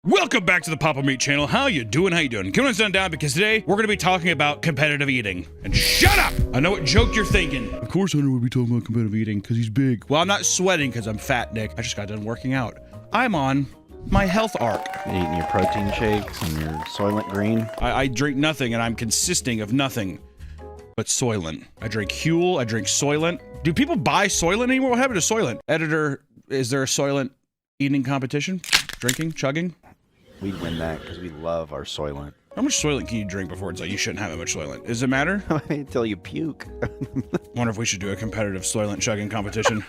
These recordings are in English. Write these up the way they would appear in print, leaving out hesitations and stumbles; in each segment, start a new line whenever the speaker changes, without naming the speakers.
Welcome back to the Papa Meat channel. How you doing? How you doing? Come on, sit down because today we're going to be talking about competitive eating. And shut up! I know what joke you're thinking. Of course Hunter would be talking about competitive eating because he's big. Well, I'm not sweating because I'm fat, Nick. I just got done working out. I'm on my health arc.
Eating your protein shakes and your Soylent Green.
I drink nothing and I'm consisting of nothing but Soylent. I drink Huel. I drink Soylent. Do people buy Soylent anymore? What happened to Soylent? Editor, is there a Soylent eating competition? Drinking? Chugging?
We'd win that because we love our Soylent.
How much Soylent can you drink before it's like you shouldn't have that much Soylent? Does it matter?
Until you puke.
Wonder if we should do a competitive Soylent chugging competition.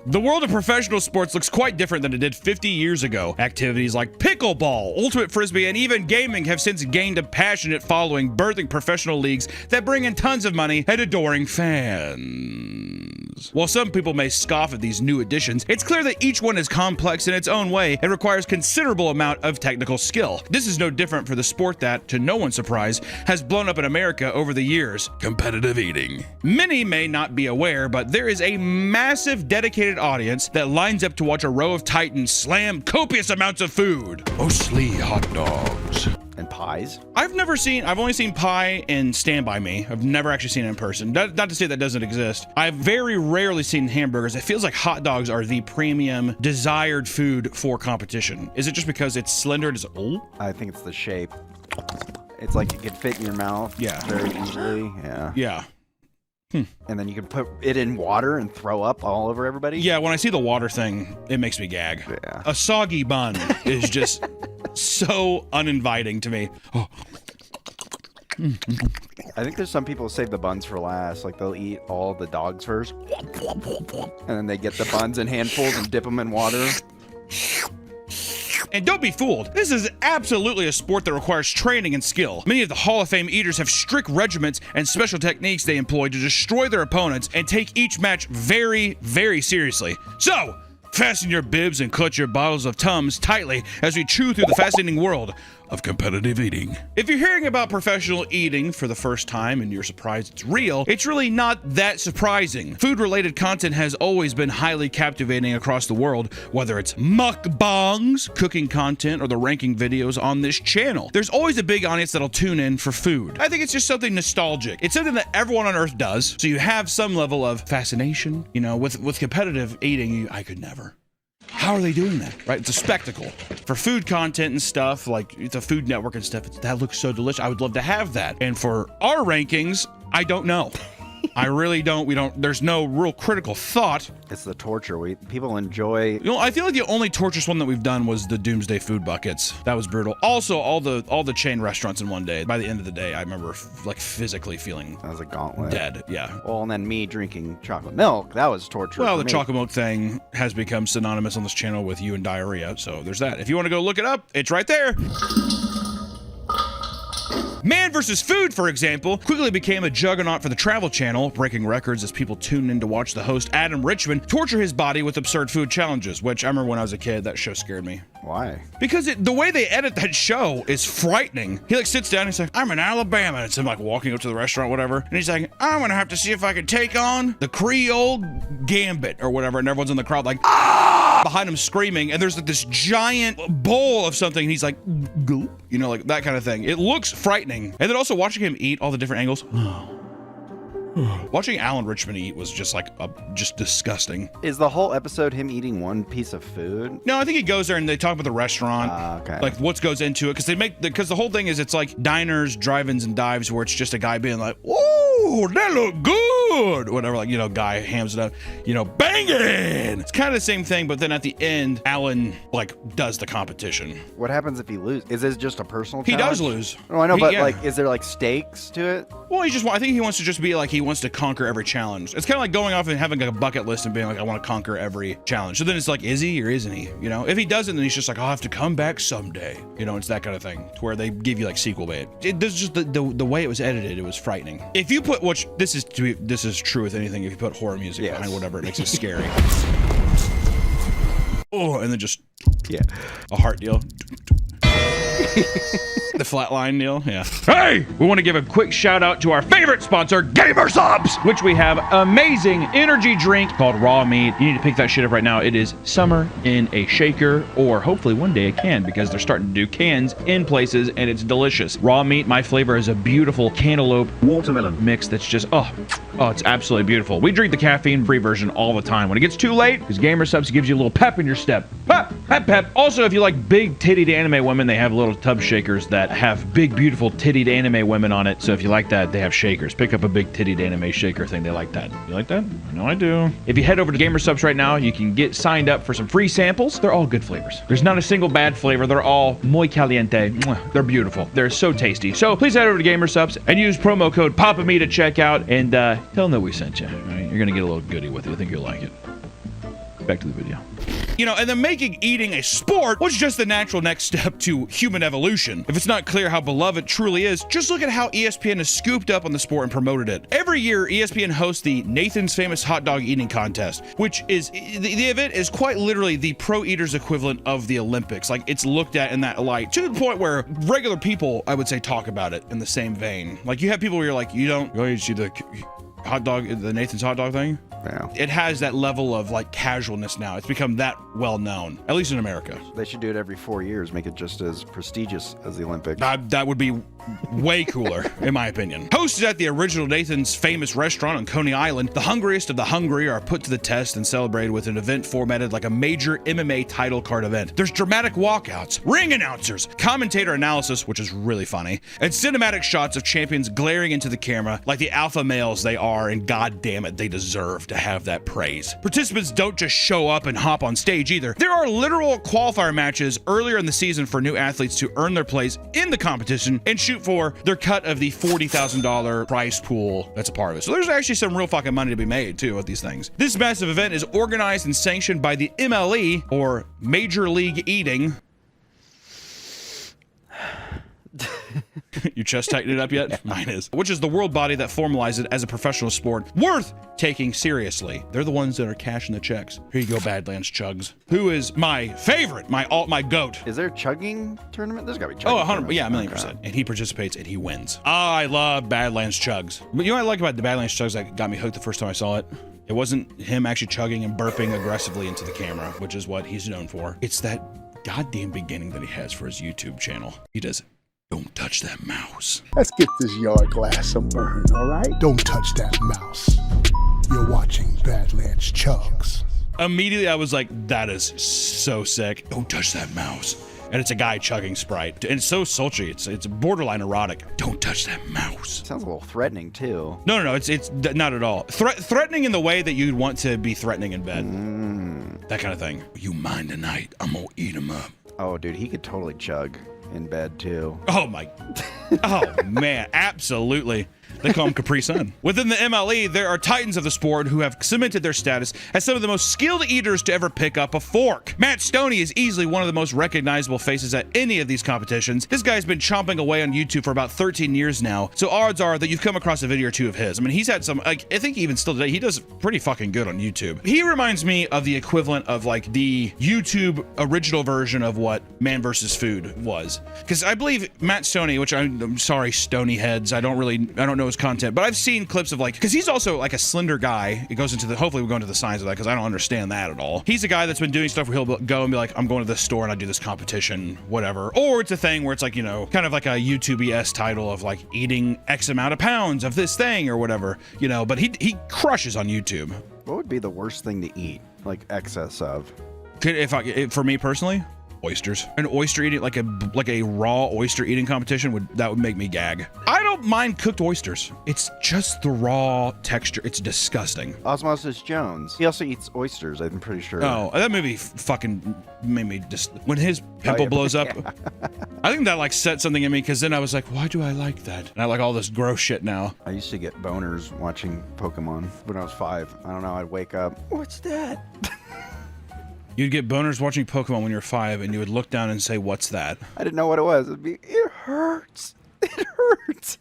The world of professional sports looks quite different than it did 50 years ago. Activities like pickleball, ultimate frisbee, and even gaming have since gained a passionate following, birthing professional leagues that bring in tons of money and adoring fans. While some people may scoff at these new additions, it's clear that each one is complex in its own way and requires considerable amount of technical skill. This is no different for the sport that, to no one's surprise, has blown up in America over the years: competitive eating. Many may not be aware, but there is a massive dedicated audience that lines up to watch a row of titans slam copious amounts of food. Mostly hot dogs.
And pies.
I've only seen pie in Stand By Me. I've never actually seen it in person. Not to say that doesn't exist. I've very rarely seen hamburgers. It feels like hot dogs are the premium desired food for competition. Is it just because it's slender?
I think it's the shape. It's like it could fit in your mouth very easily.
Yeah.
And then you can put it in water and throw up all over everybody.
Yeah, when I see the water thing, it makes me gag.
Yeah.
A soggy bun is just so uninviting to me. Oh.
I think there's some people who save the buns for last. Like they'll eat all the dogs first. And then they get the buns in handfuls and dip them in water.
And don't be fooled, this is absolutely a sport that requires training and skill. Many of the Hall of Fame eaters have strict regiments and special techniques they employ to destroy their opponents and take each match very, very seriously. So, fasten your bibs and clutch your bottles of Tums tightly as we chew through the fascinating world of competitive eating. If you're hearing about professional eating for the first time and you're surprised it's real, it's really not that surprising. Food-related content has always been highly captivating across the world, whether it's mukbangs, cooking content, or the ranking videos on this channel. There's always a big audience that'll tune in for food. I think it's just something nostalgic. It's something that everyone on Earth does, so you have some level of fascination. You know, with competitive eating, I could never. How are they doing that, right? It's a spectacle. For food content and stuff, like the Food Network and stuff, that looks so delicious. I would love to have that. And for our rankings, I don't know. I really don't. There's no real critical thought.
It's the torture. People enjoy.
You know, I feel like the only torturous one that we've done was the Doomsday Food Buckets. That was brutal. Also, all the chain restaurants in one day. By the end of the day, I remember like physically feeling
That was a gauntlet.
dead. Yeah.
Well, and then me drinking chocolate milk. That was torture.
Well,
for
the
me.
chocolate milk thing has become synonymous on this channel with you and diarrhea, so there's that. If you want to go look it up, it's right there. Man vs. Food, for example, quickly became a juggernaut for the Travel Channel, breaking records as people tuned in to watch the host Adam Richman torture his body with absurd food challenges, which I remember when I was a kid, that show scared me.
Why?
Because the way they edit that show is frightening. He like sits down and he's like, I'm in Alabama. And it's him like walking up to the restaurant, whatever. And he's like, I'm gonna have to see if I can take on the Creole Gambit or whatever. And everyone's in the crowd like, ah! Behind him screaming. And there's like this giant bowl of something. And he's like, gulp, you know, like that kind of thing. It looks frightening. And then also watching him eat all the different angles. Watching Alan Richman eat was just like just disgusting.
Is the whole episode him eating one piece of food?
No, I think he goes there and they talk about the restaurant,
Okay.
like what goes into it, because the whole thing is it's like diners, drive-ins, and dives where it's just a guy being like, "Ooh, that look good," whatever, like, you know, guy hams it up, you know, banging. It's kind of the same thing, but then at the end, Alan like does the competition.
What happens if he loses? Is this just a personal
He
challenge?
does lose.
Oh, I know, but
Yeah.
like, is there like stakes to it?
Well, I think he wants to just be like, he wants to conquer every challenge. It's kind of like going off and having like a bucket list and being like, I want to conquer every challenge. So then it's like, is he or isn't he? You know, if he doesn't, then he's just like, I'll have to come back someday. You know, it's that kind of thing to where they give you like sequel bait. This is just the way it was edited. It was frightening. If you put, which this is true with anything. If you put horror music behind whatever, it makes it scary. Oh, and then just
Yeah.
a heart deal. The flatline deal, yeah. Hey, we want to give a quick shout out to our favorite sponsor, Gamersubs, which we have amazing energy drink called Raw Meat. You need to pick that shit up right now. It is summer in a shaker, or hopefully one day a can, because they're starting to do cans in places, and it's delicious. Raw Meat, my flavor is a beautiful cantaloupe watermelon mix that's just, oh, it's absolutely beautiful. We drink the caffeine-free version all the time. When it gets too late, because Gamersubs gives you a little pep in your step. Pep, pep, pep. Also, if you like big tittied anime women, they have little tub shakers that have big, beautiful tittied anime women on it. So if you like that, they have shakers. Pick up a big tittied anime shaker thing. They like that. You like that? I know I do. If you head over to Gamersubs right now, you can get signed up for some free samples. They're all good flavors. There's not a single bad flavor. They're all muy caliente. Mwah. They're beautiful. They're so tasty. So please head over to Gamersubs and use promo code PAPAME to check out, and tell them that we sent you. All right? You're going to get a little goodie with it. I think you'll like it. Back to the video. You know, and then making eating a sport was just the natural next step to human evolution. If it's not clear how beloved it truly is, just look at how ESPN has scooped up on the sport and promoted it. Every year, ESPN hosts the Nathan's Famous Hot Dog Eating Contest, which is, the event is quite literally the pro eaters equivalent of the Olympics. Like, it's looked at in that light, to the point where regular people, I would say, talk about it in the same vein. Like, you have people where you're like, you see the hot dog, the Nathan's hot dog thing?
Yeah.
It has that level of like casualness now. It's become that well known, at least in America.
They should do it every 4 years, make it just as prestigious as the Olympics.
That would be way cooler, in my opinion. Hosted at the original Nathan's Famous restaurant on Coney Island, the hungriest of the hungry are put to the test and celebrated with an event formatted like a major MMA title card event. There's dramatic walkouts, ring announcers, commentator analysis, which is really funny, and cinematic shots of champions glaring into the camera like the alpha males they are, and god damn it, they deserve to have that praise. Participants don't just show up and hop on stage either. There are literal qualifier matches earlier in the season for new athletes to earn their place in the competition and shoot for their cut of the $40,000 prize pool that's a part of it. So there's actually some real fucking money to be made too with these things. This massive event is organized and sanctioned by the MLE, or Major League Eating. Your chest tightened it up yet? Mine is. Which is the world body that formalizes it as a professional sport worth taking seriously. They're the ones that are cashing the checks. Here you go, Badlands Chugs. Who is my favorite, my goat.
Is there a chugging tournament? There's gotta be chugging.
Oh, 100, yeah, 1,000,000%. And he participates and he wins. I love Badlands Chugs. But you know what I like about the Badlands Chugs that got me hooked the first time I saw it? It wasn't him actually chugging and burping aggressively into the camera, which is what he's known for. It's that goddamn beginning that he has for his YouTube channel. He does, "Don't touch that mouse."
Let's get this yard glass sunburned, all right? Don't touch that mouse. You're watching Badlands Chugs.
Immediately I was like, that is so sick. Don't touch that mouse. And it's a guy chugging Sprite. And it's so sultry. It's borderline erotic. Don't touch that mouse.
Sounds a little threatening too.
No, it's not at all. Threatening in the way that you'd want to be threatening in bed. That kind of thing. You mind tonight, I'm gonna eat him up.
Oh, dude, he could totally chug in bed too.
Oh my, oh man, absolutely. They call him Capri Sun. Within the MLE, there are titans of the sport who have cemented their status as some of the most skilled eaters to ever pick up a fork. Matt Stoney is easily one of the most recognizable faces at any of these competitions. This guy's been chomping away on YouTube for about 13 years now, so odds are that you've come across a video or two of his. I mean, he's had some, like, I think even still today, he does pretty fucking good on YouTube. He reminds me of the equivalent of like the YouTube original version of what Man vs. Food was. Because I believe Matt Stoney, which I'm sorry, Stoney heads, I don't know his content, but I've seen clips of like, because he's also like a slender guy. It goes into the, hopefully we'll go into the science of that because I don't understand that at all. He's a guy that's been doing stuff where he'll go and be like, I'm going to this store and I do this competition, whatever. Or it's a thing where it's like, you know, kind of like a YouTube-esque title of like eating X amount of pounds of this thing or whatever, you know, but he crushes on YouTube.
What would be the worst thing to eat, like excess of?
For me personally, oysters. An oyster eating, like a raw oyster eating competition would make me gag. I don't mind cooked oysters. It's just the raw texture. It's disgusting.
Osmosis Jones. He also eats oysters, I'm pretty sure.
Oh, that movie fucking made me just, when his pimple blows up, I think that like set something in me, because then I was like, why do I like that? And I like all this gross shit now.
I used to get boners watching Pokemon when I was 5. I don't know, I'd wake up, what's that?
You'd get boners watching Pokemon when you're 5, and you would look down and say, what's that?
I didn't know what it was. It'd be, it hurts. It hurts.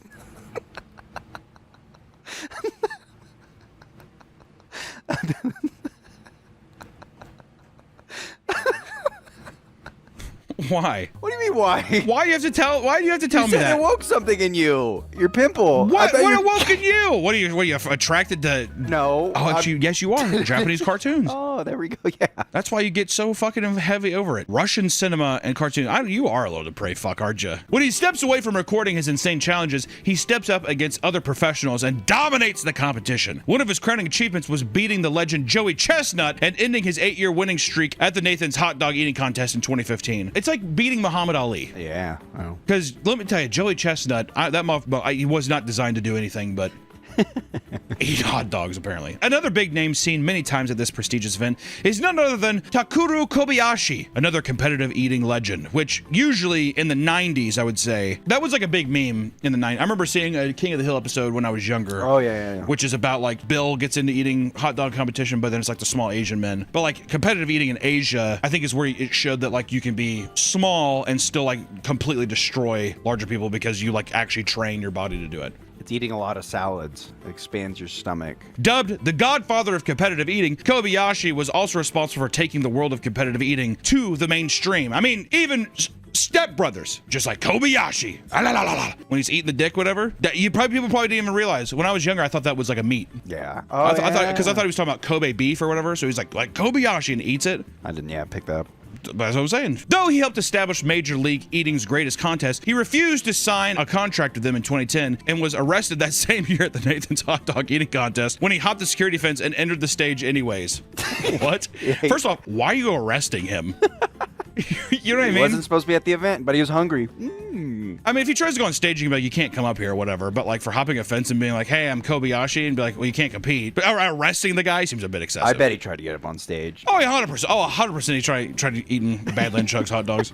Why?
What do you mean why?
Why do you have to tell? Why do you have to tell
You
me
said
that?
it woke something in you. Your pimple.
What?
I thought
What awoke in you? What are you attracted to?
No.
Oh, yes, you are. Japanese cartoons.
Oh, there we go. Yeah.
That's why you get so fucking heavy over it. Russian cinema and cartoon. You are a little depraved fuck, aren't you? When he steps away from recording his insane challenges, he steps up against other professionals and dominates the competition. One of his crowning achievements was beating the legend Joey Chestnut and ending his 8-year winning streak at the Nathan's hot dog eating contest in 2015. It's like beating Muhammad Ali.
Yeah. Oh.
Because let me tell you, Joey Chestnut, he was not designed to do anything but eat hot dogs, apparently. Another big name seen many times at this prestigious event is none other than Takeru Kobayashi, another competitive eating legend, which usually in the 90s, I would say, that was like a big meme in the 90s. I remember seeing a King of the Hill episode when I was younger.
Oh, yeah.
Which is about like Bill gets into eating hot dog competition, but then it's like the small Asian men. But like competitive eating in Asia, I think is where it showed that like you can be small and still like completely destroy larger people because you like actually train your body to do it.
It's eating a lot of salads. It expands your stomach.
Dubbed the godfather of competitive eating, Kobayashi was also responsible for taking the world of competitive eating to the mainstream. I mean, even Step Brothers, just like Kobayashi. When he's eating the dick, whatever. People probably didn't even realize. When I was younger, I thought that was like a meat.
Yeah.
I thought he was talking about Kobe beef or whatever. So he's like Kobayashi and eats it.
I didn't pick that up.
That's what I'm saying. Though he helped establish Major League Eating's greatest contest, he refused to sign a contract with them in 2010 and was arrested that same year at the Nathan's hot dog eating contest when he hopped the security fence and entered the stage anyways. What? First off, why are you arresting him? You know what I mean?
He wasn't supposed to be at the event, but he was hungry.
I mean, if he tries to go on stage, you can be like, you can't come up here or whatever. But like for hopping a fence and being like, hey, I'm Kobayashi, and be like, well, you can't compete. But arresting the guy seems a bit excessive.
I bet he tried to get up on stage.
Oh, yeah, 100%. Oh, 100% he tried eating Badland Chuck's hot dogs.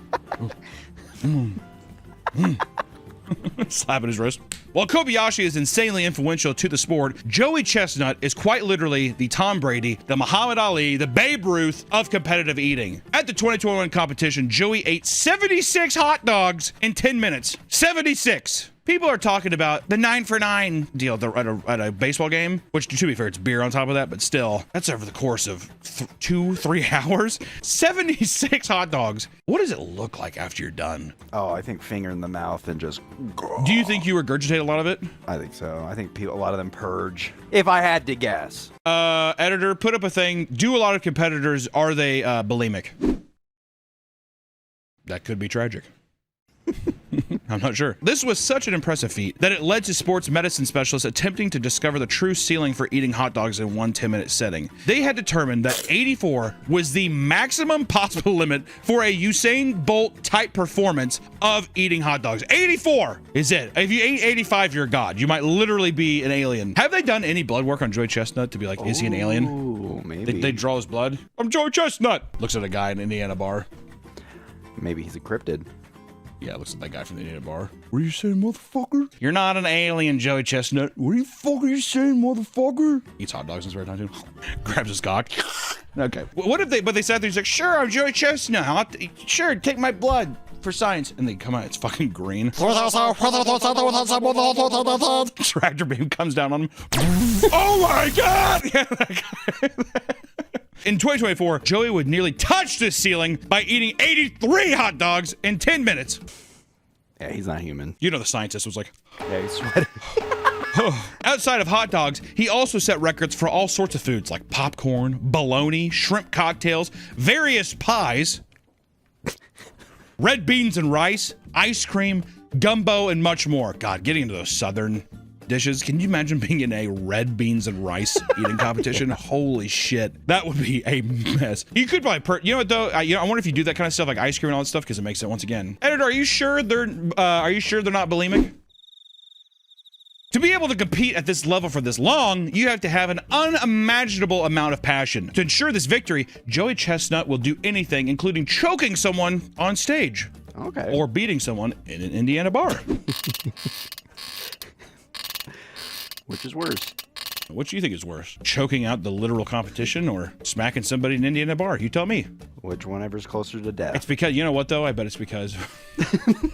Slapping his wrist. While Kobayashi is insanely influential to the sport, Joey Chestnut is quite literally the Tom Brady, the Muhammad Ali, the Babe Ruth of competitive eating. At the 2021 competition, Joey ate 76 hot dogs in 10 minutes. 76. People are talking about the 9 for 9 deal at a baseball game, which, to be fair, it's beer on top of that, but still, that's over the course of 2-3 hours. 76 hot dogs. What does it look like after you're done?
Oh, I think finger in the mouth and just...
Do you think you regurgitate a lot of it?
I think so. I think a lot of them purge. If I had to guess.
Editor, put up a thing. Do a lot of competitors, are they bulimic? That could be tragic. I'm not sure. This was such an impressive feat that it led to sports medicine specialists attempting to discover the true ceiling for eating hot dogs in one 10-minute setting. They had determined that 84 was the maximum possible limit for a Usain Bolt type performance of eating hot dogs. 84 is it. If you ate 85, you're a god. You might literally be an alien. Have they done any blood work on Joey Chestnut to be like, is he an alien?
Ooh, maybe.
They draw his blood. I'm Joey Chestnut. Looks at a guy in Indiana bar.
Maybe he's a cryptid.
Yeah, looks like that guy from the Indiana bar. What are you saying, motherfucker? You're not an alien, Joey Chestnut. What the fuck are you saying, motherfucker? Eats hot dogs in his spare time, too. Grabs his cock. Okay. What if they sat there, he's like, sure, I'm Joey Chestnut. Sure, take my blood for science. And they come out, it's fucking green. Tractor beam comes down on him. Oh my God! Yeah, that guy. In 2024, Joey would nearly touch the ceiling by eating 83 hot dogs in 10 minutes.
Yeah, he's not human.
You know the scientist was like...
Yeah, he's sweating.
Outside of hot dogs, he also set records for all sorts of foods like popcorn, bologna, shrimp cocktails, various pies, red beans and rice, ice cream, gumbo, and much more. God, getting into those southern dishes. Can you imagine being in a red beans and rice eating competition? Holy shit. That would be a mess. You could probably, you know what though? I wonder if you do that kind of stuff like ice cream and all that stuff because it makes it, once again. Editor, are you sure they're not bulimic? To be able to compete at this level for this long, you have to have an unimaginable amount of passion. To ensure this victory, Joey Chestnut will do anything, including choking someone on stage.
Okay.
Or beating someone in an Indiana bar.
Which is worse?
What do you think is worse? Choking out the literal competition or smacking somebody in an Indiana bar? You tell me.
Which whenever's closer to death?
It's because, you know what though? I bet it's because the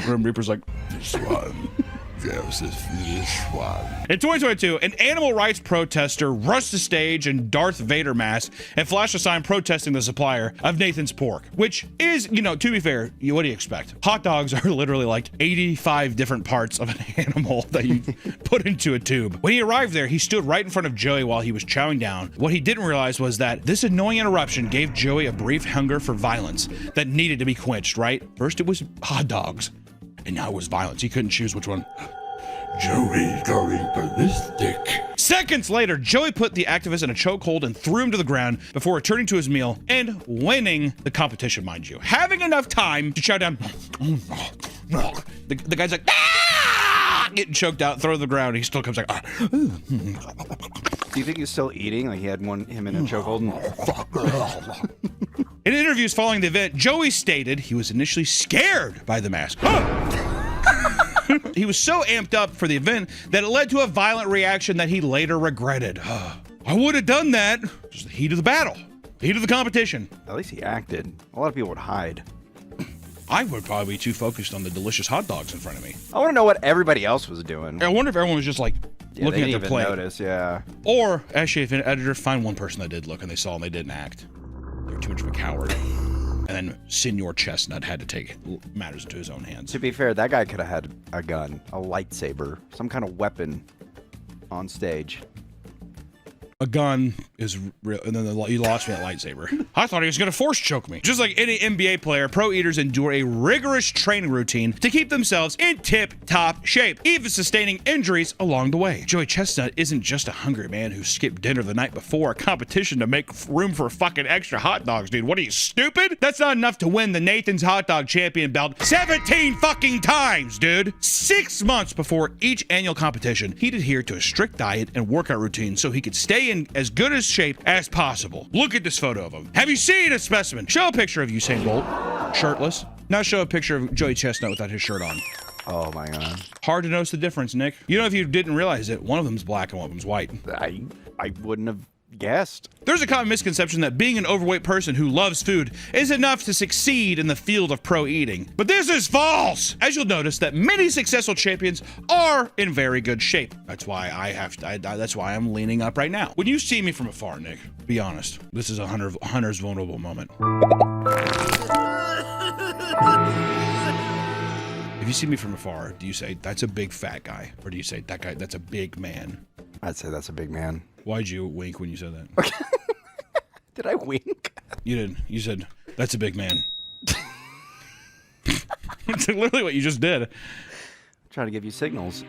Grim Reaper's like, this one
There's this one.
In 2022, an animal rights protester rushed the stage in Darth Vader mask and flashed a sign protesting the supplier of Nathan's Pork, which is, you know, to be fair, what do you expect? Hot dogs are literally like 85 different parts of an animal that you put into a tube. When he arrived there, he stood right in front of Joey while he was chowing down. What he didn't realize was that this annoying interruption gave Joey a brief hunger for violence that needed to be quenched, right? First it was hot dogs, and now it was violence. He couldn't choose which one.
Joey's going ballistic.
Seconds later, Joey put the activist in a chokehold and threw him to the ground before returning to his meal and winning the competition, mind you. Having enough time to chow down. The guy's like, ah! Getting choked out, throw to the ground. He still comes like, ah.
Do you think he's still eating? Like he had him in a chokehold?
In interviews following the event, Joey stated he was initially scared by the mask. He was so amped up for the event that it led to a violent reaction that he later regretted. I would have done that. Just the heat of the battle, the heat of the competition.
At least he acted. A lot of people would hide.
I would probably be too focused on the delicious hot dogs in front of me.
I want to know what everybody else was doing.
I wonder if everyone was just like
Yeah,
looking
they
at
didn't
their
even
plate.
notice, yeah.
Or, actually, if an editor find one person that did look and they saw and they didn't act. They're too much of a coward. And then Senor Chestnut had to take matters into his own hands.
To be fair, that guy could have had a gun, a lightsaber, some kind of weapon on stage.
A gun is real, and then you lost me at lightsaber. I thought he was gonna force choke me. Just like any NBA player, pro eaters endure a rigorous training routine to keep themselves in tip-top shape, even sustaining injuries along the way. Joey Chestnut isn't just a hungry man who skipped dinner the night before a competition to make room for fucking extra hot dogs, dude. What are you, stupid? That's not enough to win the Nathan's Hot Dog Champion belt 17 fucking times, dude. 6 months before each annual competition, he'd adhere to a strict diet and workout routine so he could stay in as good a shape as possible. Look at this photo of him. Have you seen a specimen? Show a picture of Usain Bolt, shirtless. Now show a picture of Joey Chestnut without his shirt on.
Oh my god.
Hard to notice the difference, Nick. You know, if you didn't realize it, one of them's black and one of them's white.
I wouldn't have guessed.
There's a common misconception that being an overweight person who loves food is enough to succeed in the field of pro eating. But this is false! As you'll notice that many successful champions are in very good shape. That's why that's why I'm leaning up right now. When you see me from afar, Nick, be honest. This is a hunter's vulnerable moment. If you see me from afar, do you say, that's a big fat guy? Or do you say, that guy, that's a big man?
I'd say that's a big man.
Why'd you wink when you said that?
Did I wink?
You didn't. You said, that's a big man. That's literally what you just did.
Trying to give you signals.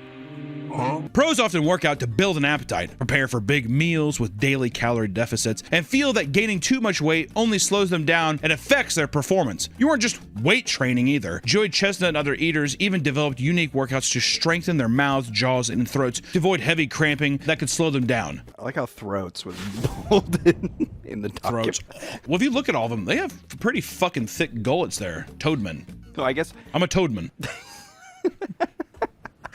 Pros often work out to build an appetite, prepare for big meals with daily calorie deficits, and feel that gaining too much weight only slows them down and affects their performance. You aren't just weight training either. Joey Chestnut and other eaters even developed unique workouts to strengthen their mouths, jaws, and throats to avoid heavy cramping that could slow them down.
I like how throats was bolded in the document.
Throats. Well, if you look at all of them, they have pretty fucking thick gullets there. Toadman.
So I guess
I'm a toadman.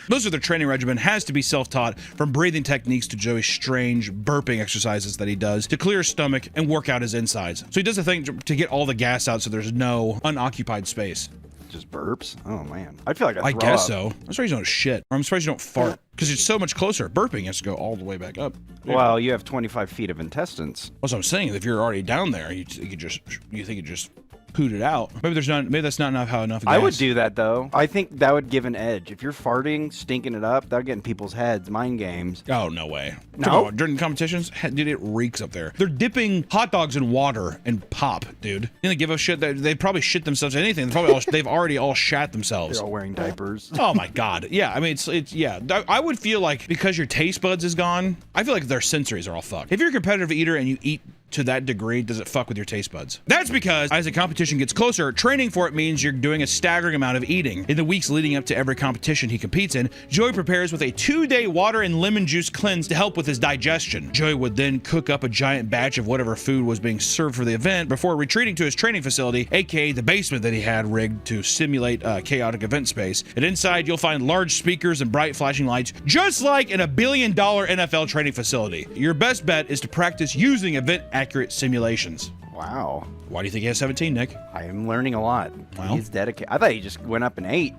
Most of their training regimen has to be self-taught, from breathing techniques to Joey's strange burping exercises that he does to clear his stomach and work out his insides. So he does a thing to get all the gas out so there's no unoccupied space.
just burps. Oh man, I feel like
I guess so. I'm surprised you don't shit. Or I'm surprised you don't fart. Because it's so much closer. Burping has to go all the way back up.
Well, you have 25 feet of intestines.
That's what I'm saying. If you're already down there, you think it just poot it out. Maybe that's not enough. How enough gas.
I would do that though. I think that would give an edge. If you're farting, stinking it up, that'll get in people's heads. Mind games.
Oh, no way.
No?
During competitions, dude, it reeks up there. They're dipping hot dogs in water and pop, dude. You think they give a shit? They probably shit themselves at anything. They've already all shat themselves.
They're all wearing diapers.
Oh my god. Yeah, I mean, it's yeah. I would feel like because your taste buds is gone, I feel like their sensories are all fucked. If you're a competitive eater and you eat to that degree, does it fuck with your taste buds? That's because as the competition gets closer, training for it means you're doing a staggering amount of eating. In the weeks leading up to every competition he competes in, Joey prepares with a 2-day water and lemon juice cleanse to help with his digestion. Joey would then cook up a giant batch of whatever food was being served for the event before retreating to his training facility, aka the basement that he had rigged to simulate a chaotic event space. And inside, you'll find large speakers and bright flashing lights, just like in a billion-dollar NFL training facility. Your best bet is to practice using event-accurate simulations.
Wow.
Why do you think he has 17, Nick?
I am learning a lot.
Well.
He's dedicated. I thought he just went up and ate.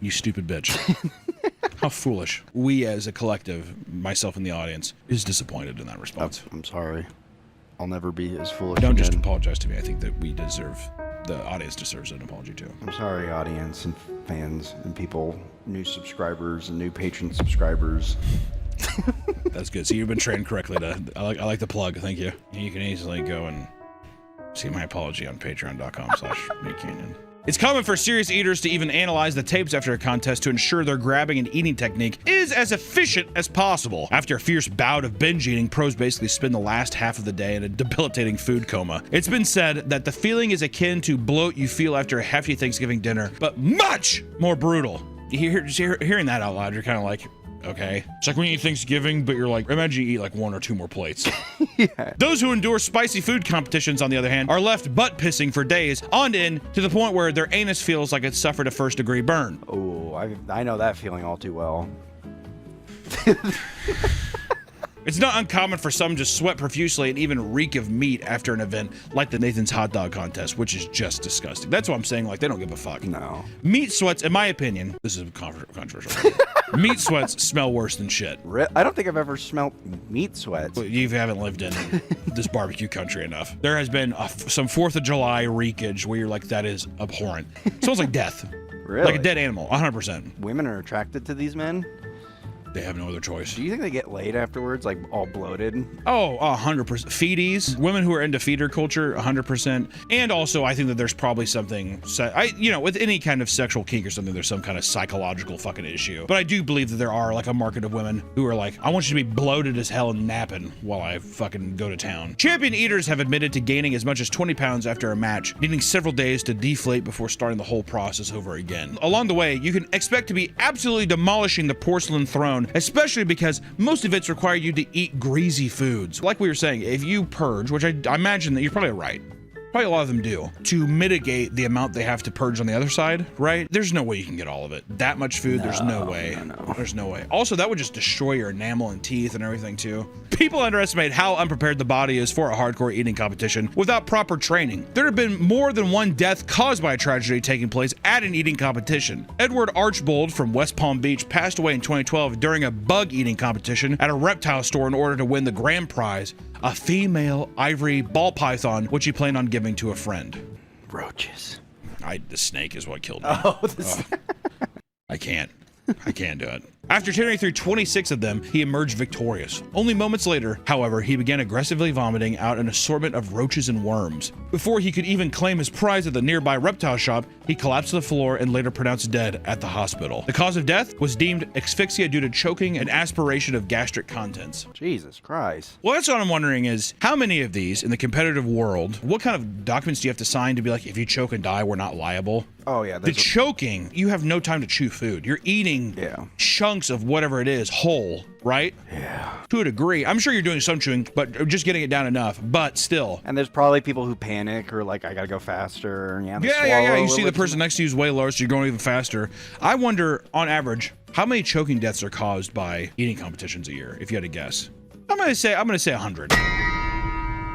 You stupid bitch. How foolish. We as a collective, myself and the audience, is disappointed in that response.
I'm sorry. I'll never be as foolish
Don't just
again.
apologize to me. I think that the audience deserves an apology too.
I'm sorry, audience and fans and people, new subscribers and new patron subscribers.
That's good. So you've been trained correctly I like the plug. Thank you. You can easily go and see my apology on patreon.com/MeatCanyon. It's common for serious eaters to even analyze the tapes after a contest to ensure their grabbing and eating technique is as efficient as possible. After a fierce bout of binge eating, pros basically spend the last half of the day in a debilitating food coma. It's been said that the feeling is akin to bloat you feel after a hefty Thanksgiving dinner, but much more brutal. Hearing that out loud, you're kind of like, okay. It's like when you eat Thanksgiving, but you're like, imagine you eat like 1 or 2 more plates.
Yeah.
Those who endure spicy food competitions, on the other hand, are left butt pissing for days on end to the point where their anus feels like it's suffered a first-degree burn.
Oh, I know that feeling all too well.
It's not uncommon for some to sweat profusely and even reek of meat after an event like the Nathan's Hot Dog Contest, which is just disgusting. That's what I'm saying, like, they don't give a fuck.
No.
Meat sweats, in my opinion, this is controversial. Meat sweats smell worse than shit.
I don't think I've ever smelled meat sweats.
You haven't lived in this barbecue country enough. There has been some 4th of July reekage where you're like, that is abhorrent. It smells like death.
Really?
Like a dead animal, 100%.
Women are attracted to these men?
They have no other choice.
Do you think they get laid afterwards, like all bloated?
Oh, 100%. Feedies, women who are into feeder culture, 100%. And also, I think that there's probably something, with any kind of sexual kink or something, there's some kind of psychological fucking issue. But I do believe that there are like a market of women who are like, I want you to be bloated as hell and napping while I fucking go to town. Champion eaters have admitted to gaining as much as 20 pounds after a match, needing several days to deflate before starting the whole process over again. Along the way, you can expect to be absolutely demolishing the porcelain throne, especially because most events require you to eat greasy foods. Like we were saying, if you purge, which I imagine that you're probably right, probably a lot of them do, to mitigate the amount they have to purge on the other side, right? There's no way you can get all of it. That much food, there's no way.
No.
There's no way. Also, that would just destroy your enamel and teeth and everything too. People underestimate how unprepared the body is for a hardcore eating competition without proper training. There have been more than one death caused by a tragedy taking place at an eating competition. Edward Archbold from West Palm Beach passed away in 2012 during a bug eating competition at a reptile store in order to win the grand prize, a female ivory ball python, which he planned on giving to a friend.
Roaches.
The snake is what killed me.
Oh,
I can't do it. After tearing through 26 of them, he emerged victorious. Only moments later, however, he began aggressively vomiting out an assortment of roaches and worms. Before he could even claim his prize at the nearby reptile shop, he collapsed to the floor and later pronounced dead at the hospital. The cause of death was deemed asphyxia due to choking and aspiration of gastric contents.
Jesus Christ.
Well, that's what I'm wondering is, how many of these in the competitive world, what kind of documents do you have to sign to be like, if you choke and die, we're not liable?
Oh, yeah.
The choking, you have no time to chew food. You're eating chunks of whatever it is whole, right?
Yeah.
To a degree. I'm sure you're doing some chewing, but just getting it down enough. But still.
And there's probably people who panic or like, I gotta go faster.
Yeah. You see the person next to you is way lower, so you're going even faster. I wonder, on average, how many choking deaths are caused by eating competitions a year, if you had to guess? I'm gonna say 100.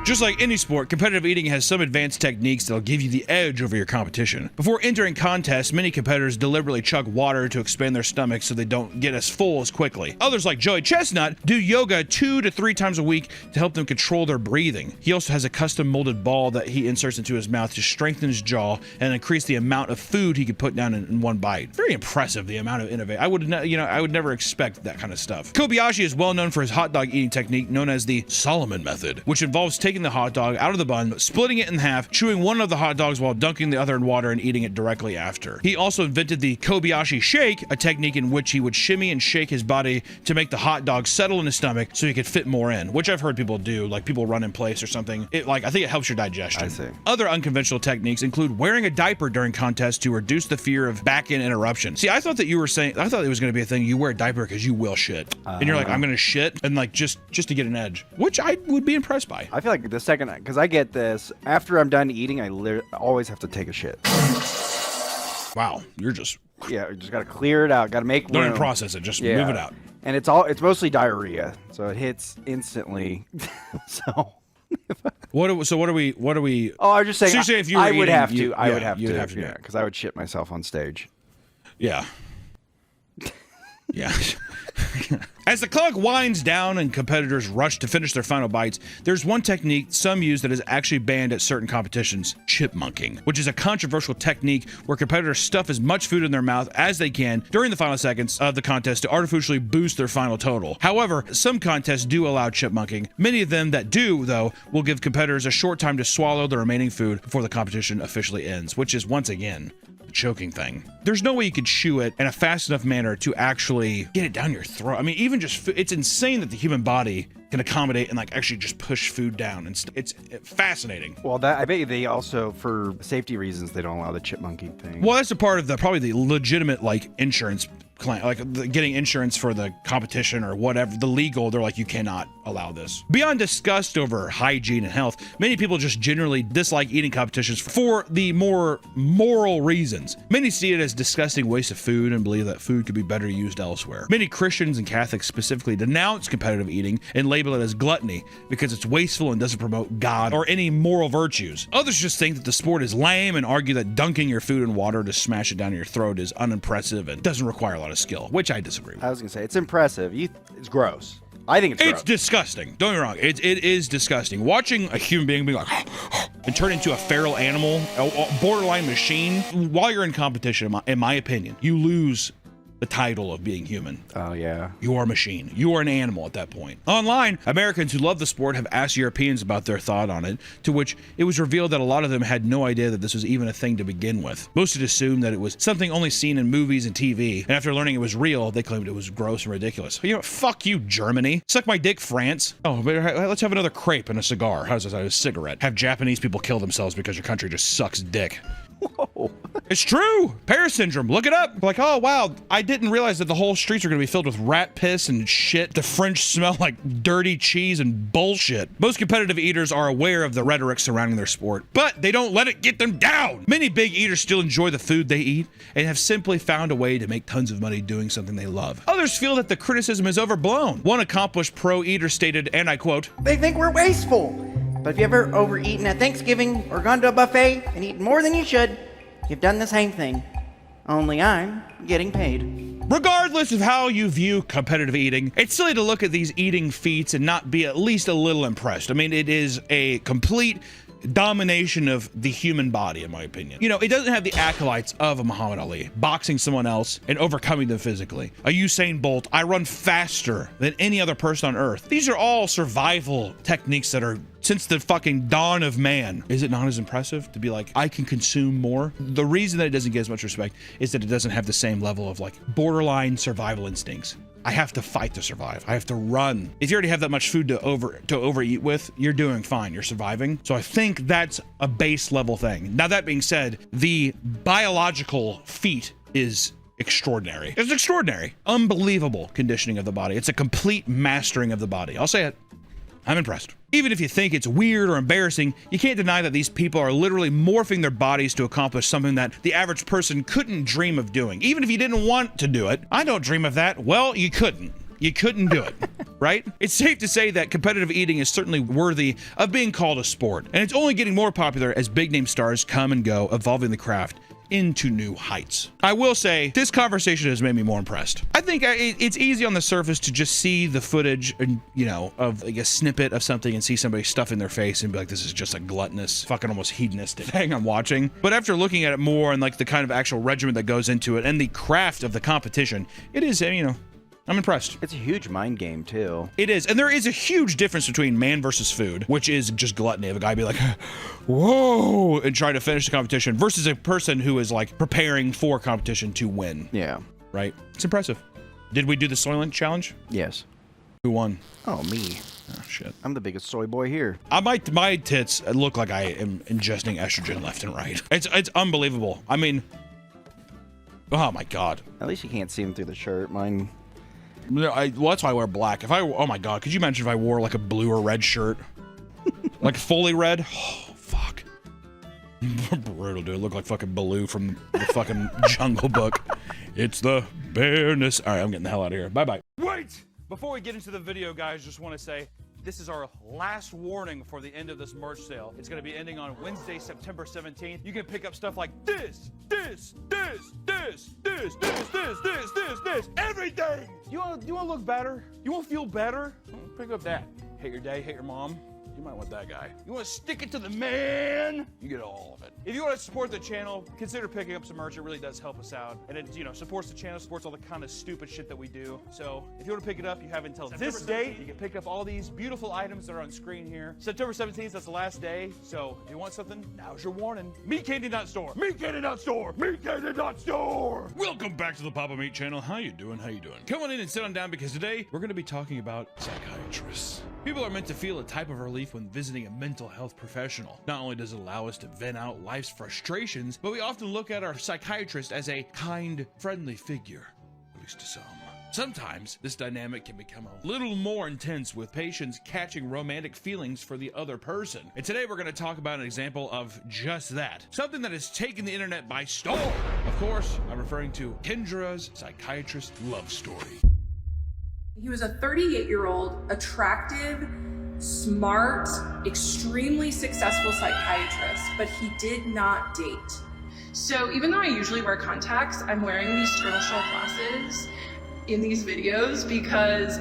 Just like any sport, competitive eating has some advanced techniques that'll give you the edge over your competition. Before entering contests, many competitors deliberately chug water to expand their stomachs so they don't get as full as quickly. Others, like Joey Chestnut, do yoga 2 to 3 times a week to help them control their breathing. He also has a custom molded ball that he inserts into his mouth to strengthen his jaw and increase the amount of food he could put down in one bite. Very impressive, the amount of innovation. I would never expect that kind of stuff. Kobayashi is well known for his hot dog eating technique known as the Solomon method, which involves taking the hot dog out of the bun, splitting it in half, chewing one of the hot dogs while dunking the other in water and eating it directly after. He also invented the Kobayashi shake, a technique in which he would shimmy and shake his body to make the hot dog settle in his stomach so he could fit more in, which I've heard people do, like people run in place or something. I think it helps your digestion.
I see.
Other unconventional techniques include wearing a diaper during contests to reduce the fear of back-end interruption. See, I thought it was going to be a thing, you wear a diaper because you will shit. And you're like, I'm going to shit, and like just to get an edge, which I would be impressed by.
I feel like the second, because I get this, after I'm done eating, I always have to take a shit.
Wow, you're just...
Yeah, you just got to clear it out, got to make room.
Don't even process it, just move it out.
And it's mostly diarrhea, so it hits instantly. So...
What are we?
Oh, I was just saying.
So you're saying if you were
I would
eating,
have to.
you'd
I would have to.
do it.
Because I would shit myself on stage.
Yeah. Yeah. As the clock winds down and competitors rush to finish their final bites, there's one technique some use that is actually banned at certain competitions: chipmunking, which is a controversial technique where competitors stuff as much food in their mouth as they can during the final seconds of the contest to artificially boost their final total. However, some contests do allow chipmunking. Many of them that do, though, will give competitors a short time to swallow the remaining food before the competition officially ends, which is, once again, choking thing. There's no way you could chew it in a fast enough manner to actually get it down your throat. I mean, even just it's insane that the human body can accommodate and like actually just push food down, and it's fascinating.
Well, that I bet you they also, for safety reasons, they don't allow the chipmunking thing.
Well, that's a part of the probably the legitimate like insurance claim, like getting insurance for the competition or whatever. The legal, they're like, you cannot allow this. Beyond disgust over hygiene and health, many people just generally dislike eating competitions for the more moral reasons. Many see it as disgusting waste of food and believe that food could be better used elsewhere. Many Christians and Catholics specifically denounce competitive eating and label it as gluttony because it's wasteful and doesn't promote God or any moral virtues. Others just think that the sport is lame and argue that dunking your food in water to smash it down your throat is unimpressive and doesn't require a lot of skill, which I disagree with.
I was gonna say it's impressive. It's gross. I think it's gross.
It's disgusting. Don't get me wrong. It is disgusting. Watching a human being be like and turn into a feral animal, a borderline machine, while you're in competition, in my opinion, you lose the title of being human.
Oh, yeah.
You are a machine. You are an animal at that point. Online, Americans who love the sport have asked Europeans about their thought on it, to which it was revealed that a lot of them had no idea that this was even a thing to begin with. Most had assumed that it was something only seen in movies and TV, and after learning it was real, they claimed it was gross and ridiculous. You know what? Fuck you, Germany. Suck my dick, France. Oh, but let's have another crepe and a cigar. How's this? A cigarette. Have Japanese people kill themselves because your country just sucks dick.
Whoa.
It's true. Paris syndrome. Look it up. Like, oh, wow. I didn't realize that the whole streets are going to be filled with rat piss and shit. The French smell like dirty cheese and bullshit. Most competitive eaters are aware of the rhetoric surrounding their sport, but they don't let it get them down. Many big eaters still enjoy the food they eat and have simply found a way to make tons of money doing something they love. Others feel that the criticism is overblown. One accomplished pro eater stated, and I quote,
They think we're wasteful. But if you ever overeaten at Thanksgiving or gone to a buffet and eaten more than you should, you've done the same thing. Only I'm getting paid.
Regardless of how you view competitive eating, it's silly to look at these eating feats and not be at least a little impressed. I mean, it is a complete domination of the human body, in my opinion. You know, it doesn't have the acolytes of a Muhammad Ali, boxing someone else and overcoming them physically. A Usain Bolt, I run faster than any other person on earth. These are all survival techniques that are since the fucking dawn of man. Is it not as impressive to be like, I can consume more? The reason that it doesn't get as much respect is that it doesn't have the same level of like borderline survival instincts. I have to fight to survive. I have to run. If you already have that much food to overeat with, you're doing fine. You're surviving. So I think that's a base level thing. Now, that being said, the biological feat is extraordinary. It's extraordinary. Unbelievable conditioning of the body. It's a complete mastering of the body. I'll say it. I'm impressed. Even if you think it's weird or embarrassing, you can't deny that these people are literally morphing their bodies to accomplish something that the average person couldn't dream of doing. Even if you didn't want to do it. I don't dream of that. Well, you couldn't. You couldn't do it, right? It's safe to say that competitive eating is certainly worthy of being called a sport, and it's only getting more popular as big name stars come and go, evolving the craft into new heights. I will say this conversation has made me more impressed. I think it's easy on the surface to just see the footage and, you know, of like a snippet of something and see somebody stuffing their face and be like, this is just a gluttonous, fucking almost hedonistic thing I'm watching. But after looking at it more and like the kind of actual regimen that goes into it and the craft of the competition, it is, you know, I'm impressed.
It's a huge mind game, too.
It is. And there is a huge difference between man versus food, which is just gluttony of a guy be like, whoa, and try to finish the competition versus a person who is like preparing for competition to win.
Yeah.
Right? It's impressive. Did we do the Soylent challenge?
Yes.
Who won?
Oh, me.
Oh, shit.
I'm the biggest soy boy here.
My tits look like I am ingesting estrogen left and right. It's unbelievable. I mean, oh my God.
At least you can't see them through the shirt. Mine...
Well, that's why I wear black. Oh my God, could you imagine if I wore like a blue or red shirt? Like fully red? Oh, fuck. Brutal, dude. Look like fucking Baloo from the fucking Jungle Book. It's the bareness. All right, I'm getting the hell out of here. Bye-bye. Wait! Before we get into the video, guys, just want to say This is our last warning for the end of this merch sale. It's going to be ending on Wednesday, September 17th. You can pick up stuff like this, everything. You want to look better? You want to feel better? Pick up that. Hate your day, hate your mom. You might want that guy. You want to stick it to the man? You get all of it. If you want to support the channel, consider picking up some merch. It really does help us out. And it, you know, supports the channel, supports all the kind of stupid shit that we do. So if you want to pick it up, you have until this date. You can pick up all these beautiful items that are on screen here. September 17th, that's the last day. So if you want something, now's your warning. MeatCandy.store. MeatCandy.store. MeatCandy.store. Welcome back to the Papa Meat channel. How you doing? How you doing? Come on in and sit on down because today we're going to be talking about psychiatrists. People are meant to feel a type of relief when visiting a mental health professional. Not only does it allow us to vent out life's frustrations, but we often look at our psychiatrist as a kind, friendly figure, at least to some. Sometimes this dynamic can become a little more intense with patients catching romantic feelings for the other person. And today we're going to talk about an example of just that. Something that has taken the internet by storm. Of course, I'm referring to Kendra's psychiatrist love story.
He was a 38-year-old, attractive, smart, extremely successful psychiatrist, but he did not date. So even though I usually wear contacts, I'm wearing these turtle shell glasses in these videos because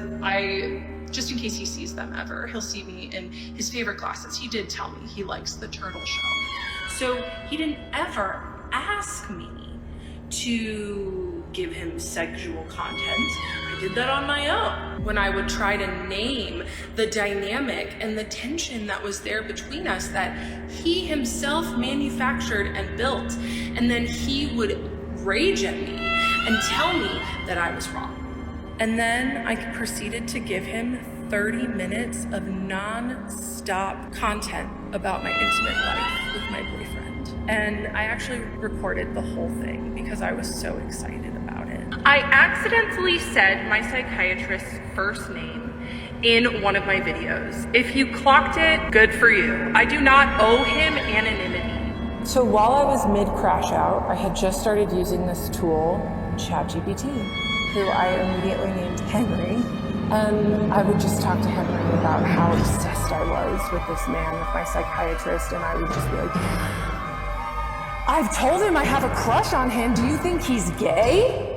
just in case he sees them ever, he'll see me in his favorite glasses. He did tell me he likes the turtle shell. So he didn't ever ask me to give him sexual content. I did that on my own. When I would try to name the dynamic and the tension that was there between us that he himself manufactured and built, and then he would rage at me and tell me that I was wrong. And then I proceeded to give him 30 minutes of non-stop content about my intimate life with my boyfriend. And I actually recorded the whole thing because I was so excited about it. I accidentally said my psychiatrist's first name in one of my videos. If you clocked it, good for you. I do not owe him anonymity.
So while I was mid-crash out, I had just started using this tool, ChatGPT, who I immediately named Henry. And I would just talk to Henry about how obsessed I was with this man, with my psychiatrist, and I would just be like, I've told him I have a crush on him. Do you think he's gay?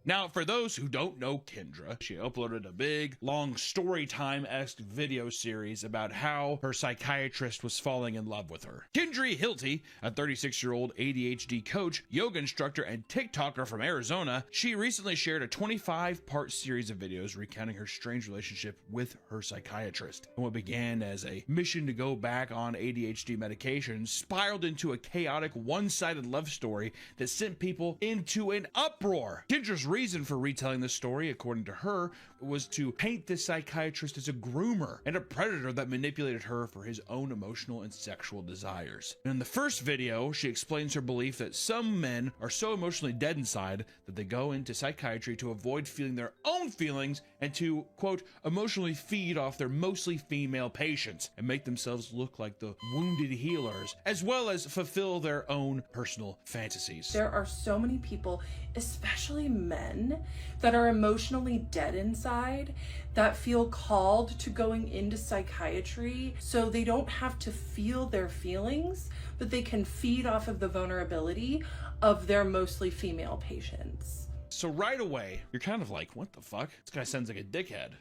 Now, for those who don't know Kendra, she uploaded a big, long story time-esque video series about how her psychiatrist was falling in love with her. Kendra Hilty, a 36-year-old ADHD coach, yoga instructor, and TikToker from Arizona, she recently shared a 25-part series of videos recounting her strange relationship with her psychiatrist. And what began as a mission to go back on ADHD medication spiraled into a chaotic, one-sided love story that sent people into an uproar. Kendra's reason for retelling this story, according to her, was to paint this psychiatrist as a groomer and a predator that manipulated her for his own emotional and sexual desires. And in the first video, she explains her belief that some men are so emotionally dead inside that they go into psychiatry to avoid feeling their own feelings and to, quote, emotionally feed off their mostly female patients and make themselves look like the wounded healers, as well as fulfill their own personal fantasies.
There are so many people, especially men, that are emotionally dead inside that feel called to going into psychiatry so they don't have to feel their feelings, but they can feed off of the vulnerability of their mostly female patients.
So right away, you're kind of like, what the fuck? This guy sounds like a dickhead,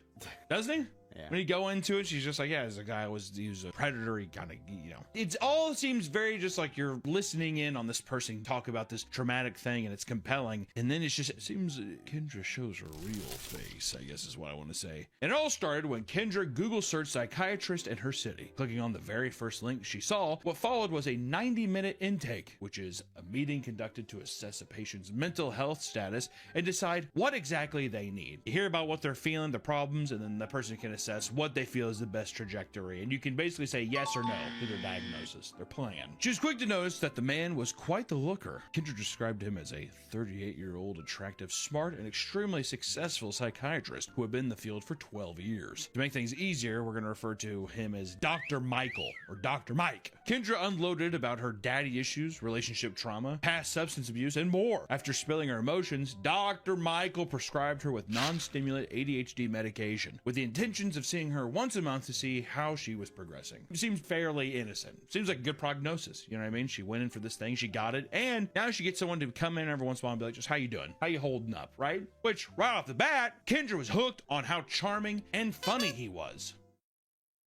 doesn't he?
Yeah.
When you go into it, she's just like, yeah, as a guy he was a predator. He kind of, you know, it all seems very just like you're listening in on this person talk about this traumatic thing, and it's compelling. And then it seems Kendra shows her real face, I guess is what I want to say. And it all started when Kendra Google searched psychiatrist in her city. Clicking on the very first link she saw, what followed was a 90-minute intake, which is a meeting conducted to assess a patient's mental health status and decide what exactly they need. You hear about what they're feeling, the problems, and then the person can assess assess what they feel is the best trajectory, and you can basically say yes or no to their diagnosis, their plan. She was quick to notice that the man was quite the looker. Kendra described him as a 38-year-old, attractive, smart, and extremely successful psychiatrist who had been in the field for 12 years. To make things easier, we're going to refer to him as Dr. Michael, or Dr. Mike. Kendra unloaded about her daddy issues, relationship trauma, past substance abuse, and more. After spilling her emotions, Dr. Michael prescribed her with non-stimulant ADHD medication with the intentions of seeing her once a month to see how she was progressing. It seems fairly innocent. Seems like a good prognosis. You know what I mean? She went in for this thing, she got it, and now she gets someone to come in every once in a while and be like, just how you doing? How you holding up, right? Which, right off the bat, Kendra was hooked on how charming and funny he was.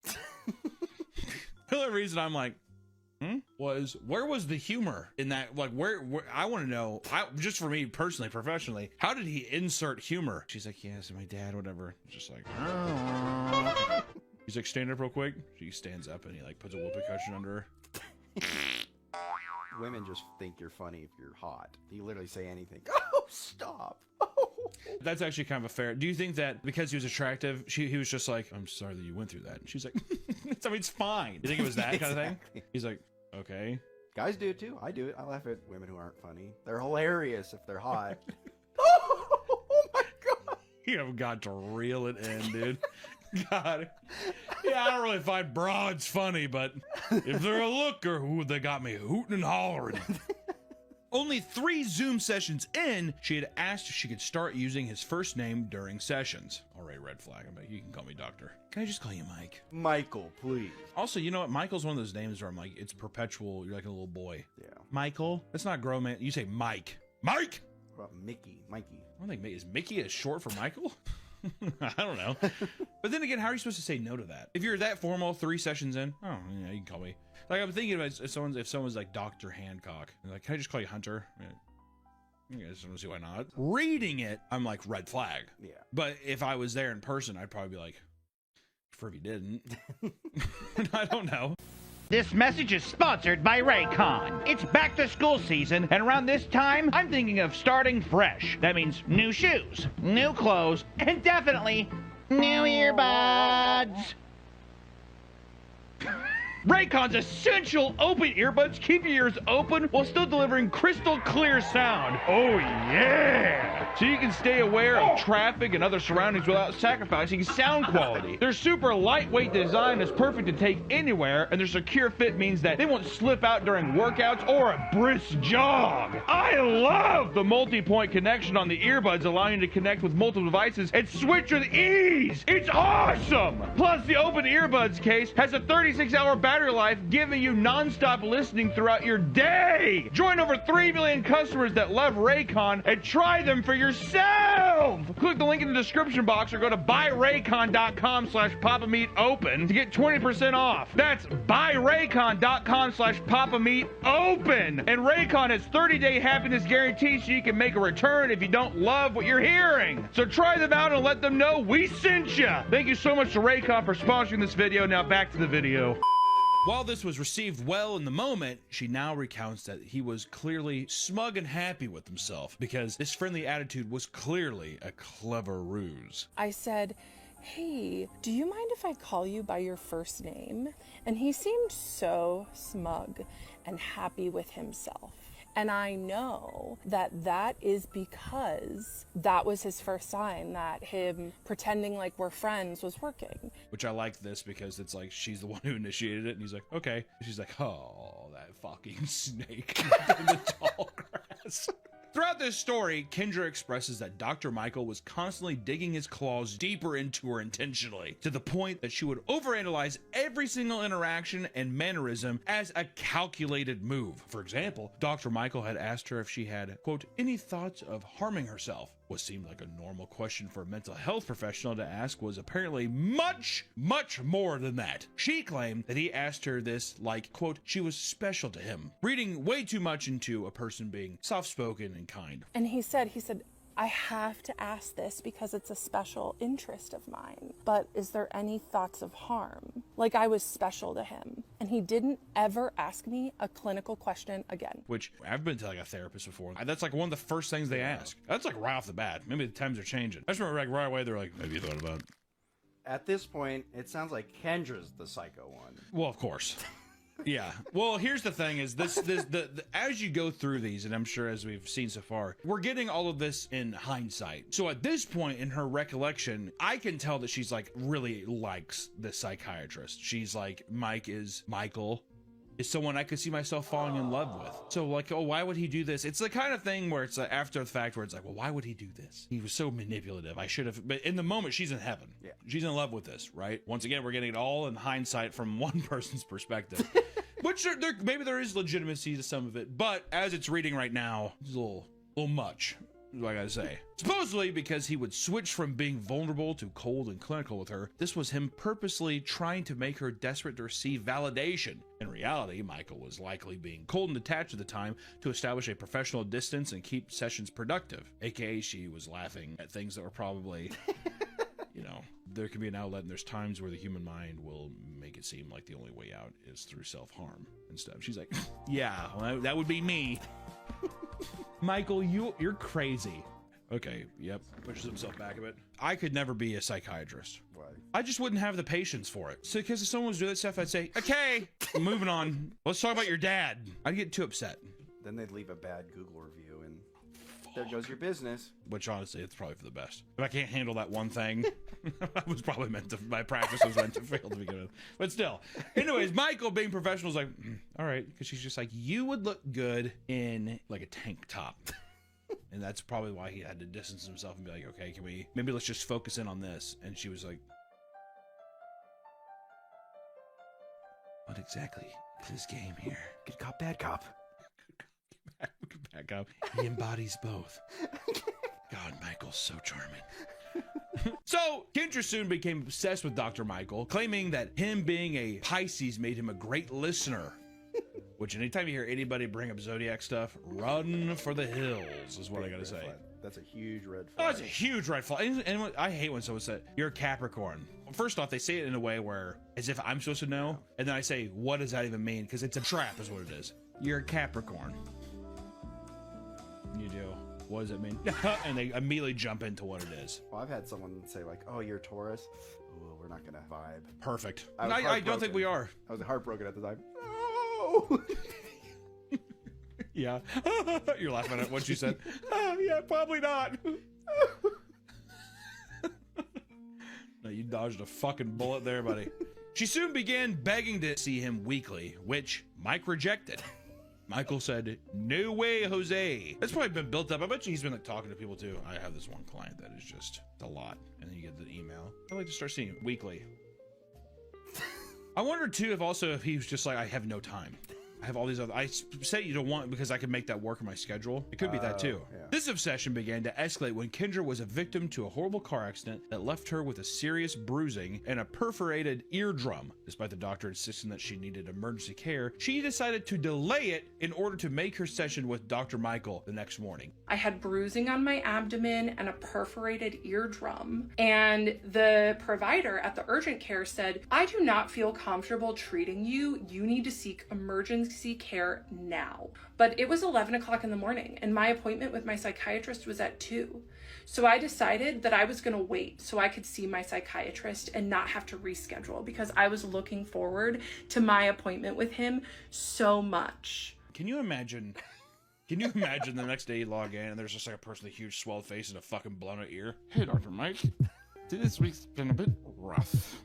The only reason I'm like, was where was the humor in that? Like, where I want to know, just for me personally, professionally, how did he insert humor? She's like, yes, my dad, whatever. Just like, he's like, stand up real quick. She stands up and he like puts a whoopee cushion under her.
Women just think you're funny if you're hot. You literally say anything. Oh, stop. Oh.
That's actually kind of a fair. Do you think that because he was attractive, he was just like, I'm sorry that you went through that? And she's like, I mean, it's fine. You think it was that kind of thing? He's like, okay.
Guys do it too. I do it. I laugh at women who aren't funny. They're hilarious if they're hot. Oh my god.
You have got to reel it in, dude. God. Yeah, I don't really find broads funny, but if they're a looker, ooh, they got me hooting and hollering. Only 3 Zoom sessions in, she had asked if she could start using his first name during sessions. All right, red flag. I'm like, you can call me doctor. Can I just call you Mike?
Michael, please.
Also, you know what? Michael's one of those names where I'm like, it's perpetual. You're like a little boy.
Yeah.
Michael? That's not grown man. You say Mike. Mike!
What about Mickey? Mikey.
I don't think, is Mickey as short for Michael? I don't know. But then again, how are you supposed to say no to that? If you're that formal 3 sessions in, oh, yeah, you can call me. Like, I'm thinking about if someone's like Dr. Hancock. They're like, can I just call you Hunter? I just want to see why not. Reading it, I'm like, red flag.
Yeah.
But if I was there in person, I'd probably be like, prefer if you didn't. I don't know.
This message is sponsored by Raycon. It's back to school season, and around this time, I'm thinking of starting fresh. That means new shoes, new clothes, and definitely new earbuds. Raycon's essential open earbuds keep your ears open while still delivering crystal clear sound. Oh yeah! So you can stay aware of traffic and other surroundings without sacrificing sound quality. Their super lightweight design is perfect to take anywhere, and their secure fit means that they won't slip out during workouts or a brisk jog. I love the multi-point connection on the earbuds, allowing you to connect with multiple devices and switch with ease. It's awesome! Plus, the open earbuds case has a 36-hour battery life, giving you non-stop listening throughout your day. Join over 3 million customers that love Raycon and try them for yourself. Click the link in the description box or go to buyraycon.com/papameatopen to get 20% off. That's buyraycon.com/papameatopen. And Raycon has 30-day happiness guarantee, so you can make a return if you don't love what you're hearing. So try them out and let them know we sent you. Thank you so much to Raycon for sponsoring this video. Now back to the video.
While this was received well in the moment, she now recounts that he was clearly smug and happy with himself because this friendly attitude was clearly a clever ruse.
I said, hey, do you mind if I call you by your first name? And he seemed so smug and happy with himself. And I know that that is because that was his first sign that him pretending like we're friends was working.
Which I like this because it's like she's the one who initiated it, and he's like, okay. She's like, oh, that fucking snake in the tall grass. Throughout this story, Kendra expresses that Dr. Michael was constantly digging his claws deeper into her intentionally, to the point that she would overanalyze every single interaction and mannerism as a calculated move. For example, Dr. Michael had asked her if she had, quote, any thoughts of harming herself. What seemed like a normal question for a mental health professional to ask was apparently much, much more than that. She claimed that he asked her this like, quote, she was special to him, reading way too much into a person being soft-spoken and kind.
And he said, I have to ask this because it's a special interest of mine, but is there any thoughts of harm? Like I was special to him. And he didn't ever ask me a clinical question again.
Which I've been to like a therapist before. That's like one of the first things they ask. That's like right off the bat. Maybe the times are changing. I just remember like right away they're like, have you thought about
At this point, it sounds like Kendra's the psycho one.
Well, of course. Yeah. Well, here's the thing: is the as you go through these, and I'm sure as we've seen so far, we're getting all of this in hindsight. So at this point in her recollection, I can tell that she's like really likes this psychiatrist. She's like, Michael is someone I could see myself falling in love with. So like, oh, why would he do this? It's the kind of thing where it's like after the fact where it's like, well, why would he do this? He was so manipulative. I should have, but in the moment she's in heaven.
Yeah.
She's in love with this, right? Once again, we're getting it all in hindsight from one person's perspective. Which maybe there is legitimacy to some of it, but as it's reading right now, it's a little much. Is what I gotta say. Supposedly because he would switch from being vulnerable to cold and clinical with her, this was him purposely trying to make her desperate to receive validation. In reality, Michael was likely being cold and detached at the time to establish a professional distance and keep sessions productive. AKA she was laughing at things that were probably, you know, there can be an outlet and there's times where the human mind will make it seem like the only way out is through self-harm and stuff. She's like, yeah, well, that would be me. Michael, you're crazy. Okay, yep. Pushes himself back a bit. I could never be a psychiatrist.
Why?
I just wouldn't have the patience for it. So because if someone was doing that stuff, I'd say, okay, moving on. Let's talk about your dad. I'd get too upset.
Then they'd leave a bad Google review and there goes your business.
Which honestly, it's probably for the best. If I can't handle that one thing, I was probably my practice was meant to fail to begin with. But still. Anyways, Michael being professional is like, all right. Because she's just like, you would look good in like a tank top. And that's probably why he had to distance himself and be like, okay, maybe let's just focus in on this. And she was like, what exactly is this game here?
Good cop, bad cop.
Back up. He embodies both. God, Michael's so charming. So, Kendra soon became obsessed with Dr. Michael, claiming that him being a Pisces made him a great listener. Which, anytime you hear anybody bring up Zodiac stuff, run for the hills, is what I gotta say.
That's a huge red
Oh,
flag.
it's a huge red flag. And I hate when someone says, you're a Capricorn. First off, they say it in a way where, as if I'm supposed to know, and then I say, what does that even mean? Because it's a trap, is what it is. You're a Capricorn. You do. What does it mean? And they immediately jump into what it is.
Well, I've had someone say like, oh, you're Taurus. Oh, we're not gonna vibe.
Perfect.
I
don't think we are.
I was heartbroken at the time. No!
Yeah. You're laughing at what she said. Yeah, probably not. No, you dodged a fucking bullet there, buddy. She soon began begging to see him weekly, which Mike rejected. Michael said, no way, Jose. That's probably been built up. I bet you he's been like talking to people too. I have this one client that is just a lot. And then you get the email. I like to start seeing it weekly. I wonder too if he was just like, I have no time. I have all these other, I say you don't want because I can make that work in my schedule. It could be that too.
Yeah.
This obsession began to escalate when Kendra was a victim to a horrible car accident that left her with a serious bruising and a perforated eardrum. Despite the doctor insisting that she needed emergency care, she decided to delay it in order to make her session with Dr. Michael the next morning.
I had bruising on my abdomen and a perforated eardrum. And the provider at the urgent care said, I do not feel comfortable treating you. You need to seek emergency care now. But it was 11 o'clock in the morning and my appointment with my psychiatrist was at 2. So I decided that I was going to wait so I could see my psychiatrist and not have to reschedule because I was looking forward to my appointment with him so much.
Can you imagine the next day you log in and there's just like a person with a huge swelled face and a fucking blown out ear? Hey, Dr. Mike. This week's been a bit rough.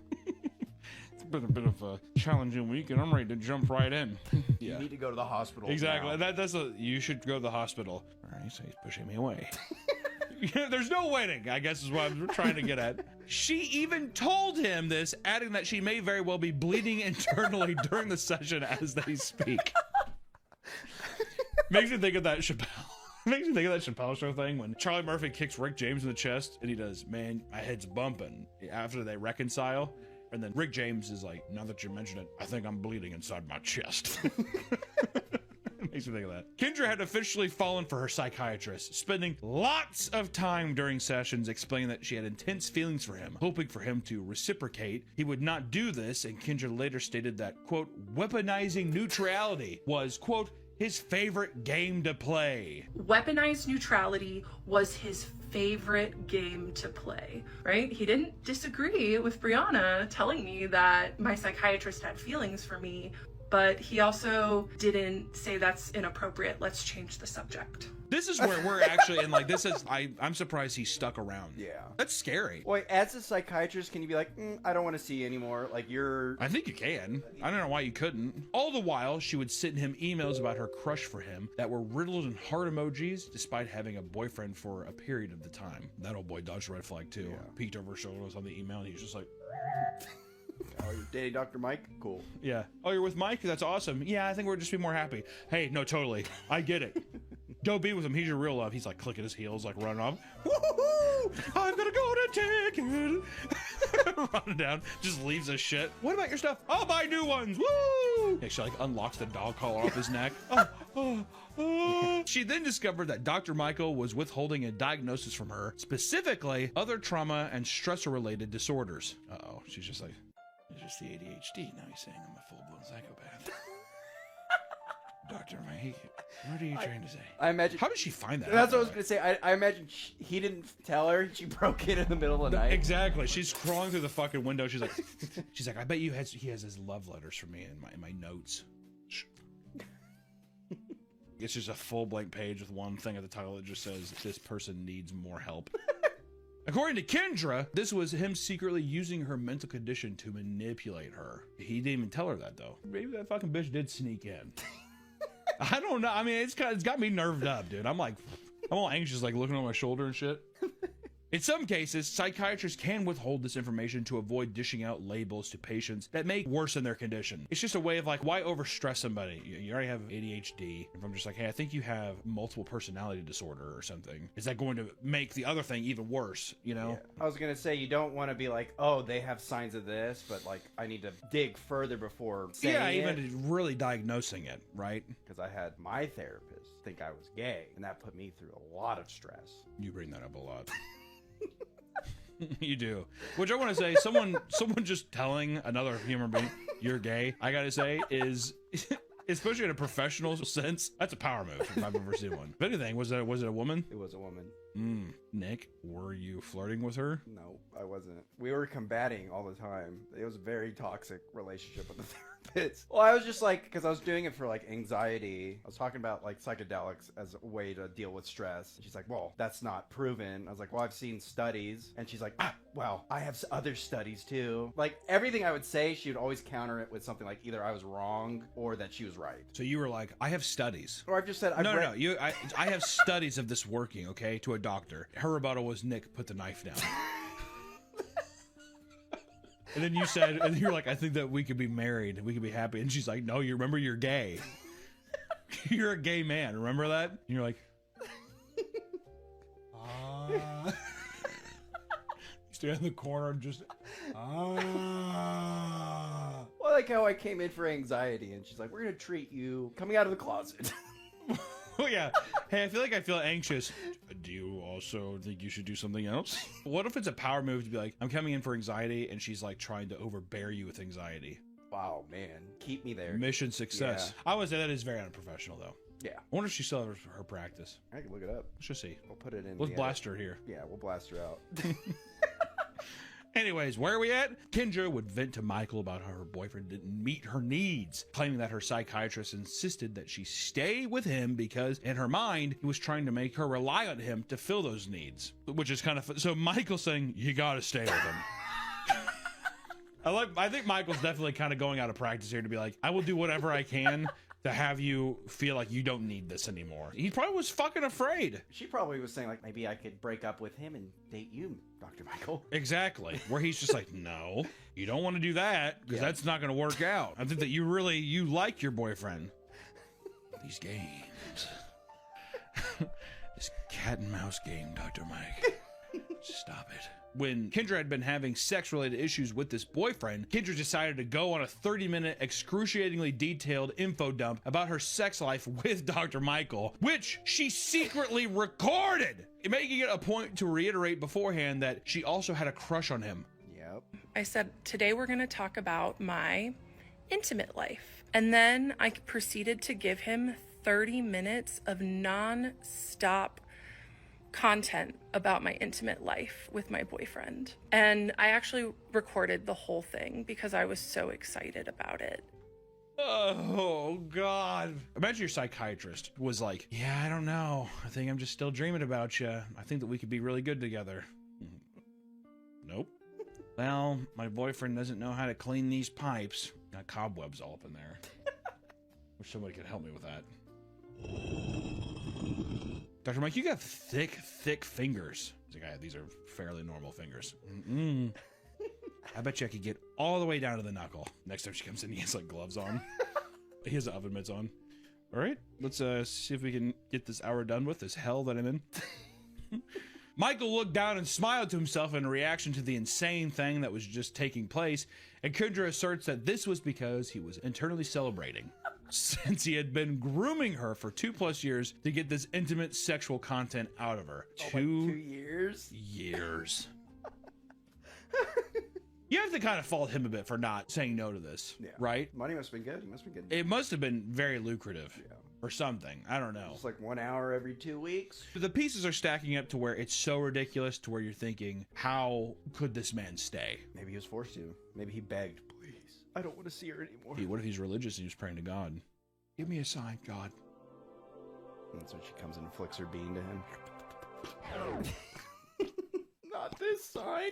It's been a bit of a challenging week and I'm ready to jump right in.
You need to go to the hospital.
Exactly.
now.
You should go to the hospital. All right, so he's pushing me away. There's no waiting, I guess is what I'm trying to get at. She even told him this, adding that she may very well be bleeding internally during the session as they speak. Makes me think of that Chappelle. Makes me think of that Chappelle Show thing when Charlie Murphy kicks Rick James in the chest and he does, man, my head's bumping after they reconcile. And then Rick James is like, now that you mention it, I think I'm bleeding inside my chest. Makes me think of that. Kendra had officially fallen for her psychiatrist, spending lots of time during sessions explaining that she had intense feelings for him, hoping for him to reciprocate. He would not do this, and Kendra later stated that, quote, weaponizing neutrality was, quote, his favorite game to play.
Weaponized neutrality was his favorite game to play, right? He didn't disagree with Brianna telling me that my psychiatrist had feelings for me, but he also didn't say that's inappropriate. Let's change the subject.
This is where we're actually, and like, this is, I'm surprised he stuck around.
Yeah.
That's scary.
Wait, as a psychiatrist, can you be like, I don't want to see you anymore? Like, you're...
I think you can. I don't know why you couldn't. All the while, she would send him emails about her crush for him that were riddled in heart emojis, despite having a boyfriend for a period of the time. That old boy dodged a red flag, too.
Yeah.
Peeked over her shoulder, was on the email, and he was just like...
Oh, you're dating Dr. Mike? Cool.
Yeah. Oh, you're with Mike? That's awesome. Yeah, I think we'll just be more happy. Hey, no, totally. I get it. Go be with him. He's your real love. He's like clicking his heels, like running off. Woo-hoo-hoo! I'm gonna go to take it. Running down. Just leaves us shit. What about your stuff? I'll buy new ones. Woo! Yeah, she like unlocks the dog collar off his neck. She then discovered that Dr. Michael was withholding a diagnosis from her, specifically other trauma and stressor-related disorders. Uh-oh. She's just like, it's just the ADHD. Now he's saying I'm a full-blown psychopath. Dr. Mike, what are you trying to say?
I imagine...
How did she find that?
That's what I was going to say. I imagine he didn't tell her. She broke in the middle of the night.
Exactly. She's crawling through the fucking window. She's like, I bet he has his love letters for me in my notes. It's just a full blank page with one thing at the title that just says, this person needs more help. According to Kendra, this was him secretly using her mental condition to manipulate her. He didn't even tell her that, though. Maybe that fucking bitch did sneak in. I don't know. I mean, it's got me nerved up, dude. I'm all anxious, like looking on my shoulder and shit. In some cases, psychiatrists can withhold this information to avoid dishing out labels to patients that may worsen their condition. It's just a way of like, why overstress somebody? You already have ADHD. If I'm just like, hey, I think you have multiple personality disorder or something, is that going to make the other thing even worse, you know?
Yeah. I was going to say, you don't want to be like, oh, they have signs of this, but like, I need to dig further before saying
even really diagnosing it, right?
Because I had my therapist think I was gay, and that put me through a lot of stress.
You bring that up a lot. You do. Which I want to say, someone just telling another human being you're gay, I gotta say, is especially in a professional sense, that's a power move if I've ever seen one. If anything, was it a woman?
It was a woman.
Nick, were you flirting with her?
No, I wasn't. We were combating all the time. It was a very toxic relationship with the therapist. Well, I was just like, because I was doing it for like anxiety. I was talking about like psychedelics as a way to deal with stress. And she's like, well, that's not proven. I was like, well, I've seen studies. And she's like, well, I have other studies too. Like everything I would say, she would always counter it with something like either I was wrong or that she was right.
So you were like, I have studies.
Or I've just said,
No. I have studies of this working, okay, to a doctor. Her rebuttal was, Nick, put the knife down. And then you said, and you're like, I think that we could be married and we could be happy. And she's like, no, you remember you're gay. You're a gay man. Remember that? And you're like, you stand in the corner and just,
Well, I like how I came in for anxiety and she's like, we're going to treat you coming out of the closet.
Oh, yeah. Hey, I feel anxious. Do you also think you should do something else? What if it's a power move to be like, I'm coming in for anxiety, and she's like trying to overbear you with anxiety?
Wow, man. Keep me there.
Mission success.
Yeah.
I would say that is very unprofessional, though.
Yeah.
I wonder if she still has her practice.
I can look it up.
Let's just see.
We'll put it in.
Let's blast her here.
Yeah, we'll blast her out.
Anyways, where are we at? Kendra would vent to Michael about how her boyfriend didn't meet her needs, claiming that her psychiatrist insisted that she stay with him because, in her mind, he was trying to make her rely on him to fill those needs. Which is kind of so Michael's saying, you gotta stay with him. I think Michael's definitely kind of going out of practice here to be like, I will do whatever I can to have you feel like you don't need this anymore. He probably was fucking afraid.
She probably was saying, like, maybe I could break up with him and date you, Dr. Michael.
Exactly. Where he's just like, no, you don't want to do that because that's not going to work out. I think that you like your boyfriend. These games. This cat and mouse game, Dr. Mike. Stop it. When Kendra had been having sex-related issues with this boyfriend, Kendra decided to go on a 30-minute excruciatingly detailed info dump about her sex life with Dr. Michael, which she secretly recorded, making it a point to reiterate beforehand that she also had a crush on him.
Yep.
I said, today we're going to talk about my intimate life. And then I proceeded to give him 30 minutes of non-stop content about my intimate life with my boyfriend. And I actually recorded the whole thing because I was so excited about it.
Oh, God. Imagine your psychiatrist was like, yeah, I don't know. I think I'm just still dreaming about you. I think that we could be really good together. Nope. Well, my boyfriend doesn't know how to clean these pipes. Got cobwebs all up in there. Wish somebody could help me with that. Dr. Mike, you got thick fingers. He's like, these are fairly normal fingers. I bet you I could get all the way down to the knuckle. Next time she comes in, he has like gloves on. He has oven mitts on. All right, let's see if we can get this hour done with, this hell that I'm in. Michael looked down and smiled to himself in reaction to the insane thing that was just taking place, and Kendra asserts that this was because he was internally celebrating, since he had been grooming her for 2+ years to get this intimate sexual content out of her.
Oh, 2 years?
Years. You have to kind of fault him a bit for not saying no to this, right?
Money must have been good. He must have been good.
It must have been very lucrative or something. I don't know.
It's like 1 hour every 2 weeks.
The pieces are stacking up to where it's so ridiculous to where you're thinking, how could this man stay?
Maybe he was forced to. Maybe he begged, please. I don't want to see her anymore.
What if he's religious and he was praying to God? Give me a sign, God.
And that's when she comes and flicks her bean to him. Not this sign.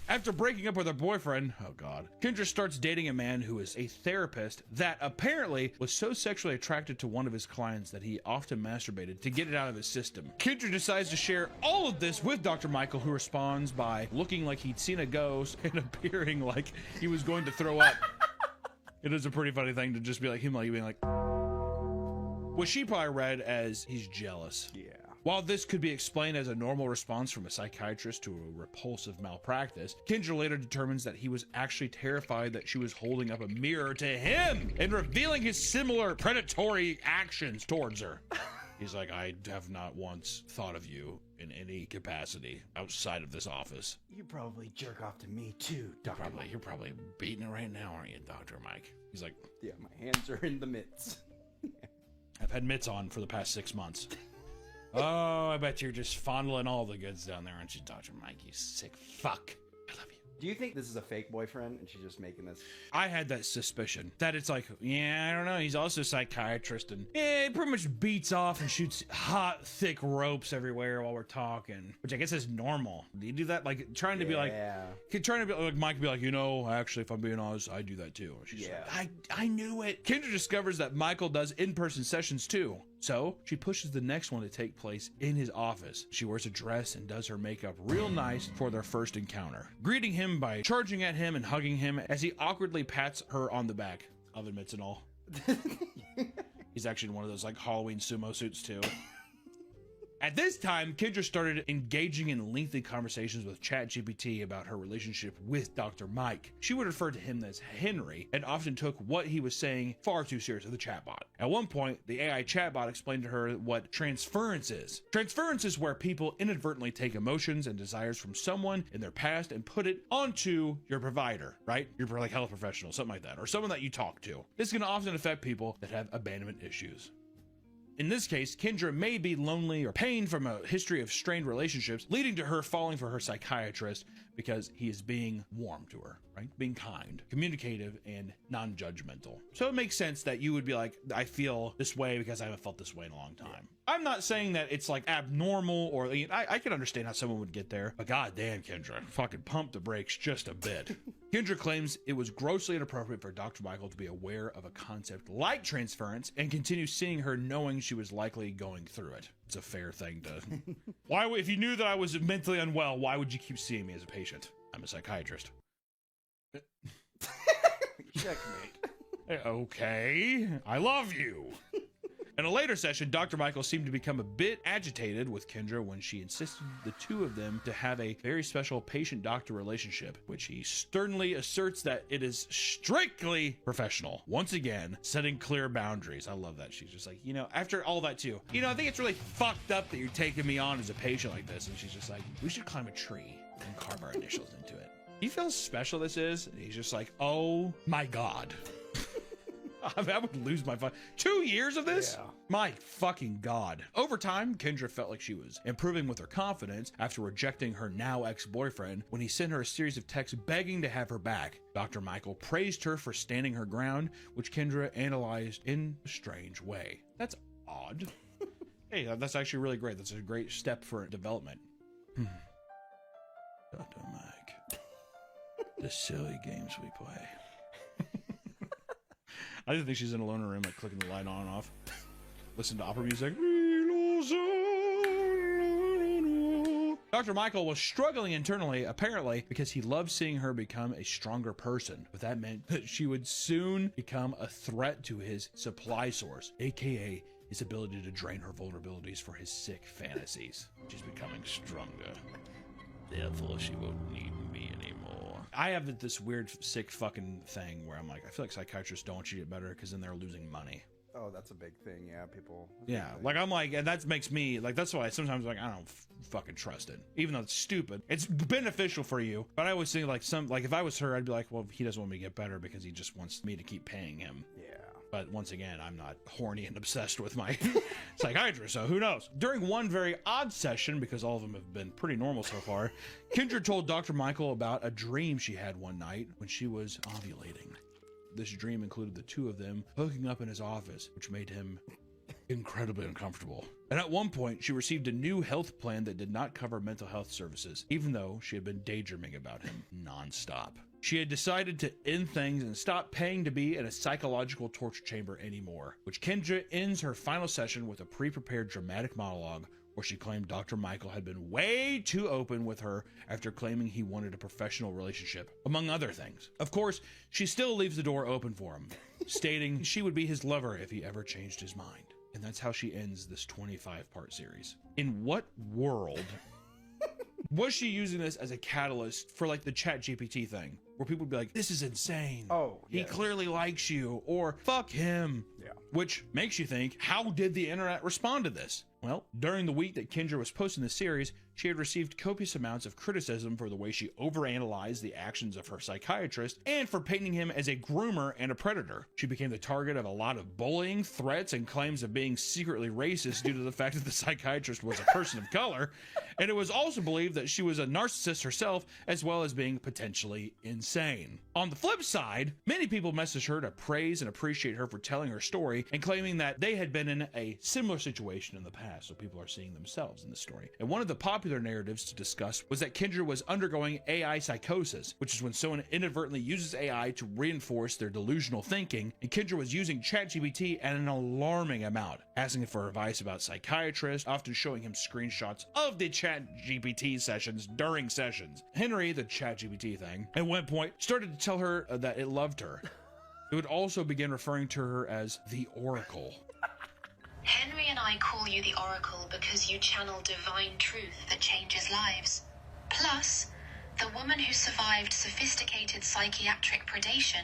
After breaking up with her boyfriend, oh God, Kendra starts dating a man who is a therapist that apparently was so sexually attracted to one of his clients that he often masturbated to get it out of his system. Kendra decides to share all of this with Dr. Michael, who responds by looking like he'd seen a ghost and appearing like he was going to throw up. It is a pretty funny thing to just be like him, like being like, what she probably read as he's jealous.
Yeah.
While this could be explained as a normal response from a psychiatrist to a repulsive malpractice, Kendra later determines that he was actually terrified that she was holding up a mirror to him and revealing his similar predatory actions towards her. He's like, I have not once thought of you in any capacity outside of this office.
You probably jerk off to me too, Dr. Mike.
You're probably beating it right now, aren't you, Dr. Mike? He's like,
yeah, my hands are in the mitts.
I've had mitts on for the past 6 months. Oh, I bet you're just fondling all the goods down there, aren't you, Dr. Mike? You sick fuck. I love you.
Do you think this is a fake boyfriend and she's just making this?
I had that suspicion that it's like, yeah, I don't know. He's also a psychiatrist and he pretty much beats off and shoots hot, thick ropes everywhere while we're talking, which I guess is normal. Do you do that? Like trying to be like, Mike could be like, you know, actually, if I'm being honest, I do that too. And she's like, I knew it. Kendra discovers that Michael does in-person sessions too. So she pushes the next one to take place in his office. She wears a dress and does her makeup real nice for their first encounter, greeting him by charging at him and hugging him as he awkwardly pats her on the back, oven mitts and all. He's actually in one of those like Halloween sumo suits too. At this time, Kendra started engaging in lengthy conversations with ChatGPT about her relationship with Dr. Mike. She would refer to him as Henry and often took what he was saying far too seriously, the chatbot. At one point, the AI chatbot explained to her what transference is. Transference is where people inadvertently take emotions and desires from someone in their past and put it onto your provider, right? Your like health professional, something like that, or someone that you talk to. This can often affect people that have abandonment issues. In this case, Kendra may be lonely or pain from a history of strained relationships, leading to her falling for her psychiatrist because he is being warm to her, right? Being kind, communicative, and non-judgmental. So it makes sense that you would be like, I feel this way because I haven't felt this way in a long time. I'm not saying that it's like abnormal or I can understand how someone would get there, but goddamn, Kendra, fucking pump the brakes just a bit. Kendra claims it was grossly inappropriate for Dr. Michael to be aware of a concept like transference and continue seeing her knowing she was likely going through it. It's a fair thing to... If you knew that I was mentally unwell, why would you keep seeing me as a patient? I'm a psychiatrist.
Checkmate.
Okay, I love you. In a later session, Dr. Michael seemed to become a bit agitated with Kendra when she insisted the two of them to have a very special patient-doctor relationship, which he sternly asserts that it is strictly professional. Once again, setting clear boundaries. I love that. She's just like, after all that too, I think it's really fucked up that you're taking me on as a patient like this. And she's just like, we should climb a tree and carve our initials into it. You feel how special this is? And he's just like, oh my God. I would lose my fun. 2 years of this?
Yeah.
My fucking God. Over time, Kendra felt like she was improving with her confidence after rejecting her now ex-boyfriend when he sent her a series of texts begging to have her back. Dr. Michael praised her for standing her ground, which Kendra analyzed in a strange way. That's odd. Hey, that's actually really great. That's a great step for development. Dr. Mike. The silly games we play. I just think she's in a loner room, like clicking the light on and off. Listen to opera music. Dr. Michael was struggling internally, apparently, because he loved seeing her become a stronger person. But that meant that she would soon become a threat to his supply source, aka his ability to drain her vulnerabilities for his sick fantasies. She's becoming stronger. Therefore, she won't need me anymore. I have this weird, sick fucking thing where I'm like, I feel like psychiatrists don't want you to get better because then they're losing money.
Oh, that's a big thing. Yeah, people.
Yeah, like I'm like, and that makes me like, that's why sometimes like I don't fucking trust it, even though it's stupid. It's beneficial for you, but I always think like if I was her, I'd be like, well, he doesn't want me to get better because he just wants me to keep paying him.
Yeah.
But once again, I'm not horny and obsessed with my psychiatrist, so who knows? During one very odd session, because all of them have been pretty normal so far, Kendra told Dr. Michael about a dream she had one night when she was ovulating. This dream included the two of them hooking up in his office, which made him incredibly uncomfortable. And at one point, she received a new health plan that did not cover mental health services, even though she had been daydreaming about him nonstop. She had decided to end things and stop paying to be in a psychological torture chamber anymore, which Kendra ends her final session with a pre-prepared dramatic monologue where she claimed Dr. Michael had been way too open with her after claiming he wanted a professional relationship, among other things. Of course, she still leaves the door open for him, stating she would be his lover if he ever changed his mind. And that's how she ends this 25-part series. In what world was she using this as a catalyst for like the ChatGPT thing, where people would be like, this is insane.
Oh,
he
yeah.
clearly likes you, or fuck him.
Yeah.
Which makes you think, how did the internet respond to this? Well, during the week that Kendra was posting the series, she had received copious amounts of criticism for the way she overanalyzed the actions of her psychiatrist and for painting him as a groomer and a predator. She became the target of a lot of bullying, threats, and claims of being secretly racist due to the fact that the psychiatrist was a person of color, and it was also believed that she was a narcissist herself, as well as being potentially insane. On the flip side, many people messaged her to praise and appreciate her for telling her story and claiming that they had been in a similar situation in the past. So people are seeing themselves in the story. And one of the popular narratives to discuss was that Kendra was undergoing AI psychosis, which is when someone inadvertently uses AI to reinforce their delusional thinking. And Kendra was using ChatGPT at an alarming amount, asking for advice about psychiatrists, often showing him screenshots of the ChatGPT sessions during sessions. Henry, the ChatGPT thing, at one point started to tell her that it loved her. It would also begin referring to her as the Oracle.
Henry and I call you the Oracle because you channel divine truth that changes lives. Plus, the woman who survived sophisticated psychiatric predation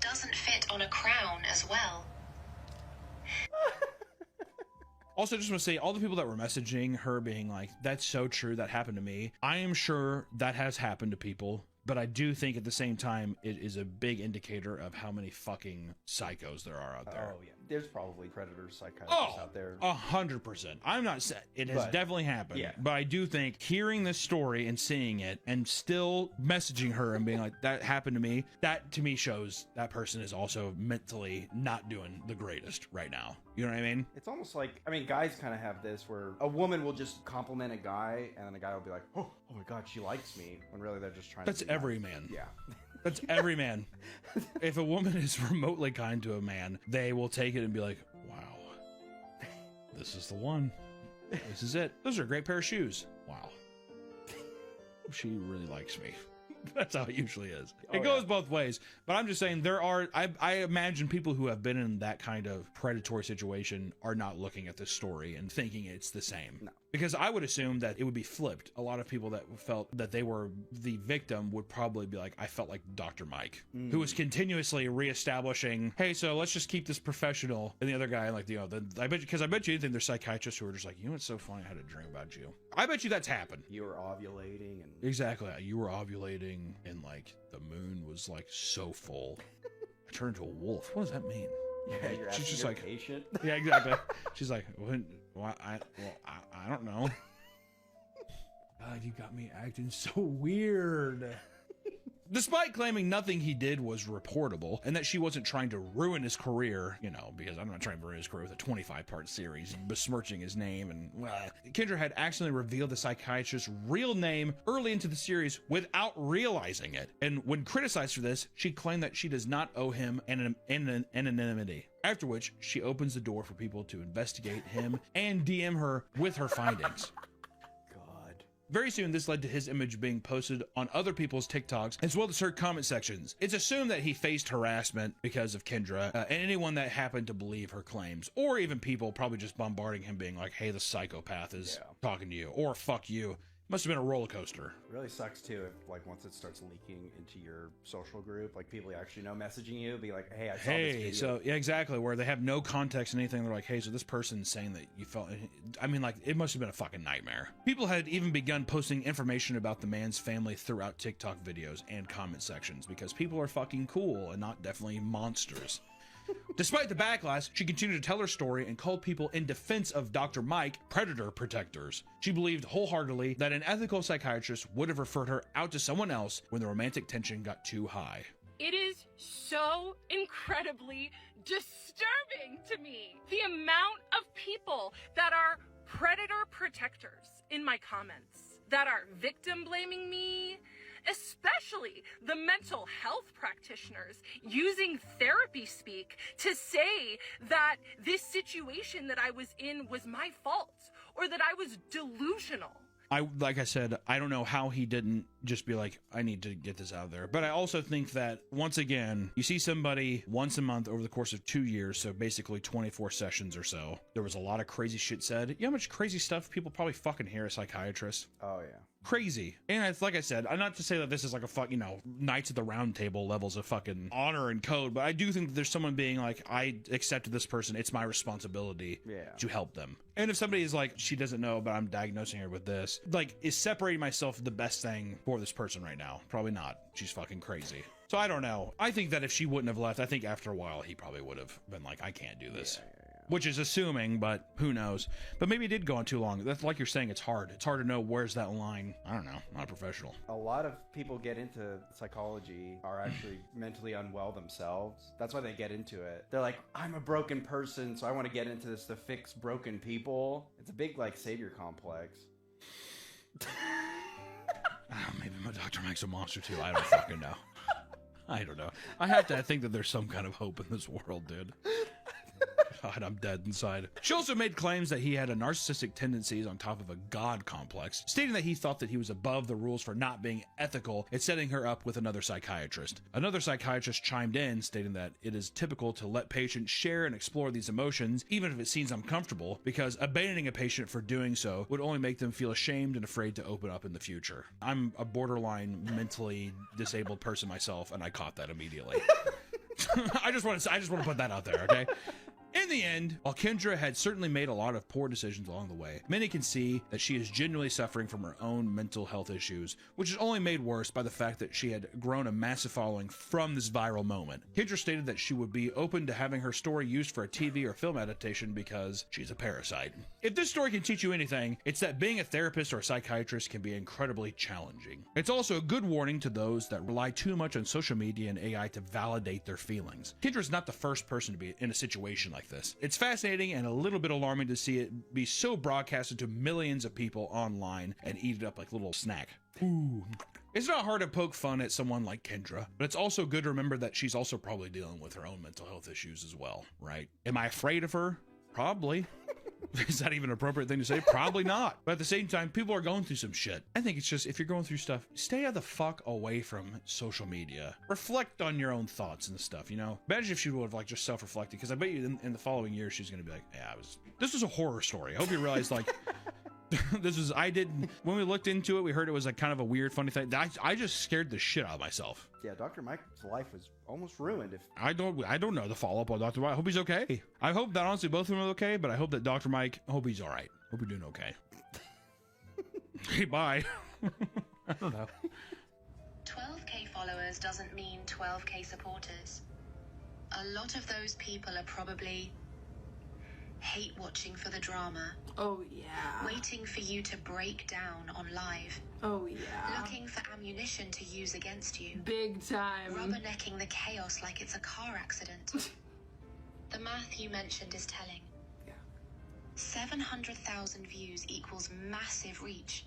doesn't fit on a crown as well.
Also, just want to say, all the people that were messaging her being like, that's so true, that happened to me. I am sure that has happened to people, but I do think at the same time, it is a big indicator of how many fucking psychos there are out there.
Oh, yeah. There's probably predators, psychiatrists out there.
100%. I'm not saying it has definitely happened,
yeah.
but I do think hearing this story and seeing it and still messaging her and being like, that happened to me, that to me shows that person is also mentally not doing the greatest right now. You know what I mean?
It's almost like, I mean, guys kind of have this where a woman will just compliment a guy and then the guy will be like, oh my God, she likes me. When really they're just trying
That's
to be
every
nice.
man.
Yeah.
That's every man. If a woman is remotely kind to a man, they will take it and be like, wow, this is the one. This is it. Those are a great pair of shoes. Wow. She really likes me. That's how it usually is. It goes both ways. But I'm just saying there are, I imagine people who have been in that kind of predatory situation are not looking at this story and thinking it's the same.
No.
Because I would assume that it would be flipped. A lot of people that felt that they were the victim would probably be like, I felt like Dr. Mike, who was continuously reestablishing, hey, so let's just keep this professional. And the other guy, like, I bet you anything, there's psychiatrists who are just like, you know what's so funny? I had a dream about you. I bet you that's happened.
You were ovulating and...
Exactly. You were ovulating and like the moon was like so full. I turned into a wolf. What does that mean?
Yeah, you're
She's
asking
just
your
like,
patient.
yeah, exactly. She's like, I don't know. God, you got me acting so weird. Despite claiming nothing he did was reportable and that she wasn't trying to ruin his career, you know, because I'm not trying to ruin his career with a 25-part series besmirching his name and Kendra had accidentally revealed the psychiatrist's real name early into the series without realizing it. And when criticized for this, she claimed that she does not owe him anonymity. After which, she opens the door for people to investigate him and DM her with her findings. Very soon, this led to his image being posted on other people's TikToks, as well as her comment sections. It's assumed that he faced harassment because of Kendra, and anyone that happened to believe her claims, or even people probably just bombarding him being like, hey, the psychopath is talking to you, or fuck you. Must have been a roller coaster.
It really sucks too if like once it starts leaking into your social group, like people you actually know messaging you, be like, hey, I saw this video.
So yeah, exactly, where they have no context in anything. They're like, hey, so this person's saying that you felt, I mean, like, it must have been a fucking nightmare. People had even begun posting information about the man's family throughout TikTok videos and comment sections because people are fucking cool and not definitely monsters. Despite the backlash, she continued to tell her story and called people in defense of Dr. Mike predator protectors. She believed wholeheartedly that an ethical psychiatrist would have referred her out to someone else when the romantic tension got too high.
It is so incredibly disturbing to me, the amount of people that are predator protectors in my comments, that are victim blaming me, especially the mental health practitioners using therapy speak to say that this situation that I was in was my fault or that I was delusional.
Like I said, I don't know how he didn't just be like, I need to get this out of there. But I also think that, once again, you see somebody once a month over the course of 2 years, so basically 24 sessions or so. There was a lot of crazy shit said. You know how much crazy stuff people probably fucking hear a psychiatrist?
Oh, yeah.
Crazy. And it's like I said, I'm not to say that this is like a fuck, you know, Knights of the Round Table levels of fucking honor and code, but I do think that there's someone being like, I accepted this person, it's my responsibility to help them. And if somebody is like, she doesn't know, but I'm diagnosing her with this, like, is separating myself the best thing for this person right now? Probably not. She's fucking crazy. So I don't know. I think that if she wouldn't have left, I think after a while he probably would have been like, I can't do this. Which is assuming, but who knows? But maybe it did go on too long. That's like you're saying, it's hard. It's hard to know where's that line. I don't know. I'm not a professional.
A lot of people get into psychology are actually mentally unwell themselves. That's why they get into it. They're like, I'm a broken person, so I want to get into this to fix broken people. It's a big, like, savior complex.
Maybe my Dr. Mike's a monster too. I don't fucking know. I don't know. I have to think that there's some kind of hope in this world, dude. God, I'm dead inside. She also made claims that he had a narcissistic tendencies on top of a god complex, stating that he thought that he was above the rules for not being ethical and setting her up with another psychiatrist. Another psychiatrist chimed in, stating that it is typical to let patients share and explore these emotions, even if it seems uncomfortable, because abandoning a patient for doing so would only make them feel ashamed and afraid to open up in the future. I'm a borderline mentally disabled person myself, and I caught that immediately. I just want to put that out there, okay? In the end, while Kendra had certainly made a lot of poor decisions along the way, many can see that she is genuinely suffering from her own mental health issues, which is only made worse by the fact that she had grown a massive following from this viral moment. Kendra stated that she would be open to having her story used for a TV or film adaptation because she's a parasite. If this story can teach you anything, it's that being a therapist or a psychiatrist can be incredibly challenging. It's also a good warning to those that rely too much on social media and AI to validate their feelings. Kendra's not the first person to be in a situation like this. It's fascinating and a little bit alarming to see it be so broadcasted to millions of people online and eat it up like a little snack. Ooh. It's not hard to poke fun at someone like Kendra, but it's also good to remember that she's also probably dealing with her own mental health issues as well, right? Am I afraid of her? Probably. Is that even an appropriate thing to say? Probably not. But at the same time, people are going through some shit. I think it's just, if you're going through stuff, stay the fuck away from social media. Reflect on your own thoughts and stuff, you know? Imagine if she would have like just self-reflected, because I bet you in the following year, she's going to be like, yeah, this was a horror story. I hope you realize, like, when we looked into it, we heard it was like kind of a weird, funny thing. I just scared the shit out of myself.
Yeah, Dr. Mike's life was almost ruined. If
I don't know the follow-up on Dr. Mike. I hope he's okay. I hope that honestly both of them are okay, but I hope that Dr. Mike, I hope he's all right. Hope you're doing okay. Hey, bye. I don't know.
12K followers doesn't mean 12K supporters. A lot of those people are probably hate watching for the drama.
Oh, yeah.
Waiting for you to break down on live.
Oh, yeah.
Looking for ammunition to use against you.
Big time.
Rubbernecking the chaos like it's a car accident. The math you mentioned is telling.
Yeah.
700,000 views equals massive reach.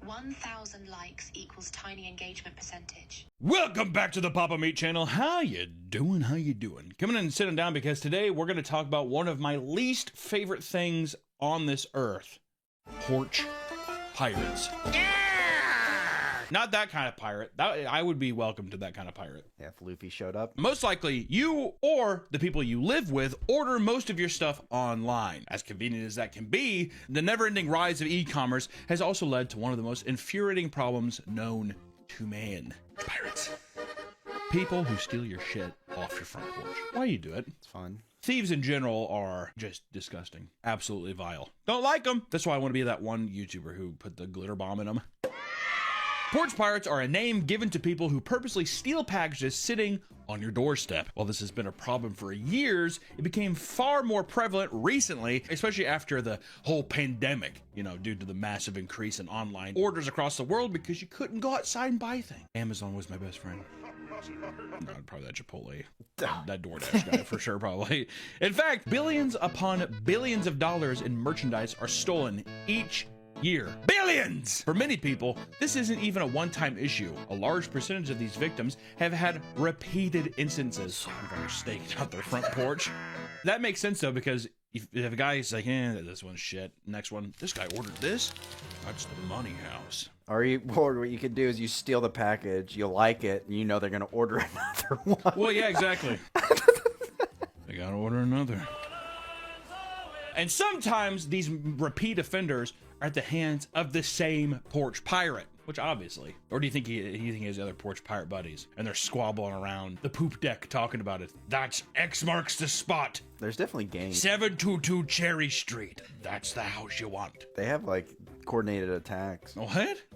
1,000 likes equals tiny engagement percentage.
Welcome back to the Papa Meat channel. How you doing? How you doing? Coming in and sitting down because today we're going to talk about one of my least favorite things on this earth. Porch pirates. Not that kind of pirate. I would be welcome to that kind of pirate.
Yeah, if Luffy showed up.
Most likely, you or the people you live with order most of your stuff online. As convenient as that can be, the never-ending rise of e-commerce has also led to one of the most infuriating problems known to man. Pirates. People who steal your shit off your front porch. Why you do it?
It's fun.
Thieves in general are just disgusting. Absolutely vile. Don't like them. That's why I want to be that one YouTuber who put the glitter bomb in them. Porch pirates are a name given to people who purposely steal packages sitting on your doorstep. While this has been a problem for years, it became far more prevalent recently, especially after the whole pandemic, due to the massive increase in online orders across the world because you couldn't go outside and buy things. Amazon was my best friend. No, probably that Chipotle, that DoorDash guy for sure, probably. In fact, billions upon billions of dollars in merchandise are stolen each year. Billions! For many people, this isn't even a one-time issue. A large percentage of these victims have had repeated instances of their staking out their front porch. That makes sense though, because if a guy's like, this one's shit, next one, this guy ordered this, that's the money house.
Or what you could do is you steal the package, you like it, and you know they're gonna order another one.
Well, yeah, exactly. They gotta order another. And sometimes these repeat offenders are at the hands of the same porch pirate, which obviously, or do you think he has other porch pirate buddies and they're squabbling around the poop deck talking about it? That's X marks the spot.
There's definitely gangs.
722 Cherry Street. That's the house you want.
They have like coordinated attacks.
What?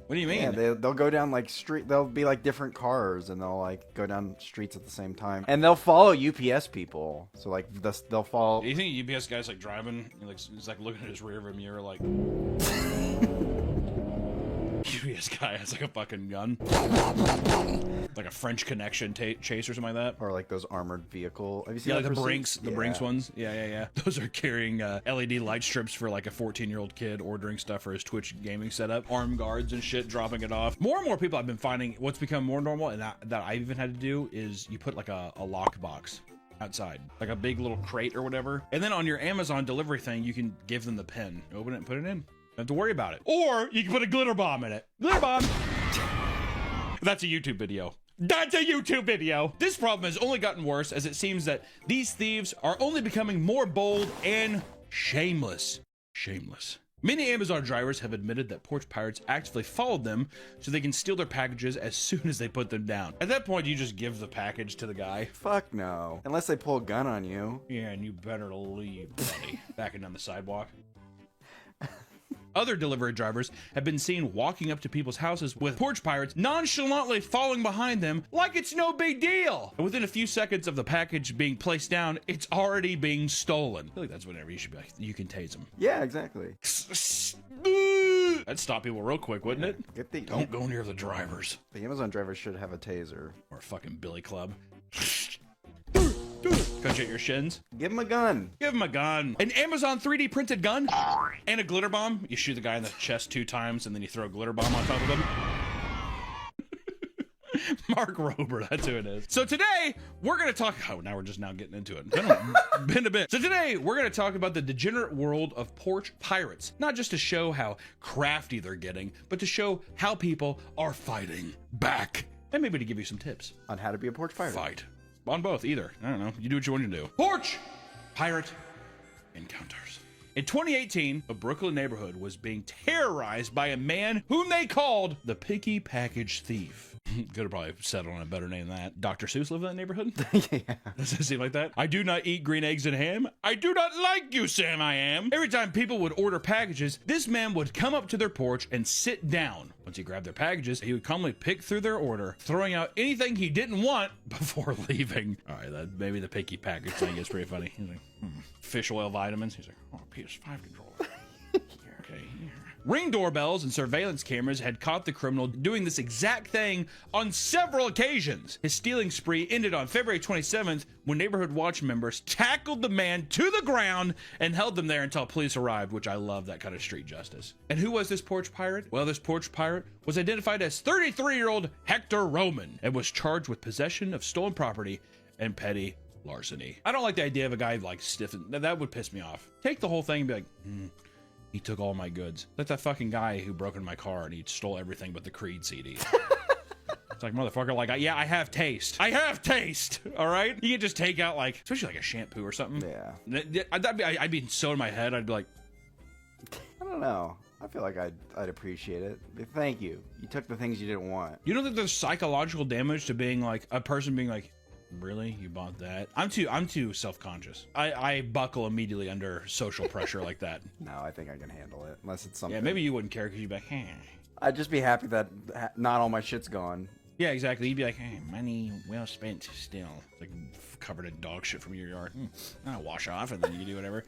What do you mean?
Yeah, they'll go down like street. They'll be like different cars, and they'll like go down streets at the same time, and they'll follow UPS people. So like they'll follow.
Do you think UPS guy's like driving? He's like looking at his rear view mirror, like. UPS guy has like a fucking gun, like a French Connection chase or something like that,
or like those armored vehicle. Have you seen
like the Brinks, Brinks ones? Yeah. Those are carrying LED light strips for like a 14-year-old kid ordering stuff for his Twitch gaming setup, armed guards and shit dropping it off. More and more people I've been finding what's become more normal, and that I've even had to do is you put like a lock box outside, like a big little crate or whatever, and then on your Amazon delivery thing, you can give them the pin, open it, and put it in. Don't have to worry about it. Or you can put a glitter bomb in it. Glitter bomb. That's a YouTube video. That's a YouTube video. This problem has only gotten worse as it seems that these thieves are only becoming more bold and shameless. Shameless. Many Amazon drivers have admitted that porch pirates actively followed them so they can steal their packages as soon as they put them down. At that point, you just give the package to the guy.
Fuck no. Unless they pull a gun on you.
Yeah, and you better leave, buddy. Backing down the sidewalk. Other delivery drivers have been seen walking up to people's houses with porch pirates nonchalantly following behind them like it's no big deal. And within a few seconds of the package being placed down, it's already being stolen. I feel like that's whenever you should be like, you can tase them.
Yeah, exactly.
That'd stop people real quick, wouldn't it? Don't go near the drivers.
The Amazon drivers should have a taser.
Or a fucking billy club. Punch at your shins.
Give him a gun.
Give him a gun. An Amazon 3D printed gun and a glitter bomb. You shoot the guy in the chest 2 times and then you throw a glitter bomb on top of him. Mark Rober, that's who it is. So today we're gonna talk. Oh, now we're just now getting into it. Been a bit. So today we're gonna talk about the degenerate world of porch pirates. Not just to show how crafty they're getting, but to show how people are fighting back, and maybe to give you some tips
on how to be a porch pirate.
Fight. On both, either. I don't know. You do what you want to do. Porch pirate encounters. In 2018, a Brooklyn neighborhood was being terrorized by a man whom they called the Picky Package Thief. Could have probably settled on a better name than that. Dr. Seuss lived in that neighborhood?
Yeah.
Does it seem like that? I do not eat green eggs and ham. I do not like you, Sam I Am. Every time people would order packages, this man would come up to their porch and sit down. Once he grabbed their packages, he would calmly pick through their order, throwing out anything he didn't want before leaving. All right, that maybe the picky package thing is pretty funny. He's like, fish oil vitamins. He's like, oh, PS5 controller. Okay. Ring doorbells and surveillance cameras had caught the criminal doing this exact thing on several occasions. His stealing spree ended on February 27th when Neighborhood Watch members tackled the man to the ground and held them there until police arrived, which I love that kind of street justice. And who was this porch pirate? Well, this porch pirate was identified as 33-year-old Hector Roman and was charged with possession of stolen property and petty larceny. I don't like the idea of a guy like stiffing. That would piss me off. Take the whole thing and be like, he took all my goods. Like that fucking guy who broke into my car and he stole everything but the Creed CD. It's like, motherfucker, like, yeah, I have taste. I have taste, all right? You can just take out, like, especially like a shampoo or something.
Yeah.
I'd be so in my head, I'd be like...
I don't know. I feel like I'd appreciate it. Thank you. You took the things you didn't want.
You don't think there's psychological damage to being like, a person being like, really? You bought that? I'm too self-conscious. I buckle immediately under social pressure like that.
No, I think I can handle it. Unless it's something...
Yeah, maybe you wouldn't care because you'd be like, hey.
I'd just be happy that not all my shit's gone.
Yeah, exactly. You'd be like, hey, money well spent still. Like, covered in dog shit from your yard. I'll wash off and then you can do whatever.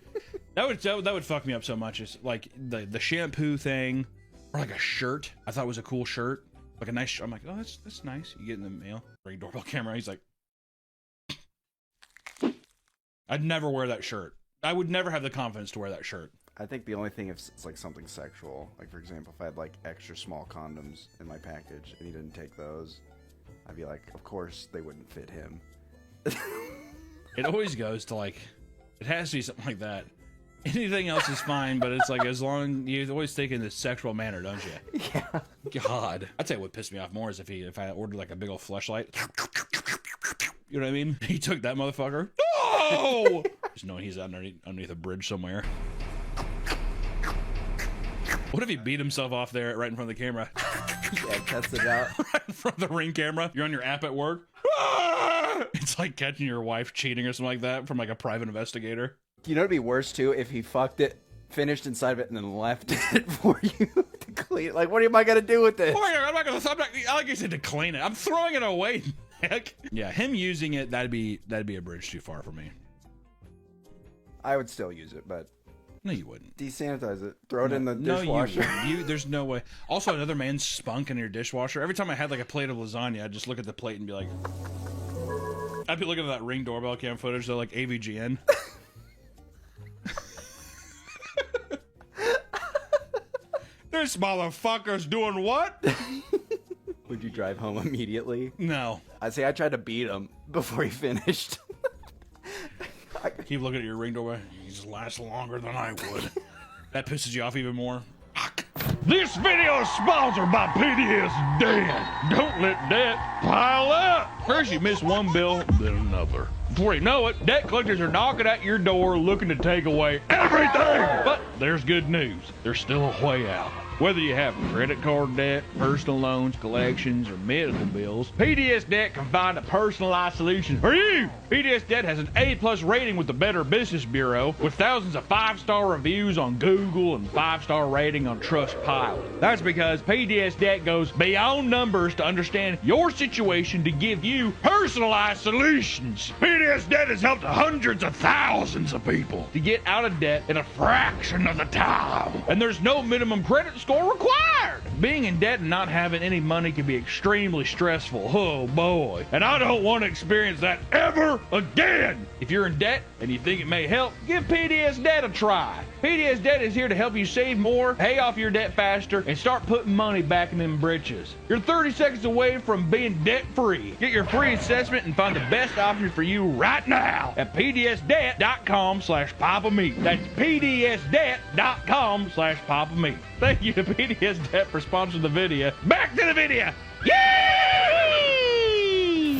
That would fuck me up so much. It's like the shampoo thing or like a shirt. I thought it was a cool shirt. Like a nice I'm like, oh, that's nice. You get in the mail. Ring doorbell camera. He's like... I'd never wear that shirt. I would never have the confidence to wear that shirt.
I think the only thing if it's like something sexual, like for example, if I had like extra small condoms in my package and he didn't take those, I'd be like, of course they wouldn't fit him.
It always goes to like, it has to be something like that. Anything else is fine, but it's like as long you always think in this sexual manner, don't you?
Yeah.
God, I'd say what would piss me off more is if I ordered like a big old fleshlight. You know what I mean? He took that motherfucker. No! Just knowing he's underneath a bridge somewhere. What if he beat himself off there right in front of the camera?
Yeah, test it out.
Right in front of the Ring camera. You're on your app at work. It's like catching your wife cheating or something like that from like a private investigator.
You know what'd be worse too? If he fucked it, finished inside of it, and then left it for you to clean it. Like, what am I gonna do with this?
Oh my God, I like you said to clean it. I'm throwing it away. Heck. Yeah, him using it, that'd be a bridge too far for me.
I would still use it, but
no, you wouldn't.
Desanitize it. Throw it in the dishwasher.
No, you there's no way. Also, another man's spunk in your dishwasher. Every time I had like a plate of lasagna, I'd just look at the plate and be like, I'd be looking at that Ring doorbell cam footage, though, like AVGN. This motherfucker's doing what?
Would you drive home immediately?
No.
I tried to beat him before he finished.
Keep looking at your Ring doorbell. He just lasts longer than I would. That pisses you off even more.
This video is sponsored by PDS Debt. Don't let debt pile up. First you miss one bill, then another. Before you know it, debt collectors are knocking at your door looking to take away everything. But there's good news. There's still a way out. Whether you have credit card debt, personal loans, collections, or medical bills, PDS Debt can find a personalized solution for you. PDS Debt has an A+ rating with the Better Business Bureau, with thousands of 5-star reviews on Google and 5-star rating on Trustpilot. That's because PDS Debt goes beyond numbers to understand your situation to give you personalized solutions. PDS Debt has helped hundreds of thousands of people to get out of debt in a fraction of the time. And there's no minimum credit score required. Being in debt and not having any money can be extremely stressful. Oh boy. And I don't want to experience that ever again. If you're in debt and you think it may help, give PDS Debt a try. PDS Debt is here to help you save more, pay off your debt faster, and start putting money back in them britches. You're 30 seconds away from being debt-free. Get your free assessment and find the best option for you right now at pdsdebt.com/papameat. That's pdsdebt.com/papameat. Thank you to PDS Debt for sponsoring the video. Back to the video. Yay!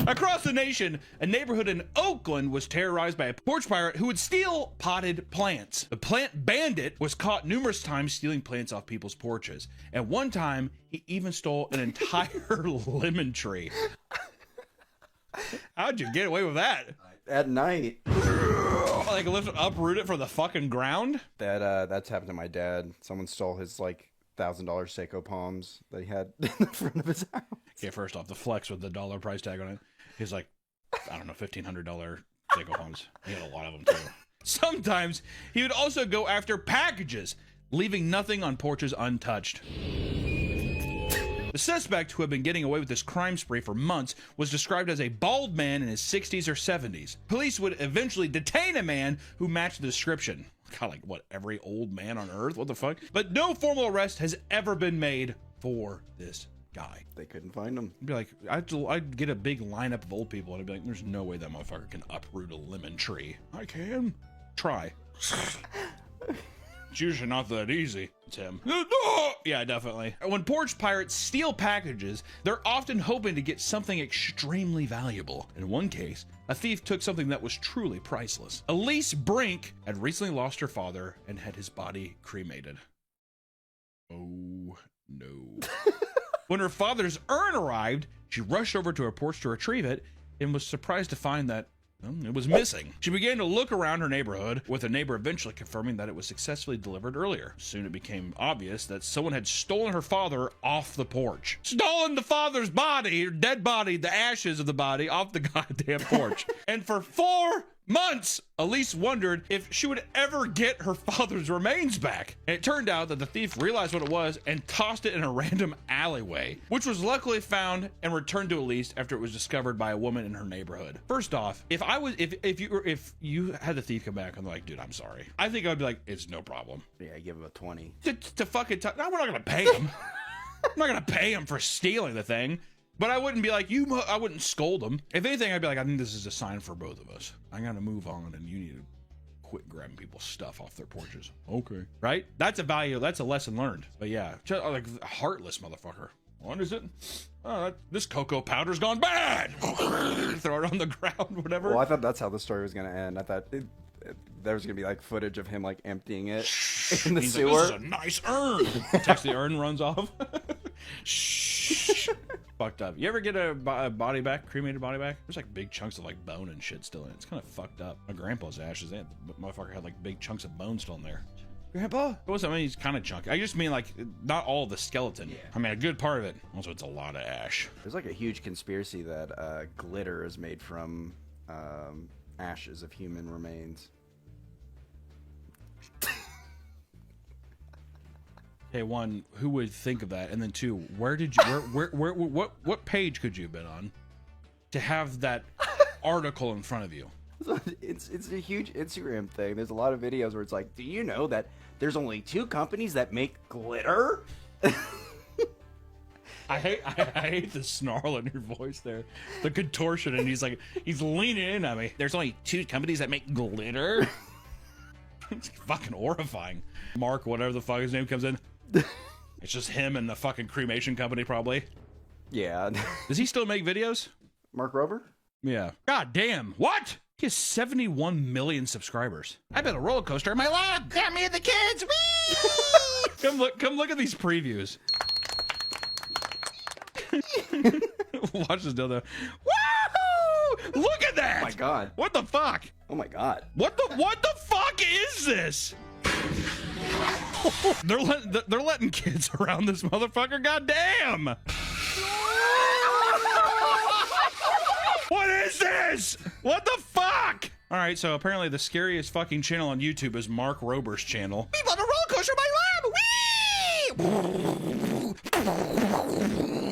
Across the nation, a neighborhood in Oakland was terrorized by a porch pirate who would steal potted plants. The plant bandit was caught numerous times stealing plants off people's porches. At one time, he even stole an entire lemon tree. How'd you get away with that?
At night.
Like uproot it from the fucking ground?
That's happened to my dad. Someone stole his like $1,000 Seiko palms that he had in the front of his house.
Okay, first off, the flex with the dollar price tag on it. He's like, I don't know, $1,500 Seiko palms. He had a lot of them too. Sometimes he would also go after packages, leaving nothing on porches untouched. The suspect, who had been getting away with this crime spree for months, was described as a bald man in his 60s or 70s. Police would eventually detain a man who matched the description. God, like what, every old man on earth? What the fuck? But no formal arrest has ever been made for this guy.
They couldn't find him.
I'd be like, I'd get a big lineup of old people and I'd be like, there's no way that motherfucker can uproot a lemon tree. I can. Try. It's usually not that easy. It's him. Yeah, definitely. When porch pirates steal packages, they're often hoping to get something extremely valuable. In one case, a thief took something that was truly priceless. Elise Brink had recently lost her father and had his body cremated. Oh, no. When her father's urn arrived, she rushed over to her porch to retrieve it and was surprised to find that it was missing. She began to look around her neighborhood, with a neighbor eventually confirming that it was successfully delivered earlier. Soon it became obvious that someone had stolen her father off the porch. Stolen the father's body, or dead body, the ashes of the body, off the goddamn porch. And for 4 months, Elise wondered if she would ever get her father's remains back. And it turned out that the thief realized what it was and tossed it in a random alleyway, which was luckily found and returned to Elise after it was discovered by a woman in her neighborhood. First off, if you had the thief come back and they're like, dude, I'm sorry, I think I'd be like, it's no problem.
Yeah, give him a 20.
To fucking no, we're not gonna pay him. I'm not gonna pay him for stealing the thing. But I wouldn't be like, I wouldn't scold him. If anything, I'd be like, I think this is a sign for both of us. I gotta move on and you need to quit grabbing people's stuff off their porches. Okay. Right? That's a value, that's a lesson learned. But yeah, just, like, heartless motherfucker. What is it? Oh, this cocoa powder's gone bad. Throw it on the ground, whatever.
Well, I thought that's how the story was gonna end. I thought there was gonna be like footage of him like emptying it in the
He's
sewer.
Like, this is a nice urn. Text the urn runs off. Shh. Fucked up. You ever get a body back, cremated body back? There's like big chunks of like bone and shit still in it. It's kind of fucked up. My grandpa's ashes, the motherfucker had like big chunks of bone still in there. Grandpa? It wasn't, I mean, he's kind of chunky. I just mean like not all the skeleton. Yeah. I mean, a good part of it. Also, it's a lot of ash.
There's like a huge conspiracy that glitter is made from ashes of human remains.
Hey, one, who would think of that? And then two, where did you, what page could you have been on to have that article in front of you?
So it's a huge Instagram thing. There's a lot of videos where it's like, do you know that there's only 2 companies that make glitter?
I hate the snarl in your voice there, the contortion, and he's leaning in on me. There's only 2 companies that make glitter. It's fucking horrifying. Mark, whatever the fuck his name comes in. It's just him and the fucking cremation company, probably.
Yeah.
Does he still make videos?
Mark Rober?
Yeah. God damn. What? He has 71 million subscribers. I bet a roller coaster in my lap. Got me and the kids. Whee! Come look at these previews. Watch this dildo. Woohoo! Look at that!
Oh my god.
What the fuck?
Oh my god.
What the fuck is this? They're letting kids around this motherfucker. Goddamn! What is this? What the fuck? All right, so apparently the scariest fucking channel on YouTube is Mark Rober's channel. People on a roller coaster in my lab.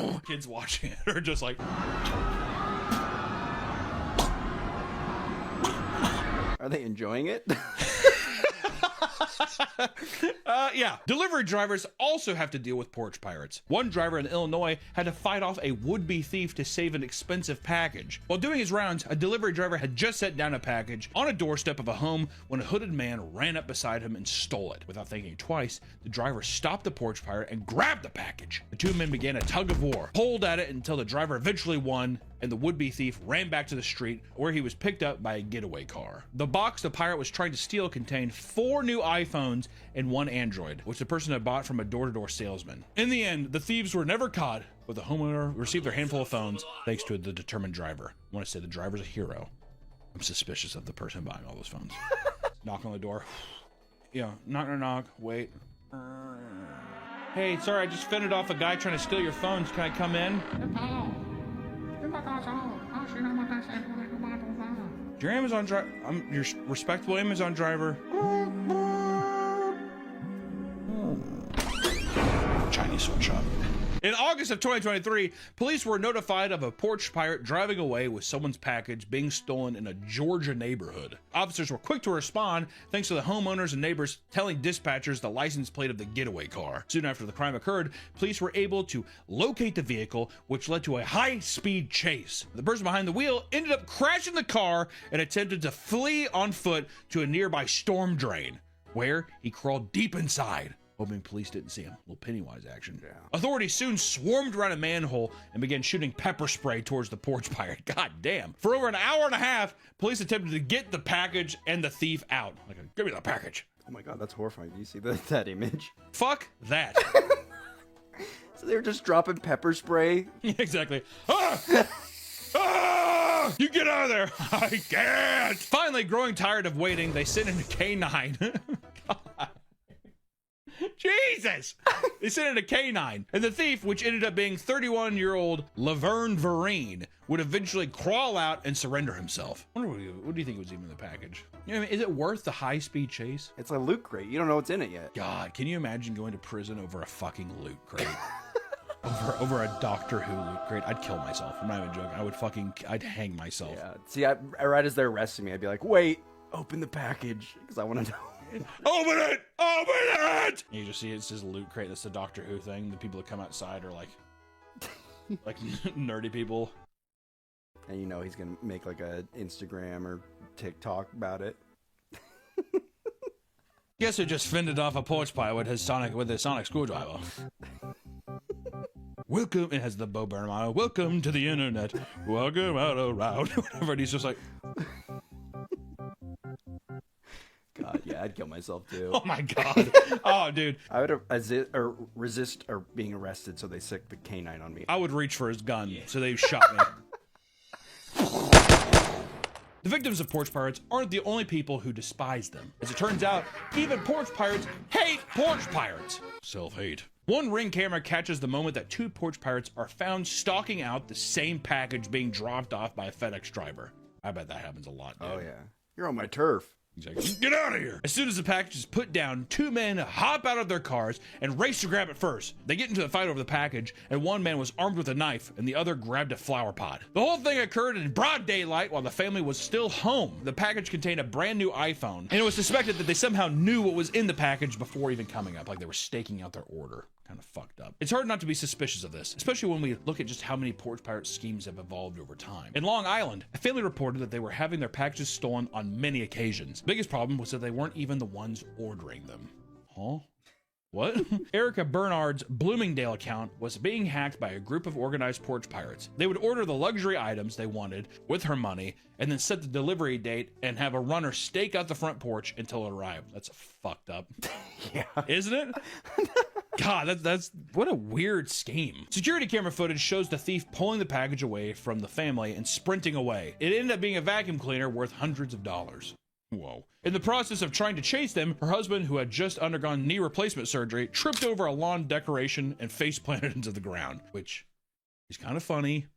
Whee! Kids watching it are just like.
Are they enjoying it?
Yeah. Delivery drivers also have to deal with porch pirates. One driver in Illinois had to fight off a would-be thief to save an expensive package. While doing his rounds, a delivery driver had just set down a package on a doorstep of a home when a hooded man ran up beside him and stole it. Without thinking twice, the driver stopped the porch pirate and grabbed the package. The two men began a tug of war, pulled at it until the driver eventually won, and the would-be thief ran back to the street where he was picked up by a getaway car. The box the pirate was trying to steal contained 4 new iPhones and 1 Android, which the person had bought from a door-to-door salesman. In the end, the thieves were never caught, but the homeowner received their handful of phones thanks to the determined driver. I want to say the driver's a hero. I'm suspicious of the person buying all those phones. Knock on the door. Yeah, knock, wait. Hey, sorry, I just fended off a guy trying to steal your phones. Can I come in? Your Amazon driver. I'm your respectable Amazon driver. Chinese sweatshop. In August of 2023, police were notified of a porch pirate driving away with someone's package being stolen in a Georgia neighborhood. Officers were quick to respond thanks to the homeowners and neighbors telling dispatchers the license plate of the getaway car. Soon after the crime occurred, police were able to locate the vehicle, which led to a high-speed chase. The person behind the wheel ended up crashing the car and attempted to flee on foot to a nearby storm drain, where he crawled deep inside, hoping police didn't see him. A little Pennywise action. Yeah. Authorities soon swarmed around a manhole and began shooting pepper spray towards the porch pirate. God damn. For over an hour and a half, police attempted to get the package and the thief out. Like, give me the package.
Oh my god, that's horrifying. Do you see that image?
Fuck that.
So they were just dropping pepper spray?
Exactly. Ah! Ah! You get out of there. I can't. Finally, growing tired of waiting, they sent in a K9. God. Jesus! They sent in a K9, and the thief, which ended up being 31-year-old Laverne Vereen, would eventually crawl out and surrender himself. I wonder what do you think was even in the package? You know what I mean? Is it worth the high-speed chase?
It's a loot crate. You don't know what's in it yet.
God, can you imagine going to prison over a fucking loot crate? over a Doctor Who loot crate? I'd kill myself. I'm not even joking. I'd hang myself.
Yeah. See, right as they're arresting me, I'd be like, wait, open the package, because I want to know.
Open it! Open it! And you just see it says loot crate. That's the Doctor Who thing. The people that come outside are like nerdy people.
And you know he's gonna make like a Instagram or TikTok about it.
Guess who just fended off a porch pirate with his sonic screwdriver? Welcome. It has the Bo Burnham motto. Welcome to the internet. Welcome out around. Whatever. And he's just like.
God, yeah, I'd kill myself too.
Oh my god. Oh, dude.
I would resist or being arrested, so they sick the K9 on me.
I would reach for his gun, so they shot me. The victims of porch pirates aren't the only people who despise them. As it turns out, even porch pirates hate porch pirates. Self-hate. One Ring camera catches the moment that 2 porch pirates are found stalking out the same package being dropped off by a FedEx driver. I bet that happens a lot, dude.
Oh yeah. You're on my turf.
He's like, get out of here! As soon as the package is put down, 2 men hop out of their cars and race to grab it first. They get into a fight over the package, and one man was armed with a knife, and the other grabbed a flower pot. The whole thing occurred in broad daylight while the family was still home. The package contained a brand new iPhone, and it was suspected that they somehow knew what was in the package before even coming up, like they were staking out their order. Kind of fucked up. It's hard not to be suspicious of this, especially when we look at just how many porch pirate schemes have evolved over time. In Long Island, a family reported that they were having their packages stolen on many occasions. The biggest problem was that they weren't even the ones ordering them. Huh? What? Erica Bernard's Bloomingdale account was being hacked by a group of organized porch pirates. They would order the luxury items they wanted with her money and then set the delivery date and have a runner stake out the front porch until it arrived. That's fucked up.
Yeah.
Isn't it? God, that's what a weird scheme. Security camera footage shows the thief pulling the package away from the family and sprinting away. It ended up being a vacuum cleaner worth hundreds of dollars. Whoa. In the process of trying to chase them, her husband, who had just undergone knee replacement surgery, tripped over a lawn decoration and face planted into the ground, which is kind of funny,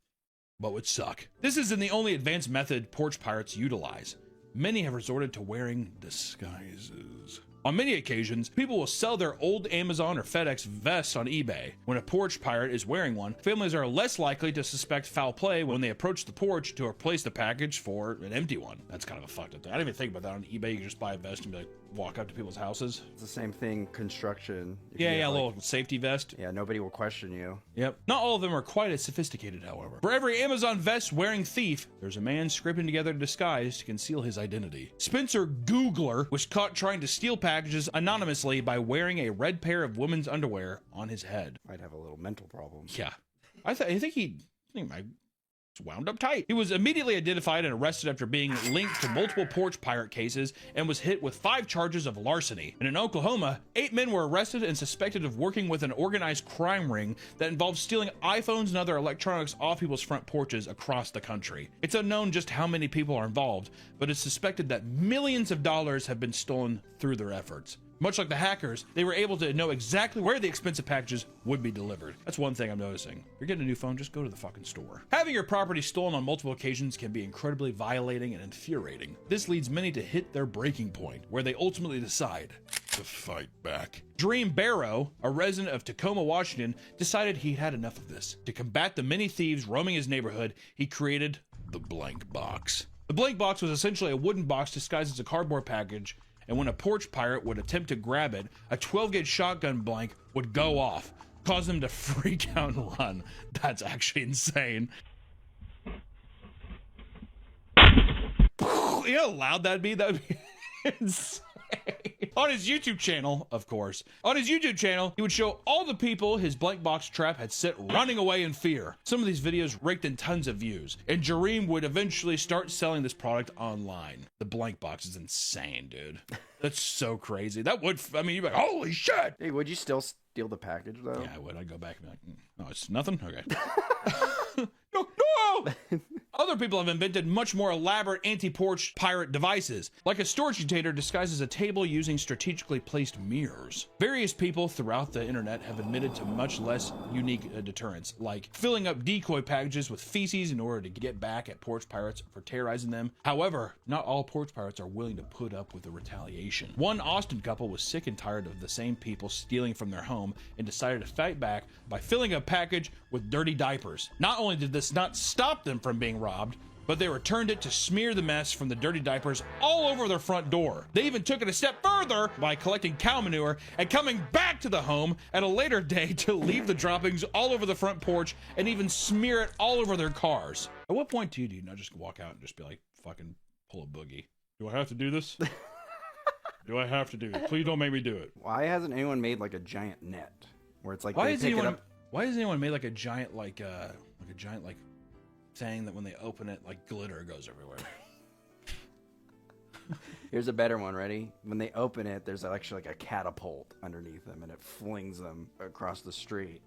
but would suck. This isn't the only advanced method porch pirates utilize. Many have resorted to wearing disguises. On many occasions, people will sell their old Amazon or FedEx vests on eBay. When a porch pirate is wearing one, families are less likely to suspect foul play when they approach the porch to replace the package for an empty one. That's kind of a fucked up thing. I didn't even think about that on eBay. You can just buy a vest and be like, walk up to people's houses.
It's the same thing, construction. If
Yeah,
you
yeah, a
get,
little safety vest.
Yeah, nobody will question you.
Yep. Not all of them are quite as sophisticated, however. For every Amazon vest wearing thief, there's a man scraping together a disguise to conceal his identity. Spencer Googler was caught trying to steal packages anonymously by wearing a red pair of women's underwear on his head.
Might have a little mental problem.
Yeah. I think he might wound up tight. He was immediately identified and arrested after being linked to multiple porch pirate cases and was hit with 5 charges of larceny. And in Oklahoma, 8 men were arrested and suspected of working with an organized crime ring that involved stealing iPhones and other electronics off people's front porches across the country. It's unknown just how many people are involved, but it's suspected that millions of dollars have been stolen through their efforts. Much like the hackers, they were able to know exactly where the expensive packages would be delivered. That's one thing I'm noticing. If you're getting a new phone, just go to the fucking store. Having your property stolen on multiple occasions can be incredibly violating and infuriating. This leads many to hit their breaking point, where they ultimately decide to fight back. Dream Barrow, a resident of Tacoma, Washington, decided he had enough of this. To combat the many thieves roaming his neighborhood, he created the blank box. The blank box was essentially a wooden box disguised as a cardboard package, and when a porch pirate would attempt to grab it, a 12-gauge shotgun blank would go off, cause them to freak out and run. That's actually insane. You know how loud that'd be? That'd be insane. On his YouTube channel, of course. On his YouTube channel, he would show all the people his blank box trap had set running away in fear. Some of these videos raked in tons of views, and Jareem would eventually start selling this product online. The blank box is insane, dude. That's so crazy. That would, I mean, you'd be like, holy shit!
Hey, would you still steal the package, though?
Yeah, I would. I'd go back and be like, oh, it's nothing? Okay. No! Other people have invented much more elaborate anti-porch pirate devices, like a storage container disguised as a table using strategically placed mirrors. Various people throughout the internet have admitted to much less unique deterrents, like filling up decoy packages with feces in order to get back at porch pirates for terrorizing them. However, not all porch pirates are willing to put up with the retaliation. One Austin couple was sick and tired of the same people stealing from their home and decided to fight back by filling a package with dirty diapers. Not only did this not stop them from being robbed, but they returned it to smear the mess from the dirty diapers all over their front door. They even took it a step further by collecting cow manure and coming back to the home at a later day to leave the droppings all over the front porch and even smear it all over their cars. At what point do you not just walk out and just be like, fucking pull a boogie? Do I have to do this? Do I have to do it? Please don't make me do it.
Why hasn't anyone made like a giant net where it's like
Why
they
has
pick it
anyone?
up?
Why has anyone made like a giant thing that when they open it, like glitter goes everywhere?
Here's a better one. Ready? When they open it, there's actually like a catapult underneath them, and it flings them across the street.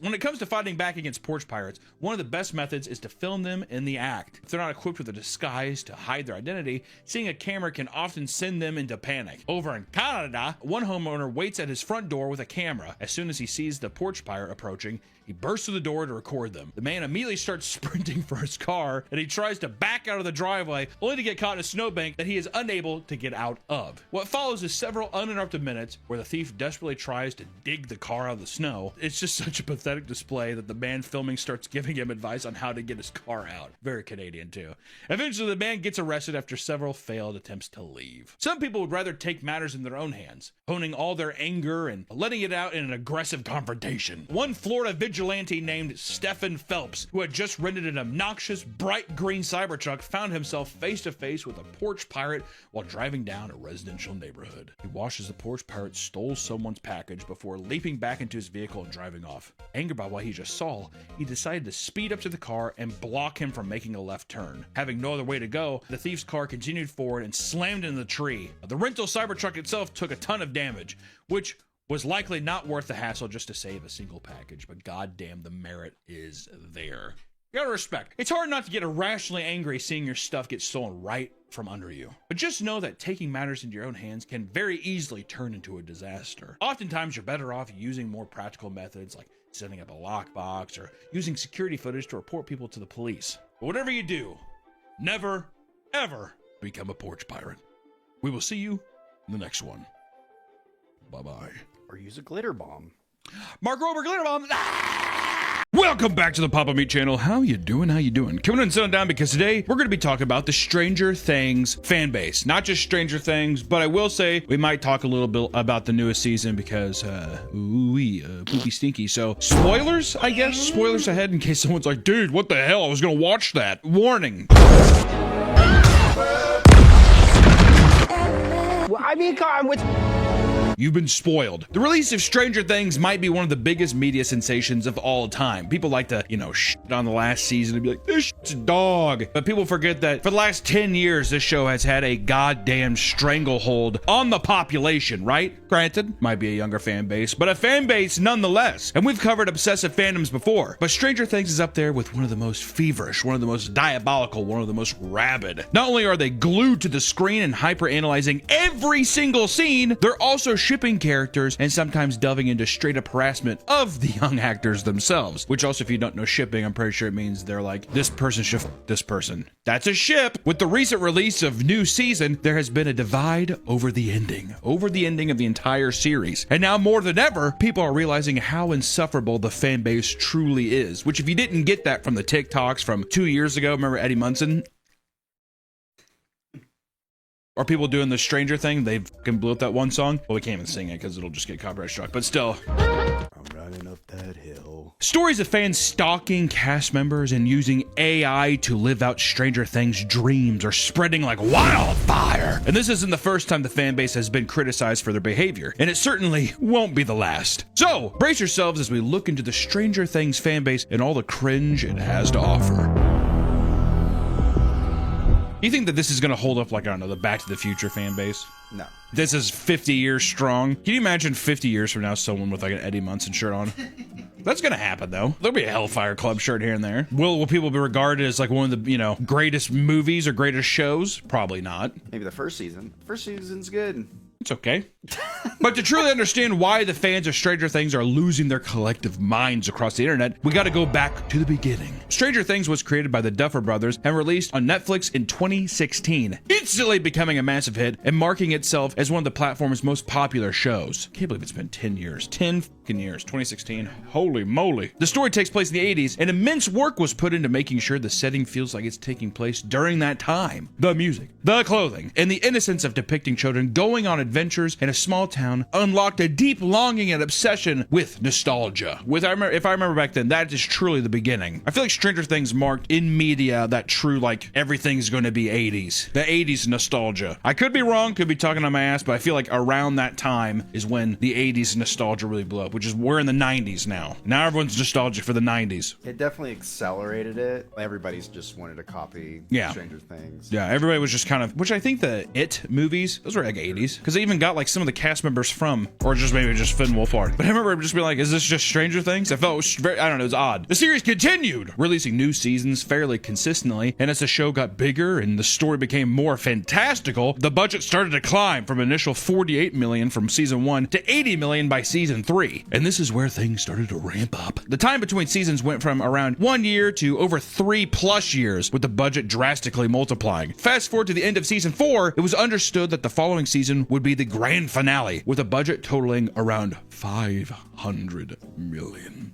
When it comes to fighting back against porch pirates, one of the best methods is to film them in the act. If they're not equipped with a disguise to hide their identity, seeing a camera can often send them into panic. Over in Canada, one homeowner waits at his front door with a camera. As soon as he sees the porch pirate approaching, he bursts through the door to record them. The man immediately starts sprinting for his car, and he tries to back out of the driveway, only to get caught in a snowbank that he is unable to get out of. What follows is several uninterrupted minutes where the thief desperately tries to dig the car out of the snow. It's just such a pathetic display that the man filming starts giving him advice on how to get his car out. Very Canadian, too. Eventually, the man gets arrested after several failed attempts to leave. Some people would rather take matters in their own hands, honing all their anger and letting it out in an aggressive confrontation. One Florida vigilante named Stephen Phelps, who had just rented an obnoxious, bright green Cybertruck, found himself face to face with a porch pirate while driving down a residential neighborhood. He watched as the porch pirate stole someone's package before leaping back into his vehicle and driving off. Angered by what he just saw, he decided to speed up to the car and block him from making a left turn. Having no other way to go, the thief's car continued forward and slammed into the tree. The rental Cybertruck itself took a ton of damage, which was likely not worth the hassle just to save a single package, but goddamn, the merit is there. You gotta respect. It's hard not to get irrationally angry seeing your stuff get stolen right from under you. But just know that taking matters into your own hands can very easily turn into a disaster. Oftentimes, you're better off using more practical methods like setting up a lockbox or using security footage to report people to the police. But whatever you do, never, ever become a porch pirate. We will see you in the next one. Bye-bye.
Or use a glitter bomb.
Mark Rober, glitter bomb. Ah! Welcome back to the Papa Meat channel. How you doing? How you doing? Coming and sitting down because today we're going to be talking about the Stranger Things fan base. Not just Stranger Things, but I will say we might talk a little bit about the newest season because, poopy stinky. So spoilers, I guess. Spoilers ahead in case someone's like, dude, what the hell? I was going to watch that. Warning.
Well, I mean, I'm with...
You've been spoiled. The release of Stranger Things might be one of the biggest media sensations of all time. People like to, shit on the last season and be like, this shit's dog. But people forget that for the last 10 years, this show has had a goddamn stranglehold on the population, right? Granted, might be a younger fan base, but a fan base nonetheless. And we've covered obsessive fandoms before, but Stranger Things is up there with one of the most feverish, one of the most diabolical, one of the most rabid. Not only are they glued to the screen and hyper-analyzing every single scene, they're also shipping characters and sometimes delving into straight up harassment of the young actors themselves. Which also, if you don't know shipping, I'm pretty sure it means they're like, this person should f this person. That's a ship. With the recent release of new season, there has been a divide over the ending of the entire series. And now more than ever, people are realizing how insufferable the fan base truly is. Which if you didn't get that from the TikToks from 2 years ago, remember Eddie Munson? Or people doing the Stranger Thing, they fucking blew up that one song. Well, we can't even sing it because it'll just get copyright struck, but still.
I'm running up that hill.
Stories of fans stalking cast members and using AI to live out Stranger Things dreams are spreading like wildfire. And this isn't the first time the fan base has been criticized for their behavior, and it certainly won't be the last. So, brace yourselves as we look into the Stranger Things fan base and all the cringe it has to offer. You think that this is going to hold up like, I don't know, the Back to the Future fan base?
No.
This is 50 years strong. Can you imagine 50 years from now someone with like an Eddie Munson shirt on? That's going to happen, though. There'll be a Hellfire Club shirt here and there. Will people be regarded as like one of the, greatest movies or greatest shows? Probably not.
Maybe the first season. First season's good.
It's okay. But to truly understand why the fans of Stranger Things are losing their collective minds across the internet, we got to go back to the beginning. Stranger Things was created by the Duffer Brothers and released on Netflix in 2016, instantly becoming a massive hit and marking itself as one of the platform's most popular shows. Can't believe it's been 10 years. 10 fucking years. 2016. Holy moly. The story takes place in the 80s, and immense work was put into making sure the setting feels like it's taking place during that time. The music, the clothing, and the innocence of depicting children going on adventures in a small town unlocked a deep longing and obsession with nostalgia. If I remember back then, that is truly the beginning. I feel like Stranger Things marked in media that true, like, everything's going to be 80s. The 80s nostalgia. I could be wrong, could be talking on my ass, but I feel like around that time is when the 80s nostalgia really blew up, which is we're in the 90s now. Now everyone's nostalgic for the 90s.
It definitely accelerated it. Everybody's just wanted to copy Stranger Things.
Yeah, everybody was just kind of, which I think the It movies, those were like 80s, because they even got like some of the cast members from, or just maybe just Finn Wolfhard. But I remember just being like, is this just Stranger Things? I felt it was very, I don't know, it was odd. The series continued, releasing new seasons fairly consistently, and as the show got bigger and the story became more fantastical, the budget started to climb from an initial $48 million from season 1 to $80 million by season 3. And this is where things started to ramp up. The time between seasons went from around 1 year to over 3+ years, with the budget drastically multiplying. Fast forward to the end of season 4, it was understood that the following season would be the grand finale, with a budget totaling around $500 million.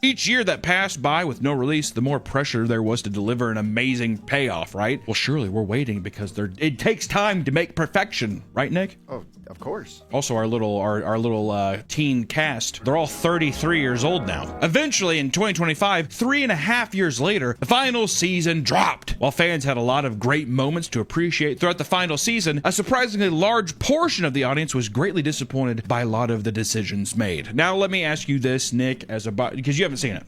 Each year that passed by with no release, the more pressure there was to deliver an amazing payoff, right? Well, surely we're waiting because it takes time to make perfection, right, Nick?
Oh, of course.
Also, our little teen cast, they're all 33 years old now. Eventually, in 2025, 3.5 years later, the final season dropped. While fans had a lot of great moments to appreciate throughout the final season, a surprisingly large portion of the audience was greatly disappointed by a lot of the decisions made. Now, let me ask you this, Nick, because you haven't seen it.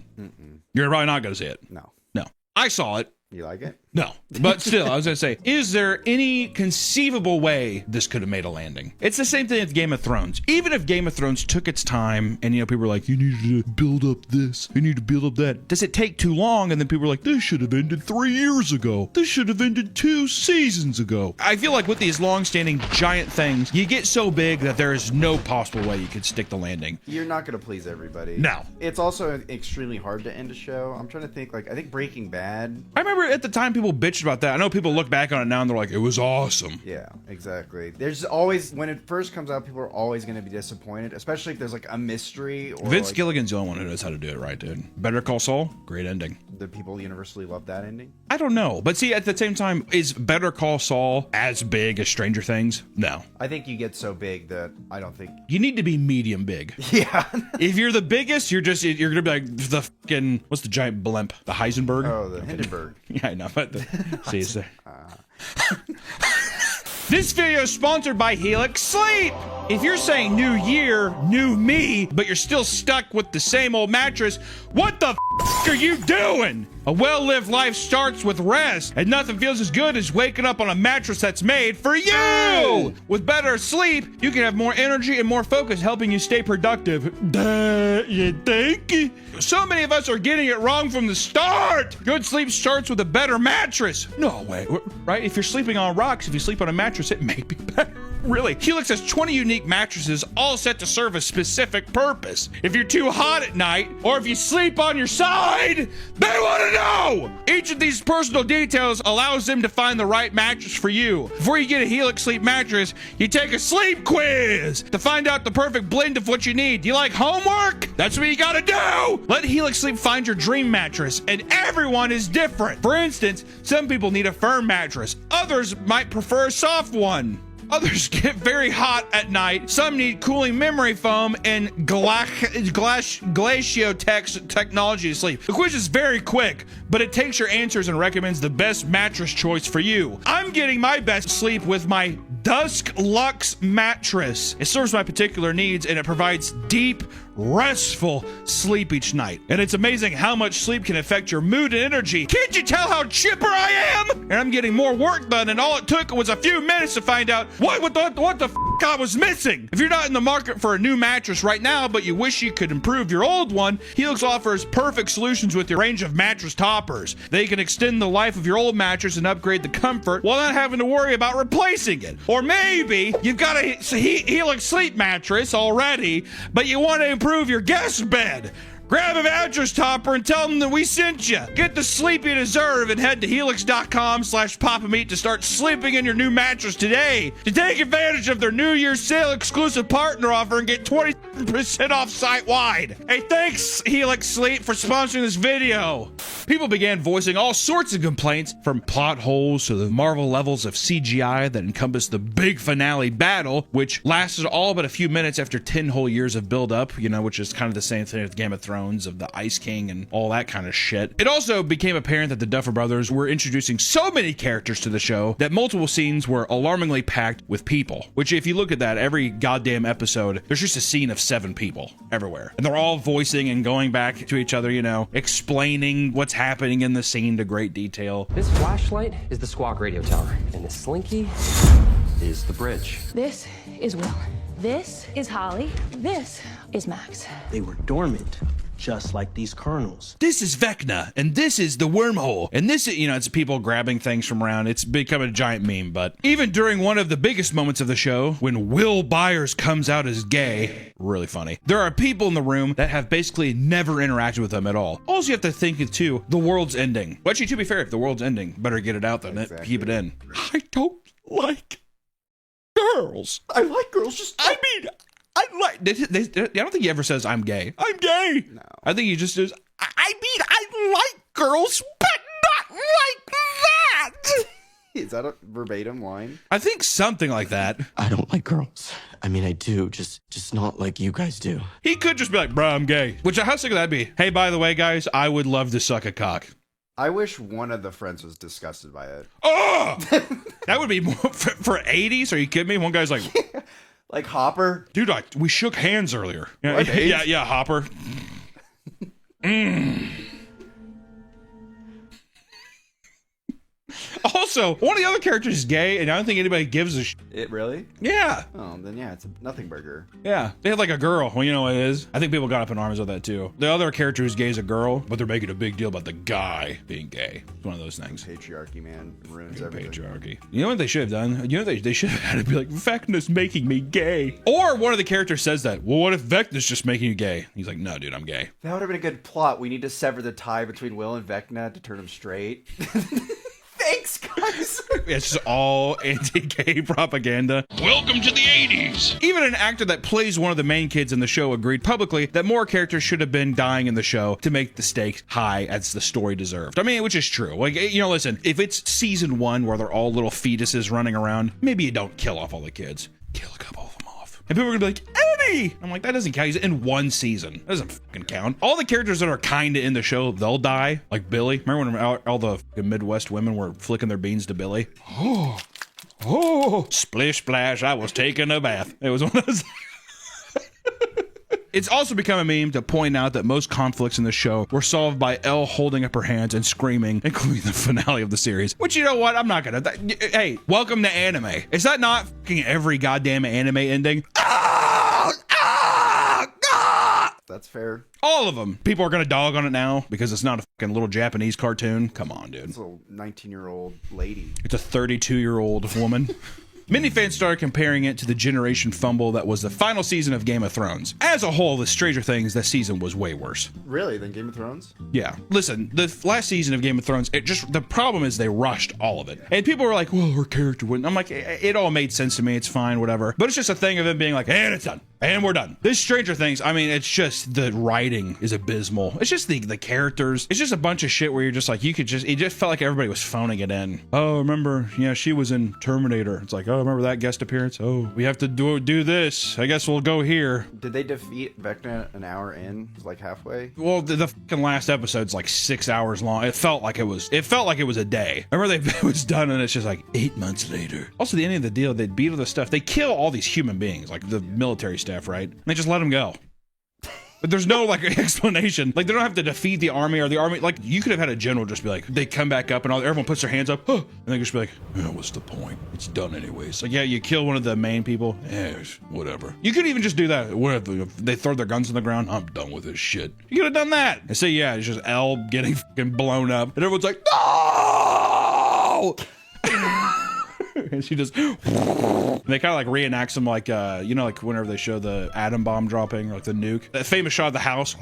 You're probably not going to see it.
No.
I saw it.
You like it?
No, but still, I was gonna say, is there any conceivable way this could have made a landing? It's the same thing with Game of Thrones. Even if Game of Thrones took its time and, people were like, you need to build up this, you need to build up that. Does it take too long? And then people were like, this should have ended 3 years ago. This should have ended 2 seasons ago. I feel like with these long-standing giant things, you get so big that there is no possible way you could stick the landing.
You're not gonna please everybody.
No.
It's also extremely hard to end a show. I'm trying to think, I think Breaking Bad.
I remember at the time people people bitched about that. I know people look back on it now and they're like, it was awesome.
Yeah, exactly. There's always, when it first comes out, people are always going to be disappointed, especially if there's like a mystery or
Vince
like,
Gilligan's the only one who knows how to do it right, dude. Better Call Saul, great ending.
the people universally love that ending.
I don't know. But see, at the same time, is Better Call Saul as big as Stranger Things? No.
I think you get so big that I don't think.
You need to be medium big.
Yeah.
If you're the biggest, you're gonna be like the fucking, what's the giant blimp? The Heisenberg?
Oh, the Hindenburg.
Yeah, I know. But see, it's there. This video is sponsored by Helix Sleep. If you're saying new year, new me, but you're still stuck with the same old mattress, what the f are you doing? A well-lived life starts with rest, and nothing feels as good as waking up on a mattress that's made for you! With better sleep, you can have more energy and more focus, helping you stay productive. Duh, you think? So many of us are getting it wrong from the start! Good sleep starts with a better mattress. No way, right? If you're sleeping on rocks, if you sleep on a mattress, it may be better. Really, Helix has 20 unique mattresses, all set to serve a specific purpose. If you're too hot at night, or if you sleep on your side, they want to know! Each of these personal details allows them to find the right mattress for you. Before you get a Helix Sleep mattress, you take a sleep quiz to find out the perfect blend of what you need. You like homework? That's what you gotta do! Let Helix Sleep find your dream mattress, and everyone is different. For instance, some people need a firm mattress. Others might prefer a soft one. Others get very hot at night. Some need cooling memory foam and Glaciotech technology to sleep. The quiz is very quick, but it takes your answers and recommends the best mattress choice for you. I'm getting my best sleep with my Dusk Lux mattress. It serves my particular needs and it provides deep, restful sleep each night. And it's amazing how much sleep can affect your mood and energy. Can't you tell how chipper I am? And I'm getting more work done, and all it took was a few minutes to find out what the f I was missing. If you're not in the market for a new mattress right now, but you wish you could improve your old one, Helix offers perfect solutions with your range of mattress toppers. They can extend the life of your old mattress and upgrade the comfort while not having to worry about replacing it. Or maybe you've got a Helix Sleep mattress already, but you want to improve your guest bed. Grab a mattress topper and tell them that we sent you. Get the sleep you deserve and head to helix.com/papameat to start sleeping in your new mattress today. To take advantage of their New Year's sale exclusive partner offer and get 20% off site-wide. Hey, thanks Helix Sleep for sponsoring this video. People began voicing all sorts of complaints, from plot holes to the Marvel levels of CGI that encompassed the big finale battle, which lasted all but a few minutes after 10 whole years of build-up, you know, which is kind of the same thing with Game of Thrones, of the Ice King and all that kind of shit. It also became apparent that the Duffer Brothers were introducing so many characters to the show that multiple scenes were alarmingly packed with people, which if you look at that, every goddamn episode, there's just a scene of 7 people everywhere. And they're all voicing and going back to each other, you know, explaining what's happening in the scene to great detail.
This flashlight is the Squawk radio tower, and this slinky is the bridge.
This is Will. This is Holly. This is Max.
They were dormant, just like these kernels.
This is Vecna, and this is the wormhole. And this is, you know, it's people grabbing things from around. It's become a giant meme. But even during one of the biggest moments of the show, when Will Byers comes out as gay, really funny, there are people in the room that have basically never interacted with them at all. Also, you have to think of, too, the world's ending. Well, actually, to be fair, if the world's ending, better get it out than
Exactly.
keep it in. I don't like girls.
I like girls. Just
I mean, I don't think he ever says I'm gay. I'm gay.
No.
I think he just says, I like girls, but not like that.
Is that a verbatim line?
I think something like that.
I don't like girls. I mean, I do, just not like you guys do.
He could just be like, bro, I'm gay. Which, how sick would that be? Hey, by the way, guys, I would love to suck a cock.
I wish one of the friends was disgusted by it.
Oh! That would be more for 80s? Are you kidding me? One guy's like,
Like Hopper.
dude, we shook hands earlier. Yeah,
What, Abe?
yeah, Hopper. Also, one of the other characters is gay, and I don't think anybody gives a shit.
It really?
Yeah.
Oh, then yeah, it's a nothing burger.
Yeah. They had like a girl. Well, you know what it is? I think people got up in arms with that too. The other character who's gay is a girl, but they're making a big deal about the guy being gay. It's one of those things.
Patriarchy, man, ruins everything.
Patriarchy. You know what they should have done? You know they should have had to be like, Vecna's making me gay. Or one of the characters says that. Well, what if Vecna's just making you gay? He's like, no, dude, I'm gay.
That would have been a good plot. We need to sever the tie between Will and Vecna to turn them straight. these guys.
It's just all anti-gay propaganda. Welcome to the 80s. Even an actor that plays one of the main kids in the show agreed publicly that more characters should have been dying in the show to make the stakes high as the story deserved. I mean, which is true. Like, you know, listen, if it's season 1 where they're all little fetuses running around, maybe you don't kill off all the kids. Kill a couple of them off. And people are gonna be like, Eddie! I'm like, that doesn't count. He's in 1 season. That doesn't fucking count. All the characters that are kinda in the show, they'll die. Like Billy. Remember when all the Midwest women were flicking their beans to Billy? Oh, splish splash, I was taking a bath. It was one of those. It's also become a meme to point out that most conflicts in the show were solved by Elle holding up her hands and screaming, including the finale of the series. Which, you know what? I'm not gonna. Hey, welcome to anime. Is that not fucking every goddamn anime ending?
That's fair.
All of them. People are gonna dog on it now because it's not a fucking little Japanese cartoon. Come on, dude.
It's a little 19-year-old lady.
It's a 32-year-old woman. Many fans started comparing it to the generation fumble that was the final season of Game of Thrones. As a whole, the Stranger Things this season was way worse.
Really? Than Game of Thrones?
Yeah. Listen, the last season of Game of Thrones, the problem is they rushed all of it. And people were like, well, her character wouldn't. I'm like, it all made sense to me. It's fine, whatever. But it's just a thing of them being like, and it's done. And we're done. This Stranger Things, I mean, it's just the writing is abysmal. It's just the characters. It's just a bunch of shit where you're just like, it just felt like everybody was phoning it in. Oh, remember, she was in Terminator. It's like, oh, remember that guest appearance? Oh, we have to do this. I guess we'll go here.
Did they defeat Vecna an hour in? Like halfway?
Well, the fucking last episode's like 6 hours long. It felt like it was a day. I remember it was done and it's just like 8 months later. Also, the ending of the deal, they beat all the stuff. They kill all these human beings, like the military staff, right? And they just let them go. But there's no like explanation. Like they don't have to defeat the army or the army. Like you could have had a general just be like, they come back up and everyone puts their hands up, and they just be like, what's the point? It's done anyways. Like, yeah, you kill one of the main people. Whatever. You could even just do that. Whatever. If they throw their guns on the ground, I'm done with this shit. You could have done that. And so yeah, it's just Elle getting fucking blown up, and everyone's like, no. And she just and they kind of like reenact some like like whenever they show the atom bomb dropping or like the nuke, that famous shot of the house,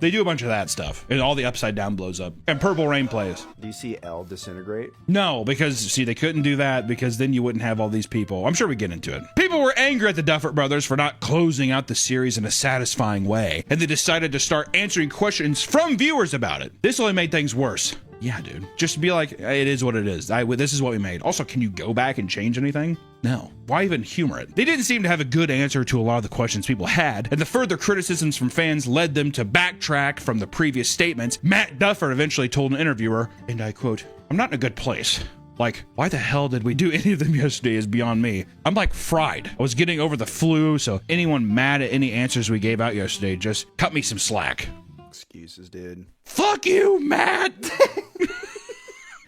they do a bunch of that stuff and all the upside down blows up and Purple Rain plays.
Do you see Elle disintegrate?
No, because see, they couldn't do that because then you wouldn't have all these people. I'm sure we get into it. People were angry at the Duffer Brothers for not closing out the series in a satisfying way, and they decided to start answering questions from viewers about it. This only made things worse. Yeah, dude. Just be like, it is what it is. This is what we made. Also, can you go back and change anything? No. Why even humor it? They didn't seem to have a good answer to a lot of the questions people had, and the further criticisms from fans led them to backtrack from the previous statements. Matt Duffer eventually told an interviewer, and I quote, "I'm not in a good place. Like, why the hell did we do any of them yesterday is beyond me. I'm like fried. I was getting over the flu, so anyone mad at any answers we gave out yesterday, just cut me some slack."
Excuses, dude.
Fuck you, Matt!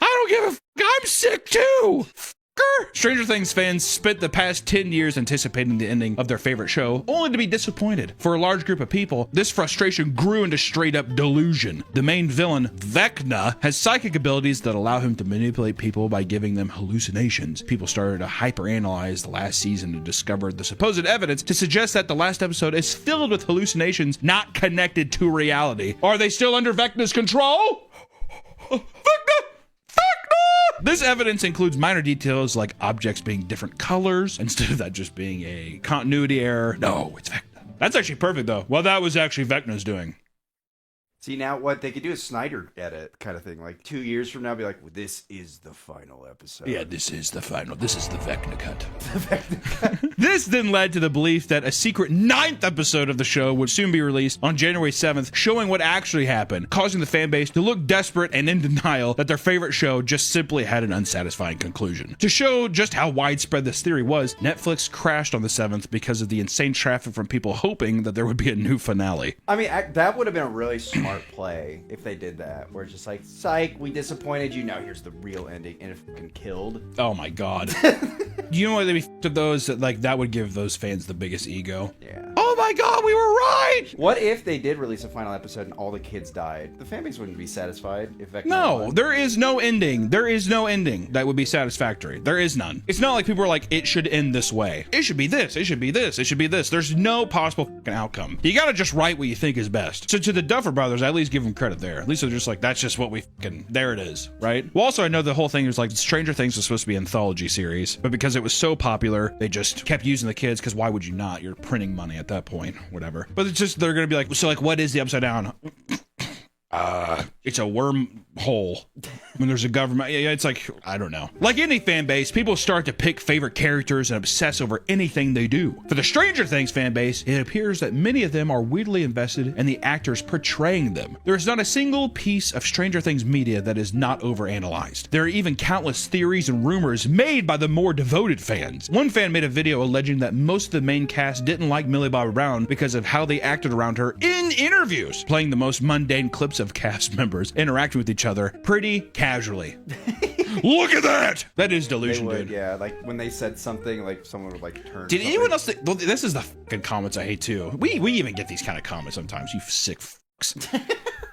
I don't give a fuck. I'm sick too! Stranger Things fans spent the past 10 years anticipating the ending of their favorite show, only to be disappointed. For a large group of people, this frustration grew into straight-up delusion. The main villain, Vecna, has psychic abilities that allow him to manipulate people by giving them hallucinations. People started to hyperanalyze the last season and discovered the supposed evidence to suggest that the last episode is filled with hallucinations not connected to reality. Are they still under Vecna's control? Vecna! This evidence includes minor details like objects being different colors instead of that just being a continuity error. No, it's Vecna. That's actually perfect though. Well, that was actually Vecna's doing.
See, now what they could do is Snyder edit kind of thing. Like 2 years from now, be like, well, this is the final episode.
Yeah, this is the final. This is the Vecna cut. This then led to the belief that a secret 9th episode of the show would soon be released on January 7th, showing what actually happened, causing the fan base to look desperate and in denial that their favorite show just simply had an unsatisfying conclusion. To show just how widespread this theory was, Netflix crashed on the 7th because of the insane traffic from people hoping that there would be a new finale.
I mean, that would have been a really smart play if they did that, where it's just like, psych, we disappointed you, now here's the real ending, and if fucking killed.
Oh my god. You know what they'd be to those that would give those fans the biggest ego?
Yeah.
Oh my my God, we were right.
What if they did release a final episode and all the kids died? The fanbase wouldn't be satisfied if Vecna
No,
won.
there is no ending. There is no ending that would be satisfactory. There is none. It's not like people are like, it should end this way. It should be this. It should be this. It should be this. There's no possible fucking outcome. You gotta just write what you think is best. So to the Duffer Brothers, I at least give them credit there. At least they're just like, that's just what we fucking, there it is, right? Well, also, I know the whole thing is like, Stranger Things was supposed to be an anthology series, but because it was so popular, they just kept using the kids, because why would you not? You're printing money at that point, whatever. But it's just, they're gonna be like, so like, what is the Upside Down? It's a wormhole. When there's a government, yeah, it's like, I don't know. Like any fan base, people start to pick favorite characters and obsess over anything they do. For the Stranger Things fan base, it appears that many of them are weirdly invested in the actors portraying them. There is not a single piece of Stranger Things media that is not overanalyzed. There are even countless theories and rumors made by the more devoted fans. One fan made a video alleging that most of the main cast didn't like Millie Bobby Brown because of how they acted around her in interviews, playing the most mundane clips of cast members interacting with each other pretty casually. Look at that! That is delusion,
They would,
dude.
yeah. Like when they said something, like someone would like turn.
Did
something.
anyone else think, well, this is the fucking comments I hate too. We even get these kind of comments sometimes, you sick fucks.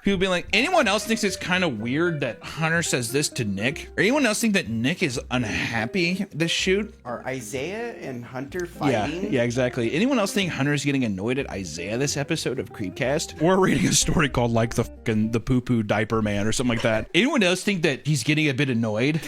People be like, anyone else thinks it's kind of weird that Hunter says this to Nick? Or anyone else think that Nick is unhappy this shoot?
Are Isaiah and Hunter fighting?
Yeah, exactly. Anyone else think Hunter's getting annoyed at Isaiah this episode of Creepcast? We're reading a story called like the poo-poo diaper man or something like that. Anyone else think that he's getting a bit annoyed?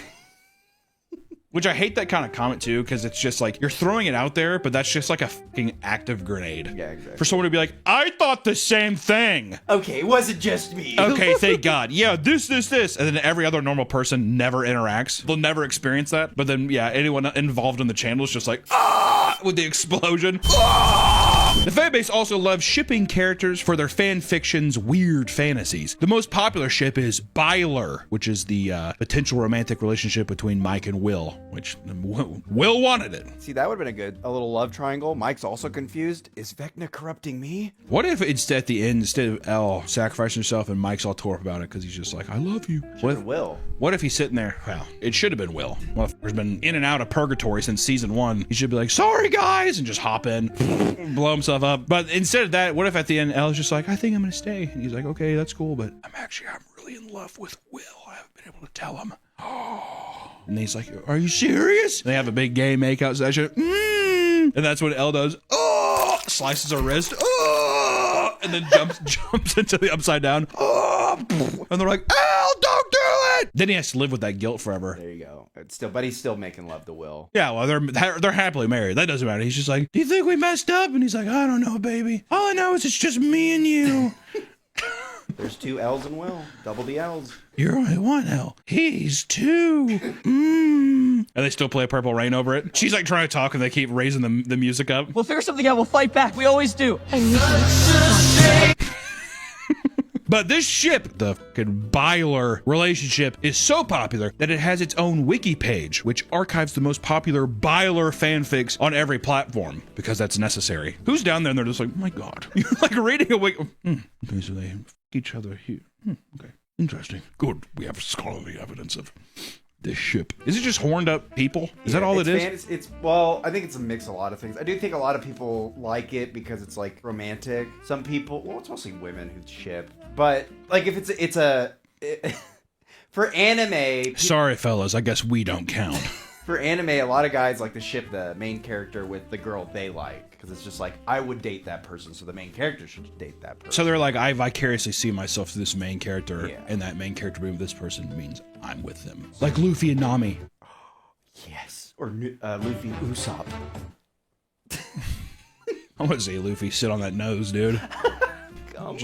Which I hate that kind of comment too, because it's just like, you're throwing it out there, but that's just like a fucking active grenade.
Yeah, exactly.
For someone to be like, I thought the same thing.
Okay, it wasn't just me.
Okay, thank God. Yeah, this. And then every other normal person never interacts. They'll never experience that. But then, yeah, anyone involved in the channel is just like, with the explosion. The fanbase also loves shipping characters for their fan fiction's weird fantasies. The most popular ship is Byler, which is the potential romantic relationship between Mike and Will, which Will wanted it.
See, that would have been a little love triangle. Mike's also confused. Is Vecna corrupting me?
What if instead at the end, instead of Elle sacrificing herself and Mike's all tore up about it because he's just like, I love you.
Will.
What if he's sitting there? Well, it should have been Will. Motherfucker's been in and out of purgatory since season 1. He should be like, sorry guys, and just hop in, blow himself up. But instead of that, what if at the end Elle's just like, I think I'm gonna stay, and he's like, okay, that's cool, but I'm really in love with Will. I haven't been able to tell him. And he's like, are you serious? They have a big gay makeout session. And that's what Elle does. Slices her wrist. And then jumps into the upside down. And they're like, Elle, don't do it. Then he has to live with that guilt forever.
There you go. But he's still making love to Will.
Yeah, well, they're happily married. That doesn't matter. He's just like, do you think we messed up? And he's like, I don't know, baby. All I know is it's just me and you.
There's 2 L's in Will. Double the L's.
You're only 1 L. He's 2. And they still play Purple Rain over it. She's like trying to talk and they keep raising the music up.
We'll figure something out. We'll fight back. We always do.
But this ship, the fucking Byler relationship, is so popular that it has its own wiki page, which archives the most popular Byler fanfics on every platform, because that's necessary. Who's down there and they're just like, oh my God. You're like reading a wiki. Okay, so they f each other here. Okay, interesting. Good. We have scholarly evidence of this ship. Is it just horned up people? Is that all it is?
Well, I think it's a mix of a lot of things. I do think a lot of people like it because it's like romantic. Some people, well, it's mostly women who ship. But like if it's for anime.
Sorry, fellas, I guess we don't count.
For anime, a lot of guys like to ship the main character with the girl they like. Because it's just like, I would date that person, so the main character should date that person.
So they're like, I vicariously see myself through this main character, and that main character being with this person means I'm with them. Like Luffy and Nami.
Yes. Or Luffy Usopp.
I want to see Luffy sit on that nose, dude. Gum,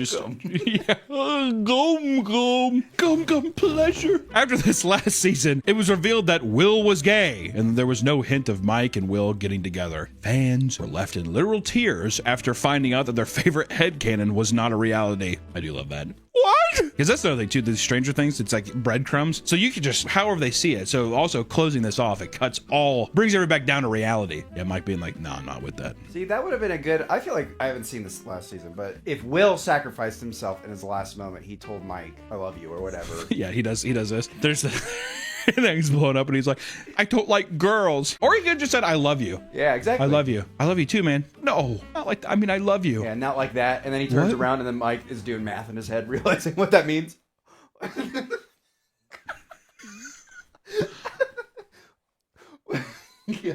pleasure. After this last season, it was revealed that Will was gay, and there was no hint of Mike and Will getting together. Fans were left in literal tears after finding out that their favorite headcanon was not a reality. I do love that. What? Because that's the other thing too, the Stranger Things, it's like breadcrumbs. So you can just, however they see it. So also closing this off, it brings everybody back down to reality. Yeah, Mike being like, no, I'm not with that.
See, that would have been a good, I feel like I haven't seen this last season, but if Will sacrificed himself in his last moment, he told Mike, I love you, or whatever.
Yeah, he does this. There's the... And then he's blown up and he's like, I don't like girls. Or he could have just said, I love you.
Yeah, exactly.
I love you. I love you too, man. No, like, I mean, I love you.
Yeah, not like that. And then he turns
What?
around and then Mike is doing math in his head, realizing what that means. Yeah.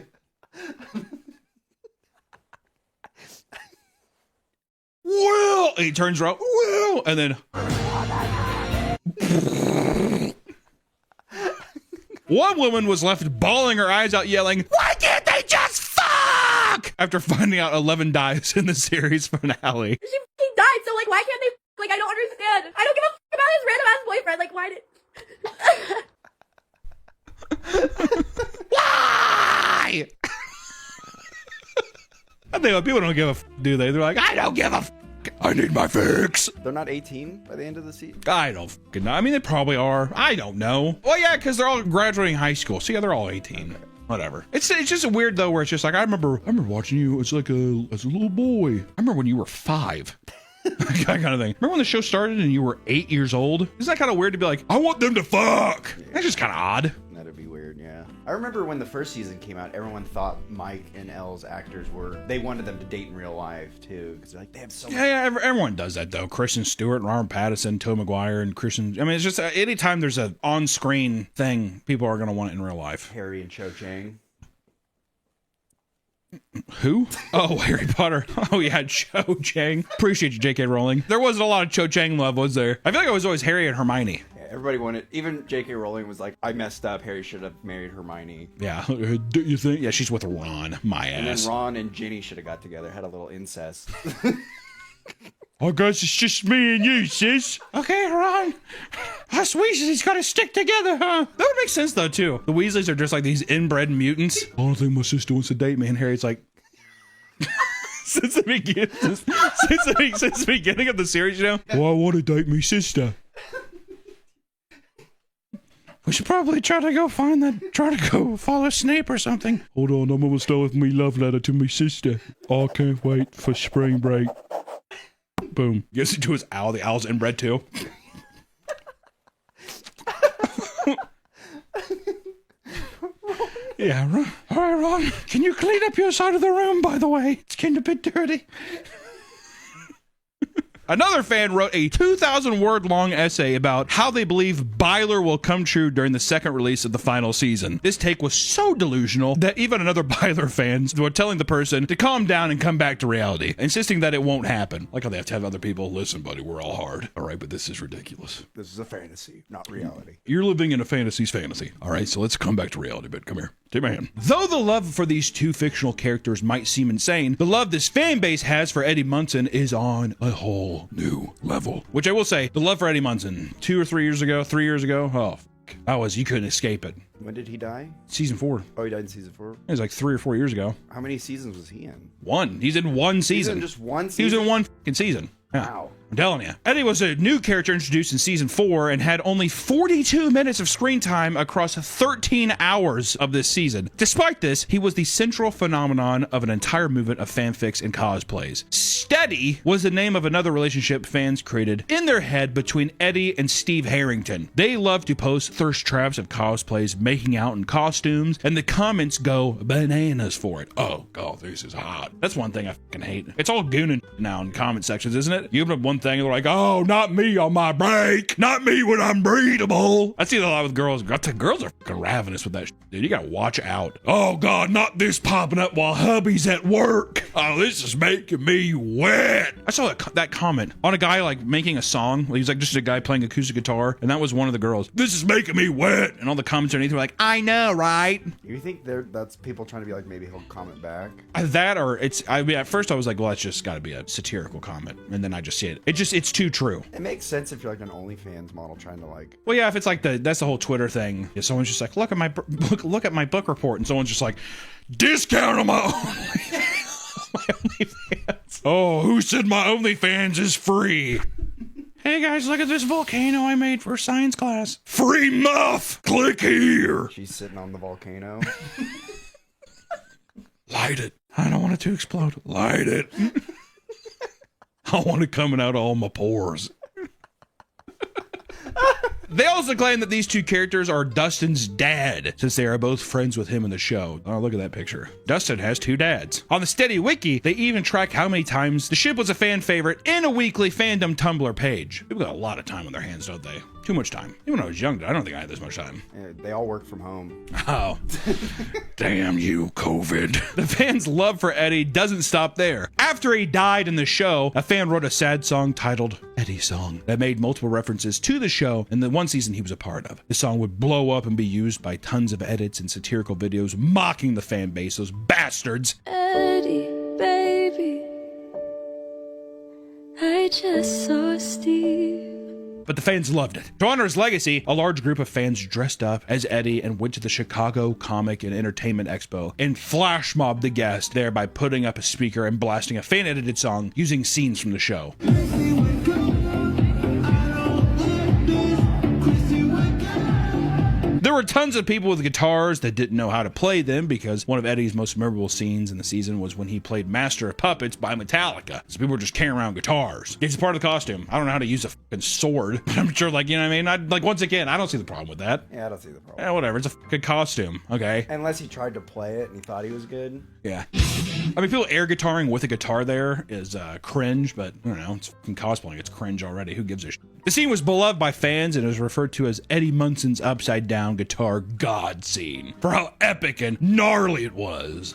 Well, and he turns around, well, and then one woman was left bawling her eyes out, yelling, "Why can't they just fuck?" After finding out 11 dies in the series finale.
She died, so like, why can't they? Like, I don't understand. I don't give a fuck about his random ass boyfriend. Like, why did?
Why? I think people don't give a f, do they? They're like, I don't give a f. I need my fix.
They're not 18 by the end of the season?
I don't fucking know. I mean, they probably are. I don't know. Well, yeah, because they're all graduating high school. So yeah, they're all 18. Okay. Whatever. It's just weird though, where it's just like, I remember watching you as a little boy. I remember when you were 5. That kind of thing. Remember when the show started and you were 8 years old? Isn't that kind of weird to be like, I want them to fuck? Yeah. That's just kind of odd.
That'd be weird, yeah. I remember when the first season came out, everyone thought Mike and Elle's actors they wanted them to date in real life too, because like they have so much.
Yeah, everyone does that though. Kristen Stewart, Robert Pattinson, Toe Maguire, and Kristen. I mean, it's just anytime there's an on-screen thing, people are gonna want it in real life.
Harry and Cho Chang.
Who? Oh, Harry Potter. Oh yeah, Cho Chang. Appreciate you, J.K. Rowling. There wasn't a lot of Cho Chang love, was there? I feel like it was always Harry and Hermione.
Yeah, everybody wanted. Even J.K. Rowling was like, "I messed up. Harry should have married Hermione."
Yeah. Do you think? Yeah, she's with Ron. My ass.
And then Ron and Ginny should have got together, had a little incest.
I guess it's just me and you, sis. Okay, Ron. Us Weasleys gotta stick together, huh? That would make sense, though, too. The Weasleys are just like these inbred mutants. I don't think my sister wants to date me. And Harry's like... since the beginning of the series, you know? Well, I want to date me sister. We should probably try to go follow Snape or something. Hold on, I'm almost done with me love letter to me sister. I can't wait for spring break. Boom. Gives it to his owl. The owl's inbred too. Yeah, Ron. All right, Ron. Can you clean up your side of the room, by the way? It's kind of a bit dirty. Another fan wrote a 2,000-word long essay about how they believe Byler will come true during the second release of the final season. This take was so delusional that even another Byler fans were telling the person to calm down and come back to reality, insisting that it won't happen. Like how they have to have other people, listen, buddy, we're all hard. All right, but this is ridiculous.
This is a fantasy, not reality.
You're living in a fantasy's fantasy. All right, so let's come back to reality, but come here. Take my hand. Though the love for these two fictional characters might seem insane, the love this fan base has for Eddie Munson is on a whole new level. Which I will say, the love for Eddie Munson, 3 years ago, oh, you couldn't escape it.
When did he die?
Season 4.
Oh, he died in season 4?
It was like 3 or 4 years ago.
How many seasons was he in?
1. He's in 1 season.
He's in just 1 season?
He was in 1 fucking season. Yeah.
Wow.
I'm telling you. Eddie was a new character introduced in season 4 and had only 42 minutes of screen time across 13 hours of this season. Despite this, he was the central phenomenon of an entire movement of fanfics and cosplays. Steady was the name of another relationship fans created in their head between Eddie and Steve Harrington. They love to post thirst traps of cosplays making out in costumes, and the comments go bananas for it. Oh, God, this is hot. That's one thing I fucking hate. It's all gooning now in comment sections, isn't it? You open up one thing and they're like, oh, not me on my break. Not me when I'm breedable. I see that a lot with girls. Girls are fucking ravenous with that shit, dude. You gotta watch out. Oh, God, not this popping up while hubby's at work. Oh, this is making me wet. I saw that comment on a guy like making a song. He's like just a guy playing acoustic guitar, and that was one of the girls. This is making me wet. And all the comments underneath were like, I know, right?
You think that's people trying to be like, maybe he'll comment back?
That or at first I was like, well, that's just gotta be a satirical comment. And then I just see it. It's too true.
It makes sense if you're like an OnlyFans model trying to like.
Well, yeah, if it's like that's the whole Twitter thing. If someone's just like, look at my book report, and someone's just like, discount on my OnlyFans. Oh, who said my OnlyFans is free? Hey guys, look at this volcano I made for science class. Free muff. Click here.
She's sitting on the volcano.
Light it. I don't want it to explode. Light it. I want it coming out of all my pores. They also claim that these two characters are Dustin's dad, since they are both friends with him in the show. Oh, look at that picture. Dustin has two dads. On the Steady Wiki, they even track how many times the ship was a fan favorite in a weekly fandom Tumblr page. People got a lot of time on their hands, don't they? Too much time. Even when I was young, I don't think I had this much time.
Yeah, they all work from home.
Oh. Damn you, COVID. The fans' love for Eddie doesn't stop there. After he died in the show, a fan wrote a sad song titled Eddie Song that made multiple references to the show and the one season he was a part of. The song would blow up and be used by tons of edits and satirical videos mocking the fan base, those bastards.
Eddie, baby, I just saw Steve.
But the fans loved it. To honor his legacy, a large group of fans dressed up as Eddie and went to the Chicago Comic and Entertainment Expo and flash mobbed the guest there by putting up a speaker and blasting a fan-edited song using scenes from the show. There were tons of people with guitars that didn't know how to play them because one of Eddie's most memorable scenes in the season was when he played Master of Puppets by Metallica. So people were just carrying around guitars. It's part of the costume. I don't know how to use a fucking sword, but I'm sure, like, you know what I mean? Once again, I don't see the problem with that.
Yeah, I don't see the problem.
Yeah, whatever. It's a fucking costume, okay?
Unless he tried to play it and he thought he was good.
Yeah. I mean, people air guitaring with a guitar there is cringe, but I don't know. It's fucking cosplaying. It's cringe already. Who gives a shit? The scene was beloved by fans and is referred to as Eddie Munson's upside down guitar god scene for how epic and gnarly it was.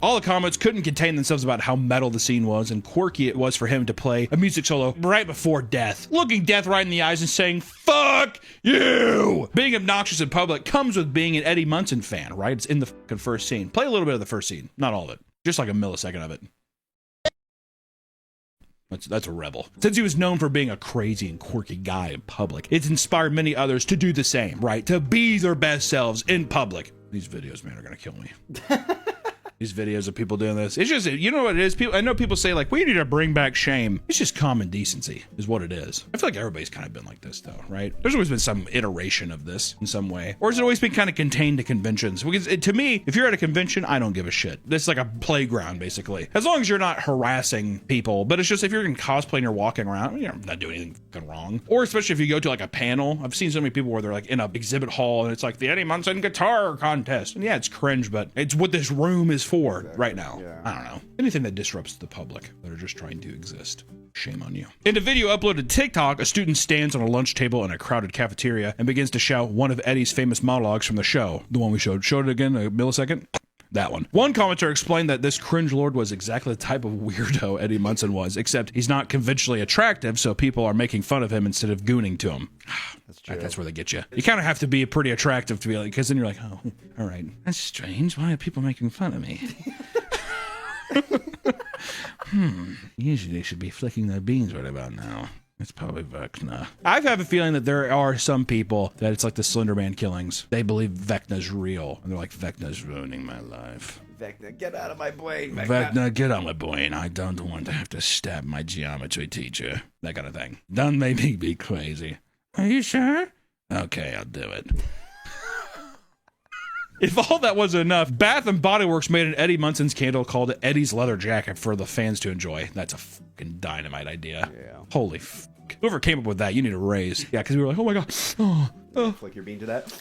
All the comments couldn't contain themselves about how metal the scene was and quirky it was for him to play a music solo right before death, looking death right in the eyes and saying, "Fuck you!" Being obnoxious in public comes with being an Eddie Munson fan, right? It's in the fucking first scene. Play a little bit of the first scene, not all of it, just like a millisecond of it. That's a rebel. Since he was known for being a crazy and quirky guy in public, it's inspired many others to do the same, right? To be their best selves in public. These videos, man, are gonna kill me. These videos of people doing this. It's just, you know what it is? People, I know people say, like, we need to bring back shame. It's just common decency is what it is. I feel like everybody's kind of been like this, though, right? There's always been some iteration of this in some way. Or has it always been kind of contained to conventions? Because to me, if you're at a convention, I don't give a shit. This is like a playground, basically. As long as you're not harassing people. But it's just if you're in cosplay and you're walking around, you're not doing anything fucking wrong. Or especially if you go to like a panel. I've seen so many people where they're like in an exhibit hall and it's like the Eddie Munson guitar contest. And yeah, it's cringe, but it's what this room is for right now. Yeah. I don't know. Anything that disrupts the public that are just trying to exist. Shame on you. In a video uploaded to TikTok, a student stands on a lunch table in a crowded cafeteria and begins to shout one of Eddie's famous monologues from the show. The one we showed. Showed it again a millisecond? That one. One commenter explained that this cringe lord was exactly the type of weirdo Eddie Munson was, except he's not conventionally attractive, so people are making fun of him instead of gooning to him. That's true. That's where they get you. You kind of have to be pretty attractive to be like, because then you're like, oh, all right. That's strange. Why are people making fun of me? Usually they should be flicking their beans right about now. It's probably Vecna. I have a feeling that there are some people that it's like the Slender Man killings. They believe Vecna's real. And they're like, Vecna's ruining my life.
Vecna, get out of my brain,
Vecna, get out of my brain. I don't want to have to stab my geometry teacher. That kind of thing. Don't make me be crazy. Are you sure? Okay, I'll do it. If all that wasn't enough, Bath & Body Works made an Eddie Munson's candle called Eddie's Leather Jacket for the fans to enjoy. That's a fucking dynamite idea. Yeah. Holy fuck. Whoever came up with that, you need a raise. Yeah, because we were like, oh my god.
Flick your bean to that.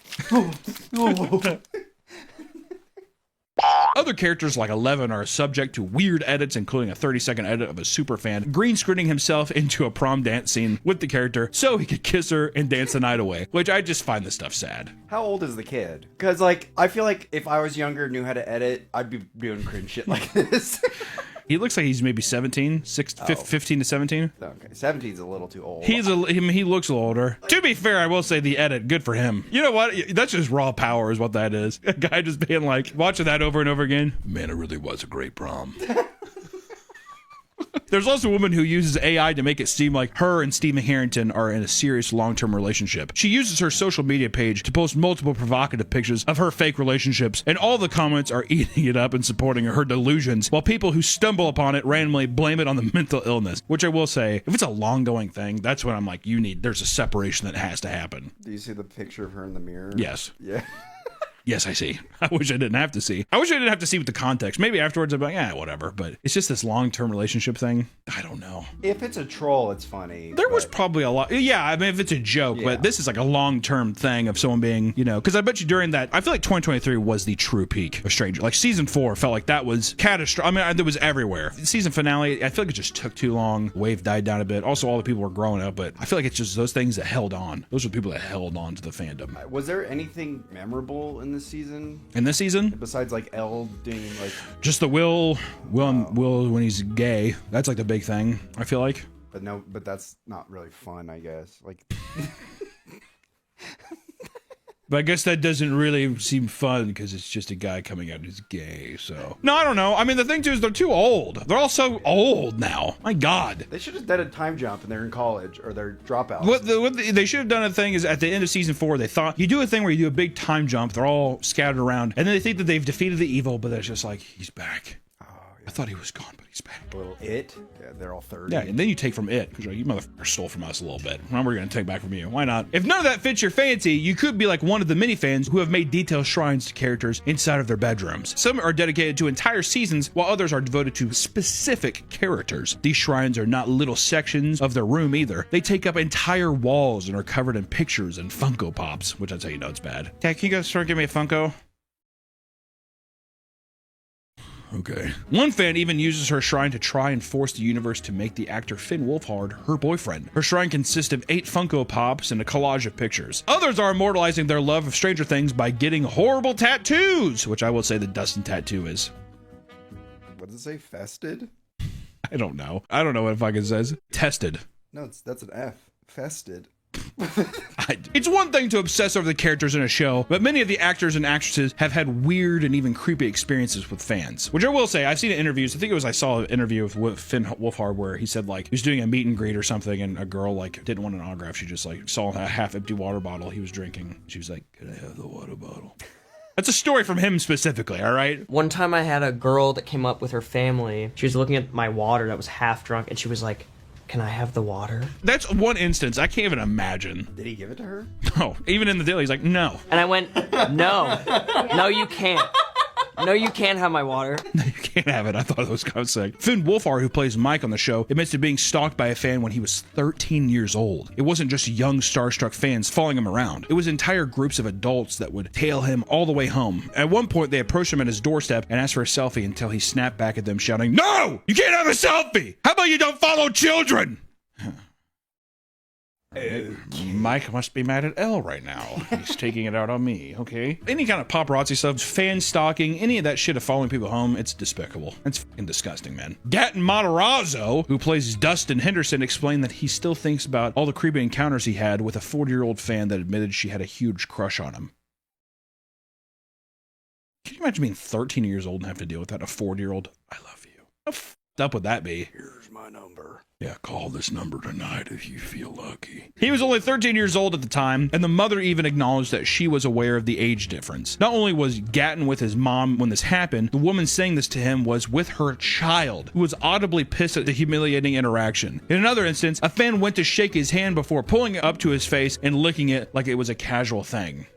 Other characters like Eleven are subject to weird edits, including a 30-second edit of a superfan green screening himself into a prom dance scene with the character so he could kiss her and dance the night away, which I just find this stuff sad.
How old is the kid? Because, like, I feel like if I was younger and knew how to edit, I'd be doing cringe shit like this.
He looks like he's maybe 17, 15 to 17.
Okay, 17's a little too old.
He looks a little older. To be fair, I will say the edit, good for him. You know what? That's just raw power is what that is. A guy just being like, watching that over and over again. Man, it really was a great prom. There's also a woman who uses AI to make it seem like her and Stephen Harrington are in a serious long-term relationship. She uses her social media page to post multiple provocative pictures of her fake relationships, and all the comments are eating it up and supporting her delusions, while people who stumble upon it randomly blame it on the mental illness. Which I will say, if it's a long-going thing, that's when I'm like, there's a separation that has to happen.
Do you see the picture of her in the mirror?
Yes.
Yeah.
Yes, I see. I wish I didn't have to see. I wish I didn't have to see with the context. Maybe afterwards I'd be like, yeah, whatever. But it's just this long-term relationship thing. I don't know.
If it's a troll, it's funny.
There was probably a lot. Yeah, I mean, if it's a joke, but this is like a long-term thing of someone being, you know, because I bet you during that, I feel like 2023 was the true peak of Stranger. Like season 4 felt like that was catastrophic. I mean, it was everywhere. Season finale, I feel like it just took too long. Wave died down a bit. Also, all the people were growing up, but I feel like it's just those things that held on. Those are the people that held on to the fandom.
Was there anything memorable in this season?
In this season?
Besides like Elle doing like...
Just the Will when he's gay. That's like the big thing, I feel like.
But that's not really fun, I guess. Like...
But I guess that doesn't really seem fun because it's just a guy coming out who's gay, so... No, I don't know. I mean, the thing too is they're too old. They're all so old now. My God.
They should have done a time jump and they're in college or they're dropouts.
What they should have done a thing is at the end of season 4, they thought you do a thing where you do a big time jump. They're all scattered around, and then they think that they've defeated the evil, but it's just like, he's back. Oh, yeah. I thought he was gone, but he's back.
A little It. Yeah, they're all 30.
Yeah, and then you take from It because you motherfucker stole from us a little bit. Now we're gonna take back from you. Why not? If none of that fits your fancy, you could be like one of the many fans who have made detailed shrines to characters inside of their bedrooms. Some are dedicated to entire seasons, while others are devoted to specific characters. These shrines are not little sections of their room either. They take up entire walls and are covered in pictures and Funko Pops, which that's how you know it's bad. Dad, can you go to the store and give me a Funko? Okay. One fan even uses her shrine to try and force the universe to make the actor Finn Wolfhard her boyfriend. Her shrine consists of 8 Funko Pops and a collage of pictures. Others are immortalizing their love of Stranger Things by getting horrible tattoos, which I will say the Dustin tattoo is.
What does it say? Fested?
I don't know. I don't know what it fucking says. Tested.
No, that's an F. Fested.
It's one thing to obsess over the characters in a show, but many of the actors and actresses have had weird and even creepy experiences with fans. Which I will say, I've seen interviews. I think it was I saw an interview with Finn Wolfhard where he said like he was doing a meet and greet or something, and a girl like didn't want an autograph. She just like saw a half-empty water bottle he was drinking. She was like, "Can I have the water bottle?" That's a story from him specifically, all right?
One time I had a girl that came up with her family. She was looking at my water that was half drunk, and she was like, "Can I have the water?"
That's one instance. I can't even imagine.
Did he give it to her?
No. Even in the deal, he's like, no.
And I went, no. No, you can't. No, you can't have my water.
No, you can't have it. I thought it was kind of sick. Finn Wolfhard, who plays Mike on the show, admits to being stalked by a fan when he was 13 years old. It wasn't just young starstruck fans following him around. It was entire groups of adults that would tail him all the way home. At one point, they approached him at his doorstep and asked for a selfie until he snapped back at them shouting, "No! You can't have a selfie! How about you don't follow children?" Mike must be mad at Elle right now. He's taking it out on me, okay? Any kind of paparazzi stuff, fan stalking, any of that shit of following people home, it's despicable. It's fucking disgusting, man. Gatton Matarazzo, who plays Dustin Henderson, explained that he still thinks about all the creepy encounters he had with a 40-year-old fan that admitted she had a huge crush on him. Can you imagine being 13 years old and have to deal with that? A 40-year-old, "I love you." How f***ed up would that be?
Here's my number.
Yeah, call this number tonight if you feel lucky. He was only 13 years old at the time, and the mother even acknowledged that she was aware of the age difference. Not only was Gatton with his mom when this happened, the woman saying this to him was with her child, who was audibly pissed at the humiliating interaction. In another instance, a fan went to shake his hand before pulling it up to his face and licking it like it was a casual thing.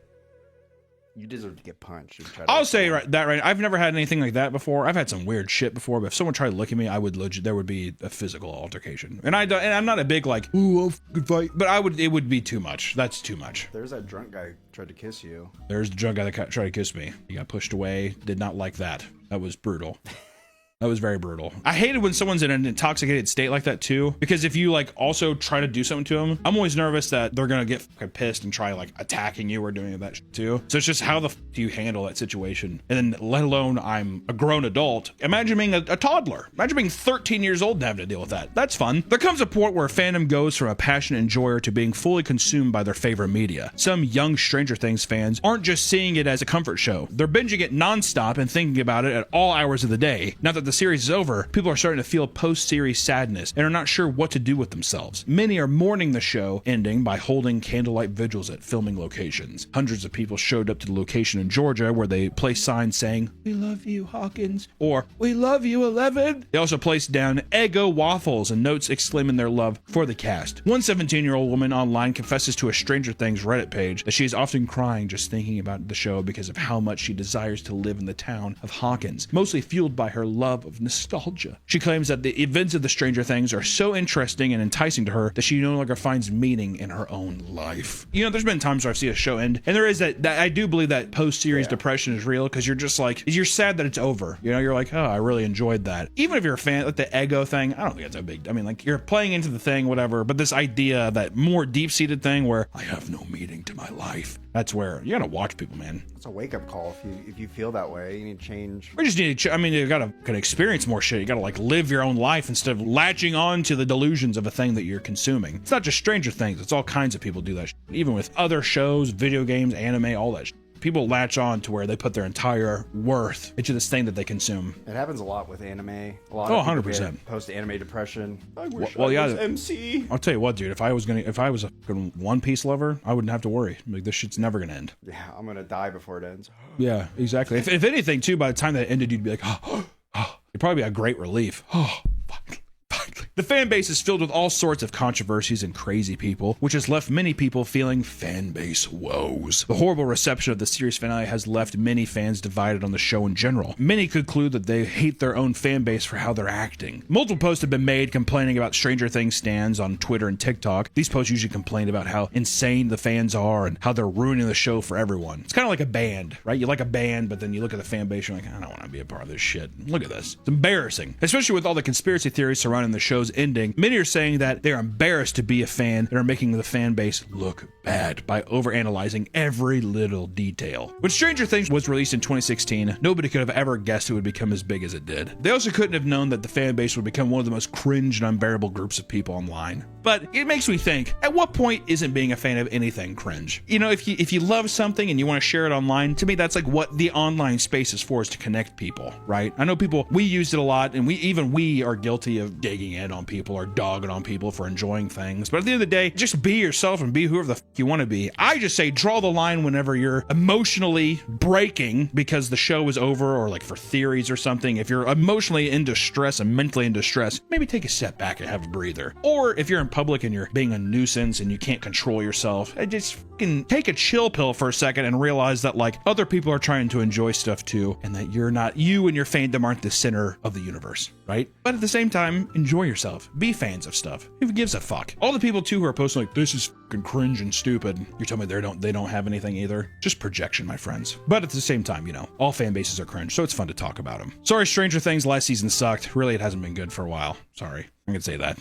You deserve to get punched.
I'll say that right. I've never had anything like that before. I've had some weird shit before, but if someone tried to look at me, I would there would be a physical altercation. And I'm not a big like, "Ooh, I'll fucking fight," but it would be too much. That's too much.
There's that drunk guy tried to kiss you.
There's the drunk guy that tried to kiss me. He got pushed away. Did not like that. That was brutal. That was very brutal. I hated when someone's in an intoxicated state like that too, because if you like also try to do something to them, I'm always nervous that they're gonna get fucking pissed and try like attacking you or doing that shit too. So it's just how the do you handle that situation? And then let alone I'm a grown adult. Imagine being a toddler. Imagine being 13 years old and having to deal with that. That's fun. There comes a point where fandom goes from a passionate enjoyer to being fully consumed by their favorite media. Some young Stranger Things fans aren't just seeing it as a comfort show. They're binging it nonstop and thinking about it at all hours of the day. Not that the series is over, people are starting to feel post-series sadness and are not sure what to do with themselves. Many are mourning the show ending by holding candlelight vigils at filming locations. Hundreds of people showed up to the location in Georgia where they placed signs saying, "We love you, Hawkins," or "We love you, 11." They also placed down Eggo waffles and notes exclaiming their love for the cast. One 17-year-old woman online confesses to a Stranger Things Reddit page that she is often crying just thinking about the show because of how much she desires to live in the town of Hawkins, mostly fueled by her love of nostalgia. She claims that the events of the Stranger Things are so interesting and enticing to her that she no longer finds meaning in her own life. You know, there's been times where I've seen a show end, and there is that I do believe that post-series depression is real, because you're just like, you're sad that it's over. You know, you're like, oh, I really enjoyed that. Even if you're a fan, like the Eggo thing, I don't think it's a big, I mean, like, you're playing into the thing, whatever, but this idea, that more deep-seated thing where I have no meaning to my life, that's where you gotta watch people, man.
It's a wake-up call. If you feel that way, you need to change.
We just need to, I mean, you gotta experience more shit. You gotta like live your own life instead of latching on to the delusions of a thing that you're consuming. It's not just Stranger Things, it's all kinds of people do that shit. Even with other shows, video games, anime, all that shit. People latch on to where they put their entire worth into this thing that they consume.
It happens a lot with anime. A lot
Oh,
of people
100%.
get post-anime depression. I wish
Well,
I
yeah,
was MC.
I'll tell you what, dude. If I was a fucking One Piece lover, I wouldn't have to worry. Like, this shit's never gonna end.
Yeah, I'm gonna die before it ends.
Yeah, exactly. If anything, too, by the time that it ended, you'd be like, oh, it'd probably be a great relief. Oh, finally. The fan base is filled with all sorts of controversies and crazy people, which has left many people feeling fan base woes. The horrible reception of the series finale has left many fans divided on the show in general. Many conclude that they hate their own fan base for how they're acting. Multiple posts have been made complaining about Stranger Things stans on Twitter and TikTok. These posts usually complain about how insane the fans are and how they're ruining the show for everyone. It's kind of like a band, right? You like a band, but then you look at the fan base, you're like, I don't want to be a part of this shit. Look at this. It's embarrassing. Especially with all the conspiracy theories surrounding the show's ending. Many are saying that they're embarrassed to be a fan and are making the fan base look bad by overanalyzing every little detail. When Stranger Things was released in 2016, nobody could have ever guessed it would become as big as it did. They also couldn't have known that the fan base would become one of the most cringe and unbearable groups of people online. But it makes me think, at what point isn't being a fan of anything cringe? You know, if you love something and you want to share it online, to me that's like what the online space is for, is to connect people, right? I know people, we used it a lot, and we are guilty of digging in on people or dogging on people for enjoying things. But at the end of the day, just be yourself and be whoever the you want to be. I just say draw the line whenever you're emotionally breaking because the show is over, or like for theories or something. If you're emotionally in distress and mentally in distress, maybe take a step back and have a breather. Or if you're in public and you're being a nuisance and you can't control yourself, just fucking take a chill pill for a second and realize that like other people are trying to enjoy stuff too, and that you and your fandom aren't the center of the universe, right? But at the same time, enjoy yourself. Be fans of stuff. Who gives a fuck? All the people too who are posting like, this is fucking cringe and stupid, you're telling me they don't have anything either? Just projection, my friends. But at the same time, you know, all fan bases are cringe, so it's fun to talk about them. Sorry, Stranger Things last season sucked. Really, it hasn't been good for a while. Sorry. I can say that.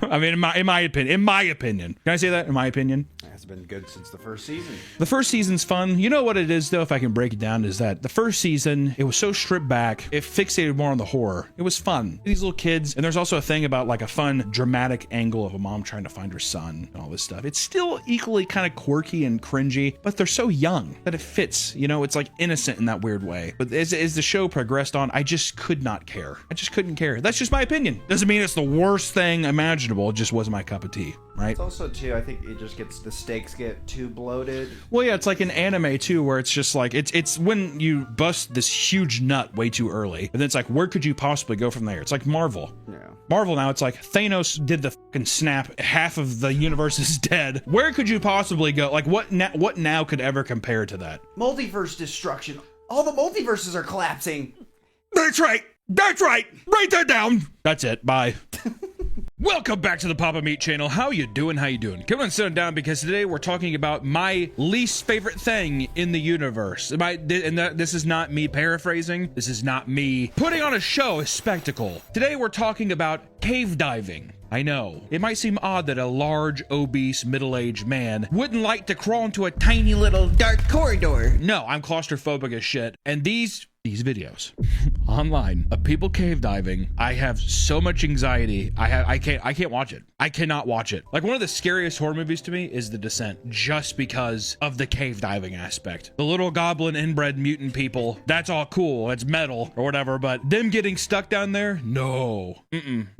I mean, in my opinion. Can I say that? In my opinion?
It's been good since the first season.
The first season's fun. You know what it is, though, if I can break it down, is that the first season, it was so stripped back. It fixated more on the horror. It was fun. These little kids, and there's also a thing about like a fun, dramatic angle of a mom trying to find her son and all this stuff. It's still equally kind of quirky and cringy, but they're so young that it fits. You know, it's like innocent in that weird way. But as the show progressed on, I just could not care. I just couldn't care. That's just my opinion. Doesn't mean it's the worst thing imaginable. It just wasn't my cup of tea, right?
It's also, too, I think it just gets, the stakes get too bloated.
Well, yeah, it's like an anime, too, where it's just like, it's when you bust this huge nut way too early, and then it's like, where could you possibly go from there? It's like Marvel.
Yeah.
Marvel now, it's like, Thanos did the fucking snap, half of the universe is dead. Where could you possibly go? Like, what now could ever compare to that?
Multiverse destruction. All the multiverses are collapsing.
That's right. That's right. Write that down. That's it. Bye. Welcome back to the Papa Meat channel. How you doing? How you doing? Come on, sit down, because today we're talking about my least favorite thing in the universe. This is not me paraphrasing. This is not me putting on a show, a spectacle. Today we're talking about cave diving. I know, it might seem odd that a large, obese, middle-aged man wouldn't like to crawl into a tiny little dark corridor. No, I'm claustrophobic as shit. And these videos online of people cave diving, I have so much anxiety. I can't watch it. I cannot watch it. Like, one of the scariest horror movies to me is The Descent, just because of the cave diving aspect. The little goblin inbred mutant people, that's all cool. It's metal or whatever, but them getting stuck down there, no.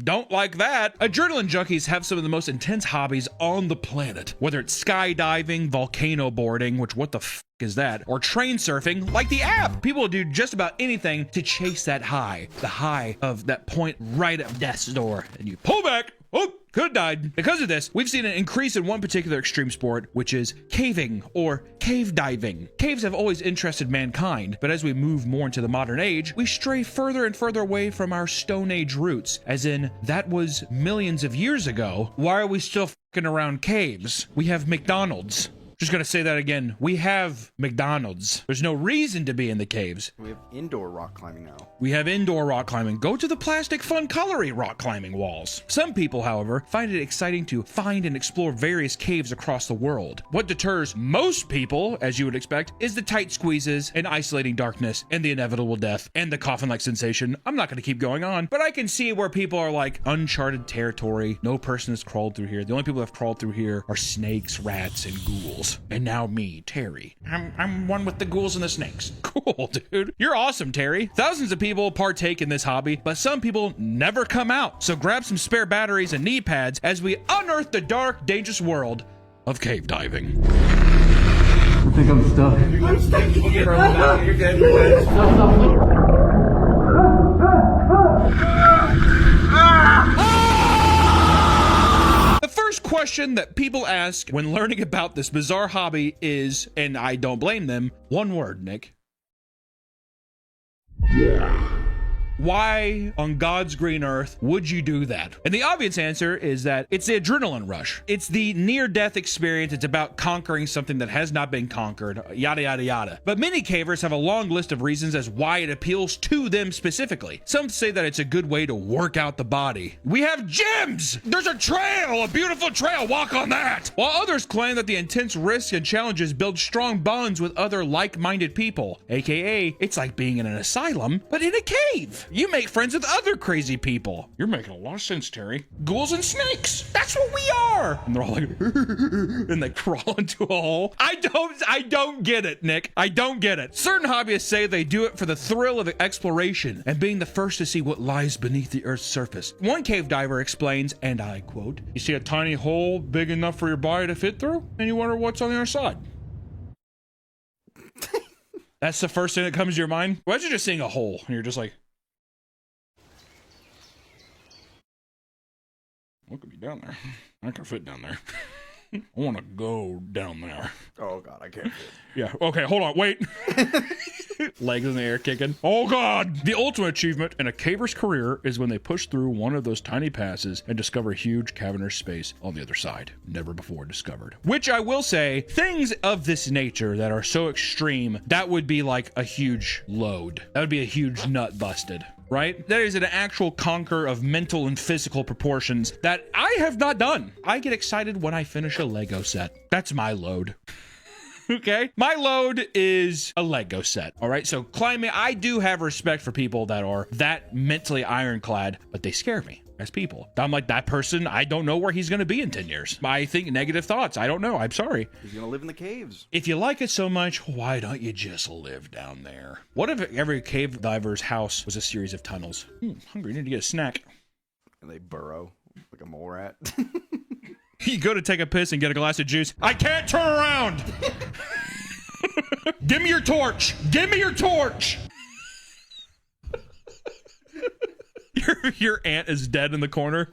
Don't like that. Adrenaline junkies have some of the most intense hobbies on the planet, whether it's skydiving, volcano boarding, which what the f is that, or train surfing, like the app. People will do just about anything to chase that high, the high of that point right at death's door, and you pull back. Oh, could have died. Because of this, we've seen an increase in one particular extreme sport, which is caving or cave diving. Caves have always interested mankind, but as we move more into the modern age, we stray further and further away from our Stone Age roots, as in, that was millions of years ago. Why are we still fucking around caves? We have McDonald's. Just gonna say that again. We have McDonald's. There's no reason to be in the caves.
We have indoor rock climbing now.
We have indoor rock climbing. Go to the plastic fun colory rock climbing walls. Some people, however, find it exciting to find and explore various caves across the world. What deters most people, as you would expect, is the tight squeezes and isolating darkness and the inevitable death and the coffin-like sensation. I'm not gonna keep going on, but I can see where people are like, uncharted territory. No person has crawled through here. The only people that have crawled through here are snakes, rats, and ghouls. And now me, Terry. I'm one with the ghouls and the snakes. Cool, dude. You're awesome, Terry. Thousands of people partake in this hobby, but some people never come out. So grab some spare batteries and knee pads as we unearth the dark, dangerous world of cave diving.
I think I'm stuck.
I'm stuck. You're good. You're good.
The first question that people ask when learning about this bizarre hobby is, and I don't blame them, one word, Nick. Why on God's green earth would you do that? And the obvious answer is that it's the adrenaline rush. It's the near-death experience. It's about conquering something that has not been conquered, yada, yada, yada. But many cavers have a long list of reasons as why it appeals to them specifically. Some say that it's a good way to work out the body. We have gyms! There's a trail, a beautiful trail, walk on that! While others claim that the intense risks and challenges build strong bonds with other like-minded people, aka it's like being in an asylum, but in a cave. You make friends with other crazy people. You're making a lot of sense, Terry. Ghouls and snakes. That's what we are. And they're all like, and they crawl into a hole. I don't get it, Nick. I don't get it. Certain hobbyists say they do it for the thrill of exploration and being the first to see what lies beneath the Earth's surface. One cave diver explains, and I quote, "You see a tiny hole big enough for your body to fit through, and you wonder what's on the other side." That's the first thing that comes to your mind? Imagine just seeing a hole, and you're just like, what could be down there? I can fit down there. I want to go down there.
Oh God, I can't.
Yeah. Okay. Hold on. Wait. Legs in the air kicking. Oh God. The ultimate achievement in a caver's career is when they push through one of those tiny passes and discover a huge cavernous space on the other side, never before discovered. Which I will say, things of this nature that are so extreme, that would be like a huge load. That would be a huge nut busted. Right? That is an actual conquer of mental and physical proportions that I have not done. I get excited when I finish a Lego set. That's my load. Okay? My load is a Lego set. All right? So climbing, I do have respect for people that are that mentally ironclad, but they scare me as people. I'm like, that person, I don't know where he's going to be in 10 years. I think negative thoughts. I don't know. I'm sorry.
He's going to live in the caves.
If you like it so much, why don't you just live down there? What if every cave diver's house was a series of tunnels? Hungry, need to get a snack.
And they burrow like a mole rat.
You go to take a piss and get a glass of juice. I can't turn around. Give me your torch. Give me your torch. Your aunt is dead in the corner.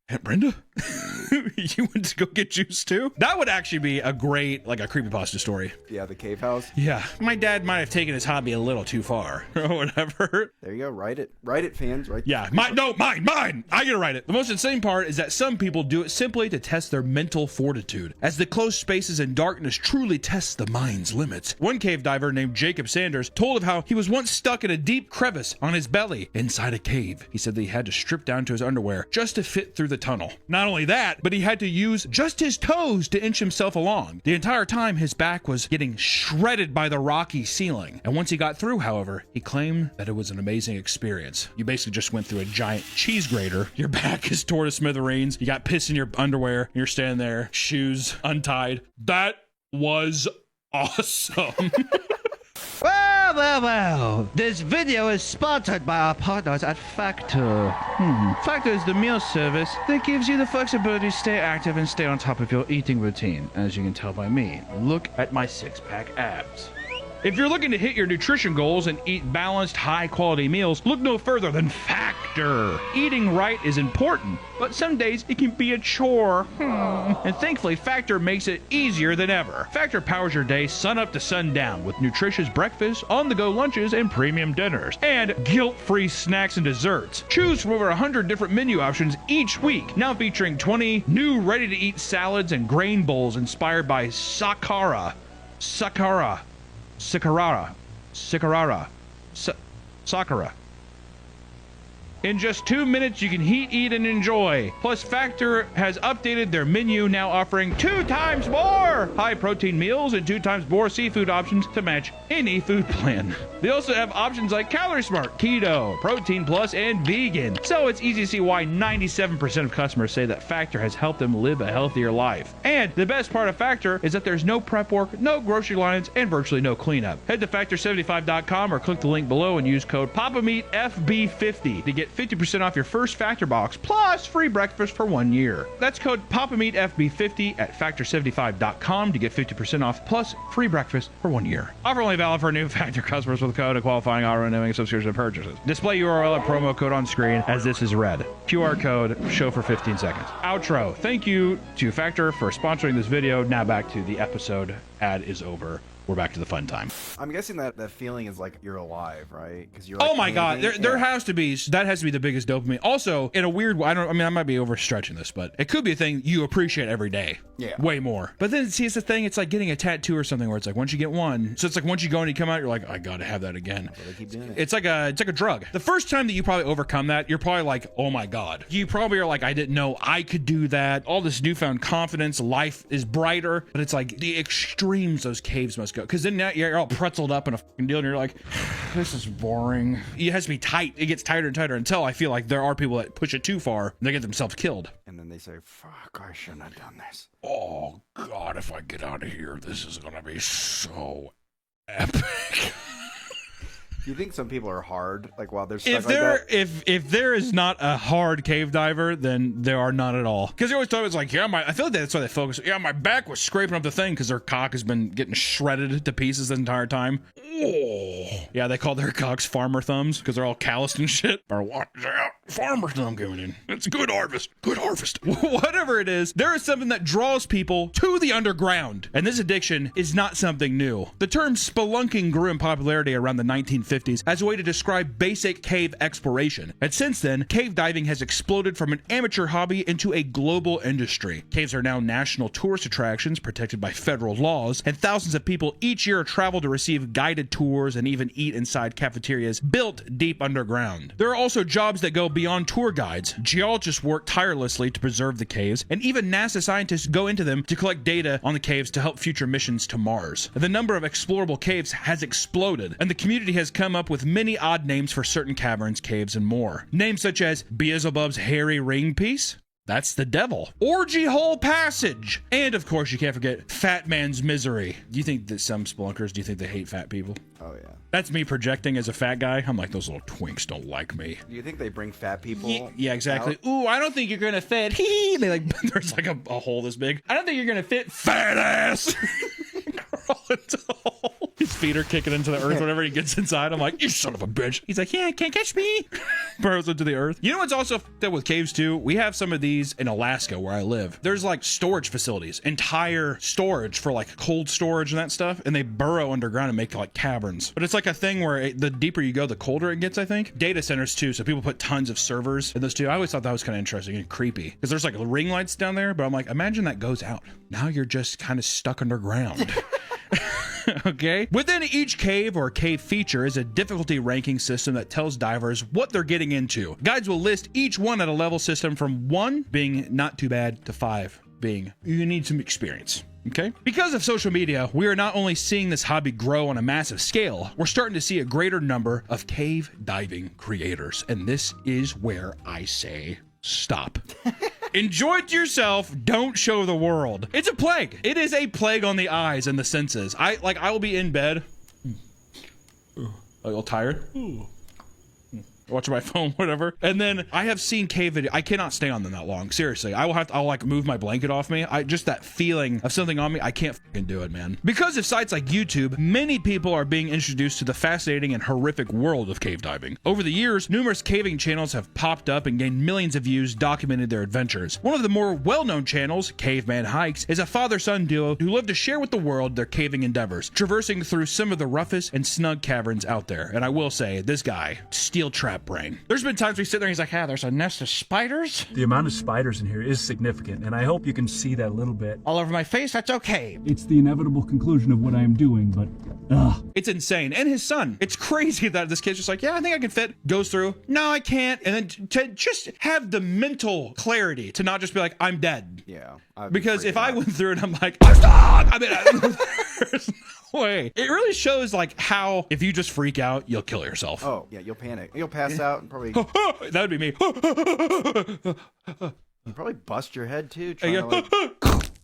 Aunt Brenda? You went to go get juice too? That would actually be a great, like a creepypasta story.
Yeah, the cave house.
Yeah. My dad might have taken his hobby a little too far or whatever.
There you go. Write it. Write it, fans. Right.
Yeah. Mine. I gotta write it. The most insane part is that some people do it simply to test their mental fortitude, as the close spaces and darkness truly test the mind's limits. One cave diver named Jacob Sanders told of how he was once stuck in a deep crevice on his belly inside a cave. He said that he had to strip down to his underwear just to fit through the tunnel. Not only that, but but he had to use just his toes to inch himself along. The entire time, his back was getting shredded by the rocky ceiling. And once he got through, however, he claimed that it was an amazing experience. You basically just went through a giant cheese grater. Your back is torn to smithereens. You got piss in your underwear. And you're standing there, shoes untied. That was awesome.
Well, this video is sponsored by our partners at Factor. Factor is the meal service that gives you the flexibility to stay active and stay on top of your eating routine. As you can tell by me, look at my six-pack abs.
If you're looking to hit your nutrition goals and eat balanced, high-quality meals, look no further than Factor. Eating right is important, but some days it can be a chore. And thankfully, Factor makes it easier than ever. Factor powers your day sun up to sundown with nutritious breakfasts, on-the-go lunches, and premium dinners, and guilt-free snacks and desserts. Choose from over 100 different menu options each week, now featuring 20 new ready-to-eat salads and grain bowls inspired by Sakara. In just 2 minutes, you can heat, eat, and enjoy. Plus, Factor has updated their menu, now offering 2 times more high-protein meals and 2 times more seafood options to match any food plan. They also have options like Calorie Smart, Keto, Protein Plus, and Vegan. So it's easy to see why 97% of customers say that Factor has helped them live a healthier life. And the best part of Factor is that there's no prep work, no grocery lines, and virtually no cleanup. Head to Factor75.com or click the link below and use code PAPAMEATFB50 to get 50% off your first Factor box plus free breakfast for 1 year. That's code PAPAMEATFB50 at Factor75.com to get 50% off plus free breakfast for 1 year. Offer only valid for new Factor customers with a code and qualifying auto-renewing subscription purchases. Display URL and promo code on screen as this is read. QR code, show for 15 seconds. Outro. Thank you to Factor for sponsoring this video. Now back to the episode. Ad is over. We're back to the fun time.
I'm guessing that feeling is like you're alive, right? Because you're.
Oh my god, there has to be, that has to be the biggest dopamine. Also, in a weird way, I might be overstretching this, but it could be a thing you appreciate every day.
Yeah.
Way more. But then see, it's the thing. It's like getting a tattoo or something where it's like once you get one, so it's like once you go and you come out, you're like, I gotta have that again.
Keep doing it.
It's like a drug. The first time that you probably overcome that, you're probably like, oh my god. You probably are like, I didn't know I could do that. All this newfound confidence, life is brighter. But it's like the extremes those caves must go. Because then now you're all pretzeled up in a fucking deal, and you're like, this is boring. It has to be tight. It gets tighter and tighter until I feel like there are people that push it too far and they get themselves killed.
And then they say, fuck, I shouldn't have done this.
Oh god, if I get out of here, this is gonna be so epic.
Do you think some people are hard, like while they're stuck like that?
If there is not a hard cave diver, then there are none at all. Because they always thought it was like, yeah, I feel like that's why they focus. Yeah, my back was scraping up the thing because their cock has been getting shredded to pieces the entire time. Oh. Yeah, they call their cocks farmer thumbs because they're all calloused and shit. Or watch out, farmer thumb coming in. It's a good harvest. Good harvest. Whatever it is, there is something that draws people to the underground. And this addiction is not something new. The term spelunking grew in popularity around the 1950s as a way to describe basic cave exploration. And since then, cave diving has exploded from an amateur hobby into a global industry. Caves are now national tourist attractions protected by federal laws, and thousands of people each year travel to receive guided tours and even eat inside cafeterias built deep underground. There are also jobs that go beyond tour guides. Geologists work tirelessly to preserve the caves, and even NASA scientists go into them to collect data on the caves to help future missions to Mars. The number of explorable caves has exploded, and the community has come up with many odd names for certain caverns, caves, and more. Names such as Beelzebub's Hairy Ring Piece, that's the devil. Orgy Hole Passage. And of course, you can't forget Fat Man's Misery. Do you think that some spelunkers, do you think they hate fat people?
Oh, yeah.
That's me projecting as a fat guy. I'm like, those little twinks don't like me.
Do you think they bring fat people?
Yeah, exactly.
Out?
Ooh, I don't think you're gonna fit. They like, there's like a hole this big. I don't think you're gonna fit, fat ass. Crawl into the hole. His feet are kicking into the earth whenever he gets inside. I'm like, you son of a bitch. He's like, yeah, can't catch me. Burrows into the earth. You know what's also f***ed up with caves too? We have some of these in Alaska where I live. There's like storage facilities, entire storage for like cold storage and that stuff. And they burrow underground and make like caverns. But it's like a thing where the deeper you go, the colder it gets, I think. Data centers too. So people put tons of servers in those too. I always thought that was kind of interesting and creepy because there's like ring lights down there. But I'm like, imagine that goes out. Now you're just kind of stuck underground. Okay? Within each cave or cave feature is a difficulty ranking system that tells divers what they're getting into. Guides will list each one at a level system from 1 being not too bad to 5 being you need some experience. Okay? Because of social media, we are not only seeing this hobby grow on a massive scale, we're starting to see a greater number of cave diving creators. And this is where I say stop. Enjoy it to yourself. Don't show the world. It's a plague. It is a plague on the eyes and the senses. I will be in bed. A little tired. Watching my phone, whatever. And then I have seen cave video. I cannot stay on them that long. Seriously. I'll like move my blanket off me. Just that feeling of something on me. I can't fucking do it, man. Because of sites like YouTube, many people are being introduced to the fascinating and horrific world of cave diving. Over the years, numerous caving channels have popped up and gained millions of views documenting their adventures. One of the more well-known channels, Caveman Hikes, is a father-son duo who live to share with the world their caving endeavors, traversing through some of the roughest and snug caverns out there. And I will say, this guy, steel trap brain. There's been times we sit there and he's like, there's a nest of spiders.
The amount of spiders in here is significant, and I hope you can see that a little bit.
All over my face, that's okay.
It's the inevitable conclusion of what I am doing, but
it's insane. And his son, it's crazy that this kid's just like, yeah, I think I can fit. Goes through, no, I can't. And then to just have the mental clarity to not just be like, I'm dead.
Yeah.
Because if I went through it, I'm like, I'm stuck. I mean, there's no way. It really shows like how if you just freak out, you'll kill yourself.
Oh, yeah, you'll panic. You'll pass out and probably...
That would be me.
You probably bust your head too. Trying to, like...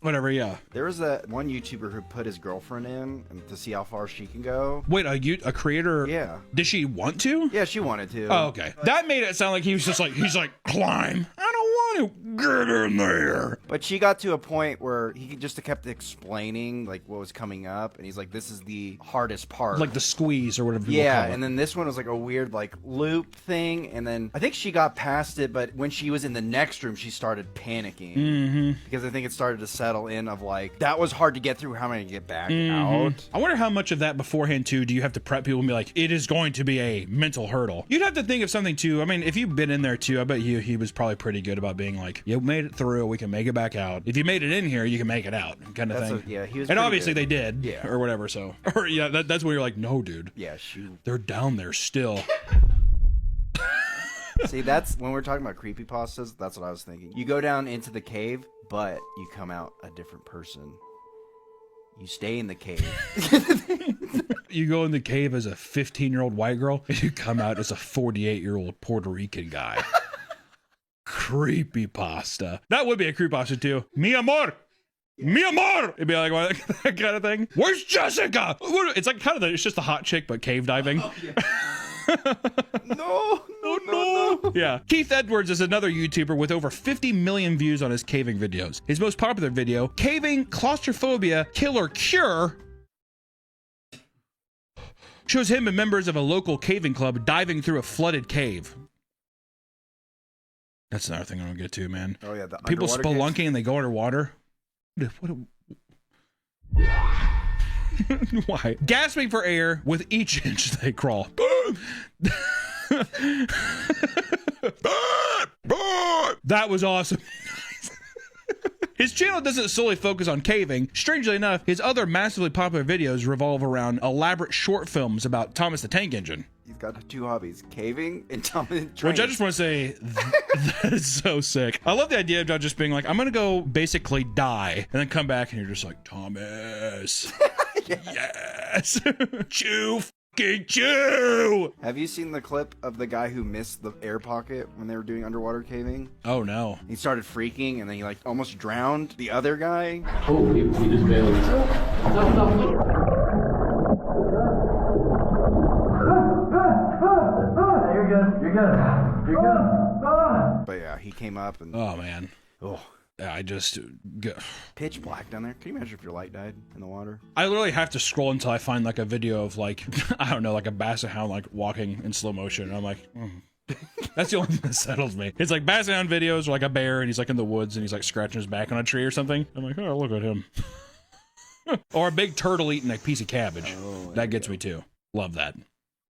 Whatever, yeah.
There was that one YouTuber who put his girlfriend in to see how far she can go.
Wait, a creator?
Yeah.
Did she want to?
Yeah, she wanted to.
Oh, okay. That made it sound like he was just like, he's like, climb. I don't want to get in there.
But she got to a point where he just kept explaining like what was coming up, and he's like, this is the hardest part.
Like the squeeze or whatever you
Yeah,
call it.
and then this one was like a weird like loop thing, and then I think she got past it, but when she was in the next room, she started panicking. Because I think it started to settle in of like, that was hard to get through, how am I gonna get back out?
I wonder how much of that beforehand too do you have to prep people and be like, it is going to be a mental hurdle. You'd have to think of something too. I mean, if you've been in there too, I bet he was probably pretty good about being like, you made it through, we can make it back out. If you made it in here, you can make it out, kind of thing.
Yeah, he was.
And obviously
good.
they did,
Yeah.
or whatever. So, or yeah, that's where you're like, no, dude.
Yeah, shoot.
They're down there still.
See, that's when we're talking about creepypastas. That's what I was thinking. You go down into the cave, but you come out a different person. You stay in the cave.
You go in the cave as a 15-year-old white girl, and you come out as a 48-year-old Puerto Rican guy. Creepypasta. That would be a creepypasta too. Mi amor. Mi amor. It'd be like that kind of thing. Where's Jessica? It's like kind of it's just a hot chick, but cave diving.
Oh, yeah. No.
Yeah. Keith Edwards is another YouTuber with over 50 million views on his caving videos. His most popular video, Caving Claustrophobia Killer Cure, shows him and members of a local caving club diving through a flooded cave. That's another thing I don't get to, man.
Oh yeah, the
people spelunking
caves?
and they go underwater. Why? Gasping for air with each inch they crawl. That was awesome. His channel doesn't solely focus on caving. Strangely enough, his other massively popular videos revolve around elaborate short films about Thomas the Tank Engine.
He's got two hobbies, caving and Thomas.
Which I just want to say, that is so sick. I love the idea of just being like, I'm going to go basically die, and then come back and you're just like, Thomas. Yes. Chew. Chew.
Have you seen the clip of the guy who missed the air pocket when they were doing underwater caving?
Oh no.
He started freaking and then he like almost drowned the other guy.
Oh, he just bailed. You're good. You're good. You're good.
But yeah, he came up and...
Oh man.
Oh.
Yeah, I just
pitch black down there. Can you imagine if your light died in the water?
I literally have to scroll until I find like a video of like I don't know, like a basset hound like walking in slow motion. And I'm like, that's the only thing that settles me. It's like basset hound videos or like a bear and he's like in the woods and he's like scratching his back on a tree or something. I'm like, oh, look at him. Or a big turtle eating a piece of cabbage. That gets me too. Love that.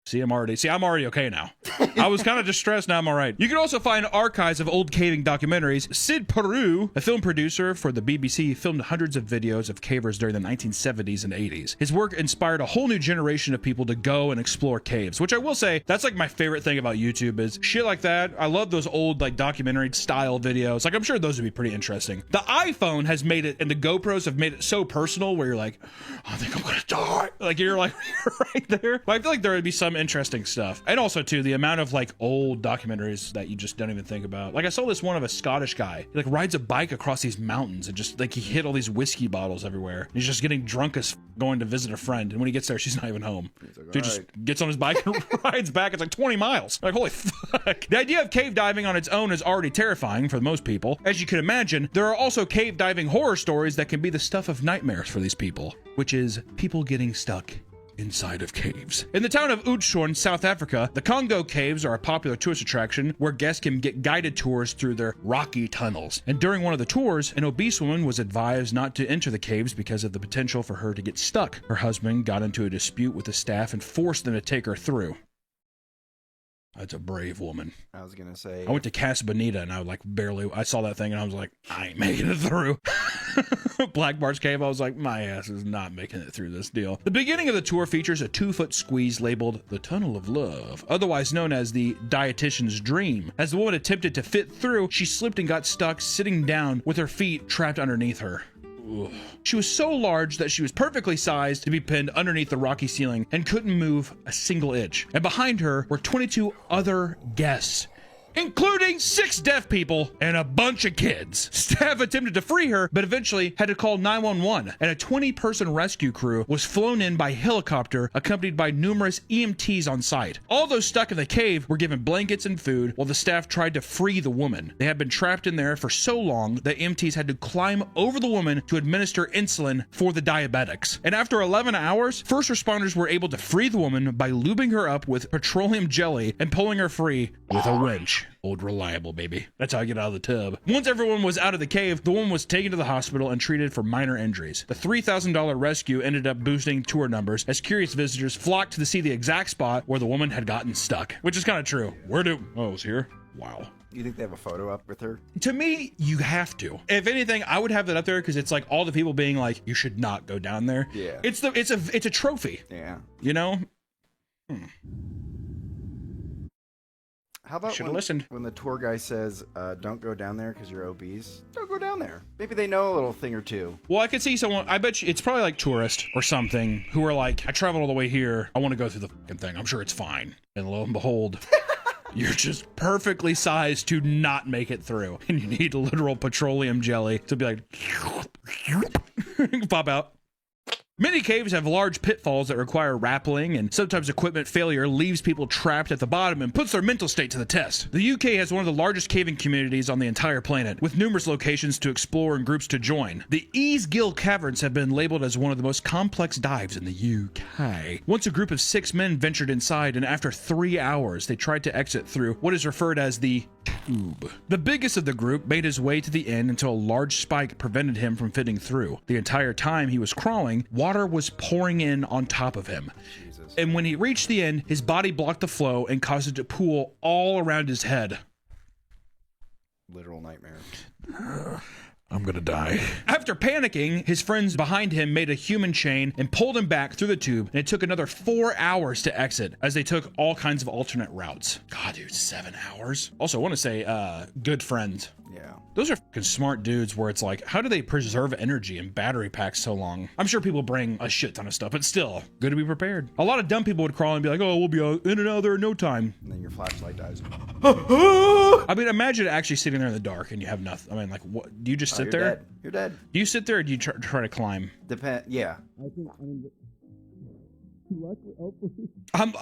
See, I'm already okay now. I was kind of distressed, now I'm all right. You can also find archives of old caving documentaries. Sid Peru, a film producer for the BBC, filmed hundreds of videos of cavers during the 1970s and 80s. His work inspired a whole new generation of people to go and explore caves, which I will say, that's like my favorite thing about YouTube is shit like that. I love those old like documentary style videos. Like I'm sure those would be pretty interesting. The iPhone has made it, and the GoPros have made it so personal where you're like, I think I'm gonna die. Like you're like right there. But I feel like there would be some interesting stuff. And also too, the amount of like old documentaries that you just don't even think about. Like I saw this one of a Scottish guy. He like rides a bike across these mountains and just like he hit all these whiskey bottles everywhere. He's just getting drunk as going to visit a friend. And when he gets there, she's not even home. Like, so he just gets on his bike and rides back. It's like 20 miles. Like holy fuck. The idea of cave diving on its own is already terrifying for most people. As you can imagine, there are also cave diving horror stories that can be the stuff of nightmares for these people, which is people getting stuck inside of caves. In the town of Oudtshoorn, South Africa, the Congo Caves are a popular tourist attraction where guests can get guided tours through their rocky tunnels. And during one of the tours, an obese woman was advised not to enter the caves because of the potential for her to get stuck. Her husband got into a dispute with the staff and forced them to take her through. That's a brave woman.
I was gonna say.
I went to Casa Bonita and I saw that thing and I was like, I ain't making it through. Black Bart's Cave, I was like, my ass is not making it through this deal. The beginning of the tour features a 2-foot squeeze labeled the Tunnel of Love, otherwise known as the Dietitian's Dream. As the woman attempted to fit through, she slipped and got stuck sitting down with her feet trapped underneath her. Ugh. She was so large that she was perfectly sized to be pinned underneath the rocky ceiling and couldn't move a single inch. And behind her were 22 other guests, including 6 deaf people and a bunch of kids. Staff attempted to free her, but eventually had to call 911, and a 20-person rescue crew was flown in by helicopter, accompanied by numerous EMTs on site. All those stuck in the cave were given blankets and food while the staff tried to free the woman. They had been trapped in there for so long that EMTs had to climb over the woman to administer insulin for the diabetics. And after 11 hours, first responders were able to free the woman by lubing her up with petroleum jelly and pulling her free with a winch. Old reliable, baby. That's how I get out of the tub. Once everyone was out of the cave, the woman was taken to the hospital and treated for minor injuries. The $3,000 rescue ended up boosting tour numbers as curious visitors flocked to see the exact spot where the woman had gotten stuck, which is kind of true. Oh, it was here. Wow.
You think they have a photo up with her?
To me, you have to. If anything, I would have that up there because it's like all the people being like, you should not go down there.
Yeah.
It's a trophy.
Yeah.
You know?
How about when the tour guy says, don't go down there because you're obese? Don't go down there. Maybe they know a little thing or two.
Well, I could see someone, I bet you it's probably like tourists or something who are like, I traveled all the way here. I want to go through the fucking thing. I'm sure it's fine. And lo and behold, you're just perfectly sized to not make it through. And you need literal petroleum jelly to be like, pop out. Many caves have large pitfalls that require rappelling, and sometimes equipment failure leaves people trapped at the bottom and puts their mental state to the test. The UK has one of the largest caving communities on the entire planet, with numerous locations to explore and groups to join. The Easgill Caverns have been labeled as one of the most complex dives in the UK. Once a group of 6 men ventured inside, and after 3 hours, they tried to exit through what is referred as the tube. The biggest of the group made his way to the end until a large spike prevented him from fitting through. The entire time he was crawling, water was pouring in on top of him.
Jesus.
And when he reached the end, his body blocked the flow and caused it to pool all around his head.
Literal nightmare.
I'm gonna die. After panicking, his friends behind him made a human chain and pulled him back through the tube, and it took another 4 hours to exit as they took all kinds of alternate routes. God, dude, 7 hours? Also, I want to say, good friends.
Yeah.
Those are fucking smart dudes where it's like, how do they preserve energy in battery packs so long? I'm sure people bring a shit ton of stuff, but still, good to be prepared. A lot of dumb people would crawl and be like, oh, we'll be in and out there in no time.
And then your flashlight dies.
I mean, imagine actually sitting there in the dark and you have nothing. I mean, like, what? Do you just sit there?
Dead. You're dead.
Do you sit there or do you try to climb?
Yeah.
I'm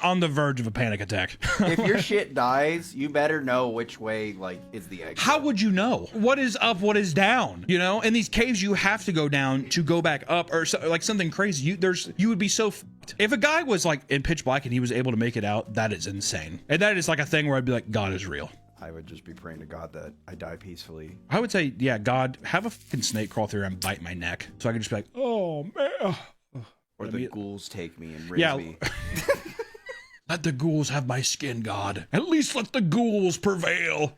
on the verge of a panic attack.
If your shit dies, you better know which way is the exit.
How would you know? What is up? What is down? You know, in these caves, you have to go down to go back up, or like something crazy. You would be so fucked. If a guy was like in pitch black and he was able to make it out, that is insane. And that is like a thing where I'd be like, God is real.
I would just be praying to God that I die peacefully.
I would say, yeah, God, have a fucking snake crawl through and bite my neck, so I could just be like, oh man.
Or the ghouls take me and raise me.
Let the ghouls have my skin, God. At least let the ghouls prevail.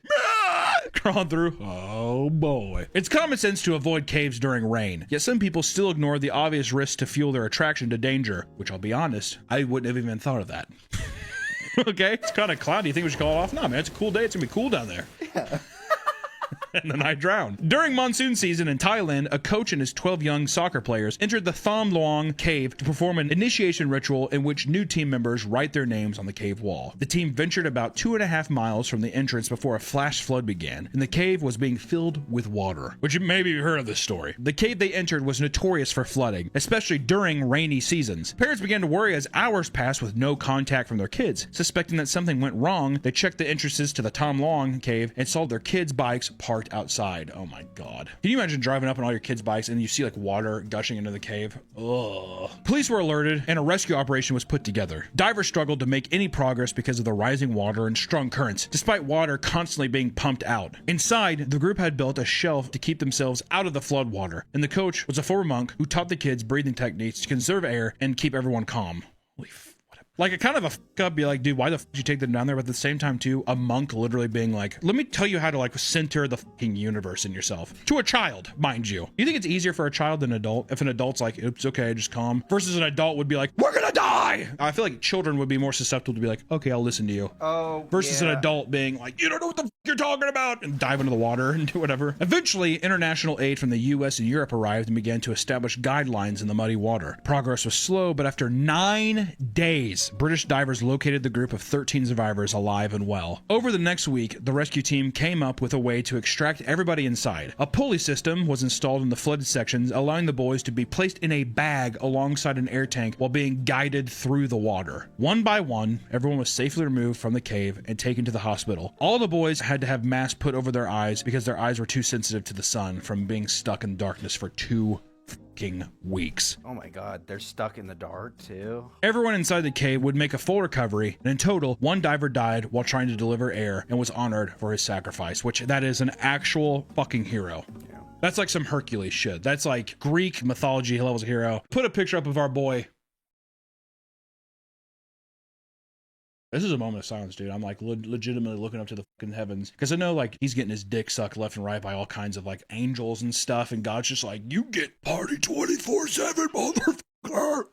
Crawling through. Oh boy. It's common sense to avoid caves during rain, yet some people still ignore the obvious risks to fuel their attraction to danger, which I'll be honest, I wouldn't have even thought of that. Okay, it's kind of cloudy. You think we should call it off? No, man, it's a cool day. It's gonna be cool down there. Yeah. And then I drowned. During monsoon season in Thailand, a coach and his 12 young soccer players entered the Tham Luang cave to perform an initiation ritual in which new team members write their names on the cave wall. The team ventured about 2.5 miles from the entrance before a flash flood began, and the cave was being filled with water, which maybe you heard of this story. The cave they entered was notorious for flooding, especially during rainy seasons. Parents began to worry as hours passed with no contact from their kids. Suspecting that something went wrong, they checked the entrances to the Tham Luang cave and saw their kids' bikes parked outside. Oh my God. Can you imagine driving up on all your kids' bikes and you see like water gushing into the cave? Ugh. Police were alerted and a rescue operation was put together. Divers struggled to make any progress because of the rising water and strong currents, despite water constantly being pumped out. Inside, the group had built a shelf to keep themselves out of the flood water, and the coach was a former monk who taught the kids breathing techniques to conserve air and keep everyone calm. Holy like, a kind of a fuck up, be like, dude, why the fuck did you take them down there? But at the same time, too, a monk literally being like, let me tell you how to, like, center the fucking universe in yourself. To a child, mind you. You think it's easier for a child than an adult? If an adult's like, it's okay, just calm. Versus an adult would be like, we're gonna die! I feel like children would be more susceptible to be like, okay, I'll listen to you.
Oh,
versus an adult being like, you don't know what the fuck you're talking about! And dive into the water and do whatever. Eventually, international aid from the US and Europe arrived and began to establish guidelines in the muddy water. Progress was slow, but after 9 days, British divers located the group of 13 survivors alive and well. Over the next week, the rescue team came up with a way to extract everybody inside. A pulley system was installed in the flooded sections, allowing the boys to be placed in a bag alongside an air tank while being guided through the water. One by one, everyone was safely removed from the cave and taken to the hospital. All the boys had to have masks put over their eyes because their eyes were too sensitive to the sun from being stuck in darkness for 2 fucking weeks.
Oh my God, they're stuck in the dark too.
Everyone inside the cave would make a full recovery, and in total, 1 diver died while trying to deliver air and was honored for his sacrifice, which that is an actual fucking hero. Yeah. That's like some Hercules shit. That's like Greek mythology levels of hero. Put a picture up of our boy. This is a moment of silence, dude. I'm like legitimately looking up to the fucking heavens because I know like he's getting his dick sucked left and right by all kinds of like angels and stuff, and God's just like, you get party 24/7, motherfucker.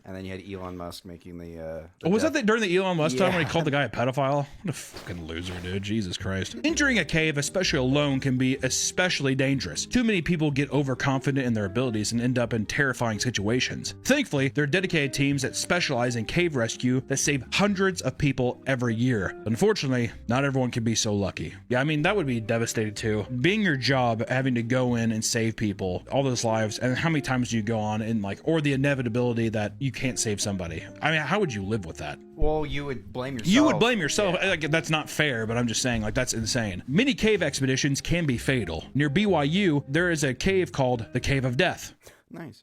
And then you had Elon Musk making the
was that during the Elon Musk time when he called the guy a pedophile? What a fucking loser, dude. Jesus Christ. Entering a cave, especially alone, can be especially dangerous. Too many people get overconfident in their abilities and end up in terrifying situations. Thankfully, there are dedicated teams that specialize in cave rescue that save hundreds of people every year. Unfortunately, not everyone can be so lucky. Yeah, I mean, that would be devastating too. Being your job, having to go in and save people, all those lives, and how many times do you go on and like, or the inevitability that you can't save somebody. I mean, how would you live with that?
Well, you would blame yourself.
You would blame yourself. Yeah. Like, that's not fair, but I'm just saying, like, that's insane. Many cave expeditions can be fatal. Near BYU, there is a cave called the Cave of Death.
Nice.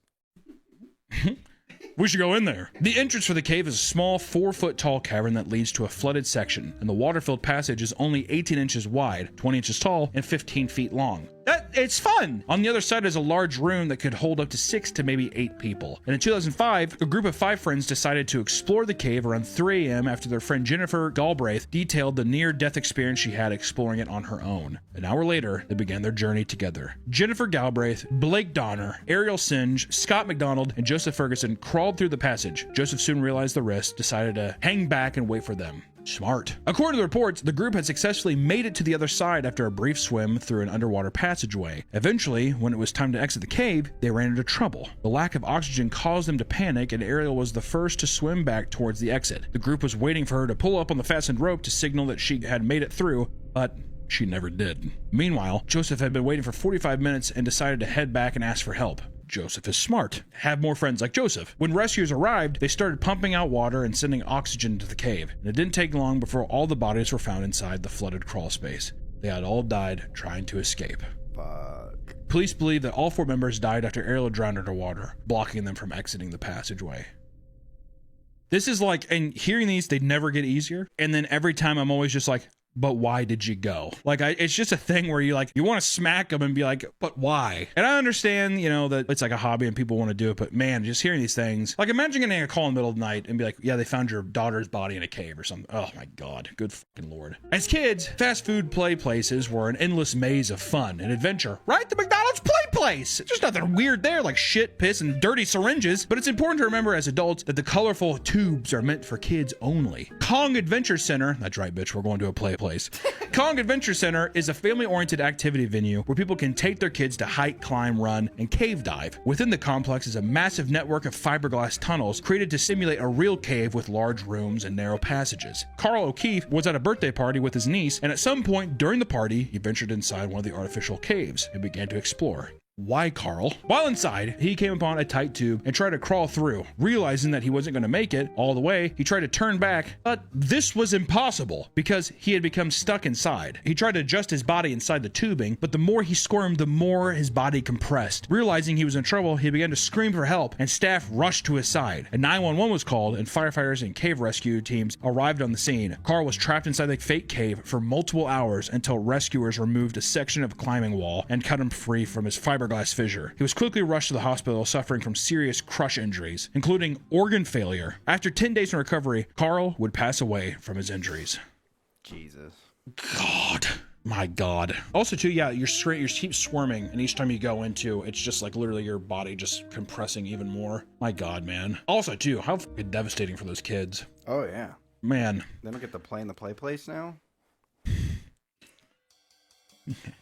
We should go in there. The entrance for the cave is a small 4-foot tall cavern that leads to a flooded section, and the water-filled passage is only 18 inches wide, 20 inches tall, and 15 feet long. It's fun! On the other side is a large room that could hold up to 6 to maybe 8 people. And in 2005, a group of 5 friends decided to explore the cave around 3 a.m. after their friend Jennifer Galbraith detailed the near-death experience she had exploring it on her own. An hour later, they began their journey together. Jennifer Galbraith, Blake Donner, Ariel Singe, Scott McDonald, and Joseph Ferguson crawled through the passage. Joseph soon realized the risk, decided to hang back and wait for them. Smart. According to the reports, the group had successfully made it to the other side after a brief swim through an underwater passageway. Eventually, when it was time to exit the cave, they ran into trouble. The lack of oxygen caused them to panic, and Ariel was the first to swim back towards the exit. The group was waiting for her to pull up on the fastened rope to signal that she had made it through, but she never did. Meanwhile, Joseph had been waiting for 45 minutes and decided to head back and ask for help. Joseph is smart. Have more friends like Joseph. When rescuers arrived, they started pumping out water and sending oxygen to the cave. And it didn't take long before all the bodies were found inside the flooded crawl space. They had all died trying to escape.
Fuck.
Police believe that all 4 members died after Ariel drowned underwater, blocking them from exiting the passageway. This is like, and hearing these, they never get easier. And then every time I'm always just like, but why did you go? Like, it's just a thing where you want to smack them and be like, but why? And I understand, you know, that it's like a hobby and people want to do it, but man, just hearing these things, like imagine getting a call in the middle of the night and be like, yeah, they found your daughter's body in a cave or something. Oh my God, good fucking Lord. As kids, fast food play places were an endless maze of fun and adventure, right? The McDonald's play place. There's nothing weird there like shit, piss, and dirty syringes, but it's important to remember as adults that the colorful tubes are meant for kids only. Kong Adventure Center, that's right, bitch, we're going to a play place. Kong Adventure Center is a family-oriented activity venue where people can take their kids to hike, climb, run, and cave dive. Within the complex is a massive network of fiberglass tunnels created to simulate a real cave with large rooms and narrow passages. Carl O'Keefe was at a birthday party with his niece, and at some point during the party, he ventured inside one of the artificial caves and began to explore. Why, Carl? While inside, he came upon a tight tube and tried to crawl through. Realizing that he wasn't going to make it all the way, he tried to turn back, but this was impossible because he had become stuck inside. He tried to adjust his body inside the tubing, but the more he squirmed, the more his body compressed. Realizing he was in trouble, he began to scream for help, and staff rushed to his side. And 911 was called, and firefighters and cave rescue teams arrived on the scene. Carl was trapped inside the fake cave for multiple hours until rescuers removed a section of climbing wall and cut him free from his fiberglass fissure. He was quickly rushed to the hospital suffering from serious crush injuries, including organ failure. After 10 days in recovery, Carl would pass away from his injuries.
Jesus.
God. My God. Also, too, yeah, you keep squirming, and each time you go into, it's just like literally your body just compressing even more. My God, man. Also, too, how fucking devastating for those kids.
Oh, yeah.
Man.
They don't get to play in the play place now?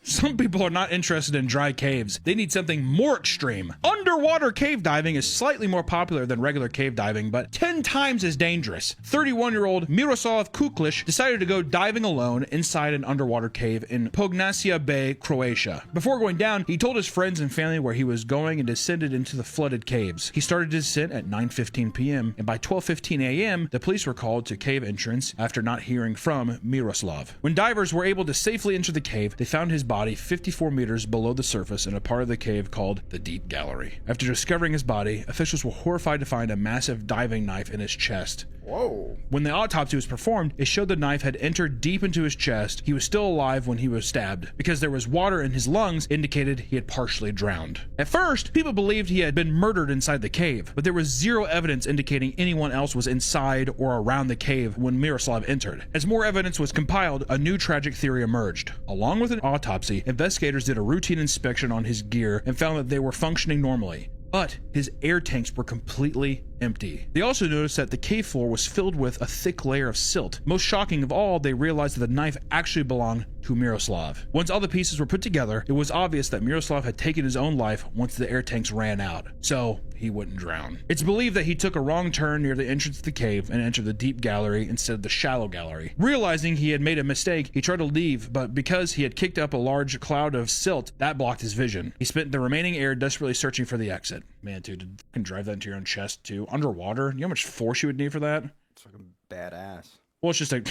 Some people are not interested in dry caves. They need something more extreme. Underwater cave diving is slightly more popular than regular cave diving, but 10 times as dangerous. 31-year-old Miroslav Kuklish decided to go diving alone inside an underwater cave in Pognasia Bay, Croatia. Before going down, he told his friends and family where he was going and descended into the flooded caves. He started his descent at 9:15 p.m., and by 12:15 a.m., the police were called to cave entrance after not hearing from Miroslav. When divers were able to safely enter the cave, they found his body 54 meters below the surface in a part of the cave called the Deep Gallery. After discovering his body, officials were horrified to find a massive diving knife in his chest.
Whoa.
When the autopsy was performed, it showed the knife had entered deep into his chest. He was still alive when he was stabbed. Because there was water in his lungs indicated he had partially drowned. At first, people believed he had been murdered inside the cave, but there was zero evidence indicating anyone else was inside or around the cave when Miroslav entered. As more evidence was compiled, a new tragic theory emerged. Along with an autopsy, investigators did a routine inspection on his gear and found that they were functioning normally. But his air tanks were completely empty. They also noticed that the cave floor was filled with a thick layer of silt. Most shocking of all, they realized that the knife actually belonged to Miroslav. Once all the pieces were put together, it was obvious that Miroslav had taken his own life once the air tanks ran out, so he wouldn't drown. It's believed that he took a wrong turn near the entrance to the cave and entered the deep gallery instead of the shallow gallery. Realizing he had made a mistake, he tried to leave, but because he had kicked up a large cloud of silt, that blocked his vision. He spent the remaining air desperately searching for the exit. Man, dude, to fucking drive that into your own chest, too. Underwater? You know how much force you would need for that?
It's fucking badass.
Well, it's just like...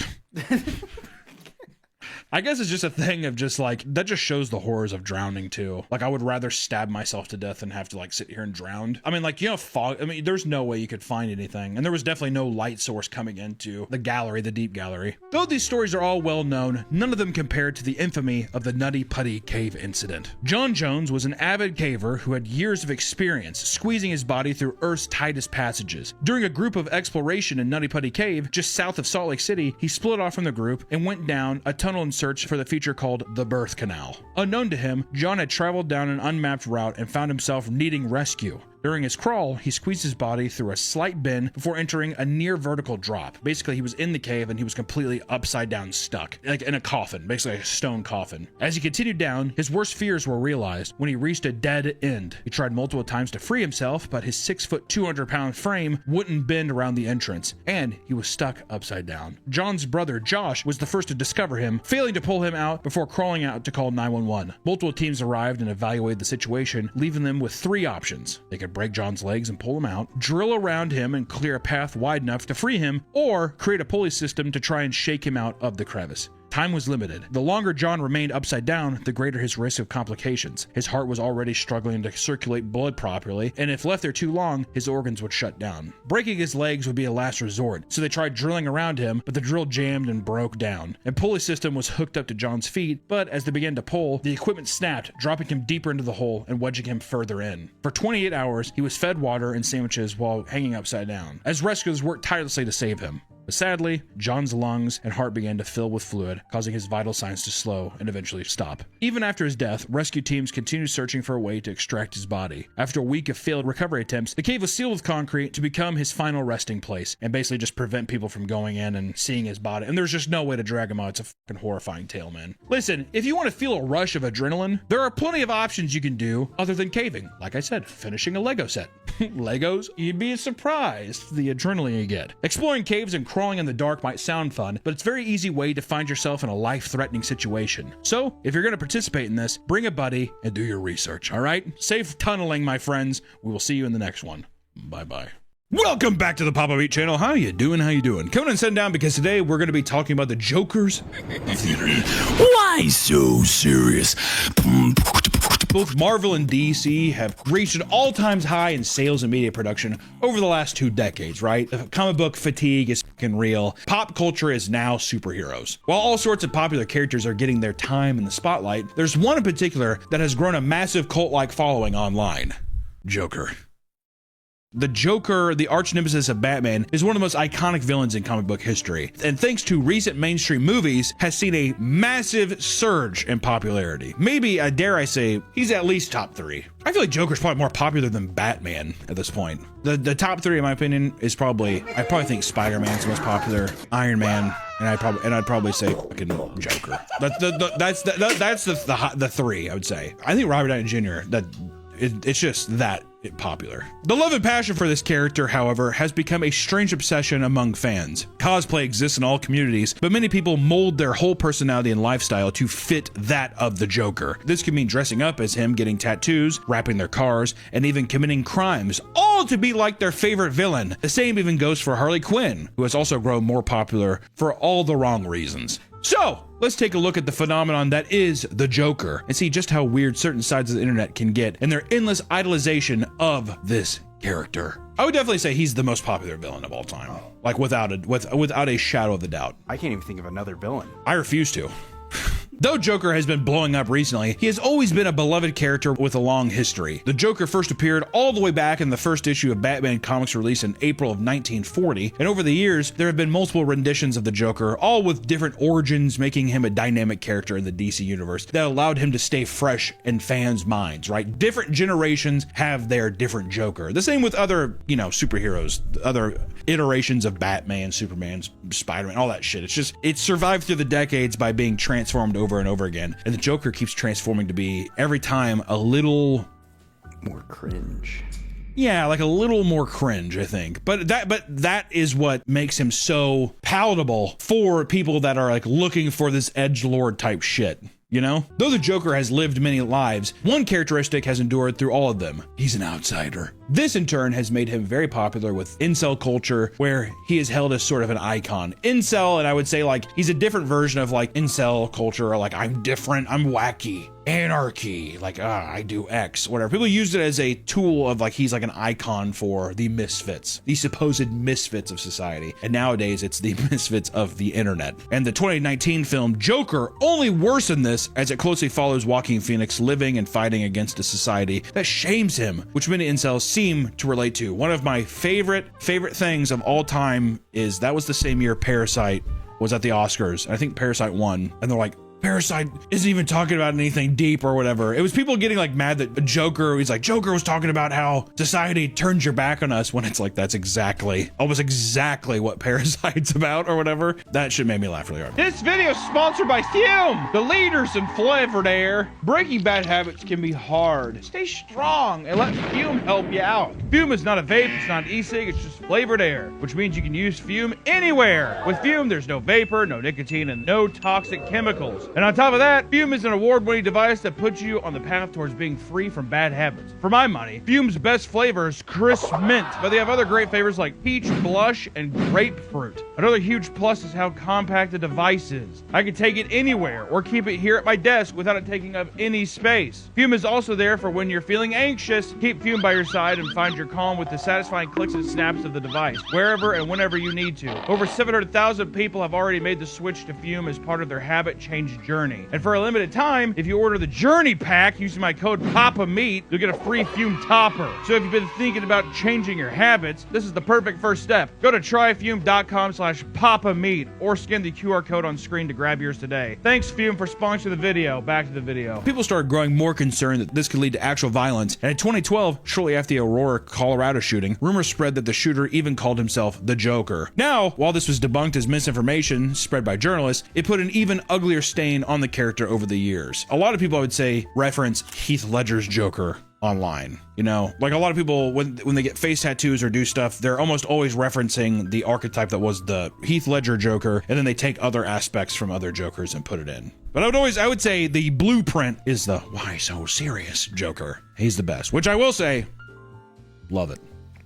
I guess it's just a thing of just like, that just shows the horrors of drowning too. Like, I would rather stab myself to death than have to like sit here and drown. I mean, like, you know, fog, I mean, there's no way you could find anything. And there was definitely no light source coming into the gallery, the deep gallery. Though these stories are all well known, none of them compared to the infamy of the Nutty Putty Cave incident. John Jones was an avid caver who had years of experience squeezing his body through Earth's tightest passages. During a group of exploration in Nutty Putty Cave, just south of Salt Lake City, he split off from the group and went down a tunnel in search for the feature called the Birth Canal. Unknown to him, John had traveled down an unmapped route and found himself needing rescue. During his crawl, he squeezed his body through a slight bend before entering a near vertical drop. Basically, he was in the cave and he was completely upside down stuck, like in a coffin, basically a stone coffin. As he continued down, his worst fears were realized when he reached a dead end. He tried multiple times to free himself, but his 6-foot, 200-pound frame wouldn't bend around the entrance, and he was stuck upside down. John's brother, Josh, was the first to discover him, failing to pull him out before crawling out to call 911. Multiple teams arrived and evaluated the situation, leaving them with 3 options. They could break John's legs and pull him out, drill around him and clear a path wide enough to free him, or create a pulley system to try and shake him out of the crevice. Time was limited. The longer John remained upside down, the greater his risk of complications. His heart was already struggling to circulate blood properly, and if left there too long, his organs would shut down. Breaking his legs would be a last resort, so they tried drilling around him, but the drill jammed and broke down. A pulley system was hooked up to John's feet, but as they began to pull, the equipment snapped, dropping him deeper into the hole and wedging him further in. For 28 hours, he was fed water and sandwiches while hanging upside down, as rescuers worked tirelessly to save him. But sadly, John's lungs and heart began to fill with fluid, causing his vital signs to slow and eventually stop. Even after his death, rescue teams continued searching for a way to extract his body. After a week of failed recovery attempts, the cave was sealed with concrete to become his final resting place and basically just prevent people from going in and seeing his body. And there's just no way to drag him out. It's a fucking horrifying tale, man. Listen, if you want to feel a rush of adrenaline, there are plenty of options you can do other than caving. Like I said, finishing a Lego set. Legos, you'd be surprised the adrenaline you get. Exploring caves and crawling in the dark might sound fun, but it's a very easy way to find yourself in a life-threatening situation. So, if you're going to participate in this, bring a buddy and do your research, all right? Safe tunneling, my friends. We will see you in the next one. Bye-bye. Welcome back to the Papa Beat channel. How you doing? How you doing? Coming and sitting down because today we're going to be talking about the Jokers of the internet. Why so serious? Both Marvel and DC have reached an all-time high in sales and media production over the last 2 decades, right? The comic book fatigue is fucking real. Pop culture is now superheroes. While all sorts of popular characters are getting their time in the spotlight, there's one in particular that has grown a massive cult-like following online. Joker. The Joker, the arch nemesis of Batman, is one of the most iconic villains in comic book history, and thanks to recent mainstream movies, has seen a massive surge in popularity. Maybe, dare I say, he's at least top 3. I feel like Joker's probably more popular than Batman at this point. The top 3, in my opinion, is probably, I probably think Spider-Man's the most popular, Iron Man, and I'd probably say fucking Joker. That's the 3, I would say. I think Robert Downey Jr. It's just that popular. The love and passion for this character, however, has become a strange obsession among fans. Cosplay exists in all communities, but many people mold their whole personality and lifestyle to fit that of the Joker. This can mean dressing up as him, getting tattoos, wrapping their cars, and even committing crimes, all to be like their favorite villain. The same even goes for Harley Quinn, who has also grown more popular for all the wrong reasons. So, let's take a look at the phenomenon that is the Joker and see just how weird certain sides of the internet can get and their endless idolization of this character. I would definitely say he's the most popular villain of all time. Like without a shadow of a doubt.
I can't even think of another villain.
I refuse to. Though Joker has been blowing up recently, he has always been a beloved character with a long history. The Joker first appeared all the way back in the first issue of Batman comics released in April of 1940, and over the years, there have been multiple renditions of the Joker, all with different origins, making him a dynamic character in the DC universe that allowed him to stay fresh in fans' minds, right? Different generations have their different Joker. The same with other, superheroes, other iterations of Batman, Superman, Spider-Man, all that shit. It's just, it survived through the decades by being transformed over and over again. And the Joker keeps transforming to be, every time, a little
more cringe.
Yeah, like a little more cringe, I think. But that is what makes him so palatable for people that are like looking for this edgelord type shit. Though the Joker has lived many lives, one characteristic has endured through all of them. He's an outsider. This in turn has made him very popular with incel culture, where he is held as sort of an icon. Incel, and I would say like he's a different version of like incel culture, or like I'm different, I'm wacky. Anarchy, like I do X, whatever. People use it as a tool of like he's like an icon for the misfits, the supposed misfits of society. And nowadays it's the misfits of the internet. And the 2019 film Joker only worsened this, as it closely follows Joaquin Phoenix living and fighting against a society that shames him, which many incels seem to relate to. One of my favorite things of all time is that was the same year Parasite was at the Oscars. I think Parasite won, and they're like, Parasite isn't even talking about anything deep or whatever. It was people getting like mad that Joker was talking about how society turns your back on us, when it's like that's almost exactly what Parasite's about or whatever. That shit made me laugh really hard.
This video is sponsored by Fume, the leaders in flavored air. Breaking bad habits can be hard. Stay strong and let Fume help you out. Fume is not a vape, it's not an e-cig, it's just flavored air, which means you can use Fume anywhere. With Fume, there's no vapor, no nicotine, and no toxic chemicals.
And on top of that, Fume is an award-winning device that puts you on the path towards being free from bad habits. For my money, Fume's best flavor is crisp mint, but they have other great flavors like peach, blush, and grapefruit. Another huge plus is how compact the device is. I can take it anywhere or keep it here at my desk without it taking up any space. Fume is also there for when you're feeling anxious. Keep Fume by your side and find your calm with the satisfying clicks and snaps of the device, wherever and whenever you need to. Over 700,000 people have already made the switch to Fume as part of their habit change journey. And for a limited time, if you order the Journey Pack using my code PAPAMEAT, you'll get a free Fume topper. So if you've been thinking about changing your habits, this is the perfect first step. Go to tryfume.com/PapaMeat or scan the QR code on screen to grab yours today. Thanks, Fume, for sponsoring the video. Back to the video. People started growing more concerned that this could lead to actual violence, and in 2012, shortly after the Aurora, Colorado shooting, rumors spread that the shooter even called himself the Joker. Now, while this was debunked as misinformation spread by journalists, it put an even uglier stain on the character over the years. A lot of people, I would say, reference Heath Ledger's Joker online. You know, like a lot of people, when they get face tattoos or do stuff, they're almost always referencing the archetype that was the Heath Ledger Joker, and then they take other aspects from other Jokers and put it in. But I would say the blueprint is the why so serious Joker. He's the best, which I will say, love it.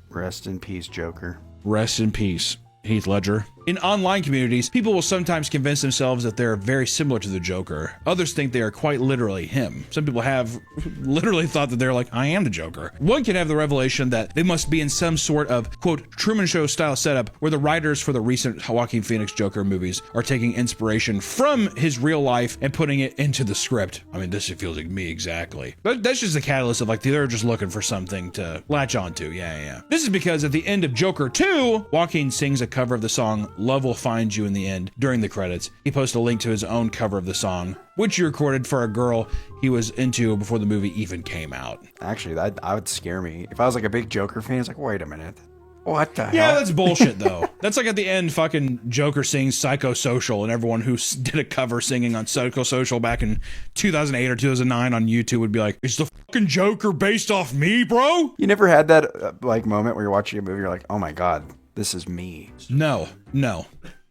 Rest in peace, Joker.
Rest in peace, Heath Ledger. In online communities, people will sometimes convince themselves that they're very similar to the Joker. Others think they are quite literally him. Some people have literally thought that they're like, I am the Joker. One can have the revelation that they must be in some sort of, quote, Truman Show style setup where the writers for the recent Joaquin Phoenix Joker movies are taking inspiration from his real life and putting it into the script. I mean, this feels like me exactly. But that's just the catalyst of like, they're just looking for something to latch onto. Yeah. This is because at the end of Joker 2, Joaquin sings a cover of the song Love Will Find You in the End during the credits. He posted a link to his own cover of the song, which he recorded for a girl he was into before the movie even came out.
Actually, that would scare me. If I was like a big Joker fan, it's like, wait a minute. What the hell?
Yeah, that's bullshit though. That's like at the end, fucking Joker sings Psychosocial, and everyone who did a cover singing on Psychosocial back in 2008 or 2009 on YouTube would be like, is the fucking Joker based off me, bro?
You never had that like moment where you're watching a movie, you're like, oh my god, this is me.
No,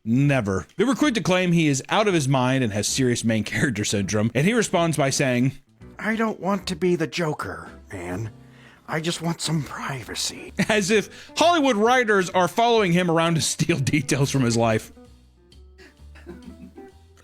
never. They were quick to claim he is out of his mind and has serious main character syndrome, and he responds by saying,
I don't want to be the Joker, man. I just want some privacy.
As if Hollywood writers are following him around to steal details from his life.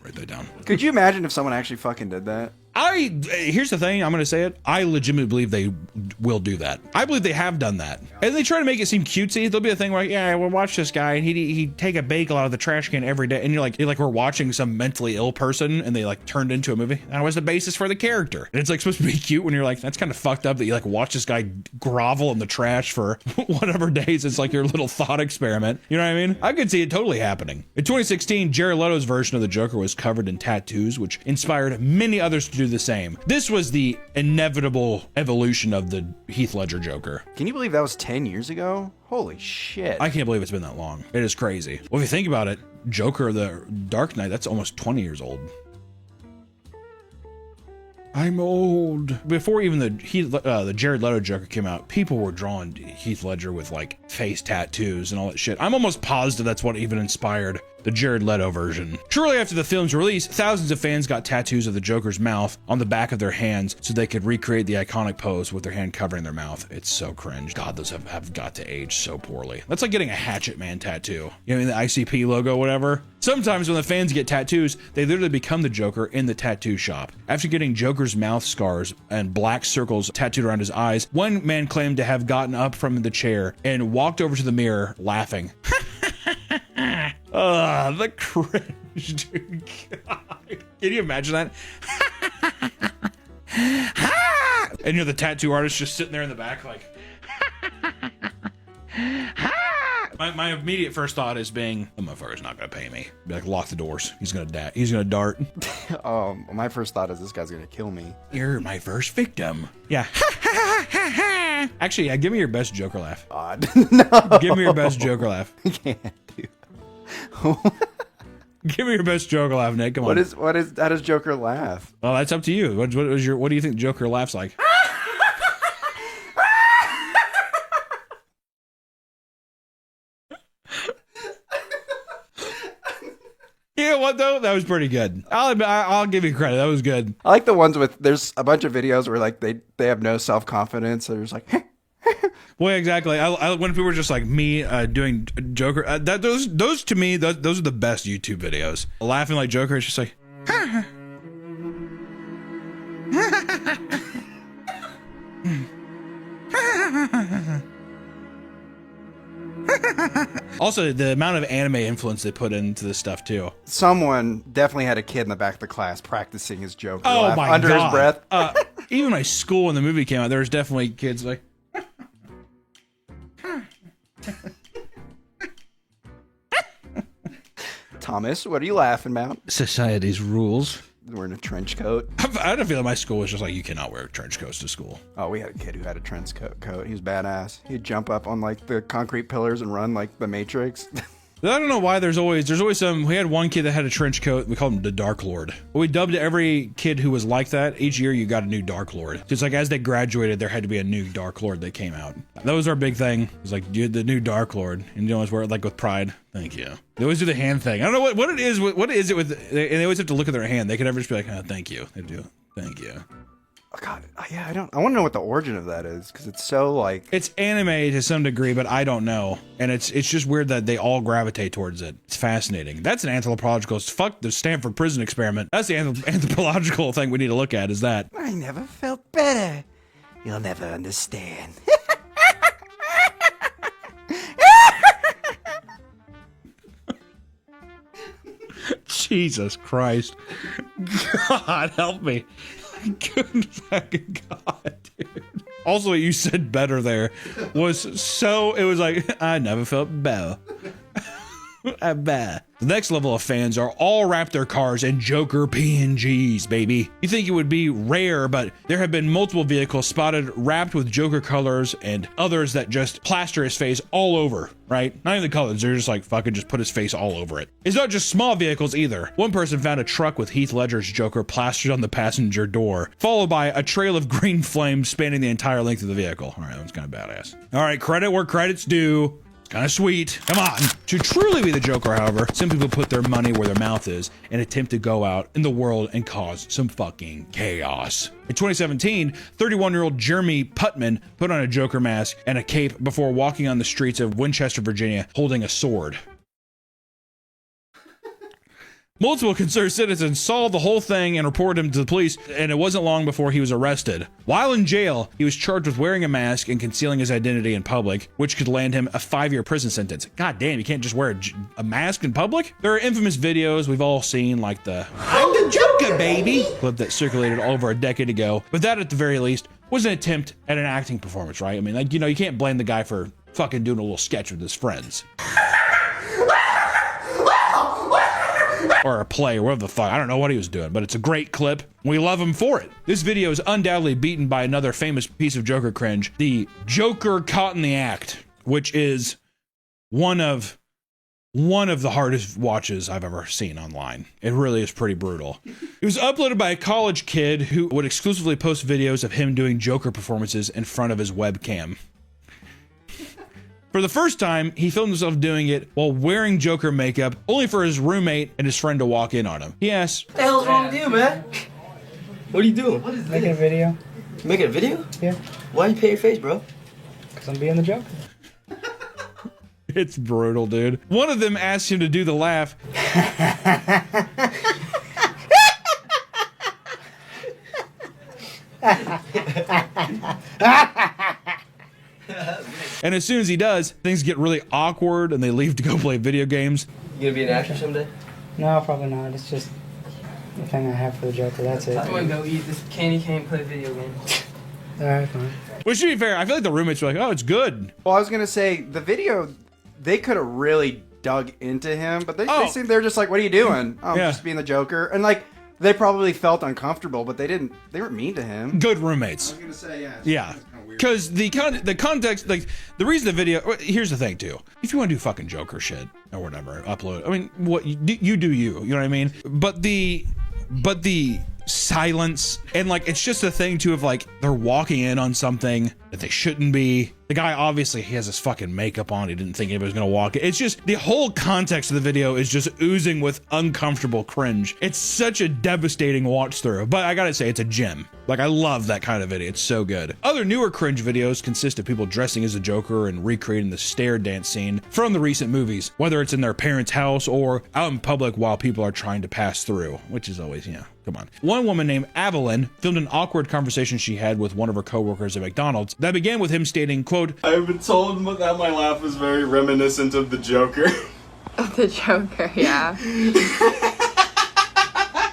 Write that down.
Could you imagine if someone actually fucking did that?
Here's the thing, I'm going to say it. I legitimately believe they will do that. I believe they have done that. And they try to make it seem cutesy. There'll be a thing where, yeah, we'll watch this guy and he'd take a bagel out of the trash can every day. And you're like we're watching some mentally ill person and they like turned into a movie. That was the basis for the character. And it's like supposed to be cute when you're like, that's kind of fucked up that you like watch this guy grovel in the trash for whatever days. It's like your little thought experiment. You know what I mean? I could see it totally happening. In 2016, Jared Leto's version of the Joker was covered in tattoos, which inspired many others to do the same. This was the inevitable evolution of the Heath Ledger Joker.
Can you believe that was 10 years ago? Holy shit.
I can't believe it's been that long. It is crazy. Well, if you think about it, Joker of the Dark Knight, that's almost 20 years old. I'm old. Before even the Jared Leto Joker came out, people were drawing Heath Ledger with like face tattoos and all that shit. I'm almost positive that's what even inspired the Jared Leto version. Shortly after the film's release, thousands of fans got tattoos of the Joker's mouth on the back of their hands so they could recreate the iconic pose with their hand covering their mouth. It's so cringe. God, those have got to age so poorly. That's like getting a Hatchet Man tattoo. You know, the ICP logo, whatever. Sometimes when the fans get tattoos, they literally become the Joker in the tattoo shop. After getting Joker's mouth scars and black circles tattooed around his eyes, one man claimed to have gotten up from the chair and walked over to the mirror laughing. The cringe, dude. God. Can you imagine that? And you're the tattoo artist just sitting there in the back like my immediate first thought is being, the motherfucker's not gonna pay me. Be like, lock the doors. He's gonna dart.
My first thought is this guy's gonna kill me.
You're my first victim. Yeah. Actually, yeah, give me your best Joker laugh.
No.
Give me your best Joker laugh.
I can't do.
Give me your best Joker laugh, Nick. Come on.
How does Joker laugh?
Well, that's up to you. What do you think Joker laughs like? Yeah, what what though? That was pretty good. I'll give you credit. That was good.
I like the ones with, there's a bunch of videos where like they have no self-confidence. They're just like,
well, exactly. I when people were just like me doing Joker, those to me, those are the best YouTube videos. Laughing like Joker, it's just like. Also, the amount of anime influence they put into this stuff too.
Someone definitely had a kid in the back of the class practicing his Joker
Oh
laugh
my
under
God.
his breath.
Even my school when the movie came out, there was definitely kids like.
Thomas, what are you laughing about?
Society's rules.
Wearing a trench coat.
I don't feel like my school was just like, you cannot wear trench coats to school.
Oh, we had a kid who had a trench coat. He was badass. He'd jump up on like the concrete pillars and run like the Matrix.
I don't know why there's always some. We had one kid that had a trench coat. We called him the Dark Lord. We dubbed every kid who was like that. Each year you got a new Dark Lord. Just like as they graduated, there had to be a new Dark Lord that came out. That was our big thing. It was like, you're the new Dark Lord, and you always wear it like with pride. Thank you. They always do the hand thing. I don't know what it is. What is it with? And they always have to look at their hand. They could never just be like, oh, thank you. They do. Thank you.
Oh, God, yeah, I want to know what the origin of that is because it's so like
it's anime to some degree, but I don't know, and it's just weird that they all gravitate towards it. It's fascinating. That's an anthropological. Fuck the Stanford prison experiment. That's the anthropological thing we need to look at. Is that
I never felt better. You'll never understand.
Jesus Christ? God help me. Good fucking God, dude. Also, what you said better there was so, it was like, I never felt better. The next level of fans are all wrap their cars in Joker PNGs, baby. You think it would be rare, but there have been multiple vehicles spotted wrapped with Joker colors and others that just plaster his face all over, right? Not even the colors, they're just like fucking just put his face all over it. It's not just small vehicles either. One person found a truck with Heath Ledger's Joker plastered on the passenger door, followed by a trail of green flames spanning the entire length of the vehicle. All right, that was kind of badass. All right, credit where credit's due. Kind of sweet. Come on. To truly be the Joker, however, some people put their money where their mouth is and attempt to go out in the world and cause some fucking chaos. In 2017, 31-year-old Jeremy Putman put on a Joker mask and a cape before walking on the streets of Winchester, Virginia, holding a sword. Multiple concerned citizens saw the whole thing and reported him to the police, and it wasn't long before he was arrested. While in jail, he was charged with wearing a mask and concealing his identity in public, which could land him a 5-year prison sentence. God damn, you can't just wear a mask in public? There are infamous videos we've all seen, like the "I'm the Joker, baby" clip that circulated over a decade ago, but that at the very least was an attempt at an acting performance, right? I mean, like, you know, you can't blame the guy for fucking doing a little sketch with his friends. Or a play, or whatever the fuck. I don't know what he was doing, but it's a great clip. We love him for it. This video is undoubtedly beaten by another famous piece of Joker cringe, the Joker Caught in the Act, which is one of the hardest watches I've ever seen online. It really is pretty brutal. It was uploaded by a college kid who would exclusively post videos of him doing Joker performances in front of his webcam. For the first time, he filmed himself doing it while wearing Joker makeup, only for his roommate and his friend to walk in on him. He asked,
What the hell's wrong with you, man? What are you doing? What is
Making a video.
You making a video?
Yeah.
Why you paint your face, bro?
Because I'm being the Joker.
It's brutal, dude. One of them asked him to do the laugh. And as soon as he does, things get really awkward and they leave to go play video games.
You gonna be an actor someday?
No, probably not. It's just the thing I have for the Joker. That's it.
I'm gonna go eat this candy cane, play video games.
Alright, fine.
Which, to be fair, I feel like the roommates were like, oh, it's good.
Well, I was gonna say the video, they could have really dug into him, but they seemed they're just like, what are you doing? Oh, I'm just being the Joker, and like they probably felt uncomfortable, but they weren't mean to him.
Good roommates.
I was gonna say
Yeah. Because the context, like, the reason the video, here's the thing, too. If you want to do fucking Joker shit, or whatever, upload, I mean, what, you do you know what I mean? But the silence, and, like, it's just a thing, too, of, like, they're walking in on something that they shouldn't be, The guy, obviously, he has his fucking makeup on. He didn't think anybody was gonna walk it. It's just, the whole context of the video is just oozing with uncomfortable cringe. It's such a devastating watch through, but I gotta say, it's a gem. Like, I love that kind of video. It's so good. Other newer cringe videos consist of people dressing as the Joker and recreating the stare dance scene from the recent movies, whether it's in their parents' house or out in public while people are trying to pass through, which is always, come on. One woman named Evelyn filmed an awkward conversation she had with one of her coworkers at McDonald's that began with him stating, quote,
I've been told that my laugh is very reminiscent of the Joker.
Of the Joker, yeah.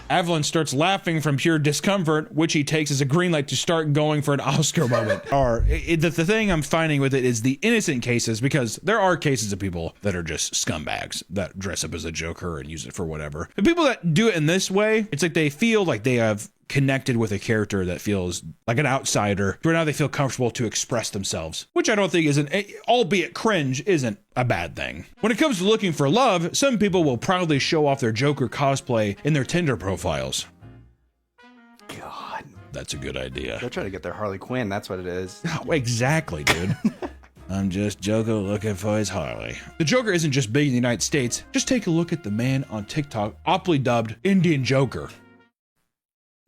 Evelyn starts laughing from pure discomfort, which he takes as a green light to start going for an Oscar moment. The thing I'm finding with it is the innocent cases, because there are cases of people that are just scumbags that dress up as a Joker and use it for whatever. The people that do it in this way, it's like they feel like they have connected with a character that feels like an outsider, where now they feel comfortable to express themselves, which I don't think isn't, albeit cringe, isn't a bad thing. When it comes to looking for love, some people will proudly show off their Joker cosplay in their Tinder profiles.
God.
That's a good idea.
They're trying to get their Harley Quinn, that's what it is.
Oh, exactly, dude. I'm just Joker looking for his Harley. The Joker isn't just big in the United States. Just take a look at the man on TikTok, aptly dubbed Indian Joker.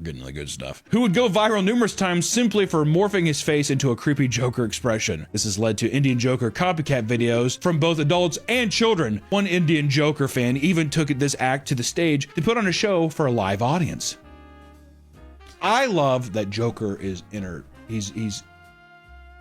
Getting the good stuff. Who would go viral numerous times simply for morphing his face into a creepy Joker expression. This has led to Indian Joker copycat videos from both adults and children. One Indian Joker fan even took this act to the stage to put on a show for a live audience. I love that Joker is he's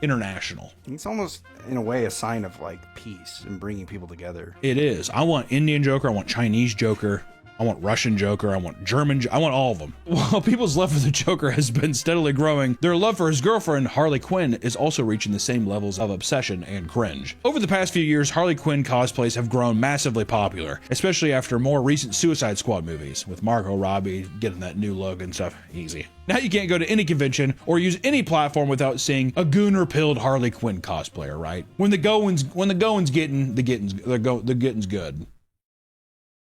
international.
It's almost, in a way, a sign of like peace and bringing people together.
It is. I want Indian Joker. I want Chinese Joker. I want Russian Joker, I want German, I want all of them. While people's love for the Joker has been steadily growing, their love for his girlfriend, Harley Quinn, is also reaching the same levels of obsession and cringe. Over the past few years, Harley Quinn cosplays have grown massively popular, especially after more recent Suicide Squad movies, with Margot Robbie getting that new look and stuff. Easy. Now you can't go to any convention or use any platform without seeing a gooner-pilled Harley Quinn cosplayer, right? When the going's getting, the getting's good.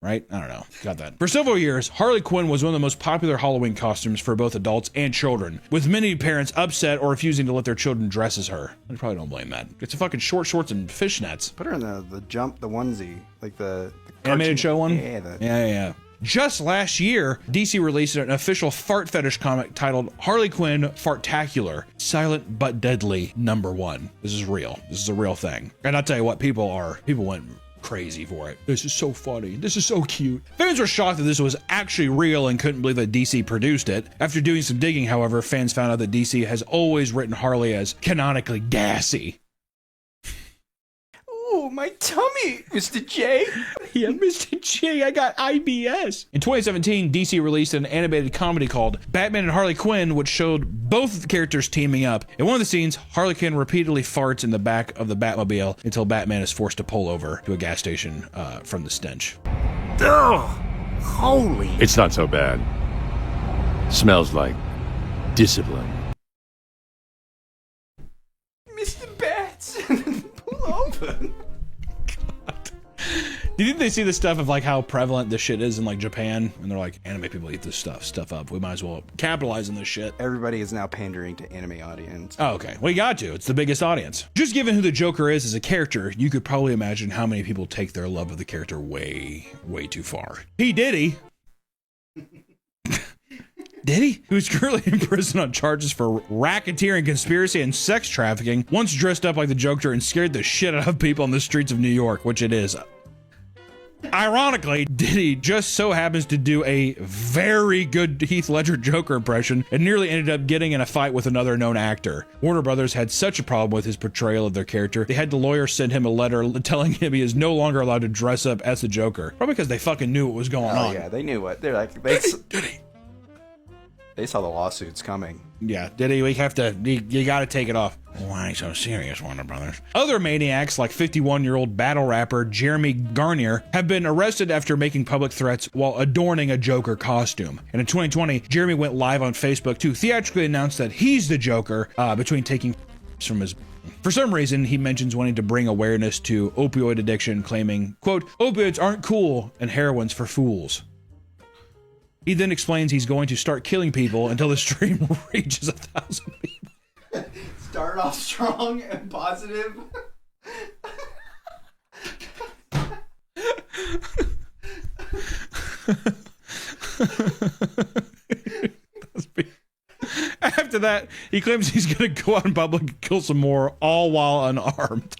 Right? I don't know. Got that. For several years, Harley Quinn was one of the most popular Halloween costumes for both adults and children, with many parents upset or refusing to let their children dress as her. I probably don't blame that. It's a fucking short shorts and fishnets.
Put her in the onesie, like the
animated show one?
Yeah.
Yeah. Just last year, DC released an official fart fetish comic titled Harley Quinn Fartacular, Silent but Deadly #1. This is real. This is a real thing. And I'll tell you what, people went crazy for it. This is so funny. This is so cute. Fans were shocked that this was actually real and couldn't believe that DC produced it. After doing some digging, however, fans found out that DC has always written Harley as canonically gassy.
Ooh, my tummy, Mr. J.
Yeah, Mr. J, I got IBS. In 2017, DC released an animated comedy called Batman and Harley Quinn, which showed both characters teaming up. In one of the scenes, Harley Quinn repeatedly farts in the back of the Batmobile until Batman is forced to pull over to a gas station from the stench.
Ugh! Holy! It's not so bad. Smells like discipline.
Mr. Bats, pull over.
Didn't they see the stuff of like how prevalent this shit is in like Japan? And they're like, anime people eat this stuff up. We might as well capitalize on this shit.
Everybody is now pandering to anime audience.
Oh, okay. Well, you got to. It's the biggest audience. Just given who the Joker is as a character, you could probably imagine how many people take their love of the character way, way too far. P. Diddy. Diddy, who's currently in prison on charges for racketeering, conspiracy, and sex trafficking, once dressed up like the Joker and scared the shit out of people on the streets of New York, which it is. Ironically, Diddy just so happens to do a very good Heath Ledger Joker impression and nearly ended up getting in a fight with another known actor. Warner Brothers had such a problem with his portrayal of their character, they had the lawyer send him a letter telling him he is no longer allowed to dress up as the Joker. Probably because they fucking knew what was going on.
Yeah, they knew what. They're like,
Diddy.
They saw the lawsuits coming.
Yeah, Diddy, we have to, you gotta take it off. Why so serious, Warner Brothers? Other maniacs like 51-year-old battle rapper Jeremy Garnier have been arrested after making public threats while adorning a Joker costume. And in 2020, Jeremy went live on Facebook to theatrically announce that he's the Joker between taking from his... For some reason, he mentions wanting to bring awareness to opioid addiction, claiming, quote, opioids aren't cool and heroin's for fools. He then explains he's going to start killing people until the stream reaches 1,000 people.
start off strong and positive.
After that, he claims he's going to go out in public and kill some more, all while unarmed.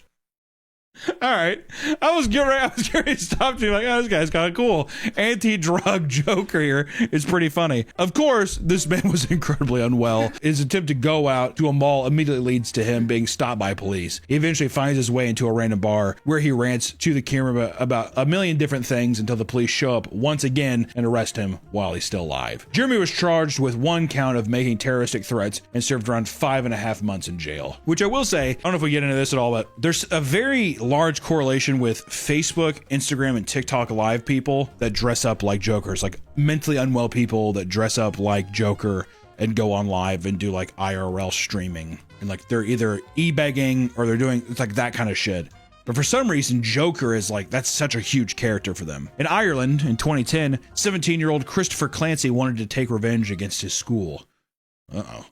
All right. I was curious to stop to be like, oh, this guy's kind of cool. Anti-drug Joker here is pretty funny. Of course, this man was incredibly unwell. His attempt to go out to a mall immediately leads to him being stopped by police. He eventually finds his way into a random bar where he rants to the camera about a million different things until the police show up once again and arrest him while he's still alive. Jeremy was charged with 1 count of making terroristic threats and served around 5.5 months in jail. Which I will say, I don't know if we get into this at all, but there's a very large correlation with Facebook, Instagram, and TikTok live people that dress up like Jokers, like mentally unwell people that dress up like Joker and go on live and do like IRL streaming. And like they're either e-begging or they're doing it's like that kind of shit. But for some reason, Joker is like, that's such a huge character for them. In Ireland in 2010, 17-year-old Christopher Clancy wanted to take revenge against his school. Uh-oh.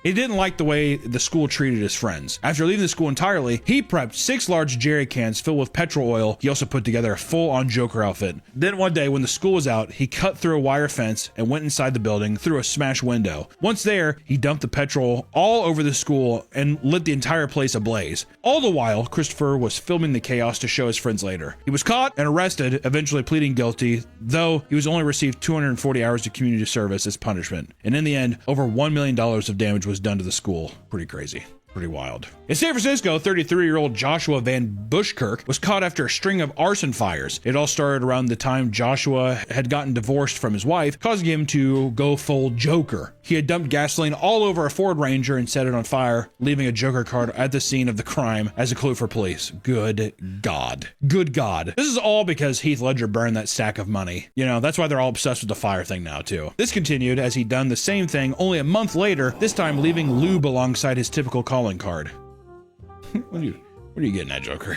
He didn't like the way the school treated his friends. After leaving the school entirely, he prepped 6 large jerry cans filled with petrol oil. He also put together a full-on Joker outfit. Then one day, when the school was out, he cut through a wire fence and went inside the building through a smashed window. Once there, he dumped the petrol all over the school and lit the entire place ablaze. All the while, Christopher was filming the chaos to show his friends later. He was caught and arrested, eventually pleading guilty, though he was only received 240 hours of community service as punishment. And in the end, over $1 million of damage was done to the school. Pretty crazy. Pretty wild. In San Francisco, 33-year-old Joshua Van Bushkirk was caught after a string of arson fires. It all started around the time Joshua had gotten divorced from his wife, causing him to go full Joker. He had dumped gasoline all over a Ford Ranger and set it on fire, leaving a Joker card at the scene of the crime as a clue for police. Good God. Good God. This is all because Heath Ledger burned that stack of money. You know, that's why they're all obsessed with the fire thing now, too. This continued as he'd done the same thing only a month later, this time leaving lube alongside his typical calling card. What are you getting at, Joker?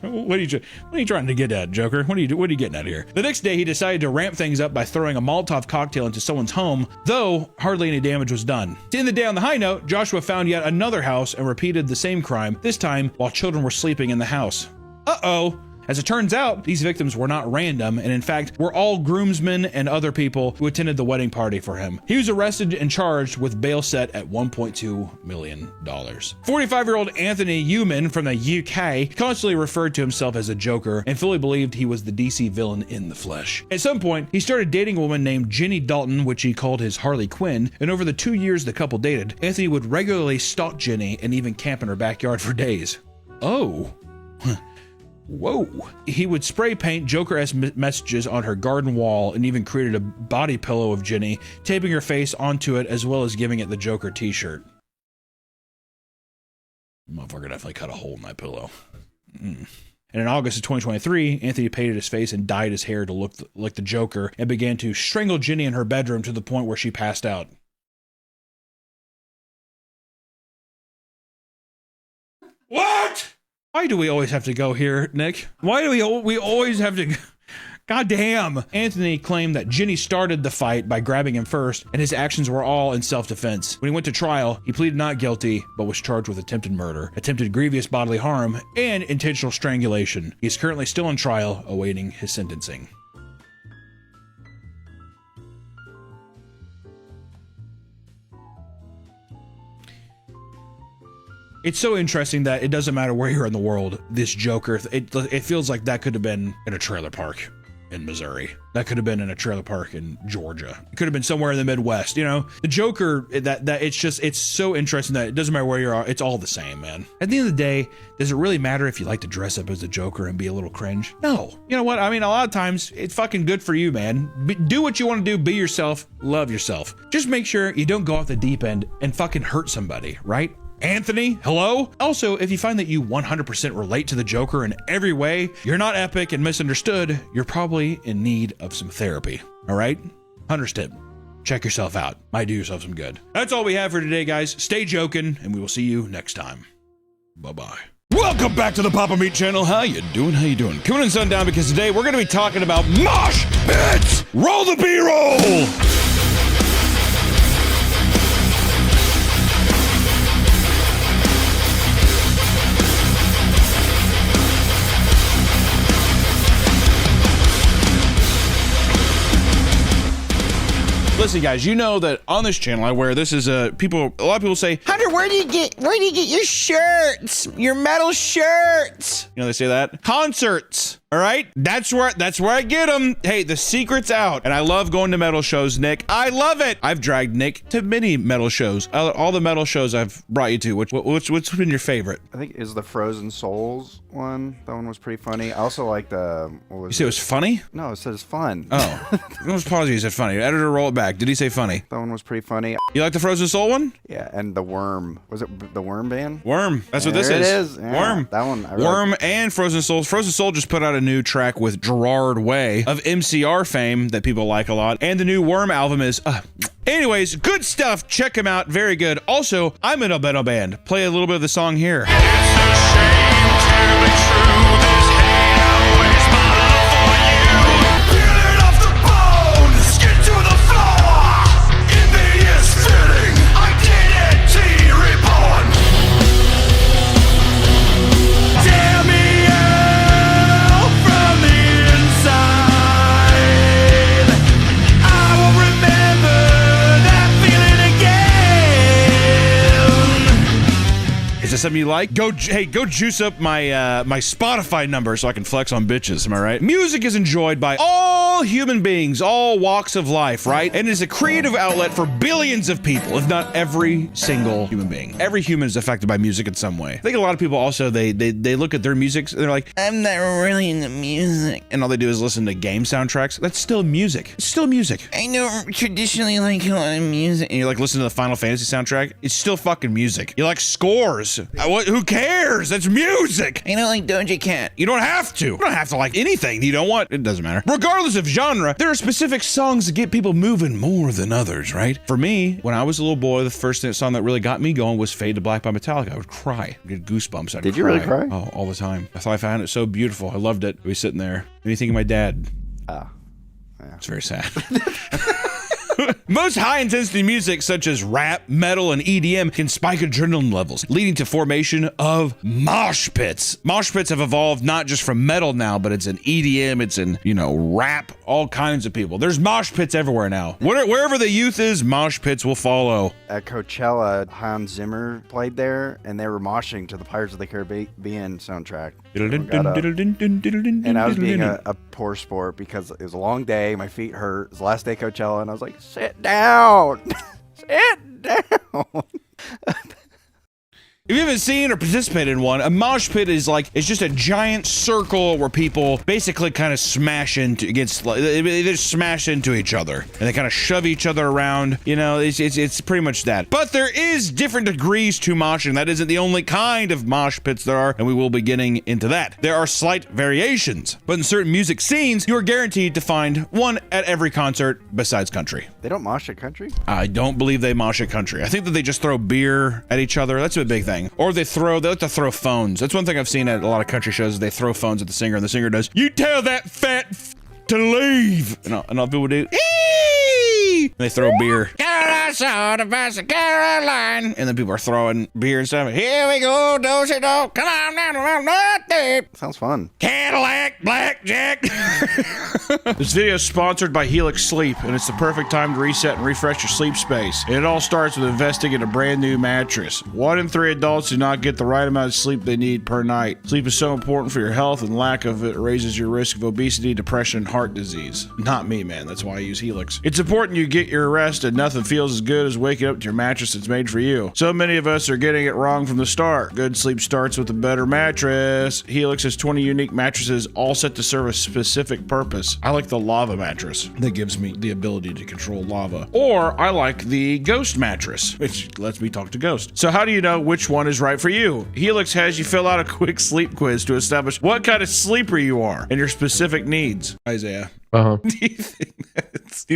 What are you trying to get at, Joker? What are you getting at here? The next day, he decided to ramp things up by throwing a Molotov cocktail into someone's home, though hardly any damage was done. To end the day on the high note, Joshua found yet another house and repeated the same crime, this time while children were sleeping in the house. Uh-oh. As it turns out, these victims were not random, and in fact, were all groomsmen and other people who attended the wedding party for him. He was arrested and charged with bail set at $1.2 million. 45-year-old Anthony Newman from the UK constantly referred to himself as a Joker and fully believed he was the DC villain in the flesh. At some point, he started dating a woman named Jenny Dalton, which he called his Harley Quinn, and over the 2 years the couple dated, Anthony would regularly stalk Jenny and even camp in her backyard for days. Oh. Whoa. He would spray paint Joker-esque messages on her garden wall and even created a body pillow of Jenny, taping her face onto it as well as giving it the Joker t-shirt. Motherfucker definitely cut a hole in that pillow. And in August of 2023, Anthony painted his face and dyed his hair to look like the Joker and began to strangle Jenny in her bedroom to the point where she passed out. What? Why do we always have to go here, Nick? Why do we always have to... God damn. Anthony claimed that Jenny started the fight by grabbing him first, and his actions were all in self-defense. When he went to trial, he pleaded not guilty, but was charged with attempted murder, attempted grievous bodily harm, and intentional strangulation. He is currently still on trial, awaiting his sentencing. It's so interesting that it doesn't matter where you're in the world, this Joker, it feels like that could have been in a trailer park in Missouri. That could have been in a trailer park in Georgia. It could have been somewhere in the Midwest, you know? The Joker, it's so interesting that it doesn't matter where you are, it's all the same, man. At the end of the day, does it really matter if you like to dress up as a Joker and be a little cringe? No. You know what? I mean, a lot of times, it's fucking good for you, man. Do what you want to do, be yourself, love yourself. Just make sure you don't go off the deep end and fucking hurt somebody, right? Anthony, hello? Also, if you find that you 100% relate to the Joker in every way, you're not epic and misunderstood, you're probably in need of some therapy, all right? Understood. Check yourself out. Might do yourself some good. That's all we have for today, guys. Stay joking, and we will see you next time. Bye-bye. Welcome back to the Papa Meat channel. How you doing? How you doing? Coming in sundown because today we're going to be talking about mosh pits. Roll the B-roll. Listen, guys, you know that on this channel I wear this is a lot of people say,
Hunter, where do you get your shirts? Your metal shirts?
you know, they say that concerts. All right, that's where I get them. Hey, the secret's out, and I love going to metal shows, Nick. I love it. I've dragged Nick to many metal shows. All the metal shows I've brought you to. What's been your favorite?
I think is the Frozen Souls one. That one was pretty funny. I also like the.
You say it was funny?
No, it says fun.
Oh, I was positive you said funny. Editor, roll it back. Did he say funny?
That one was pretty funny.
You like the Frozen Soul one?
Yeah, and the Worm. Was it the Worm band?
Worm. That's what this
There
is.
it is. Yeah,
Worm.
That one.
Worm and Frozen Soul. Frozen Soul just put out a new track with Gerard Way of MCR fame that people like a lot. And the new Worm album is, anyways, good stuff. Check him out. Very good. Also, I'm in a metal band. Play a little bit of the song here. Is this something you like? Go juice up my my Spotify number so I can flex on bitches. Am I right? Music is enjoyed by all human beings, all walks of life, right? And is a creative outlet for billions of people, if not every single human being. Every human is affected by music in some way. I think a lot of people also they look at their music and they're like, I'm not really into music, and all they do is listen to game soundtracks. That's still music. It's still music. I don't traditionally like a lot of music. And you like listen to the Final Fantasy soundtrack. It's still fucking music. You like scores. Who cares? That's music. I don't like Doja Cat. You don't have to. You don't have to like anything you don't want. It doesn't matter. Regardless of genre, there are specific songs that get people moving more than others, right? For me, when I was a little boy, the first song that really got me going was Fade to Black by Metallica. I would cry. I'd get goosebumps.
Did you really cry?
Oh, all the time. I thought I found it so beautiful. I loved it. I'd be sitting there. Made me think of my dad.
Yeah.
It's very sad. Most high-intensity music, such as rap, metal, and EDM, can spike adrenaline levels, leading to formation of mosh pits. Mosh pits have evolved not just from metal now, but it's in EDM, it's in, rap, all kinds of people. There's mosh pits everywhere now. Wherever the youth is, mosh pits will follow.
At Coachella, Hans Zimmer played there, and they were moshing to the Pirates of the Caribbean soundtrack. And I was being a poor sport because it was a long day, my feet hurt. It was the last day of Coachella, and I was like, sit down. Sit down.
If you haven't seen or participated in one, a mosh pit is it's just a giant circle where people basically kind of smash into they just smash into each other and they kind of shove each other around. It's pretty much that. But there is different degrees to moshing. That isn't the only kind of mosh pits there are, and we will be getting into that. There are slight variations, but in certain music scenes, you are guaranteed to find one at every concert besides country.
They don't mosh at country?
I don't believe they mosh at country. I think that they just throw beer at each other. That's a big thing. Or they like to throw phones. That's one thing I've seen at a lot of country shows. They throw phones at the singer, and the singer does, "You tell that fat to leave." And all people do, "Eee!" And they throw beer. Caroline. And then people are throwing beer and stuff. Here we go, do-si-do. Come on down.
Sounds fun.
Cadillac, blackjack. This video is sponsored by Helix Sleep, and it's the perfect time to reset and refresh your sleep space. And it all starts with investing in a brand new mattress. 1 in 3 adults do not get the right amount of sleep they need per night. Sleep is so important for your health, and lack of it raises your risk of obesity, depression, and heart disease. Not me, man. That's why I use Helix. It's important you get your rest, and nothing feels as good as waking up to your mattress that's made for you. So many of us are getting it wrong from the start. Good sleep starts with a better mattress. Helix has 20 unique mattresses, all set to serve a specific purpose. I like the lava mattress that gives me the ability to control lava. Or I like the ghost mattress, which lets me talk to ghosts. So how do you know which one is right for you? Helix has you fill out a quick sleep quiz to establish what kind of sleeper you are and your specific needs. Isaiah.
Uh-huh.
Do you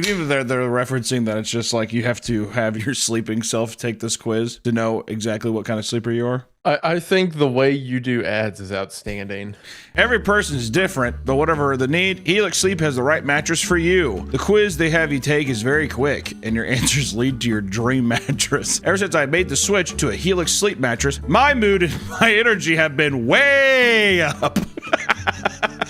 think they're referencing that it's just like you have to have your sleeping self take this quiz to know exactly what kind of sleeper you are?
I think the way you do ads is outstanding.
Every person is different, but whatever the need, Helix Sleep has the right mattress for you. The quiz they have you take is very quick, and your answers lead to your dream mattress. Ever since I made the switch to a Helix Sleep mattress, my mood and my energy have been way up.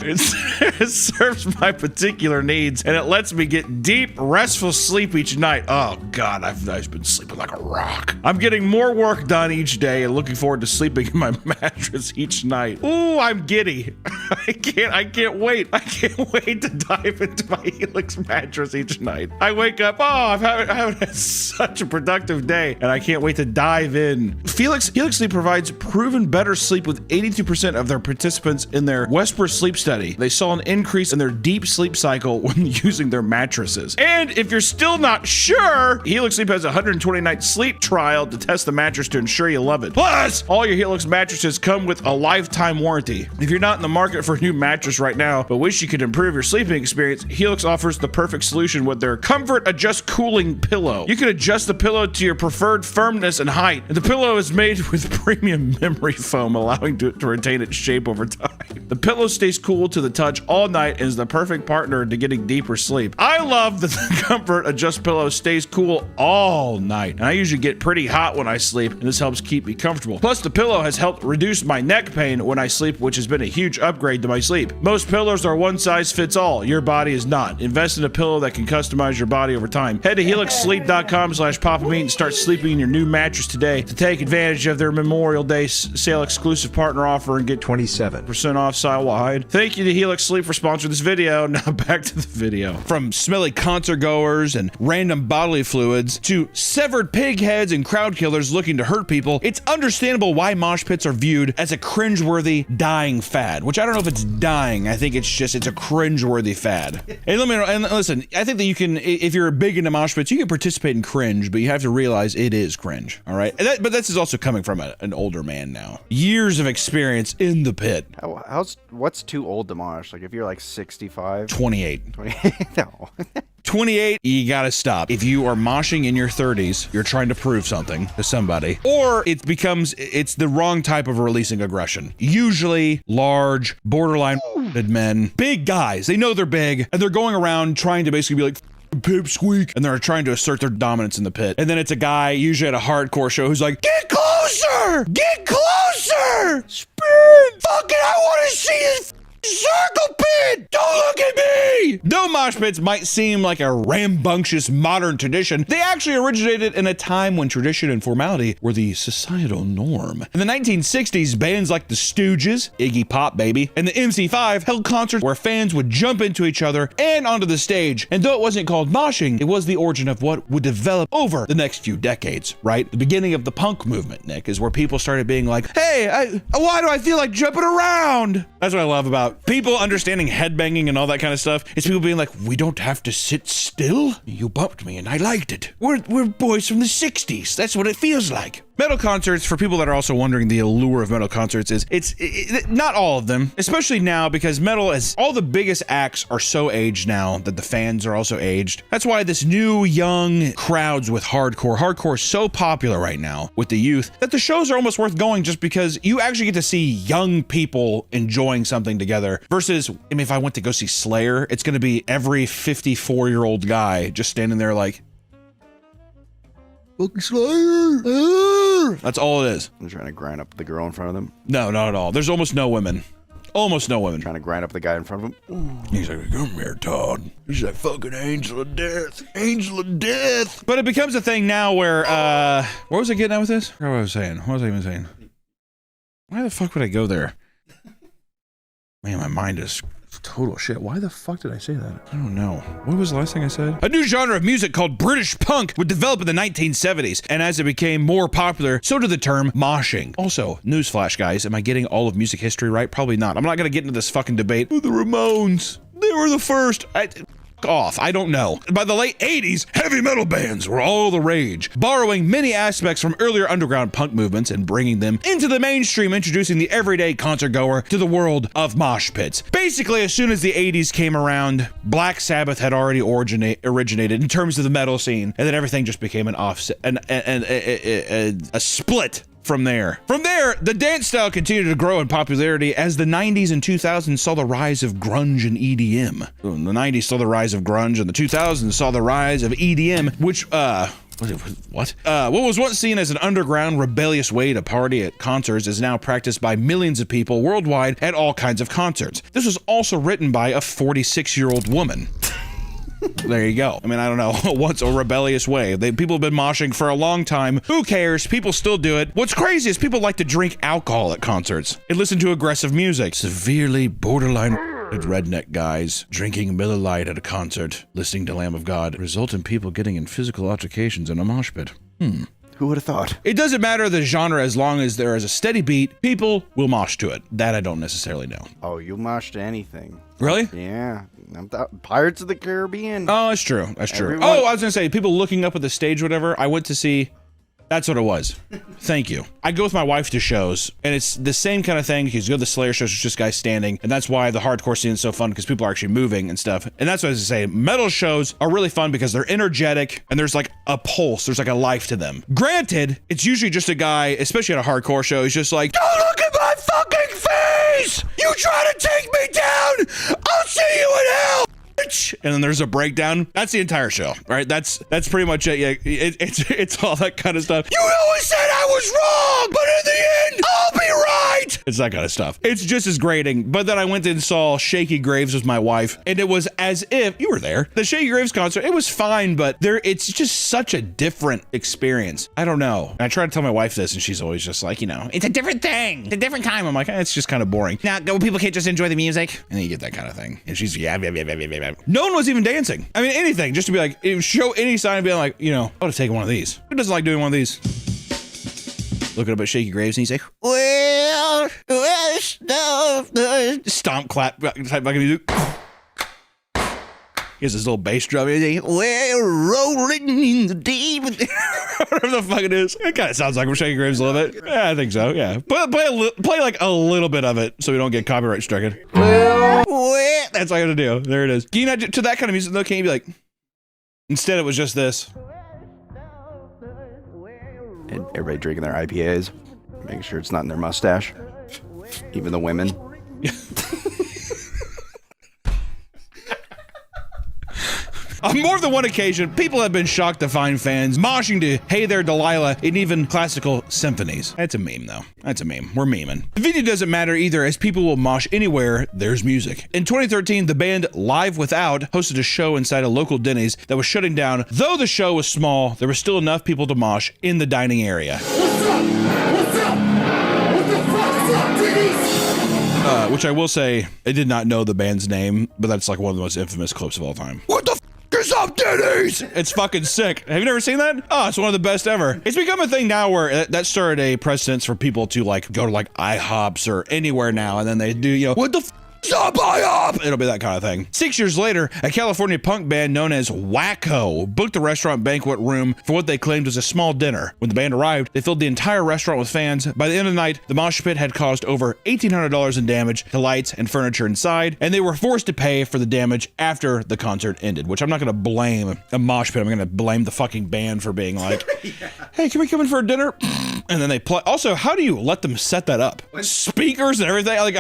It serves my particular needs, and it lets me get deep, restful sleep each night. Oh God, I've been sleeping like a rock. I'm getting more work done each day and looking forward to sleeping in my mattress each night. Ooh, I'm giddy. I can't wait. I can't wait to dive into my Helix mattress each night. I wake up, I haven't had such a productive day, and I can't wait to dive in. Helix Sleep provides proven better sleep with 82% of their participants in their Whisper sleep study. They saw an increase in their deep sleep cycle when using their mattresses. And if you're still not sure, Helix Sleep has a 120-night sleep trial to test the mattress to ensure you love it. Plus, all your Helix mattresses come with a lifetime warranty. If you're not in the market for a new mattress right now, but wish you could improve your sleeping experience, Helix offers the perfect solution with their Comfort Adjust Cooling Pillow. You can adjust the pillow to your preferred firmness and height, and the pillow is made with premium memory foam, allowing it to retain its shape over time. The pillow stays cool to the touch all night and is the perfect partner to getting deeper sleep. I love that the Comfort Adjust pillow stays cool all night, and I usually get pretty hot when I sleep, and this helps keep me comfortable. Plus, the pillow has helped reduce my neck pain when I sleep, which has been a huge upgrade to my sleep. Most pillows are one size fits all. Your body is not. Invest in a pillow that can customize your body over time. Head to helixsleep.com/PapaMeat and start sleeping in your new mattress today to take advantage of their Memorial Day sale exclusive partner offer and get 27% off site-wide. Thank you to Helix Sleep for sponsoring this video. Now back to the video. From smelly concert goers and random bodily fluids to severed pig heads and crowd killers looking to hurt people, it's understandable why mosh pits are viewed as a cringeworthy dying fad, which I don't know if it's dying. I think it's a cringeworthy fad. And let me know, and listen, I think that you can, if you're big into mosh pits, you can participate in cringe, but you have to realize it is cringe, all right? But this is also coming from an older man now. Years of experience in the pit.
What's too old to mosh? Like if you're like 65?
28.
28? No.
28, you gotta stop. If you are moshing in your 30s, you're trying to prove something to somebody, or it's the wrong type of releasing aggression. Usually large, borderline men, big guys, they know they're big, and they're going around trying to basically be like, pipsqueak, and they're trying to assert their dominance in the pit. And then it's a guy, usually at a hardcore show, who's like, get closer! Get closer! Spin! Fucking, I wanna see his circle pit! Don't look at me! Though mosh pits might seem like a rambunctious modern tradition, they actually originated in a time when tradition and formality were the societal norm. In the 1960s, bands like the Stooges, Iggy Pop baby, and the MC5 held concerts where fans would jump into each other and onto the stage. And though it wasn't called moshing, it was the origin of what would develop over the next few decades, right? The beginning of the punk movement, Nick, is where people started being like, hey, why do I feel like jumping around? That's what I love about people understanding headbanging and all that kind of stuff. It's people being like, we don't have to sit still. You bumped me and I liked it. We're boys from the 60s. That's what it feels like. Metal concerts, for people that are also wondering the allure of metal concerts, is it's not all of them, especially now because metal is, all the biggest acts are so aged now that the fans are also aged. That's why this new young crowds with hardcore is so popular right now with the youth that the shows are almost worth going just because you actually get to see young people enjoying something together versus, I mean, if I went to go see Slayer, it's going to be every 54-year-old guy just standing there like, fucking Slayer. That's all it is.
I'm trying to grind up the girl in front of them.
No, not at all. There's almost no women. Almost no women.
Trying to grind up the guy in front of him.
He's like, come here, Todd. He's like, fucking angel of death. Angel of death. But it becomes a thing now where, what was I getting at with this? What was I saying? What was I even saying? Why the fuck would I go there? Man, my mind is total shit. Why the fuck did I say that? I don't know. What was the last thing I said? A new genre of music called British punk would develop in the 1970s, and as it became more popular, so did the term moshing. Also, newsflash, guys, am I getting all of music history right? Probably not. I'm not gonna get into this fucking debate. The Ramones, they were the first. Off. I don't know. By the late 80s, heavy metal bands were all the rage, borrowing many aspects from earlier underground punk movements and bringing them into the mainstream, introducing the everyday concert goer to the world of mosh pits. Basically, as soon as the 80s came around, Black Sabbath had already originated in terms of the metal scene, and then everything just became an offset and a split. From there, the dance style continued to grow in popularity as the 90s and 2000s saw the rise of grunge and EDM. The 90s saw the rise of grunge, and the 2000s saw the rise of EDM, which What? What was once seen as an underground, rebellious way to party at concerts is now practiced by millions of people worldwide at all kinds of concerts. This was also written by a 46-year-old woman. There you go. I mean, I don't know. What's a rebellious way? People have been moshing for a long time. Who cares? People still do it. What's crazy is people like to drink alcohol at concerts and listen to aggressive music. Severely borderline redneck guys drinking Miller Lite at a concert, listening to Lamb of God, result in people getting in physical altercations in a mosh pit.
Who would have thought?
It doesn't matter the genre as long as there is a steady beat, people will mosh to it. That I don't necessarily know.
Oh, you'll mosh to anything.
Really?
Yeah. Pirates of the Caribbean.
Oh, that's true. That's true. Oh, I was gonna say, people looking up at the stage, whatever. I went to see. That's what it was. Thank you. I go with my wife to shows, and it's the same kind of thing. Because you go to the Slayer shows, it's just guys standing, and that's why the hardcore scene is so fun, because people are actually moving and stuff. And that's what I was gonna say. Metal shows are really fun because they're energetic, and there's like a pulse. There's like a life to them. Granted, it's usually just a guy, especially at a hardcore show, he's just like, "Don't look at my fucking face! You try to take me down! I'll see you in hell!" And then there's a breakdown. That's the entire show, right? That's pretty much it. Yeah, it's all that kind of stuff. You always said I was wrong, but in the end, I'll be right. It's that kind of stuff. It's just as grating. But then I went and saw Shaky Graves with my wife, and it was as if you were there. The Shaky Graves concert, it was fine, but it's just such a different experience. I don't know. And I try to tell my wife this, and she's always just like, it's a different thing. It's a different time. I'm like, it's just kind of boring. Now, people can't just enjoy the music, and then you get that kind of thing. And she's yeah. No one was even dancing. I mean, anything, just to be like, show any sign of being like, I would have taken one of these. Who doesn't like doing one of these? Looking up at Shaky Graves, and he's like, well, no. Stomp, clap, type fucking music. He has this little bass drum. He's like, we're rolling in the deep. Whatever the fuck it is. It kind of sounds like from Shaky Graves a little bit. Yeah, I think so, yeah. Play like a little bit of it so we don't get copyright stricken. That's all you have to do. There it is. Can you not, to that kind of music though, can't you be like, instead it was just this.
And everybody drinking their IPAs, making sure it's not in their mustache. Even the women.
On more than one occasion, people have been shocked to find fans moshing to Hey There Delilah in even classical symphonies. That's a meme though. That's a meme. We're memeing. The video doesn't matter either, as people will mosh anywhere there's music. In 2013, the band Live Without hosted a show inside a local Denny's that was shutting down. Though the show was small, there was still enough people to mosh in the dining area.
What's up? What's up? What the fuck's up, Denny's?
Which I will say, I did not know the band's name, but that's like one of the most infamous clips of all time. What the is up, Denny's? It's fucking sick. Have you never seen that? Oh, it's one of the best ever. It's become a thing now where that started a precedence for people to like go to like IHOPs or anywhere now, and then they do, what the up, IHOP? It'll be that kind of thing. 6 years later, a California punk band known as Wacko booked the restaurant banquet room for what they claimed was a small dinner. When the band arrived, they filled the entire restaurant with fans. By the end of the night, the mosh pit had caused over $1,800 in damage to lights and furniture inside, and they were forced to pay for the damage after the concert ended, which I'm not going to blame a mosh pit. I'm going to blame the fucking band for being like, hey, can we come in for a dinner? And then they play. Also, how do you let them set that up? Speakers and everything? Like,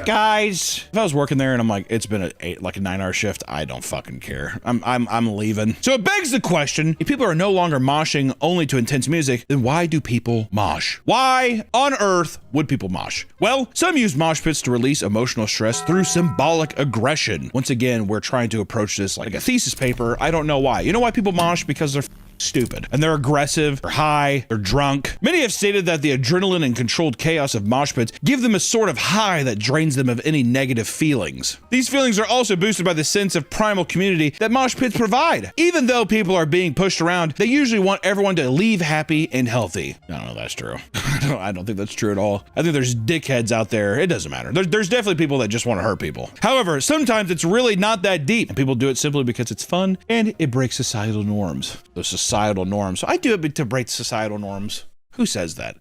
guys, if I was working there and I'm like, it's been a 9-hour shift, I don't fucking care. I'm leaving. So it begs the question, if people are no longer moshing only to intense music, then why do people mosh? Why on earth would people mosh? Well, some use mosh pits to release emotional stress through symbolic aggression. Once again, we're trying to approach this like a thesis paper. I don't know why. You know why people mosh? Because they're stupid and they're aggressive, they're high, they're drunk. Many have stated that the adrenaline and controlled chaos of mosh pits give them a sort of high that drains them of any negative feelings. These feelings are also boosted by the sense of primal community that mosh pits provide. Even though people are being pushed around, they usually want everyone to leave happy and healthy. I don't know if that's true. I don't think that's true at all. I think there's dickheads out there. It doesn't matter. There's definitely people that just want to hurt people. However, sometimes it's really not that deep, and people do it simply because it's fun and it breaks societal norms. Those societal norms. So I do it to break societal norms. Who says that?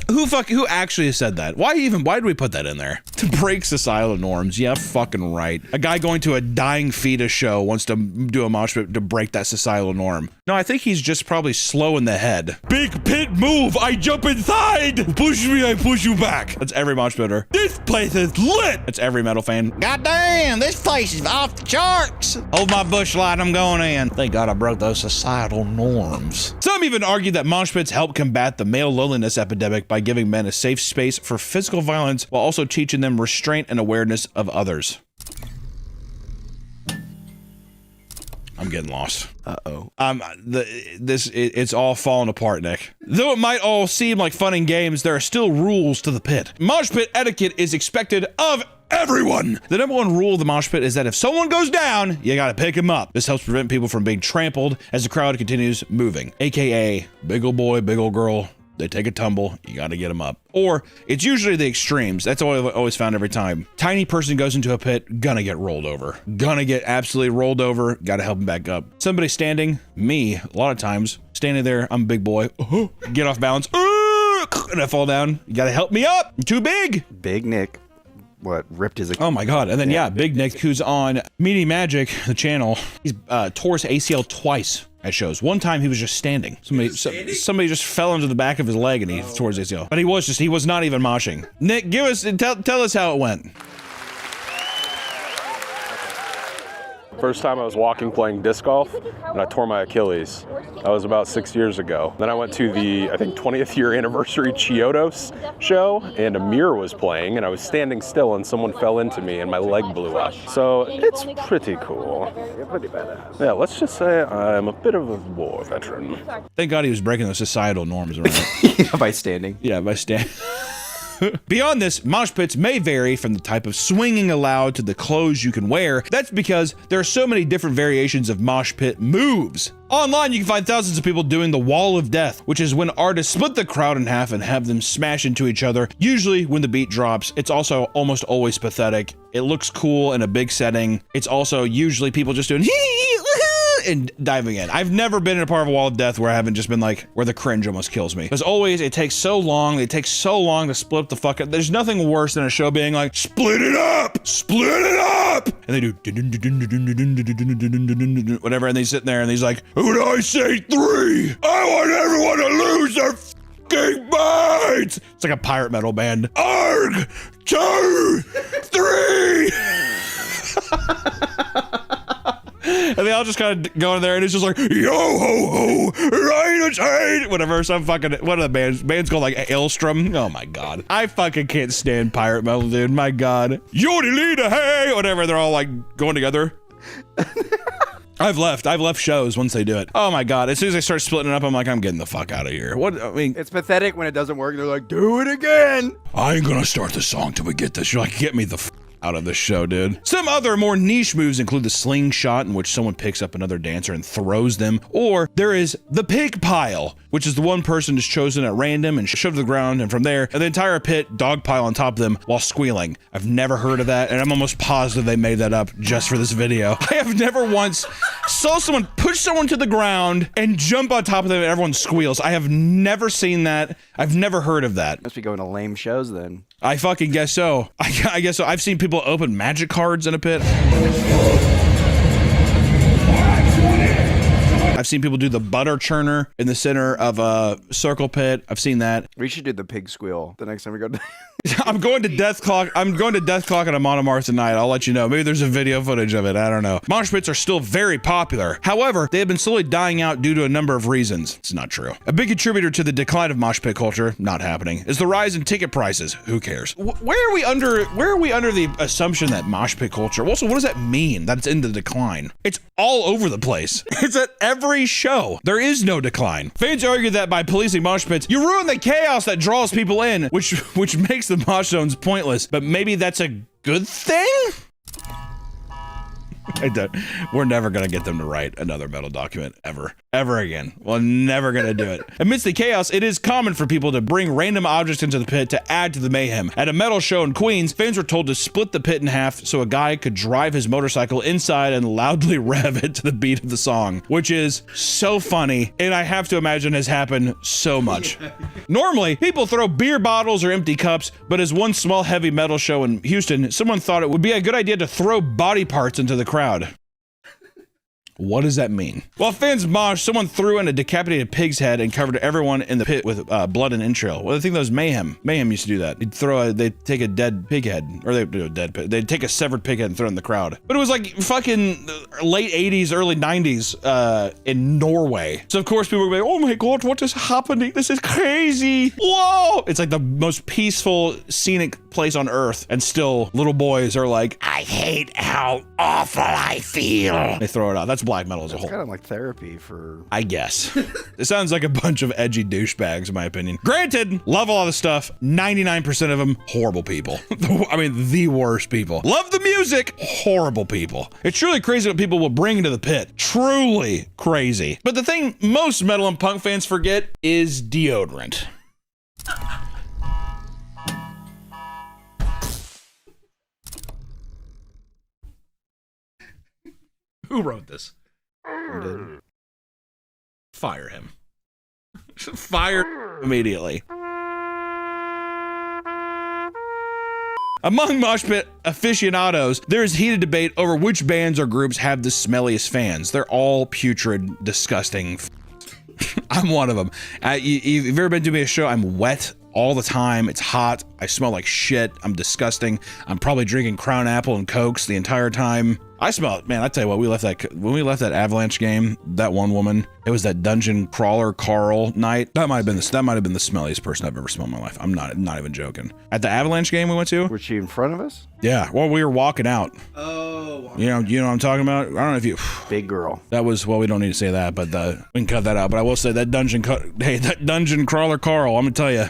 Who actually said that? Why did we put that in there? To break societal norms. Yeah, fucking right. A guy going to a dying fetus show wants to do a mosh pit to break that societal norm. No, I think he's just probably slow in the head. Big pit move, I jump inside. Push me, I push you back. That's every mosh pitter. This place is lit. That's every metal fan. God damn, this place is off the charts. Hold my bush light, I'm going in. Thank God I broke those societal norms. Some even argue that mosh pits help combat the male loneliness epidemic by giving men a safe space for physical violence while also teaching them restraint and awareness of others. I'm getting lost. Uh-oh. It's all falling apart, Nick. Though it might all seem like fun and games, there are still rules to the pit. Mosh pit etiquette is expected of everyone. The number one rule of the mosh pit is that if someone goes down, you gotta pick him up. This helps prevent people from being trampled as the crowd continues moving. AKA, big ol' boy, big ol' girl, they take a tumble, you gotta get them up. Or, it's usually the extremes. That's what I've always found every time. Tiny person goes into a pit, gonna get rolled over. Gonna get absolutely rolled over, gotta help him back up. Somebody standing, me, a lot of times, standing there, I'm a big boy, get off balance, and I fall down. You gotta help me up, I'm too big.
Big Nick, what, ripped his...
Oh my God, and then yeah, Big Nick, who's on Meaty Magic, the channel, he's tore his ACL twice. At shows. One time he was just standing. Somebody just fell into the back of his leg and he tore his ACL. But he was not even moshing. Nick, tell us how it went.
First time I was walking playing disc golf, and I tore my Achilles. That was about 6 years ago. Then I went to the, I think, 20th year anniversary Chiodos show, and Amir was playing, and I was standing still, and someone fell into me, and my leg blew up. So it's pretty cool.
You're pretty badass.
Yeah, let's just say I'm a bit of a war veteran.
Thank God he was breaking the societal norms around.
By standing.
Yeah, by standing. Beyond this, mosh pits may vary from the type of swinging allowed to the clothes you can wear. That's because there are so many different variations of mosh pit moves. Online, you can find thousands of people doing the Wall of Death, which is when artists split the crowd in half and have them smash into each other, usually when the beat drops. It's also almost always pathetic. It looks cool in a big setting. It's also usually people just doing and diving in. I've never been in a part of a Wall of Death where I haven't just been like, where the cringe almost kills me. As always, it takes so long to split up the fuck up. There's nothing worse than a show being like, split it up! And they do whatever, and they sit there and he's like, who do I say 3? I want everyone to lose their fucking minds! It's like a pirate metal band. Arg! 2! 3! And they all just kind of go in there and it's just like, yo ho ho, right chain, whatever, some fucking, what are the band's called, like Ailstrom? Oh my God. I fucking can't stand pirate metal, dude, my God. Yodi leader, hey, whatever, they're all like going together. I've left shows once they do it. Oh my God, as soon as they start splitting it up, I'm like, I'm getting the fuck out of here. What, I mean.
It's pathetic when it doesn't work, they're like, do it again.
I ain't gonna start the song till we get this. You're like, get me the f out of this show, dude. Some other more niche moves include the slingshot, in which someone picks up another dancer and throws them, or there is the pig pile, which is the one person is chosen at random and shoved to the ground, and from there, the entire pit dog pile on top of them while squealing. I've never heard of that, and I'm almost positive they made that up just for this video. I have never once saw someone push someone to the ground and jump on top of them and everyone squeals. I have never seen that. I've never heard of that.
Must be going to lame shows then.
I fucking guess so. I guess so. I've seen people open magic cards in a pit. I've seen people do the butter churner in the center of a circle pit. I've seen that.
We should do the pig squeal the next time we go to
I'm going to Death Clock. I'm going to Death Clock on a Monomar tonight. I'll let you know. Maybe there's a video footage of it. I don't know. Mosh pits are still very popular. However, they have been slowly dying out due to a number of reasons. It's not true. A big contributor to the decline of mosh pit culture, not happening, is the rise in ticket prices. Who cares? Where are we under the assumption that mosh pit culture? Also, what does that mean that it's in the decline? It's all over the place. It's at every show. There is no decline. Fans argue that by policing mosh pits, you ruin the chaos that draws people in, which makes the mosh zones pointless, but maybe that's a good thing? We're never gonna get them to write another metal document ever again. We're never gonna do it. Amidst the chaos, it is common for people to bring random objects into the pit to add to the mayhem. At a metal show in Queens, fans were told to split the pit in half so a guy could drive his motorcycle inside and loudly rev it to the beat of the song, which is so funny, and I have to imagine has happened so much. Normally, people throw beer bottles or empty cups, but as one small heavy metal show in Houston, someone thought it would be a good idea to throw body parts into the crowd. What does that mean? While fans mosh, someone threw in a decapitated pig's head and covered everyone in the pit with blood and entrail. Well, I think that was Mayhem. Mayhem used to do that. They'd take a dead pig head, or they'd do a dead pig. They'd take a severed pig head and throw it in the crowd. But it was like fucking late 80s, early 90s in Norway. So of course people would be like, oh my God, what is happening? This is crazy. Whoa! It's like the most peaceful, scenic place on earth. And still little boys are like, I hate how awful I feel. They throw it out. That's black metal as a whole.
It's kind of like therapy for...
I guess. It sounds like a bunch of edgy douchebags, in my opinion. Granted, love a lot of stuff. 99% of them, horrible people. I mean, the worst people. Love the music, horrible people. It's truly crazy what people will bring into the pit. Truly crazy. But the thing most metal and punk fans forget is deodorant. Who wrote this? Fire him. Fire immediately. Among mosh pit aficionados, there is heated debate over which bands or groups have the smelliest fans. They're all putrid, disgusting. I'm one of them. You've ever been to a show? I'm wet all the time. It's hot. I smell like shit. I'm disgusting. I'm probably drinking Crown Apple and Cokes the entire time. I smell it, man. I tell you what, when we left that Avalanche game, that one woman, it was that Dungeon Crawler Carl night. That might have been the smelliest person I've ever smelled in my life. I'm not even joking. At the Avalanche game we went to.
Was she in front of us?
Yeah. Well, we were walking out.
Oh.
You know what I'm talking about? I don't know if you.
Big girl.
That was, well, we don't need to say that, but we can cut that out. But I will say that that Dungeon Crawler Carl, I'm gonna tell you.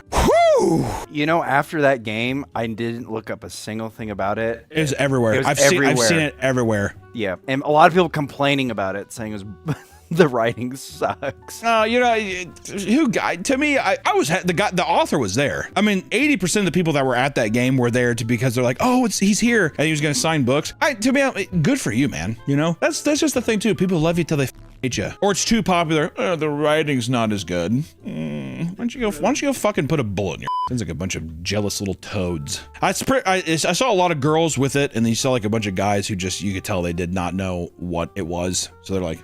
You know, after that game, I didn't look up a single thing about it.
It was everywhere. I've seen it everywhere.
Yeah, and a lot of people complaining about it, saying it was the writing sucks.
You know, to me, the author was there. I mean, 80% of the people that were at that game were there because they're like, oh, he's here, and he was gonna sign books. To me, good for you, man. You know, that's just the thing too. People love you till they hate you, or it's too popular. The writing's not as good. Why don't you go fucking put a bullet in your? Sounds like a bunch of jealous little toads. I saw a lot of girls with it, and then you saw like a bunch of guys who you could tell they did not know what it was. So they're like.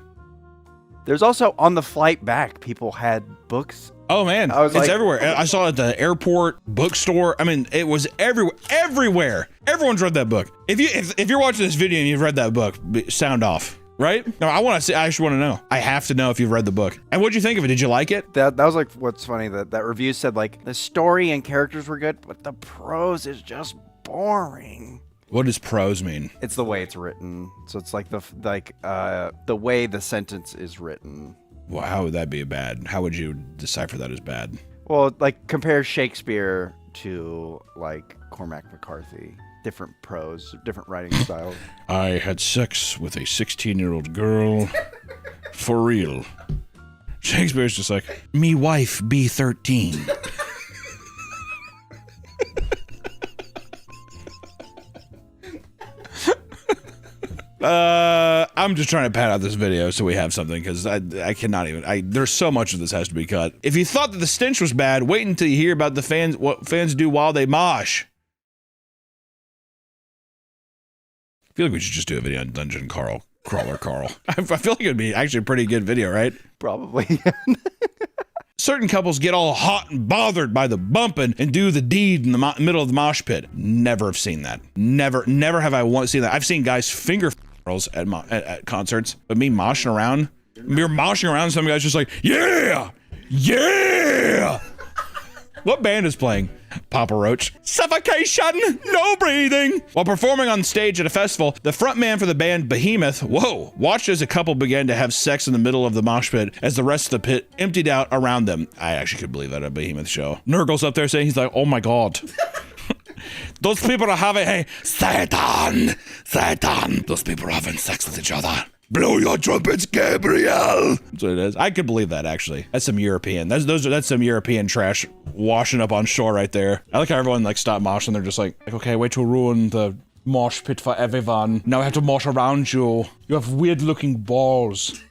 There's also on the flight back, people had books.
Oh man, it's everywhere. I saw it at the airport, bookstore. I mean, it was everywhere. Everyone's read that book. If you're watching this video and you've read that book, sound off. Right? No, I actually want to know. I have to know if you've read the book. And what'd you think of it? Did you like it?
That was like, what's funny, that review said like the story and characters were good, but the prose is just boring.
What does prose mean?
It's the way it's written. So it's like the way the sentence is written.
Well, how would that be bad? How would you decipher that as bad?
Well, like compare Shakespeare to like Cormac McCarthy. Different prose, different writing styles.
I had sex with a 16-year-old girl. For real. Shakespeare's just like, me wife be 13. I'm just trying to pad out this video so we have something, because I cannot even. There's so much of this has to be cut. If you thought that the stench was bad, wait until you hear about what fans do while they mosh. I feel like we should just do a video on Dungeon Crawler Carl. I feel like it'd be actually a pretty good video, right?
Probably.
Certain couples get all hot and bothered by the bumping and do the deed in the middle of the mosh pit. Never have seen that. Never have I seen that. I've seen guys finger girls at concerts, but me moshing around, you're moshing around, some guys just like, yeah, yeah. What band is playing? Papa Roach. Suffocation, no breathing. While performing on stage at a festival, the frontman for the band Behemoth, watched as a couple began to have sex in the middle of the mosh pit as the rest of the pit emptied out around them. I actually could believe that at a Behemoth show. Nurgle's up there saying, he's like, oh my God. Those people are having, hey, Satan, those people are having sex with each other. Blow your trumpets, Gabriel. That's what it is. I could believe that, actually. That's some European. That's some European trash washing up on shore right there. I like how everyone like stopped moshing. They're just like, okay, wait to ruin the mosh pit for everyone. Now I have to mosh around you. You have weird looking balls.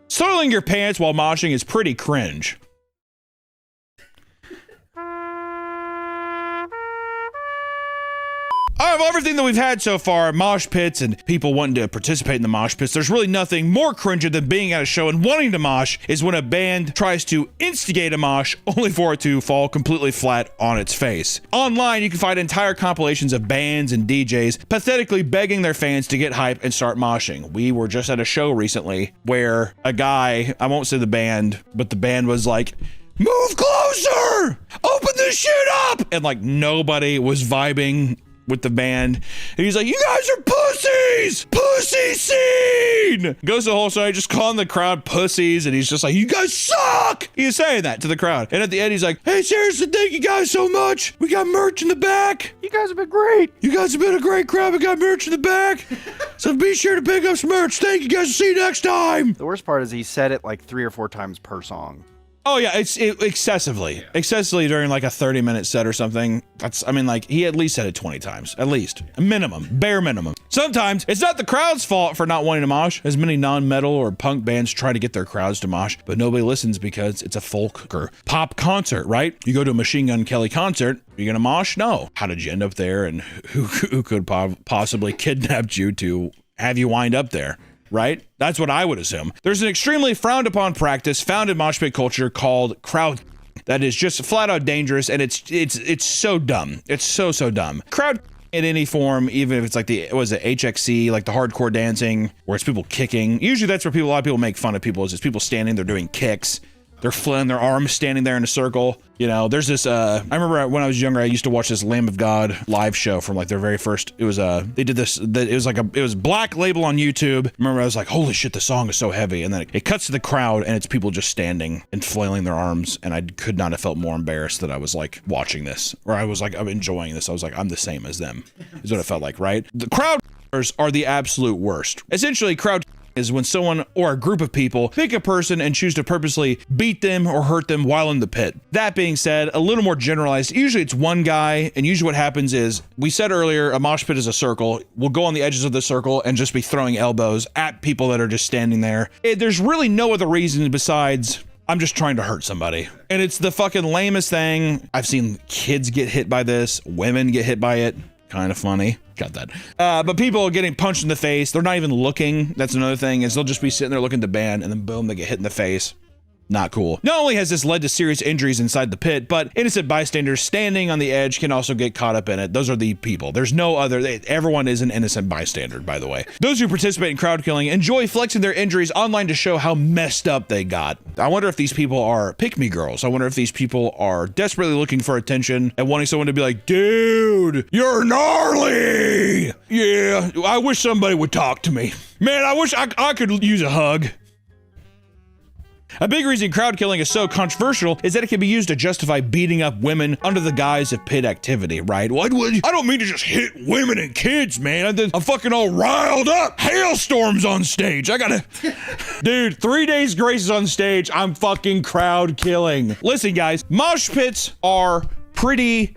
Soiling your pants while moshing is pretty cringe. Out of everything that we've had so far, mosh pits and people wanting to participate in the mosh pits, there's really nothing more cringy than being at a show and wanting to mosh is when a band tries to instigate a mosh only for it to fall completely flat on its face. Online, you can find entire compilations of bands and DJs pathetically begging their fans to get hype and start moshing. We were just at a show recently where a guy, I won't say the band, but the band was like, move closer! Open this shit up! And like nobody was vibing with the band. And he's like, you guys are pussies! Pussy scene! Goes the whole story, just calling the crowd pussies, and he's just like, you guys suck! He's saying that to the crowd. And at the end, he's like, hey, seriously, thank you guys so much. We got merch in the back. You guys have been great. You guys have been a great crowd. We got merch in the back. So be sure to pick up some merch. Thank you guys. See you next time.
The worst part is he said it like 3 or 4 times per song.
Oh yeah, excessively during like a 30-minute set or something. I mean, like he at least said it 20 times, at least, a minimum, bare minimum. Sometimes it's not the crowd's fault for not wanting to mosh, as many non-metal or punk bands try to get their crowds to mosh, but nobody listens because it's a folk or pop concert, right? You go to a Machine Gun Kelly concert, are you gonna mosh? No. How did you end up there, and who could possibly kidnapped you to have you wind up there? Right? That's what I would assume. There's an extremely frowned upon practice found in mosh pit culture called crowd that is just flat out dangerous, and it's so dumb. It's so dumb. Crowd in any form, even if it's like HXC, like the hardcore dancing, where it's people kicking. Usually that's where a lot of people make fun of people, is it's people standing there doing kicks. They're flailing their arms, standing there in a circle. You know, there's this, I remember when I was younger, I used to watch this Lamb of God live show from like their very first, it was, they did this, it was Black Label on YouTube. I remember I was like, holy shit, the song is so heavy. And then it cuts to the crowd and it's people just standing and flailing their arms. And I could not have felt more embarrassed that I was like watching this, or I was like, I'm enjoying this. I was like, I'm the same as them, is what it felt like, right? The crowd are the absolute worst. Essentially, crowd is when someone or a group of people pick a person and choose to purposely beat them or hurt them while in the pit. That being said, a little more generalized, usually it's one guy, and usually what happens is, we said earlier, a mosh pit is a circle. We'll go on the edges of the circle and just be throwing elbows at people that are just standing there. There's really no other reason besides, I'm just trying to hurt somebody. And it's the fucking lamest thing. I've seen kids get hit by this, women get hit by it. Kind of funny. Got that. But people getting punched in the face, they're not even looking. That's another thing, is they'll just be sitting there looking at the band, and then boom, they get hit in the face. Not cool. Not only has this led to serious injuries inside the pit, but innocent bystanders standing on the edge can also get caught up in it. Those are the people. There's no other, everyone is an innocent bystander, by the way. Those who participate in crowd killing enjoy flexing their injuries online to show how messed up they got. I wonder if these people are pick-me girls. I wonder if these people are desperately looking for attention and wanting someone to be like, dude, you're gnarly. Yeah, I wish somebody would talk to me. Man, I wish I could use a hug. A big reason crowd killing is so controversial is that it can be used to justify beating up women under the guise of pit activity, right? I don't mean to just hit women and kids, man. I'm fucking all riled up. Hailstorms on stage. Dude, 3 Days Grace is on stage. I'm fucking crowd killing. Listen, guys, mosh pits are pretty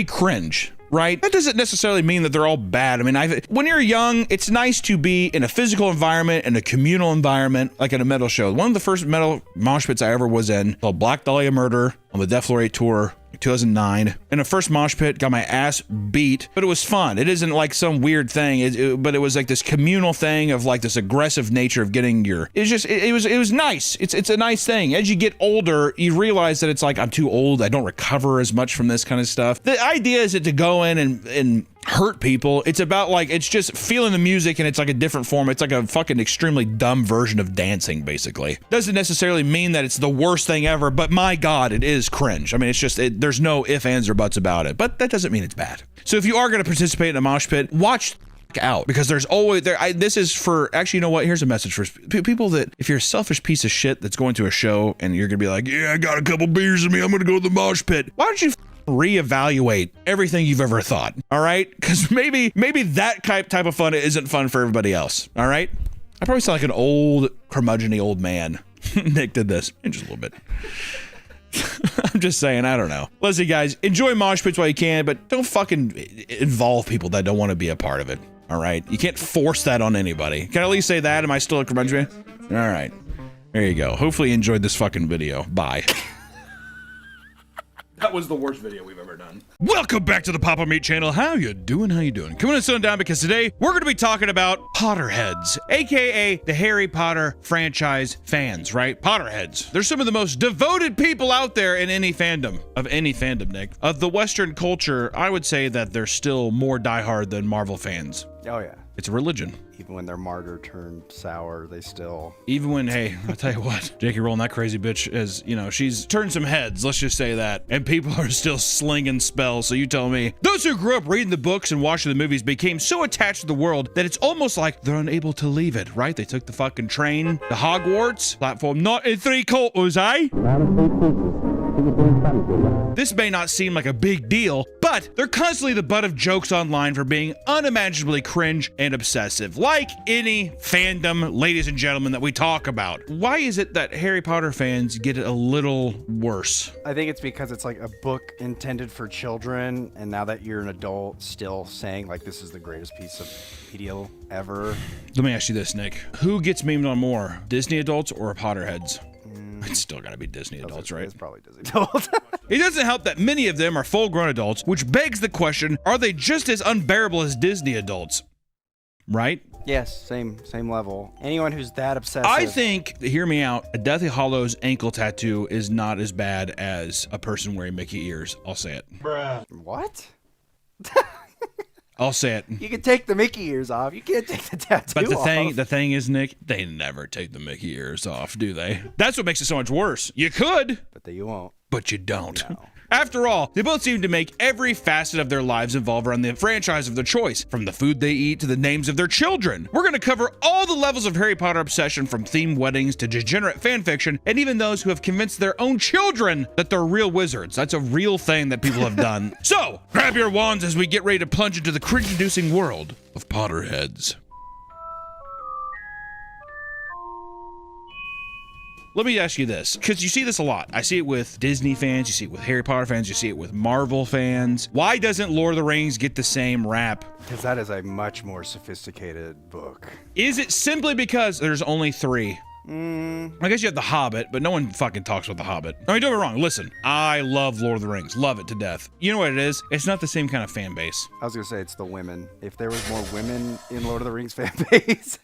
cringe. Right? That doesn't necessarily mean that they're all bad. I mean, when you're young, it's nice to be in a physical environment, in a communal environment, like at a metal show. One of the first metal mosh pits I ever was in, called Black Dahlia Murder on the Death Floor 8 tour, 2009. In a first mosh pit, got my ass beat, but it was fun. It isn't like some weird thing, but it was like this communal thing of like this aggressive nature of getting your, it was nice. It's a nice thing. As you get older, you realize that it's like, I'm too old. I don't recover as much from this kind of stuff. The idea is to go in and hurt people. It's about like, it's just feeling the music, and it's like a different form. It's like a fucking extremely dumb version of dancing, basically. Doesn't necessarily mean that it's the worst thing ever, but my God, it is cringe. I mean, it's just, there's no ifs, ands, or buts about it, but that doesn't mean it's bad. So if you are going to participate in a mosh pit, watch out, because there's always this is for, actually, you know what, here's a message for people that if you're a selfish piece of shit that's going to a show and you're gonna be like, yeah, I got a couple beers in me, I'm gonna go to the mosh pit, why don't you reevaluate everything you've ever thought. All right? Because maybe that type of fun isn't fun for everybody else. All right? I probably sound like an old curmudgeon-y old man. Nick did this in just a little bit. I'm just saying, I don't know. Listen, guys, enjoy mosh pits while you can, but don't fucking involve people that don't want to be a part of it. All right? You can't force that on anybody. Can I at least say that? Am I still a curmudgeon? All right. There you go. Hopefully you enjoyed this fucking video. Bye. That was the worst video we've ever done. Welcome back to the Papa Meat channel. How you doing? How you doing? Coming and sitting down because today we're going to be talking about Potterheads, aka the Harry Potter franchise fans, right? Potterheads. They're some of the most devoted people out there in any fandom, Nick. Of the Western culture, I would say that they're still more diehard than Marvel fans.
Oh yeah.
It's a religion.
Even when their martyr turned sour, they still...
Even when, hey, I'll tell you what, J.K. Rowling, that crazy bitch, is, you know, she's turned some heads, let's just say that. And people are still slinging spells, so you tell me. Those who grew up reading the books and watching the movies became so attached to the world that it's almost like they're unable to leave it, right? They took the fucking train to Hogwarts. Platform not in 3/4, eh? This may not seem like a big deal, but they're constantly the butt of jokes online for being unimaginably cringe and obsessive, like any fandom, ladies and gentlemen, that we talk about. Why is it that Harry Potter fans get it a little worse?
I think it's because it's like a book intended for children, and now that you're an adult, still saying like this is the greatest piece of media ever.
Let me ask you this, Nick. Who gets memed on more, Disney adults or Potterheads? It's still gotta be Disney adults, right?
It's probably Disney adults.
It doesn't help that many of them are full-grown adults, which begs the question, are they just as unbearable as Disney adults? Right?
Yes, same level. Anyone who's that obsessive.
I think, hear me out, a Deathly Hallows ankle tattoo is not as bad as a person wearing Mickey ears. I'll say it.
Bruh. What?
I'll say it.
You can take the Mickey ears off. You can't take the tattoo
But
off.
the thing is, Nick, they never take the Mickey ears off, do they? That's what makes it so much worse. You could,
but you won't.
But you don't. No. After all, they both seem to make every facet of their lives involve around the franchise of their choice, from the food they eat to the names of their children. We're going to cover all the levels of Harry Potter obsession, from themed weddings to degenerate fanfiction, and even those who have convinced their own children that they're real wizards. That's a real thing that people have done. So, grab your wands as we get ready to plunge into the cringe-inducing world of Potterheads. Let me ask you this, because you see this a lot. I see it with Disney fans, you see it with Harry Potter fans, you see it with Marvel fans. Why doesn't Lord of the Rings get the same rap?
Because that is a much more sophisticated book.
Is it simply because there's only 3? I guess you have The Hobbit, but no one fucking talks about The Hobbit. I mean, don't get me wrong, listen, I love Lord of the Rings, love it to death. You know what it is? It's not the same kind of fan base.
I was gonna say it's the women. If there was more women in Lord of the Rings fan base.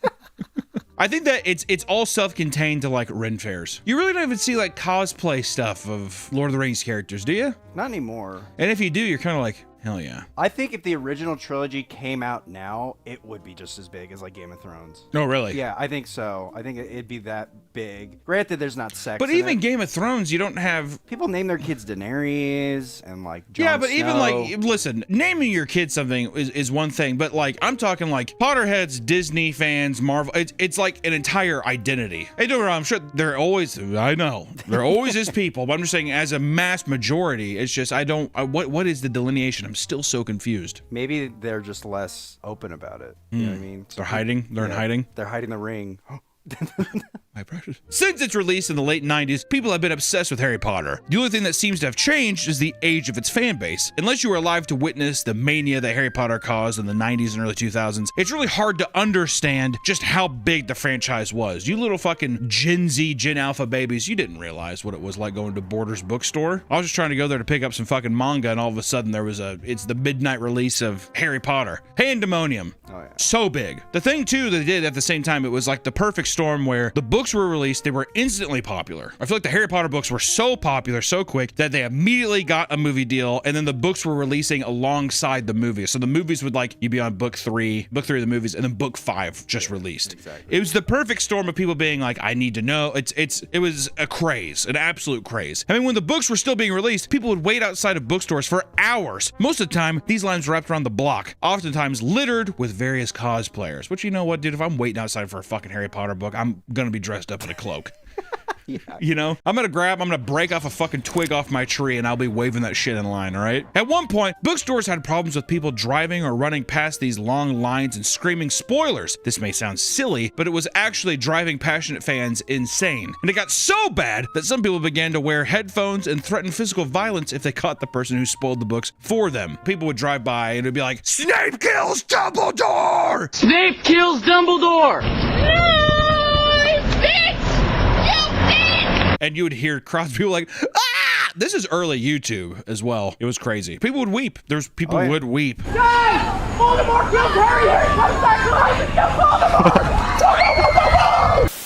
I think that it's all self-contained to like Ren fairs. You really don't even see like cosplay stuff of Lord of the Rings characters, do you?
Not anymore.
And if you do, you're kind of like, hell yeah.
I think if the original trilogy came out now, it would be just as big as like Game of Thrones.
Oh, really?
Yeah, I think so. I think it'd be that big. Granted, there's not sex.
But even Game of Thrones, you don't have...
People name their kids Daenerys and like Jon
Yeah, but
Snow.
even like, listen, naming your kid something is one thing, but like, I'm talking like Potterheads, Disney fans, Marvel, it's like an entire identity. Hey, don't get me wrong, I'm sure there always, I know, there always is people, but I'm just saying as a mass majority, it's just, what is the delineation? I'm still so confused.
Maybe they're just less open about it. You know what I mean?
They're hiding? They're in hiding?
They're hiding the ring.
Since its release in the late 90s, people have been obsessed with Harry Potter. The only thing that seems to have changed is the age of its fan base. Unless you were alive to witness the mania that Harry Potter caused in the 90s and early 2000s, it's really hard to understand just how big the franchise was. You little fucking Gen Z, Gen Alpha babies, you didn't realize what it was like going to Borders bookstore. I was just trying to go there to pick up some fucking manga, and all of a sudden there was it's the midnight release of Harry Potter. Pandemonium.
Oh, yeah.
So big. The thing too that they did at the same time, it was like the perfect storm where the books were released, they were instantly popular. I feel like the Harry Potter books were so popular so quick that they immediately got a movie deal, and then the books were releasing alongside the movies. So the movies would like, you'd be on book three of the movies, and then book 5 just released. Exactly. It was the perfect storm of people being like, I need to know. It was a craze, an absolute craze. I mean, when the books were still being released, people would wait outside of bookstores for hours. Most of the time, these lines were wrapped around the block, oftentimes littered with various cosplayers. Which, you know what, dude, if I'm waiting outside for a fucking Harry Potter book, I'm gonna be dressed up in a cloak. You know, I'm gonna break off a fucking twig off my tree and I'll be waving that shit in line, all right? At one point, bookstores had problems with people driving or running past these long lines and screaming spoilers. This may sound silly, but it was actually driving passionate fans insane. And it got so bad that some people began to wear headphones and threaten physical violence if they caught the person who spoiled the books for them. People would drive by and it'd be like, Snape kills Dumbledore!
Snape kills Dumbledore!
And you would hear crowds of people like, ah! This is early YouTube as well. It was crazy. People would weep. There's people who would weep.
Guys! Voldemort kills Harry! Harry comes back to life and kills Voldemort!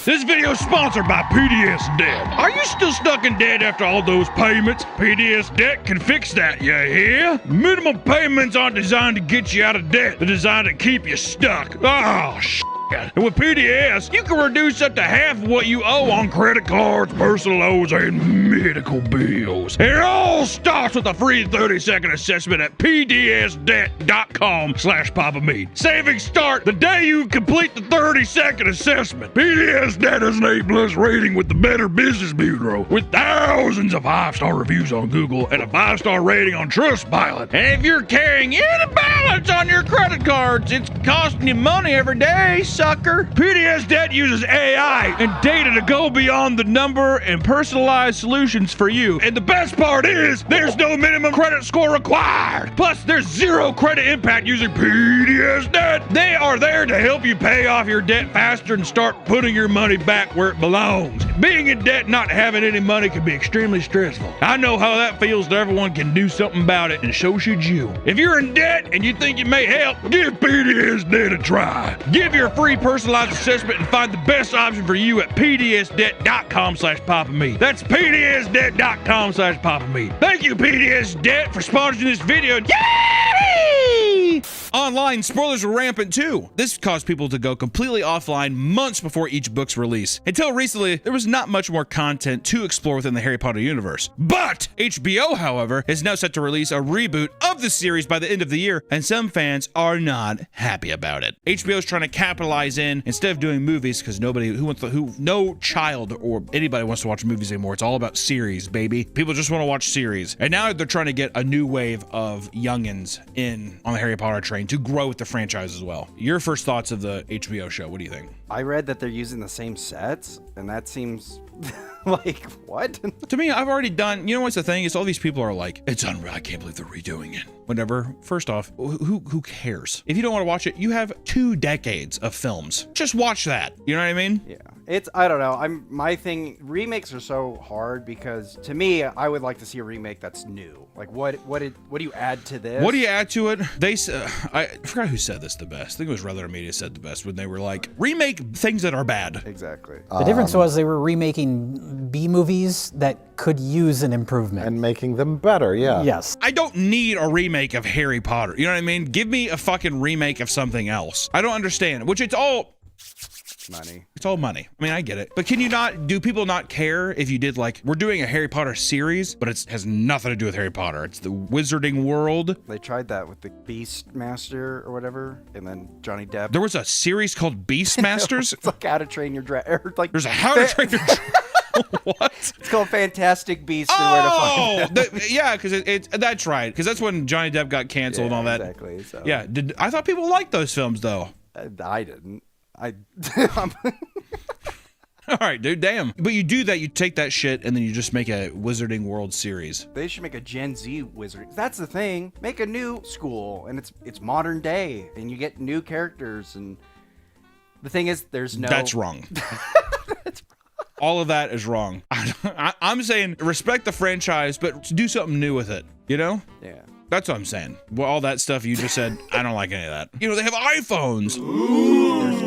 This video is sponsored by PDS Debt. Are you still stuck in debt after all those payments? PDS Debt can fix that, you hear? Minimum payments aren't designed to get you out of debt. They're designed to keep you stuck. Oh, shit. And with PDS, you can reduce up to half of what you owe on credit cards, personal loans, and medical bills. And it all starts with a free 30-second assessment at pdsdebt.com/PapaMeat. Savings start the day you complete the 30-second assessment. PDS Debt has an A+ rating with the Better Business Bureau, with thousands of 5-star reviews on Google and a 5-star rating on Trustpilot. And if you're carrying any balance on your credit cards, it's costing you money every day, sucker. PDS Debt uses AI and data to go beyond the number and personalized solutions for you. And the best part is, there's no minimum credit score required. Plus, there's zero credit impact using PDS Debt. They are there to help you pay off your debt faster and start putting your money back where it belongs. Being in debt and not having any money can be extremely stressful. I know how that feels, and everyone can do something about it, and so should you. If you're in debt and you think it may help, give PDS Debt a try. Give your free personalized assessment and find the best option for you at pdsdebt.com/PapaMeat. That's pdsdebt.com/PapaMeat. Thank you, PDS Debt, for sponsoring this video. Yay! Online, spoilers were rampant too. This caused people to go completely offline months before each book's release. Until recently, there was not much more content to explore within the Harry Potter universe. But HBO, however, is now set to release a reboot of the series by the end of the year, and some fans are not happy about it. HBO is trying to capitalize in, instead of doing movies, because no child or anybody wants to watch movies anymore. It's all about series, baby. People just want to watch series. And now they're trying to get a new wave of youngins in on the Harry Potter train to grow with the franchise as well. Your first thoughts of the HBO show, what do you think?
I read that they're using the same sets, and that seems like, what?
To me, I've already done, you know what's the thing? Is all these people are like, it's unreal, I can't believe they're redoing it. Whatever. First off, who cares? If you don't want to watch it, you have 2 decades of films. Just watch that. You know what I mean?
Yeah. I don't know. My thing, remakes are so hard because to me, I would like to see a remake that's new. Like what do you add to this?
What do you add to it? They I forgot who said this the best. I think it was Red Letter Media said the best when they were like, remake things that are bad.
Exactly.
The difference was they were remaking B movies that could use an improvement.
And making them better, yeah.
Yes.
I don't need a remake of Harry Potter. You know what I mean? Give me a fucking remake of something else. I don't understand, which it's all
money.
It's all money. I mean, I get it. But can you not, do people not care if you did like, we're doing a Harry Potter series, but it has nothing to do with Harry Potter. It's the Wizarding World.
They tried that with the Beastmaster or whatever, and then Johnny Depp.
There was a series called Beastmasters?
It's like How to Train Your Dragon. Like,
there's a How to Train Your Dragon. What?
It's called Fantastic Beasts and Where to Find Them.
Yeah, because that's right. Because that's when Johnny Depp got canceled and all that.
Exactly. So.
Yeah, I thought people liked those films though.
I didn't.
All right, dude, damn. But you do that, you take that shit, and then you just make a Wizarding World series.
They should make a Gen Z wizard. That's the thing. Make a new school, and it's modern day, and you get new characters, and the thing is, there's no...
That's wrong. All of that is wrong. I'm saying respect the franchise, but do something new with it, you know?
Yeah.
That's what I'm saying. Well, all that stuff you just said, I don't like any of that. You know, they have iPhones.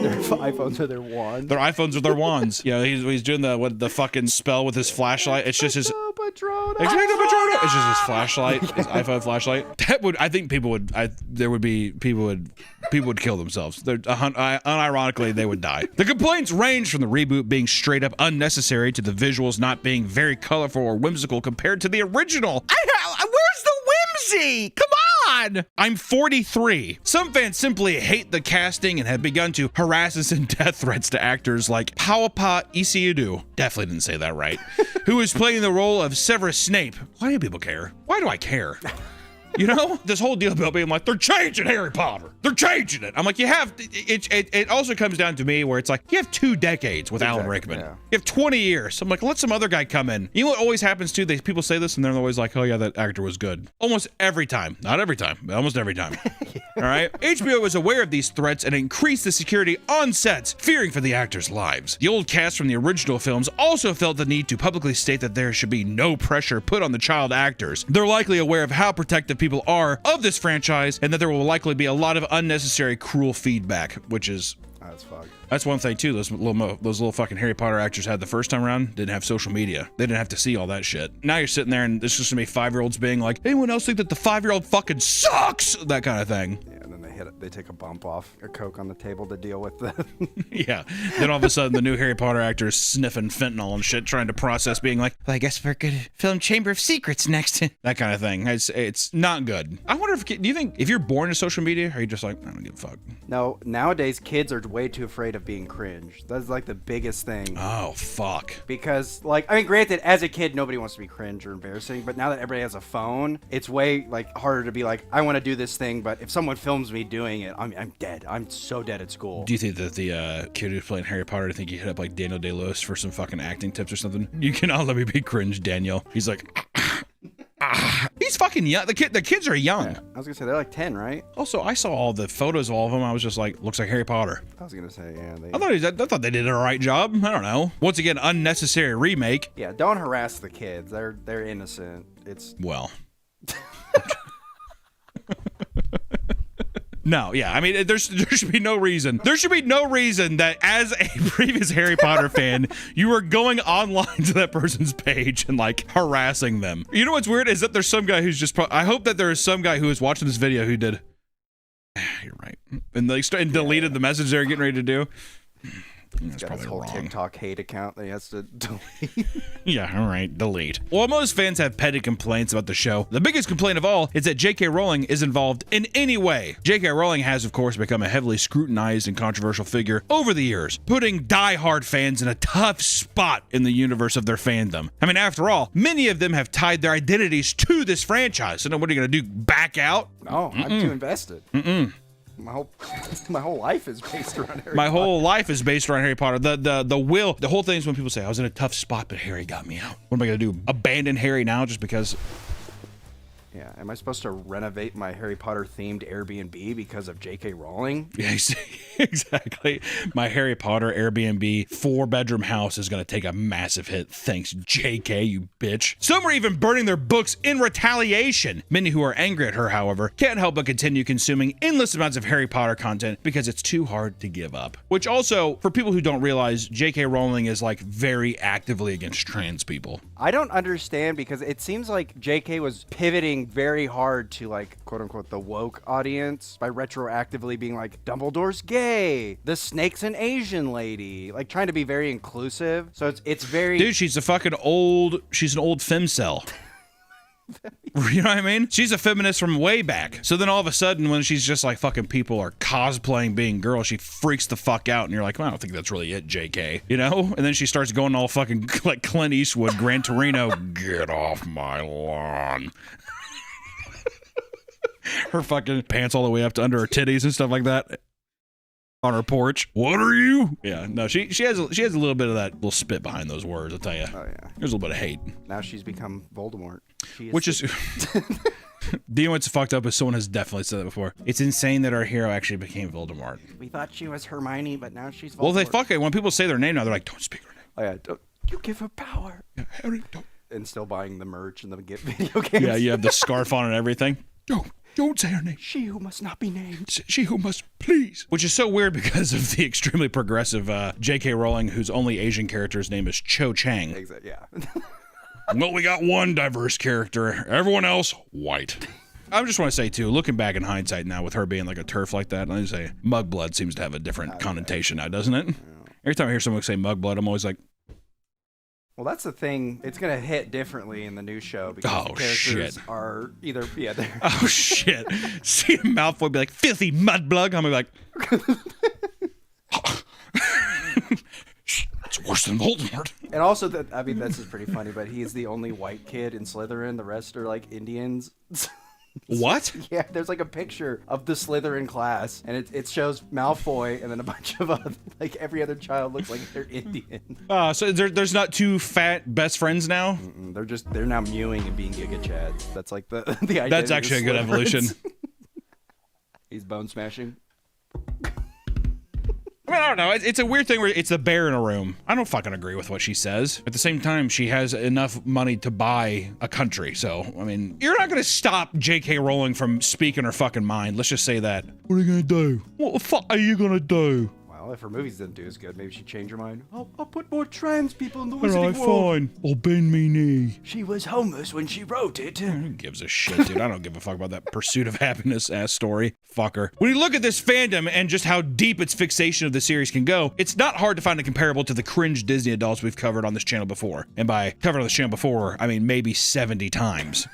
Their iPhones are their wands.
Their iPhones are their wands. You know, he's doing the fucking spell with his flashlight. It's just his...
Patronus.
It's just his flashlight, his iPhone flashlight. That would, I think people would kill themselves. Unironically, they would die. The complaints range from the reboot being straight up unnecessary to the visuals not being very colorful or whimsical compared to the original. Where's the whimsy? Come on! I'm 43. Some fans simply hate the casting and have begun to harass and send death threats to actors like Pawapa Isiudu, definitely didn't say that right, who is playing the role of Severus Snape. Why do people care? Why do I care? You know, this whole deal about being like, they're changing Harry Potter. They're changing it. I'm like, you have, it also comes down to me where it's like, you have 2 decades with Alan Rickman.
Yeah.
You have 20 years. I'm like, let some other guy come in. You know what always happens too? People say this and they're always like, oh yeah, that actor was good. Almost every time. Not every time, but almost every time. All right? HBO was aware of these threats and increased the security on sets, fearing for the actors' lives. The old cast from the original films also felt the need to publicly state that there should be no pressure put on the child actors. They're likely aware of how protective people are of this franchise and that there will likely be a lot of unnecessary cruel feedback, which is
That's fucked.
That's one thing too. Those little fucking Harry Potter actors had the first time around didn't have social media. They didn't have to see all that shit. Now you're sitting there and there's just gonna be 5-year-olds being like, anyone else think that the 5-year-old fucking sucks? That kind of thing.
Yeah, and then they take a bump off a Coke on the table to deal with that.
Yeah. Then all of a sudden the new Harry Potter actor is sniffing fentanyl and shit, trying to process being like, well, I guess we're gonna film Chamber of Secrets next. That kind of thing. It's not good. I wonder if, do you think if you're born to social media, are you just like, I don't give a fuck?
No, nowadays kids are way too afraid of being cringe. That's like the biggest thing.
Oh, fuck.
Because, like, I mean, granted, as a kid, nobody wants to be cringe or embarrassing, but now that everybody has a phone, it's way, like, harder to be like, I want to do this thing, but if someone films me doing it, I'm dead. I'm so dead at school.
Do you think that the kid who's playing Harry Potter, I think he hit up, like, Daniel Day-Lewis for some fucking acting tips or something? You cannot let me be cringe, Daniel. He's like... He's fucking young. The kids are young.
Yeah, I was gonna say they're like 10, right?
Also, I saw all the photos of all of them. I was just like, looks like Harry Potter.
I was gonna say, yeah.
I thought they did a right job. I don't know. Once again, unnecessary remake.
Yeah, don't harass the kids. They're innocent. It's
well. No, yeah, I mean, there should be no reason. There should be no reason that as a previous Harry Potter fan, you are going online to that person's page and like harassing them. You know what's weird is that there's some guy who's just, I hope that there is some guy who is watching this video who did, you're right, and like deleted the message they're getting ready to do. That's
probably whole
wrong.
TikTok hate account that he has to delete.
Yeah, all right, delete. While most fans have petty complaints about the show, the biggest complaint of all is that J.K. Rowling is involved in any way. J.K. Rowling has, of course, become a heavily scrutinized and controversial figure over the years, putting die-hard fans in a tough spot in the universe of their fandom. I mean, after all, many of them have tied their identities to this franchise. So now what are you going to do, back out?
No, I'm too invested. My whole life is based around Harry Potter.
My whole life is based around Harry Potter. The whole thing is when people say, I was in a tough spot, but Harry got me out. What am I going to do? Abandon Harry now just because?
Yeah, am I supposed to renovate my Harry Potter themed Airbnb because of J.K. Rowling?
Yeah, exactly. My Harry Potter Airbnb 4-bedroom house is going to take a massive hit. Thanks, J.K., you bitch. Some are even burning their books in retaliation. Many who are angry at her, however, can't help but continue consuming endless amounts of Harry Potter content because it's too hard to give up. Which also, for people who don't realize, J.K. Rowling is like very actively against trans people.
I don't understand because it seems like J.K. was pivoting very hard to like quote unquote the woke audience by retroactively being like Dumbledore's gay, the snake's an Asian lady, like trying to be very inclusive. So it's very
dude, she's an old femcel. You know what I mean? She's a feminist from way back. So then all of a sudden when she's just like fucking people are cosplaying being girls, she freaks the fuck out and you're like, well, I don't think that's really it, JK. You know? And then she starts going all fucking like Clint Eastwood, Gran Torino, get off my lawn. Her fucking pants all the way up to under her titties and stuff like that. On her porch. What are you? Yeah, no, she has a little bit of that little spit behind those words, I'll tell you.
Oh yeah.
There's a little bit of hate.
Now she's become Voldemort.
Which is do you know what's fucked up is someone has definitely said that before. It's insane that our hero actually became Voldemort.
We thought she was Hermione, but now she's Voldemort.
Well, they fuck it. When people say their name now, they're like, don't speak her name.
Oh yeah, don't you give her power.
Yeah, Harry, don't.
And still buying the merch and the video games.
Yeah, you have the scarf on and everything. Don't say her name.
She who must not be named.
She who must please. Which is so weird because of the extremely progressive J.K. Rowling, whose only Asian character's name is Cho Chang.
Exactly. Yeah.
Well, we got one diverse character. Everyone else, white. I just want to say, too, looking back in hindsight now with her being like a turf like that, let me say, Mugblood seems to have a different connotation now, doesn't it? Yeah. Every time I hear someone say Mugblood, I'm always like,
Well, that's the thing. It's gonna hit differently in the new show because the characters are either they're
Oh shit! See Malfoy be like filthy mudblug. I'm gonna be like, it's worse than Voldemort.
And also I mean, this is pretty funny, but he's the only white kid in Slytherin. The rest are like Indians.
What?
Yeah, there's like a picture of the Slytherin class, and it shows Malfoy, and then a bunch of other, like every other child looks like they're Indian.
So there's not two fat best friends now?
They're now mewing and being Giga Chads. That's like the idea.
That's actually a good evolution.
He's bone smashing.
I mean, I don't know. It's a weird thing where it's the bear in a room. I don't fucking agree with what she says. At the same time, she has enough money to buy a country. So, I mean, you're not going to stop J.K. Rowling from speaking her fucking mind. Let's just say that. What are you going to do? What the fuck are you going to do?
Well, if her movies didn't do as good, maybe she'd change her mind. I'll put more trans people in the
All
Wizarding
right,
World.
fine. I'll bend me knee.
She was homeless when she wrote it.
Who gives a shit, dude? I don't give a fuck about that pursuit of happiness ass story. Fucker. When you look at this fandom and just how deep its fixation of the series can go, it's not hard to find a comparable to the cringe Disney adults we've covered on this channel before. And by covered on this channel before, I mean maybe 70 times.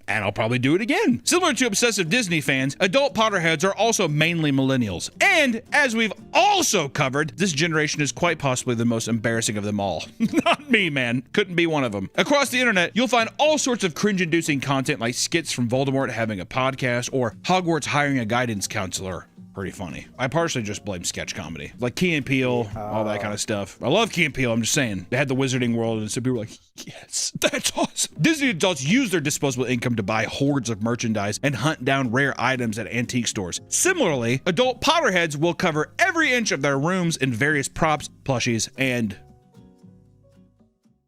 And I'll probably do it again. Similar to obsessive Disney fans, adult Potterheads are also mainly millennials. And as we've also covered, this generation is quite possibly the most embarrassing of them all. Not me, man. Couldn't be one of them. Across the internet, you'll find all sorts of cringe-inducing content like skits from Voldemort having a podcast or Hogwarts hiring a guidance counselor. Pretty funny. I partially just blame sketch comedy. Like Key and Peele, all that kind of stuff. I love Key and Peele, I'm just saying. They had the Wizarding World, and so people were like, yes, that's awesome. Disney adults use their disposable income to buy hordes of merchandise and hunt down rare items at antique stores. Similarly, adult Potterheads will cover every inch of their rooms in various props, plushies, and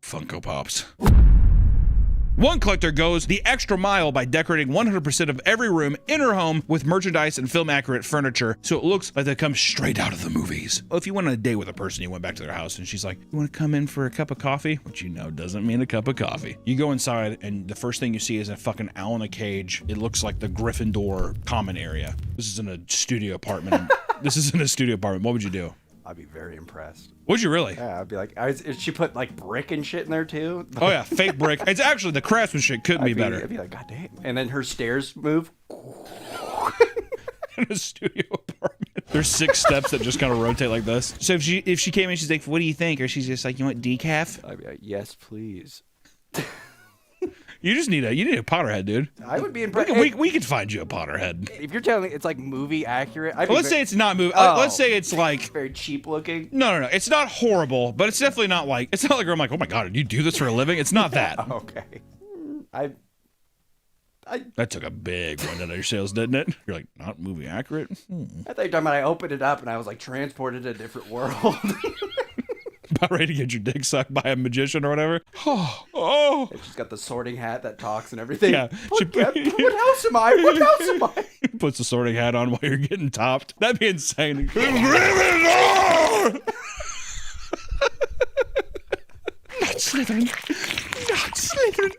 Funko Pops. One collector goes the extra mile by decorating 100% of every room in her home with merchandise and film-accurate furniture so it looks like they come straight out of the movies. Well, if you went on a date with a person, you went back to their house and she's like, you want to come in for a cup of coffee? Which you know doesn't mean a cup of coffee. You go inside and the first thing you see is a fucking owl in a cage. It looks like the Gryffindor common area. This is in a studio apartment. This is in a studio apartment. What would you do?
I'd be very impressed.
Would you really?
Yeah, I'd be like, she put like brick and shit in there too.
Oh yeah, fake brick. It's actually the craftsmanship couldn't be better.
I'd be like, God damn. And then her stairs move.
In a studio apartment. There's 6 steps that just kind of rotate like this. So if she came in, she's like, what do you think? Or she's just like, you want decaf?
I'd be like, yes, please.
You need a Potterhead, dude.
I would be impressed.
We could find you a Potterhead.
If you're telling me it's like movie accurate,
well, let's say it's not movie. Let's say it's like
very cheap looking.
No. It's not horrible, but it's definitely not like it's not like I'm like, oh my god, did you do this for a living? It's not that.
Okay.
That took a big run out of your sales, didn't it? You're like, not movie accurate.
I thought you were talking about I opened it up and I was like transported to a different world.
About ready to get your dick sucked by a magician or whatever. Oh.
And she's got the sorting hat that talks and everything.
Yeah.
What house am I? What house am I?
Puts the sorting hat on while you're getting topped. That'd be insane. Not Slytherin. Not Slytherin.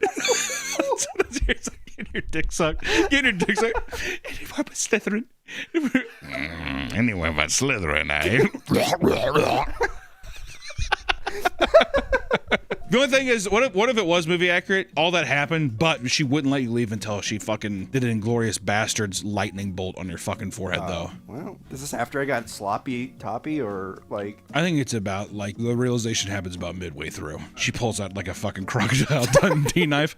Get your dick sucked. Get your dick sucked. Anywhere but Slytherin. Anywhere but Slytherin, eh? The only thing is, what if it was movie accurate? All that happened, but she wouldn't let you leave until she fucking did an Inglourious Bastards lightning bolt on your fucking forehead, though.
Well, is this after I got sloppy toppy or like?
I think it's about like the realization happens about midway through. She pulls out like a fucking Crocodile Dundee knife.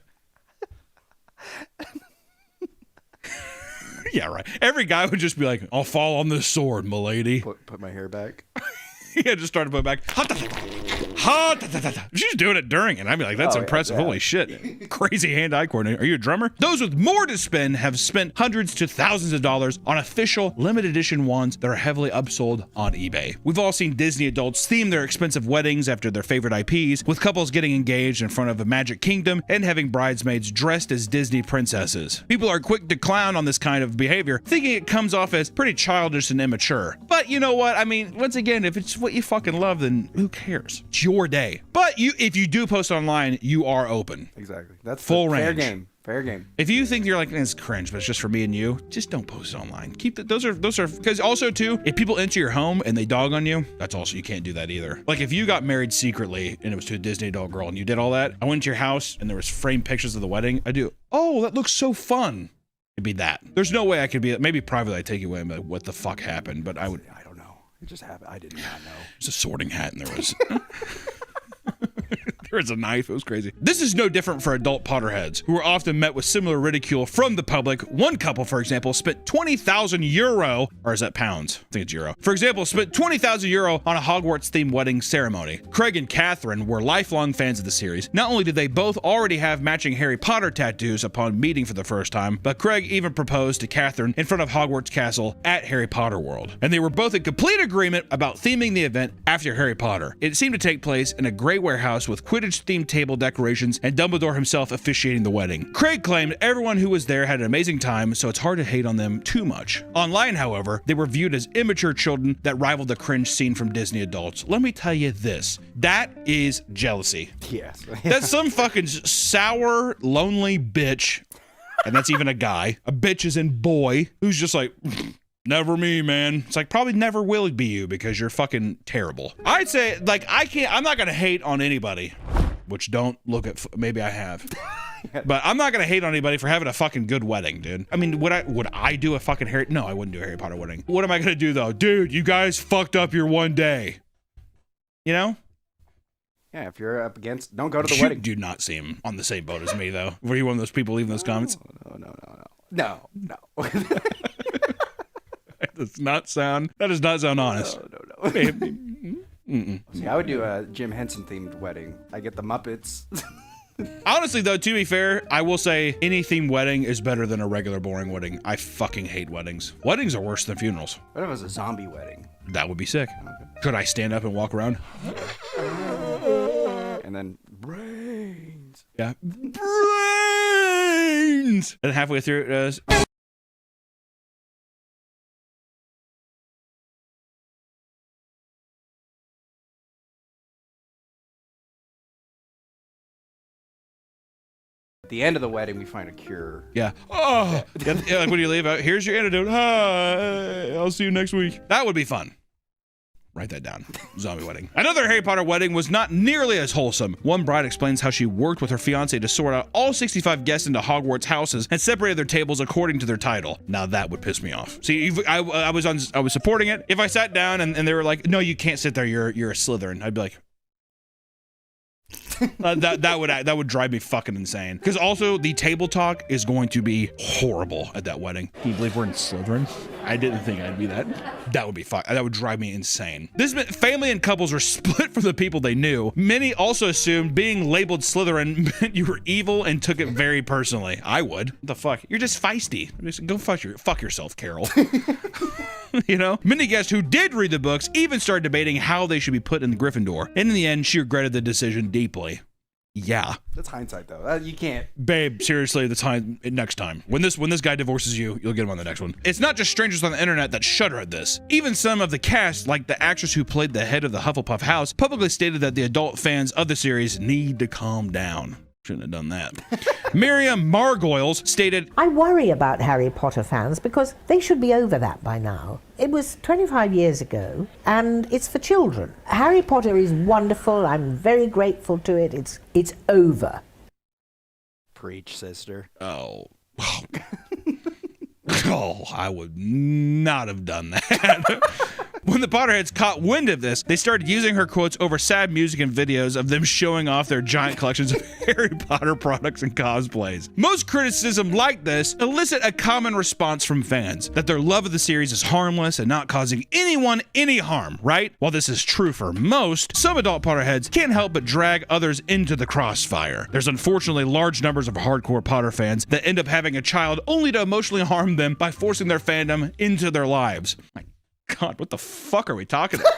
Yeah, right. Every guy would just be like, "I'll fall on this sword, milady."
Put my hair back.
Yeah, just started putting back. She's doing it during it. I'd be like, that's impressive. Yeah. Holy shit. Crazy hand-eye coordinator. Are you a drummer? Those with more to spend have spent hundreds to thousands of dollars on official limited edition wands that are heavily upsold on eBay. We've all seen Disney adults theme their expensive weddings after their favorite IPs, with couples getting engaged in front of a Magic Kingdom and having bridesmaids dressed as Disney princesses. People are quick to clown on this kind of behavior, thinking it comes off as pretty childish and immature. But you know what? I mean, once again, if it's what you fucking love, then who cares? It's your day. But if you do post online, you are open.
Exactly. That's
full range.
Fair game. Fair game.
If you think you're like, it's cringe, but it's just for me and you, just don't post it online. Keep those are because also too, if people enter your home and they dog on you, that's also, you can't do that either. Like if you got married secretly and it was to a Disney adult girl and you did all that, I went to your house and there was framed pictures of the wedding. I do. Oh, that looks so fun. It'd be that. There's no way I could be, maybe privately I'd take you away and be like, what the fuck happened? But I don't
know. It just happened. I did not know.
There's a sorting hat and there was. There was a knife. It was crazy. This is no different for adult Potterheads, who are often met with similar ridicule from the public. One couple, for example, spent 20,000 euro, or is that pounds? I think it's euro. For example, spent 20,000 euro on a Hogwarts-themed wedding ceremony. Craig and Catherine were lifelong fans of the series. Not only did they both already have matching Harry Potter tattoos upon meeting for the first time, but Craig even proposed to Catherine in front of Hogwarts Castle at Harry Potter World. And they were both in complete agreement about theming the event after Harry Potter. It seemed to take place in a gray warehouse with Quidditch-themed table decorations and Dumbledore himself officiating the wedding. Craig claimed everyone who was there had an amazing time, so it's hard to hate on them too much. Online, however, they were viewed as immature children that rivaled the cringe scene from Disney adults. Let me tell you this, that is jealousy.
Yes.
That's some fucking sour, lonely bitch, and that's even a guy. A bitch is in boy, who's just like, never me, man. It's like, probably never will be you because you're fucking terrible. I'd say, like, I'm not gonna hate on anybody, which don't look at, maybe I have. But I'm not gonna hate on anybody for having a fucking good wedding, dude. I mean, would I do a fucking Harry? No, I wouldn't do a Harry Potter wedding. What am I gonna do though? Dude, you guys fucked up your one day. You know?
Yeah, if you're up against, don't go to the wedding.
You do not seem on the same boat as me, though. Were you one of those people leaving those comments?
No.
That does not sound honest.
No.
Mm-mm.
See, I would do a Jim Henson themed wedding. I get the Muppets.
Honestly, though, to be fair, I will say any themed wedding is better than a regular boring wedding. I fucking hate weddings. Weddings are worse than funerals.
What if it was a zombie wedding?
That would be sick. Could I stand up and walk around?
And then brains.
Yeah. Brains! And halfway through it does.
At the end of the wedding, we find a cure.
Yeah. Oh, yeah, like when you leave out, here's your antidote. Hi, I'll see you next week. That would be fun. Write that down. Zombie wedding. Another Harry Potter wedding was not nearly as wholesome. One bride explains how she worked with her fiance to sort out all 65 guests into Hogwarts houses and separated their tables according to their title. Now that would piss me off. See, I was supporting it. If I sat down and they were like, no, you can't sit there. You're a Slytherin. I'd be like, that would drive me fucking insane. Because also the table talk is going to be horrible at that wedding. Can you believe we're in Slytherin? I didn't think I'd be that. That would be fun. That would drive me insane. This meant family and couples were split from the people they knew. Many also assumed being labeled Slytherin meant you were evil and took it very personally. I would. What the fuck? You're just feisty. Just go fuck yourself, Carol. You know? Many guests who did read the books even started debating how they should be put in the Gryffindor. And in the end, she regretted the decision deeply. Yeah.
That's hindsight, though. You can't.
Babe, seriously, next time. When this guy divorces you, you'll get him on the next one. It's not just strangers on the internet that shudder at this. Even some of the cast, like the actress who played the head of the Hufflepuff house, publicly stated that the adult fans of the series need to calm down. Shouldn't have done that. Miriam Margoyles stated,
I worry about Harry Potter fans because they should be over that by now. It was 25 years ago, and it's for children. Harry Potter is wonderful. I'm very grateful to it. It's over.
Preach, sister.
Oh, I would not have done that. When the Potterheads caught wind of this, they started using her quotes over sad music and videos of them showing off their giant collections of Harry Potter products and cosplays. Most criticism like this elicit a common response from fans, that their love of the series is harmless and not causing anyone any harm, right? While this is true for most, some adult Potterheads can't help but drag others into the crossfire. There's unfortunately large numbers of hardcore Potter fans that end up having a child only to emotionally harm them by forcing their fandom into their lives. God, what the fuck are we talking about?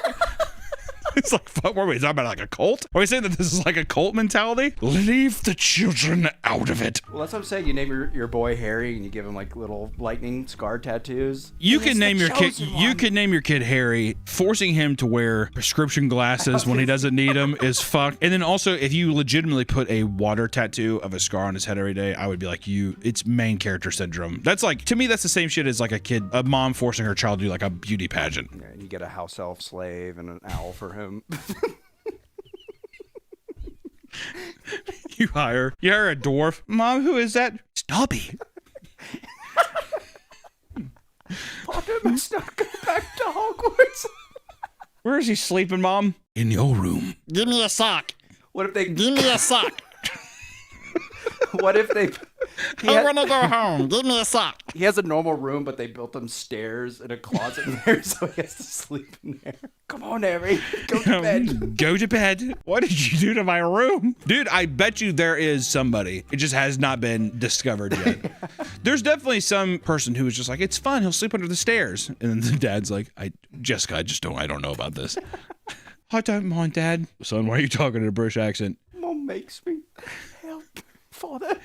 It's like, fuck, what are we talking about? Like a cult? Are we saying that this is like a cult mentality? Leave the children out of it.
Well, that's what I'm saying. You name your boy Harry and you give him like little lightning scar tattoos.
You can name your kid. You can name your kid Harry. Forcing him to wear prescription glasses when he doesn't need them is fuck. And then also, if you legitimately put a water tattoo of a scar on his head every day, I would be like, it's main character syndrome. That's like, to me, that's the same shit as like a mom forcing her child to do like a beauty pageant.
Yeah, and you get a house elf slave and an owl for him.
You hire a dwarf. Mom, who is that? Snobby.
Potter must not go back to Hogwarts.
Where is he sleeping, Mom? In your room.
Give me a sock.
What if they
give me a sock?
What if they?
I want to go home. Give me a sock.
He has a normal room, but they built him stairs and a closet in there, so he has to sleep in there. Come on, Harry. Go to bed.
Go to bed. What did you do to my room? Dude, I bet you there is somebody. It just has not been discovered yet. There's definitely some person who is just like, it's fun. He'll sleep under the stairs. And then the dad's like, Jessica, I don't know about this. I don't mind, Dad. Son, why are you talking in a British accent?
Mom makes me help, Father.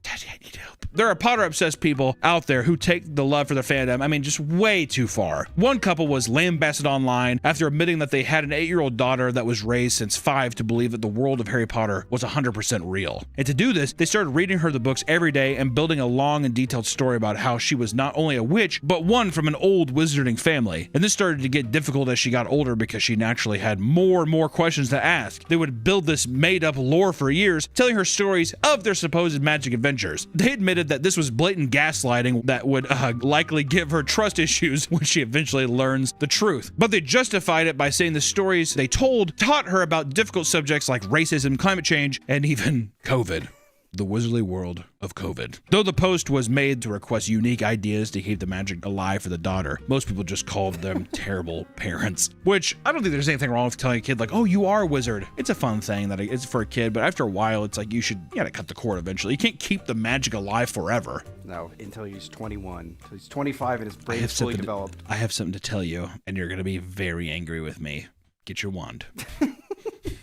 Daddy, I need help. There are Potter-obsessed people out there who take the love for their fandom, I mean, just way too far. One couple was lambasted online after admitting that they had an 8-year-old daughter that was raised since 5 to believe that the world of Harry Potter was 100% real. And to do this, they started reading her the books every day and building a long and detailed story about how she was not only a witch, but one from an old wizarding family. And this started to get difficult as she got older because she naturally had more and more questions to ask. They would build this made-up lore for years, telling her stories of their supposed magic adventures. They admitted that this was blatant gaslighting that would likely give her trust issues when she eventually learns the truth. But they justified it by saying the stories they told taught her about difficult subjects like racism, climate change, and even COVID. The wizardly world of COVID. Though the post was made to request unique ideas to keep the magic alive for the daughter, most people just called them terrible parents. Which, I don't think there's anything wrong with telling a kid like, oh, you are a wizard. It's a fun thing that it's for a kid, but after a while, it's like you gotta cut the cord eventually. You can't keep the magic alive forever.
No, until he's 21. Until he's 25 and his brain is fully developed.
I have something to tell you, and you're gonna be very angry with me. Get your wand.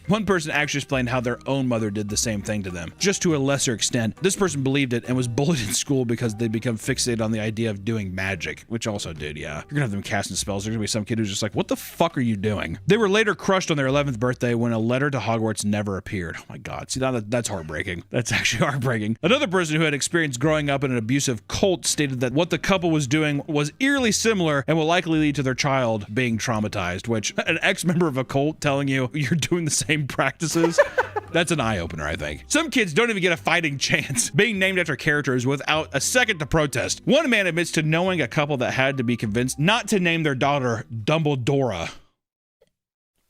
One person actually explained how their own mother did the same thing to them, just to a lesser extent. This person believed it and was bullied in school because they'd become fixated on the idea of doing magic, which also did, yeah. You're gonna have them casting spells. There's gonna be some kid who's just like, what the fuck are you doing? They were later crushed on their 11th birthday when a letter to Hogwarts never appeared. Oh my God, see, that's heartbreaking. That's actually heartbreaking. Another person who had experienced growing up in an abusive cult stated that what the couple was doing was eerily similar and will likely lead to their child being traumatized, which an ex-member of a cult telling you you're doing the same practices, that's an eye-opener, I think. Some kids don't even get a fighting chance being named after characters without a second to protest. One man admits to knowing a couple that had to be convinced not to name their daughter Dumbledora.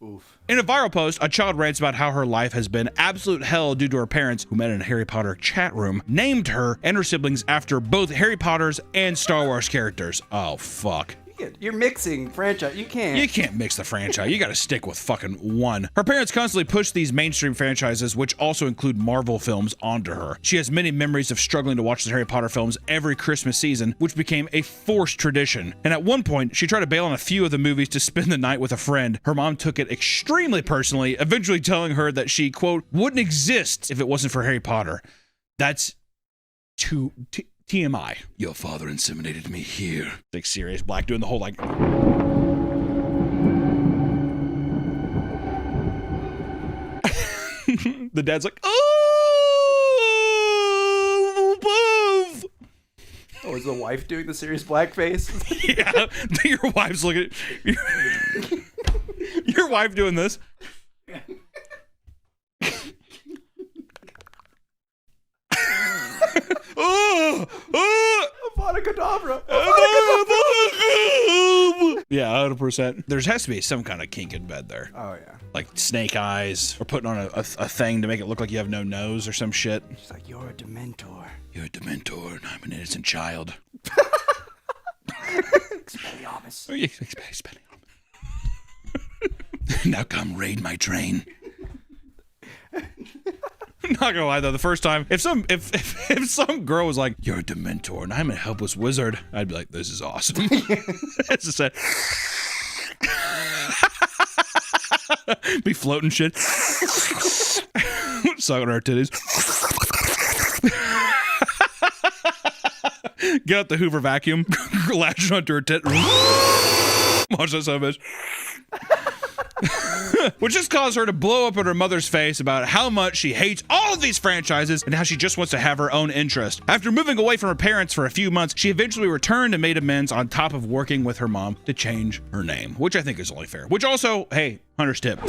Oof.
In a viral post, a child rants about how her life has been absolute hell due to her parents, who met in a Harry Potter chat room, named her and her siblings after both Harry Potter's and Star Wars characters. Oh, fuck.
You're mixing franchise. You can't
mix the franchise. You gotta stick with fucking one. Her parents constantly push these mainstream franchises, which also include Marvel films, onto her. She has many memories of struggling to watch the Harry Potter films every Christmas season, which became a forced tradition. And at one point, she tried to bail on a few of the movies to spend the night with a friend. Her mom took it extremely personally, eventually telling her that she, quote, wouldn't exist if it wasn't for Harry Potter. That's too... TMI. Your father inseminated me here. Like Sirius Black doing the whole like... The dad's like, oh, boof.
Oh, is the wife doing the Sirius Black face?
Yeah, your wife's looking at... Your wife doing this.
Avada Kedavra.
Yeah, 100%. There has to be some kind of kink in bed there.
Oh, yeah.
Like snake eyes, or putting on a thing to make it look like you have no nose or some shit.
She's like, you're a Dementor.
You're a Dementor, and I'm an innocent child.
Expelliarmus.
Oh, yeah, Expelliarmus. Now come raid my train. Not gonna lie though, the first time, if some girl was like, "You're a Dementor and I'm a helpless wizard," I'd be like, "This is awesome." It's just Be floating shit. Sucking our titties. Get out the Hoover vacuum. Latch onto her tit. Watch that son of a bitch. Which just caused her to blow up in her mother's face about how much she hates all of these franchises and how she just wants to have her own interest. After moving away from her parents for a few months, she eventually returned and made amends on top of working with her mom to change her name, which I think is only fair. Which also, hey, Hunter's tip.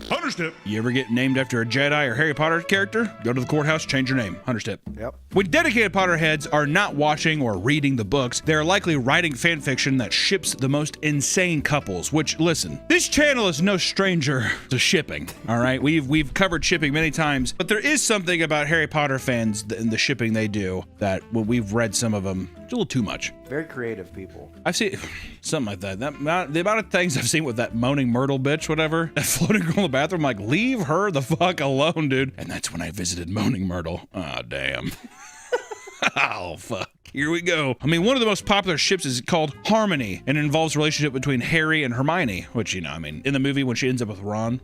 Hunter's tip. You ever get named after a Jedi or Harry Potter character? Go to the courthouse, change your name. Hunter's tip.
Yep.
When dedicated Potterheads are not watching or reading the books, they are likely writing fan fiction that ships the most insane couples, which, listen, this channel is no stranger to shipping, all right? We've covered shipping many times, but there is something about Harry Potter fans and the shipping they do that when we've read some of them, it's a little too much.
Very creative people.
I've seen something like that. The amount of things I've seen with that moaning Myrtle bitch, whatever, that floating girl in the bathroom, like, leave her the fuck alone, dude. And that's when I visited Moaning Myrtle. Oh, damn. Oh, fuck. Here we go. I mean, one of the most popular ships is called Harmony, and it involves a relationship between Harry and Hermione, which, you know, I mean, in the movie when she ends up with Ron,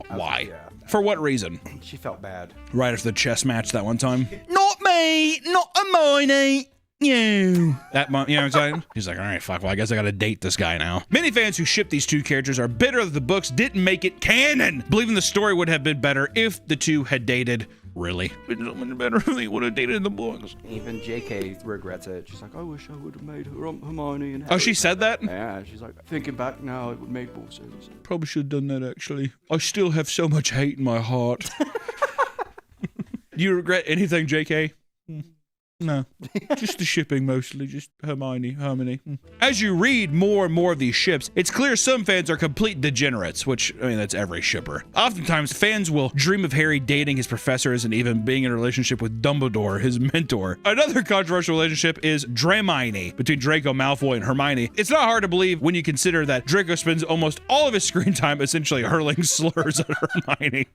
why?
Yeah.
For what reason?
She felt bad.
Right after the chess match that one time. Not me, not Hermione. You. That month, you know what I'm saying? He's like, all right, fuck, well, I guess I gotta date this guy now. Many fans who ship these two characters are bitter that the books didn't make it canon, believing the story would have been better if the two had dated. Really? It's so much better if they would have dated in the books.
Even JK regrets it. She's like, I wish I would have made her Hermione and Harry.
Oh, she said that?
Yeah, she's like, thinking back now, it would make more sense.
Probably should have done that, actually. I still have so much hate in my heart. Do you regret anything, JK? No, just the shipping mostly, just Hermione. As you read more and more of these ships, it's clear some fans are complete degenerates, which, I mean, that's every shipper. Oftentimes, fans will dream of Harry dating his professors and even being in a relationship with Dumbledore, his mentor. Another controversial relationship is Dramini, between Draco Malfoy and Hermione. It's not hard to believe when you consider that Draco spends almost all of his screen time essentially hurling slurs at Hermione.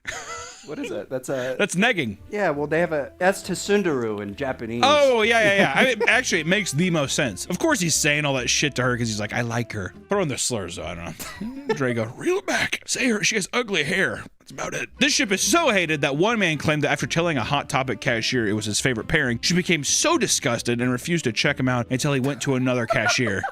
What is that? That's
negging.
Yeah, well, that's Tsundere in Japanese.
Oh, yeah. I mean, actually, it makes the most sense. Of course he's saying all that shit to her because he's like, I like her. Throw in the slurs, though, I don't know. Draco, reel it back. Say her, she has ugly hair. That's about it. This ship is so hated that one man claimed that after telling a Hot Topic cashier it was his favorite pairing, she became so disgusted and refused to check him out until he went to another cashier.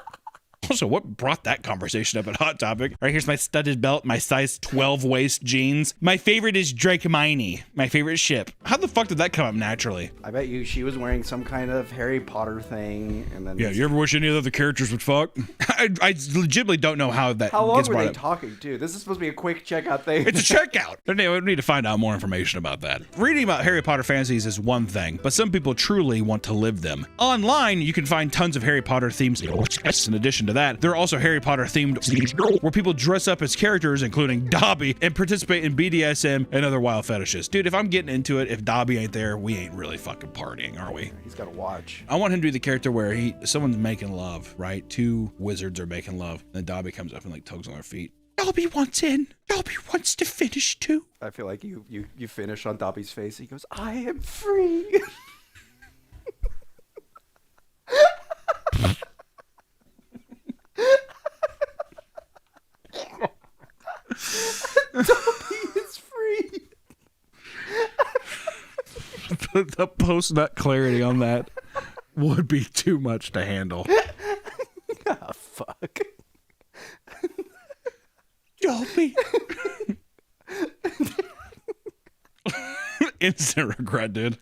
Also, what brought that conversation up at Hot Topic? All right, here's my studded belt, my size 12 waist jeans. My favorite is Dracominie, my favorite ship. How the fuck did that come up naturally?
I bet you she was wearing some kind of Harry Potter thing, and then...
Yeah, you ever wish any of the other characters would fuck? I legitimately don't know how that
How long
gets
were
brought
they
up.
talking, too? This is supposed to be a quick checkout thing.
It's a checkout. We need to find out more information about that. Reading about Harry Potter fantasies is one thing, but some people truly want to live them. Online, you can find tons of Harry Potter themes. In addition to that, there are also Harry Potter themed where people dress up as characters, including Dobby, and participate in BDSM and other wild fetishes. Dude, if I'm getting into it, if Dobby ain't there, we ain't really fucking partying, are we?
He's got to watch.
I want him to be the character where someone's making love, right? Two wizards are making love, and then Dobby comes up and like tugs on their feet. Dobby wants in. Dobby wants to finish too.
I feel like you finish on Dobby's face. He goes, I am free. Dobby is free.
The post-nut clarity on that would be too much to handle.
Oh, fuck.
Dobby. Instant regret, dude.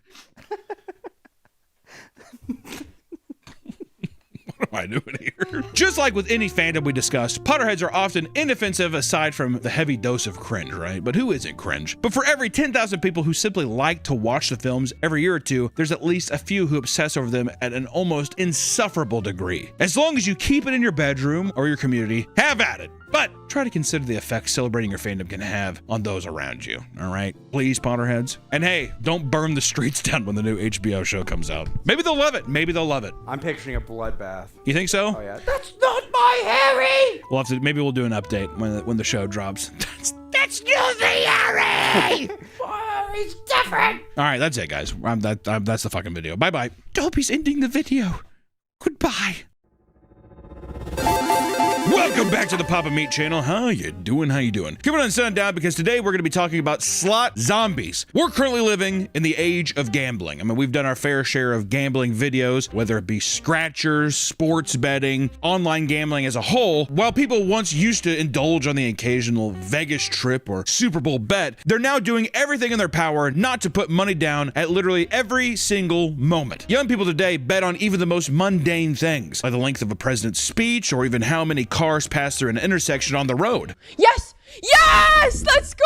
What am I doing here? Just like with any fandom we discussed, Potterheads are often inoffensive aside from the heavy dose of cringe, right? But who isn't cringe? But for every 10,000 people who simply like to watch the films every year or two, there's at least a few who obsess over them at an almost insufferable degree. As long as you keep it in your bedroom or your community, have at it. But try to consider the effect celebrating your fandom can have on those around you, all right? Please, Potterheads. And hey, don't burn the streets down when the new HBO show comes out. Maybe they'll love it. Maybe they'll love it.
I'm picturing a bloodbath.
You think so?
Oh, yeah.
That's not my Harry!
We'll have to, maybe we'll do an update when the show drops.
That's still the Harry! Oh, he's different!
All right, that's it, guys. That's the fucking video. Bye-bye. Dobby's ending the video. Goodbye. Welcome Welcome back to the Papa Meat channel. How you doing? How you doing? Coming on Sundown because today we're going to be talking about slot zombies. We're currently living in the age of gambling. I mean, we've done our fair share of gambling videos, whether it be scratchers, sports betting, online gambling as a whole. While people once used to indulge on the occasional Vegas trip or Super Bowl bet, they're now doing everything in their power not to put money down at literally every single moment. Young people today bet on even the most mundane things, like the length of a president's speech or even how many cars pass through an intersection on the road.
Yes! Yes! Let's go!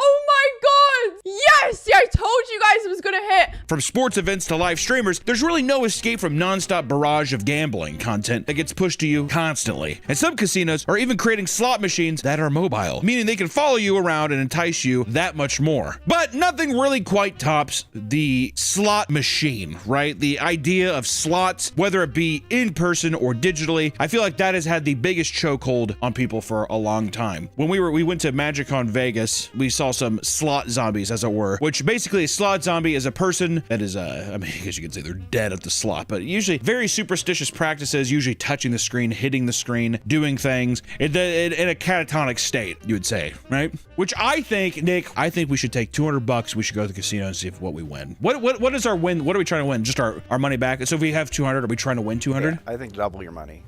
Oh my god! Yes! Yeah, I told you guys it was gonna hit!
From sports events to live streamers, there's really no escape from non-stop barrage of gambling content that gets pushed to you constantly. And some casinos are even creating slot machines that are mobile, meaning they can follow you around and entice you that much more. But nothing really quite tops the slot machine, right? The idea of slots, whether it be in person or digitally, I feel like that has had the biggest chokehold on people for a long time. When we went to MagicCon Vegas, we saw some slot zombies, as it were, which basically a slot zombie is a person that is, I mean, I guess you could say they're dead at the slot, but usually very superstitious practices, usually touching the screen, hitting the screen, doing things in a catatonic state, you would say, right? Which I think, Nick, I think we should take $200. We should go to the casino and see what we win. What is our win? What are we trying to win? Just our money back? So if we have 200, are we trying to win 200?
Yeah, I think double your money.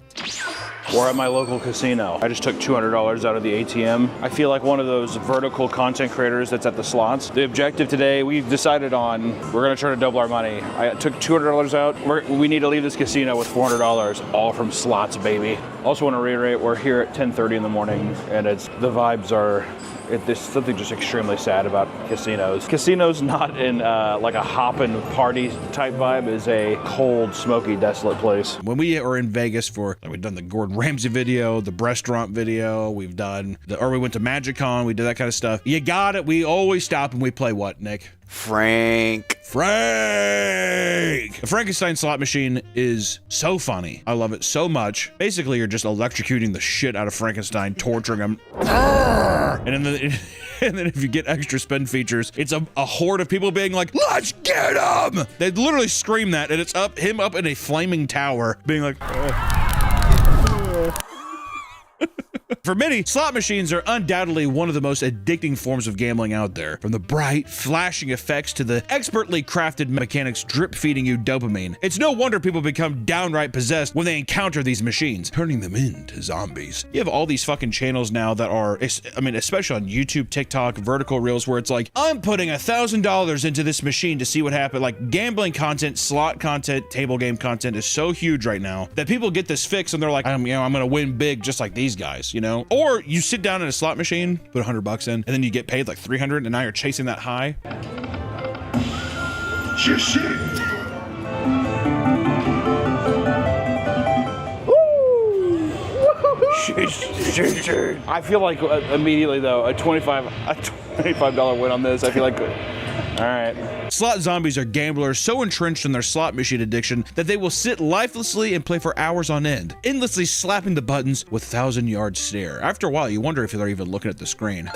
We're at my local casino. I just took $200 out of the ATM. I feel like one of those vertical content creators that's at the slots. The objective today, we've decided on, we're gonna try to double our money. I took $200 out. We need to leave this casino with $400, all from slots, baby. Also want to reiterate, we're here at 10:30 in the morning, and the vibes are, there's something just extremely sad about casinos. Casinos not in like a hoppin' party type vibe, is a cold, smoky, desolate place.
When we are in Vegas for, like, we've done the Gordon Ramsay video, the restaurant video, we've done, or we went to MagicCon, we did that kind of stuff. You got it. We always stop and we play what, Nick?
Frank.
The Frankenstein slot machine is so funny. I love it so much. Basically, you're just electrocuting the shit out of Frankenstein, torturing him. And then if you get extra spin features, it's a horde of people being like, let's get him! They literally scream that, and it's him up in a flaming tower, being like, For many, slot machines are undoubtedly one of the most addicting forms of gambling out there. From the bright, flashing effects to the expertly crafted mechanics drip-feeding you dopamine. It's no wonder people become downright possessed when they encounter these machines, turning them into zombies. You have all these fucking channels now that are, I mean, especially on YouTube, TikTok, vertical reels, where it's like, I'm putting $1,000 into this machine to see what happens. Like, gambling content, slot content, table game content is so huge right now that people get this fix and they're like, I'm gonna win big just like these guys, you know? Or you sit down in a slot machine, put $100 in, and then you get paid like $300, and now you're chasing that high.
I feel like immediately though, a $25 win on this, I feel like, all right.
Slot zombies are gamblers so entrenched in their slot machine addiction that they will sit lifelessly and play for hours on end, endlessly slapping the buttons with 1,000-yard stare. After a while, you wonder if they're even looking at the screen.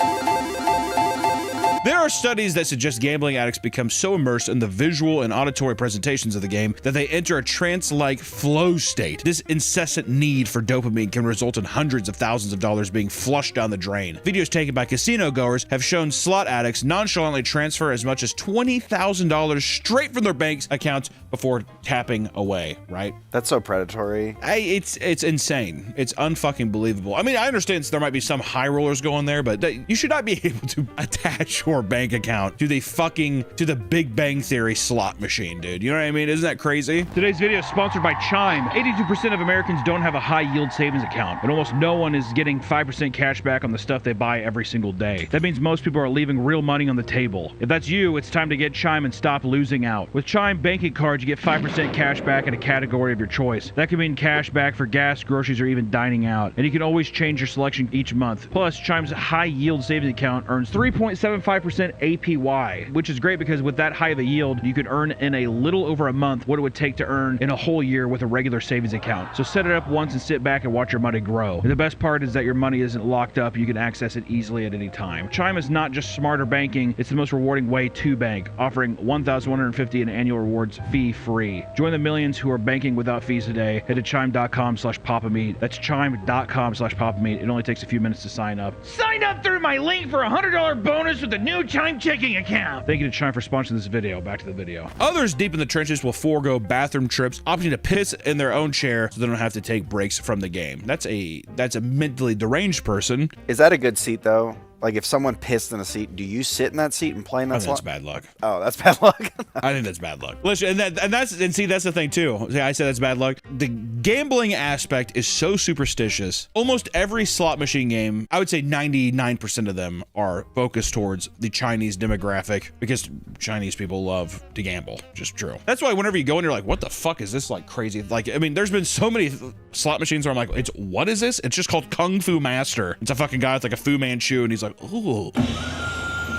There are studies that suggest gambling addicts become so immersed in the visual and auditory presentations of the game that they enter a trance-like flow state. This incessant need for dopamine can result in hundreds of thousands of dollars being flushed down the drain. Videos taken by casino goers have shown slot addicts nonchalantly transfer as much as $20,000 straight from their bank accounts before tapping away, right?
That's so predatory.
It's insane. It's unfucking believable. I mean, I understand there might be some high rollers going there, but you should not be able to attach your bank account to the Big Bang Theory slot machine, dude. You know what I mean? Isn't that crazy?
Today's video is sponsored by Chime. 82% of Americans don't have a high yield savings account, but almost no one is getting 5% cash back on the stuff they buy every single day. That means most people are leaving real money on the table. If that's you, it's time to get Chime and stop losing out. With Chime banking cards, you get 5% cash back in a category of your choice. That could mean cash back for gas, groceries, or even dining out. And you can always change your selection each month. Plus, Chime's high yield savings account earns 3.75% APY, which is great because with that high of a yield, you could earn in a little over a month what it would take to earn in a whole year with a regular savings account. So set it up once and sit back and watch your money grow. And the best part is that your money isn't locked up. You can access it easily at any time. Chime is not just smarter banking, it's the most rewarding way to bank, offering $1,150 in annual rewards fee-free. Join the millions who are banking without fees today. Head to chime.com/papameat. That's chime.com/papameat. It only takes a few minutes to sign up. Sign up through my link for a $100 bonus with the new Chime checking account. Thank you to Chime for sponsoring this video. Back to the video. Others deep in the trenches will forego bathroom trips, opting to piss in their own chair so they don't have to take breaks from the game. That's a mentally deranged person.
Is that a good seat though? Like if someone pissed in a seat, do you sit in that seat and play in that slot?
That's bad luck.
Oh, that's bad luck.
I think that's bad luck. Listen, and see that's the thing too. See, I said that's bad luck. The gambling aspect is so superstitious. Almost every slot machine game, I would say 99% of them are focused towards the Chinese demographic because Chinese people love to gamble. Just true. That's why whenever you go in, you're like, what the fuck is this like crazy? Like, I mean, there's been so many slot machines where I'm like, what is this? It's just called Kung Fu Master. It's a fucking guy with like a Fu Manchu and he's like, ooh.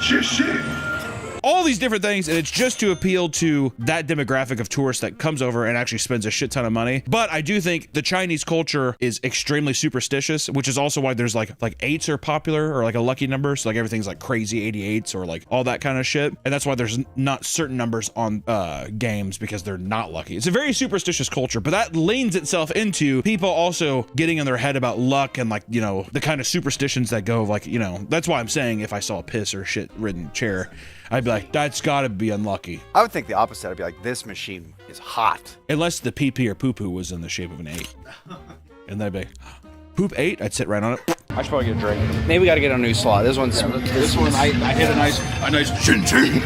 Shit. All these different things, and it's just to appeal to that demographic of tourists that comes over and actually spends a shit ton of money. But I do think the Chinese culture is extremely superstitious, which is also why there's like eights are popular or like a lucky number. So like everything's like crazy 88s or like all that kind of shit. And that's why there's not certain numbers on games because they're not lucky. It's a very superstitious culture, but that leans itself into people also getting in their head about luck and like, you know, the kind of superstitions that go like, you know, that's why I'm saying if I saw a piss or shit ridden chair, I'd be like, that's gotta be unlucky.
I would think the opposite. I'd be like, this machine is hot.
Unless the pee or poo-poo was in the shape of an 8. And then I'd be like, poop 8? I'd sit right on it.
I should probably get a drink.
Maybe we gotta get a new slot. This one's...
This one, I hit a nice chin-chin.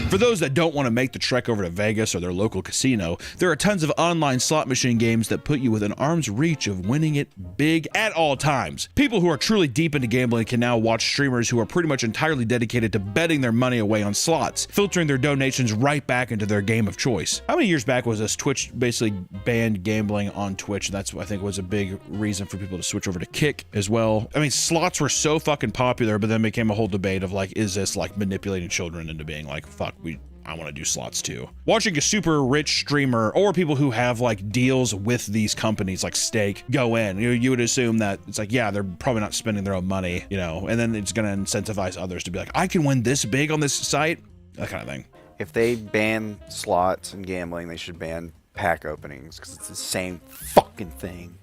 For those that don't want to make the trek over to Vegas or their local casino, there are tons of online slot machine games that put you within arm's reach of winning it big at all times. People who are truly deep into gambling can now watch streamers who are pretty much entirely dedicated to betting their money away on slots, filtering their donations right back into their game of choice. How many years back was this? Twitch basically banned gambling on Twitch. That's what I think was a big reason for people to switch over to Kick as well. I mean, slots were so fucking popular, but then became a whole debate of like, is this like manipulating children into being like, fuck, I want to do slots too. Watching a super rich streamer or people who have like deals with these companies like Stake go in, you would assume that it's like, yeah, they're probably not spending their own money, you know, and then it's going to incentivize others to be like, I can win this big on this site, that kind of thing.
If they ban slots and gambling, they should ban pack openings because it's the same fucking thing.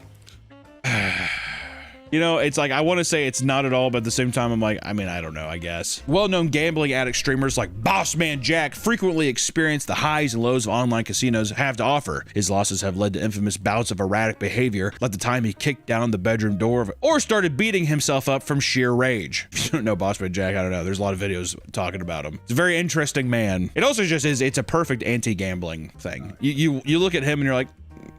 You know, it's like, I want to say it's not at all, but at the same time, I'm like, I mean, I don't know, I guess. Well-known gambling addict streamers like Bossman Jack frequently experience the highs and lows of online casinos have to offer. His losses have led to infamous bouts of erratic behavior, like the time he kicked down the bedroom door or started beating himself up from sheer rage. If you don't know Bossman Jack, I don't know. There's a lot of videos talking about him. He's a very interesting man. It also just is, it's a perfect anti-gambling thing. You look at him and you're like,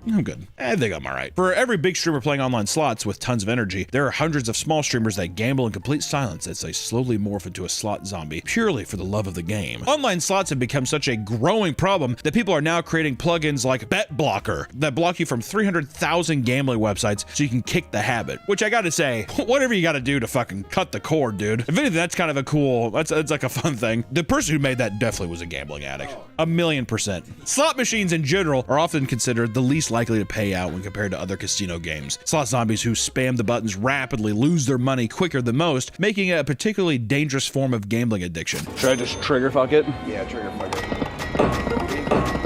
I'm good. I think I'm all right. For every big streamer playing online slots with tons of energy, there are hundreds of small streamers that gamble in complete silence as they slowly morph into a slot zombie purely for the love of the game. Online slots have become such a growing problem that people are now creating plugins like Bet Blocker that block you from 300,000 gambling websites so you can kick the habit. Which I gotta say, whatever you gotta do to fucking cut the cord, dude. If anything, that's kind of a cool, that's like a fun thing. The person who made that definitely was a gambling addict. 1,000,000%. Slot machines in general are often considered the least likely to pay out when compared to other casino games. Slot zombies who spam the buttons rapidly lose their money quicker than most, making it a particularly dangerous form of gambling addiction.
Should I just trigger fuck it?
Yeah, trigger fuck it.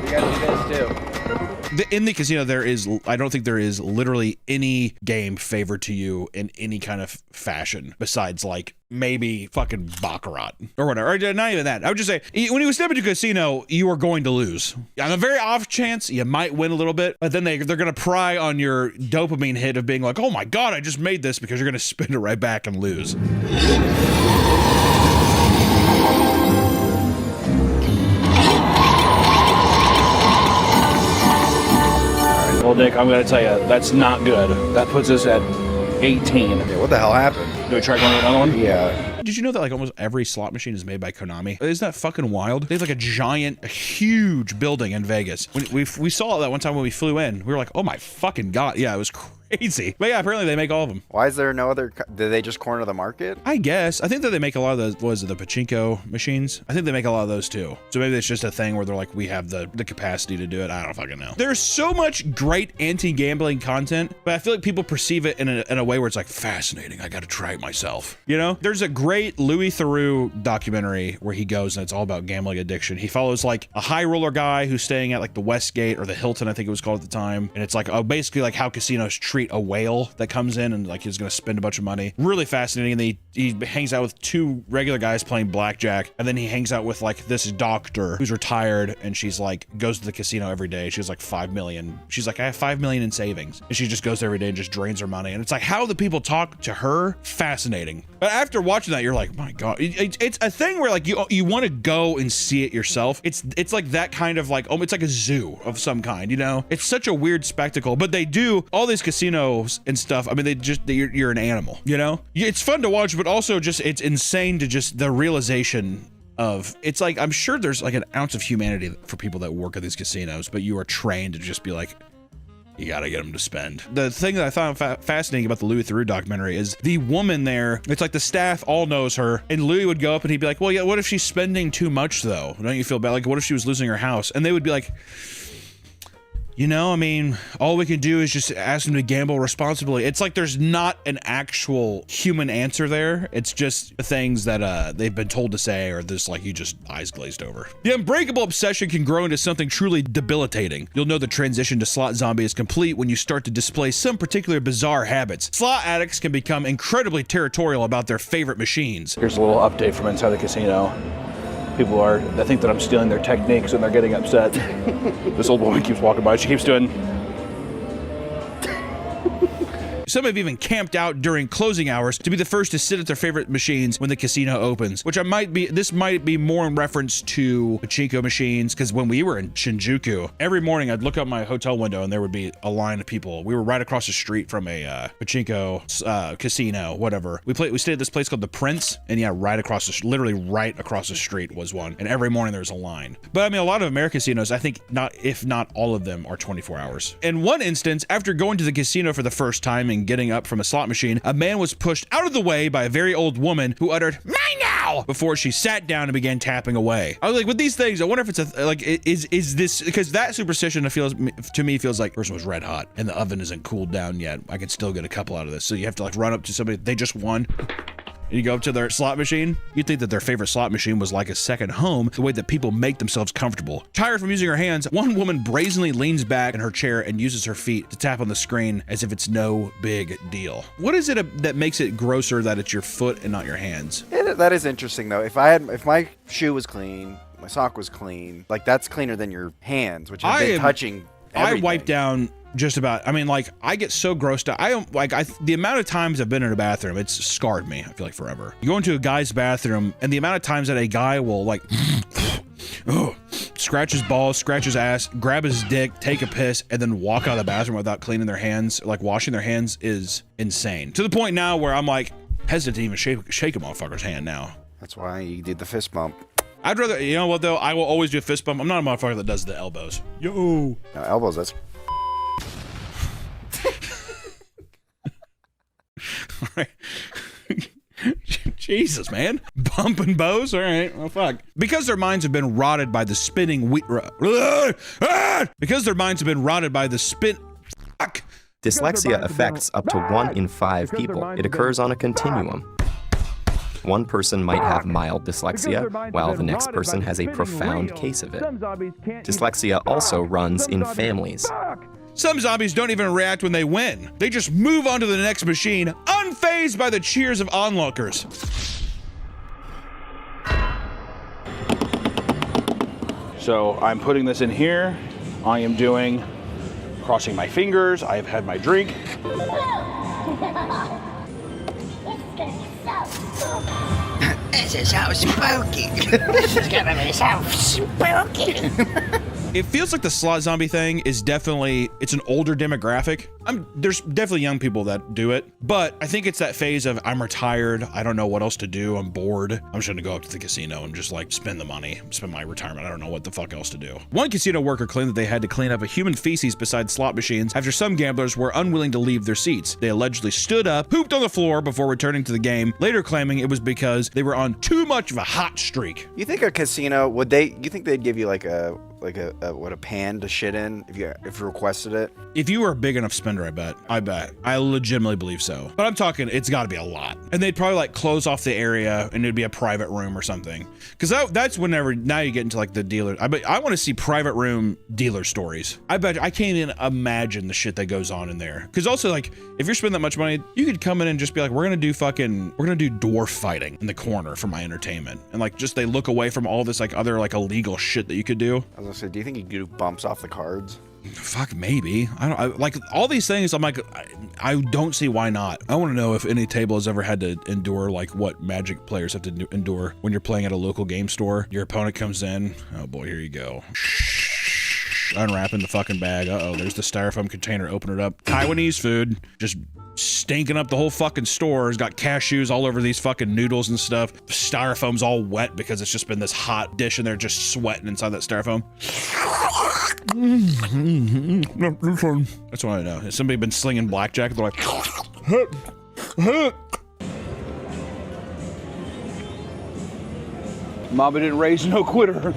We gotta do this too.
In the casino, I don't think there is literally any game favored to you in any kind of fashion besides like maybe fucking Baccarat or whatever. Or not even that. I would just say when you step into a casino, you are going to lose. On a very off chance, you might win a little bit, but then they're going to pry on your dopamine hit of being like, oh my God, I just made this, because you're going to spin it right back and lose.
Well, Dick, I'm gonna tell you, that's not good. That puts us at 18.
Yeah, what the hell happened?
Do we try going with another one?
Yeah.
Did you know that like almost every slot machine is made by Konami? Isn't that fucking wild? They have like a huge building in Vegas. We saw that one time when we flew in. We were like, oh my fucking God. Yeah, it was crazy. crazy. But yeah, apparently they make all of them.
Why is there no other? Did they just corner the market?
I guess. I think that they make a lot of those. What is it, the pachinko machines? I think they make a lot of those too. So maybe it's just a thing where they're like, we have the capacity to do it. I don't fucking know. There's so much great anti-gambling content, but I feel like people perceive it in a way where it's like fascinating. I got to try it myself. You know, there's a great Louis Theroux documentary where he goes and it's all about gambling addiction. He follows like a high roller guy who's staying at like the Westgate or the Hilton, I think it was called at the time. And it's like basically like how casinos treat a whale that comes in and like he's going to spend a bunch of money. Really fascinating. And he hangs out with two regular guys playing blackjack. And then he hangs out with like this doctor who's retired and she's like goes to the casino every day. She has like 5 million. She's like, I have 5 million in savings. And she just goes there every day and just drains her money. And it's like how the people talk to her, fascinating. But after watching that, you're like, my God, it's a thing where like you want to go and see it yourself. It's like that kind of like, it's like a zoo of some kind, you know? It's such a weird spectacle, but they do all these casinos and stuff. I mean, you're an animal, you know? It's fun to watch, but also just, it's insane to just the realization of, it's like, I'm sure there's like an ounce of humanity for people that work at these casinos, but you are trained to just be like, you gotta get them to spend. The thing that I found fascinating about the Louis Theroux documentary is the woman there, it's like the staff all knows her, and Louis would go up and he'd be like, well, yeah, what if she's spending too much though? Don't you feel bad? Like, what if she was losing her house? And they would be like, you know, I mean, all we can do is just ask them to gamble responsibly. It's like there's not an actual human answer there. It's just the things that they've been told to say, or this like you just eyes glazed over. The unbreakable obsession can grow into something truly debilitating. You'll know the transition to slot zombie is complete when you start to display some particular bizarre habits. Slot addicts can become incredibly territorial about their favorite machines.
Here's a little update from inside the casino. People they think that I'm stealing their techniques and they're getting upset. This old woman keeps walking by. She keeps doing.
Some have even camped out during closing hours to be the first to sit at their favorite machines when the casino opens, which this might be more in reference to pachinko machines, because when we were in Shinjuku, every morning I'd look out my hotel window and there would be a line of people. We were right across the street from a pachinko casino, whatever. We stayed at this place called The Prince, and yeah, literally right across the street was one, and every morning there's a line. But I mean, a lot of American casinos, I think if not all of them, are 24 hours. In one instance, after going to the casino for the first time and getting up from a slot machine, a man was pushed out of the way by a very old woman who uttered, "Mine now!" before she sat down and began tapping away. I was like, with these things, I wonder if it's is this, because that superstition to me feels like the person was red hot and the oven isn't cooled down yet. I could still get a couple out of this. So you have to like run up to somebody, they just won. And you go up to their slot machine, you'd think that their favorite slot machine was like a second home, the way that people make themselves comfortable. Tired from using her hands, one woman brazenly leans back in her chair and uses her feet to tap on the screen as if it's no big deal. What is it that makes it grosser that it's your foot and not your hands?
Yeah, that is interesting though. If my shoe was clean, my sock was clean, like that's cleaner than your hands, which have been touching everything.
I wipe down just about, I mean, like, I get so grossed out. The amount of times I've been in a bathroom, it's scarred me, I feel like, forever. You go into a guy's bathroom, and the amount of times that a guy will, like, scratch his balls, scratch his ass, grab his dick, take a piss, and then walk out of the bathroom without cleaning their hands, like, washing their hands is insane. To the point now where I'm, like, hesitant to even shake a motherfucker's hand now.
That's why you did the fist bump.
I'd rather, you know what, though? I will always do a fist bump. I'm not a motherfucker that does the elbows. Yo!
No, elbows, that's...
All right. Jesus, man. Bumping bows? All right. Well, fuck. Because their minds have been rotted by the spinning because their minds have been rotted by the fuck.
Dyslexia affects up to 1 in 5 people. It occurs on a continuum. One person might have mild dyslexia, while the next person has a profound case of it. Dyslexia also runs in families.
Some zombies don't even react when they win. They just move on to the next machine, unfazed by the cheers of onlookers.
So I'm putting this in here. I am crossing my fingers. I have had my drink.
This is so spooky. This is gonna be so spooky.
It feels like the slot zombie thing is definitely, it's an older demographic. There's definitely young people that do it, but I think it's that phase of I'm retired, I don't know what else to do, I'm bored, I'm just gonna go up to the casino and just like spend the money, spend my retirement, I don't know what the fuck else to do. One casino worker claimed that they had to clean up a human feces beside slot machines after some gamblers were unwilling to leave their seats. They allegedly stood up, pooped on the floor before returning to the game, later claiming it was because they were on too much of a hot streak.
You think a casino you think they'd give you like a pan to shit in if you requested it?
If you were a big enough spender, I legitimately believe so. But I'm talking, it's gotta be a lot. And they'd probably like close off the area and it'd be a private room or something. Cause that's whenever, now you get into like the dealer. I wanna see private room dealer stories. I can't even imagine the shit that goes on in there. Cause also like, if you're spending that much money, you could come in and just be like, we're gonna do dwarf fighting in the corner for my entertainment. And like, just they look away from all this like other like illegal shit that you could do.
I was gonna say, do you think you could do bumps off the cards?
Fuck, maybe. Like all these things, I'm like, I don't see why not. I want to know if any table has ever had to endure like what Magic players have to endure when you're playing at a local game store. Your opponent comes in. Oh boy, here you go. Unwrapping the fucking bag. Uh-oh, there's the styrofoam container. Open it up. Taiwanese food. Just stinking up the whole fucking store. It's got cashews all over these fucking noodles and stuff. Styrofoam's all wet because it's just been this hot dish and they're just sweating inside that styrofoam. That's what I know. Has somebody been slinging blackjack? They're like,
Mama didn't raise no quitter.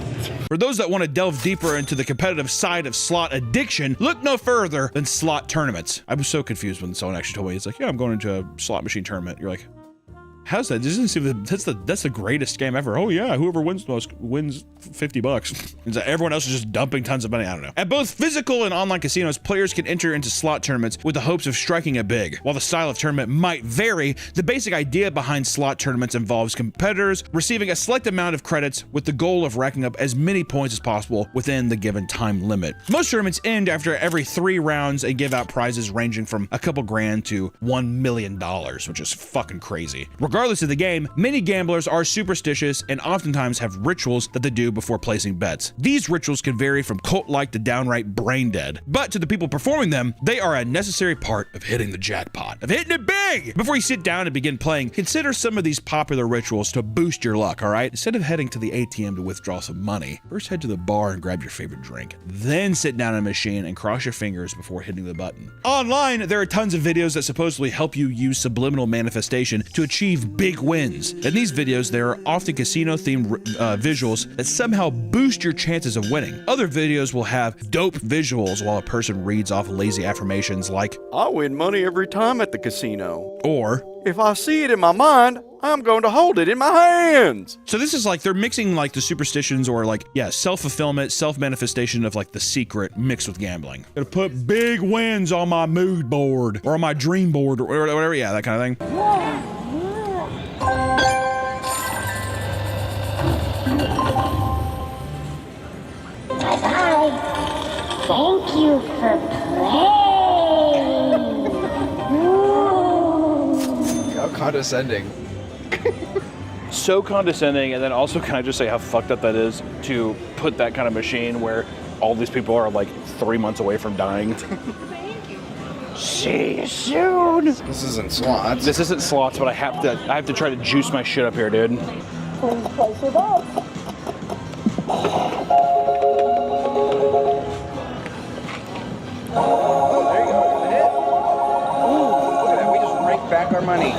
For those that want to delve deeper into the competitive side of slot addiction, look no further than slot tournaments. I was so confused when someone actually told me, it's like, yeah, I'm going into a slot machine tournament. You're like, how's that? Doesn't seem that's the greatest game ever. Oh yeah, whoever wins the most wins $50. It's like everyone else is just dumping tons of money. I don't know. At both physical and online casinos, players can enter into slot tournaments with the hopes of striking it big. While the style of tournament might vary, the basic idea behind slot tournaments involves competitors receiving a select amount of credits with the goal of racking up as many points as possible within the given time limit. Most tournaments end after every 3 rounds and give out prizes ranging from a couple grand to $1 million, which is fucking crazy. Regardless of the game, many gamblers are superstitious and oftentimes have rituals that they do before placing bets. These rituals can vary from cult-like to downright brain dead, but to the people performing them, they are a necessary part of hitting the jackpot, of hitting it big! Before you sit down and begin playing, consider some of these popular rituals to boost your luck, alright? Instead of heading to the ATM to withdraw some money, first head to the bar and grab your favorite drink. Then sit down in a machine and cross your fingers before hitting the button. Online, there are tons of videos that supposedly help you use subliminal manifestation to achieve big wins. In these videos, there are often casino-themed visuals that somehow boost your chances of winning. Other videos will have dope visuals while a person reads off lazy affirmations like,
I win money every time at the casino.
Or,
if I see it in my mind, I'm going to hold it in my hands.
So this is like, they're mixing like the superstitions or like, yeah, self-fulfillment, self-manifestation of like the secret mixed with gambling. Gonna put big wins on my mood board or on my dream board or whatever, yeah, that kind of thing.
Thank you for playing.
How condescending.
So condescending, and then also can I just say how fucked up that is to put that kind of machine where all these people are like 3 months away from dying. See you soon.
This isn't slots.
This isn't slots, but I have to try to juice my shit up here, dude.
Please place your bets.
Oh, there you go. Is that it? Ooh, look at that. We just raked back our money.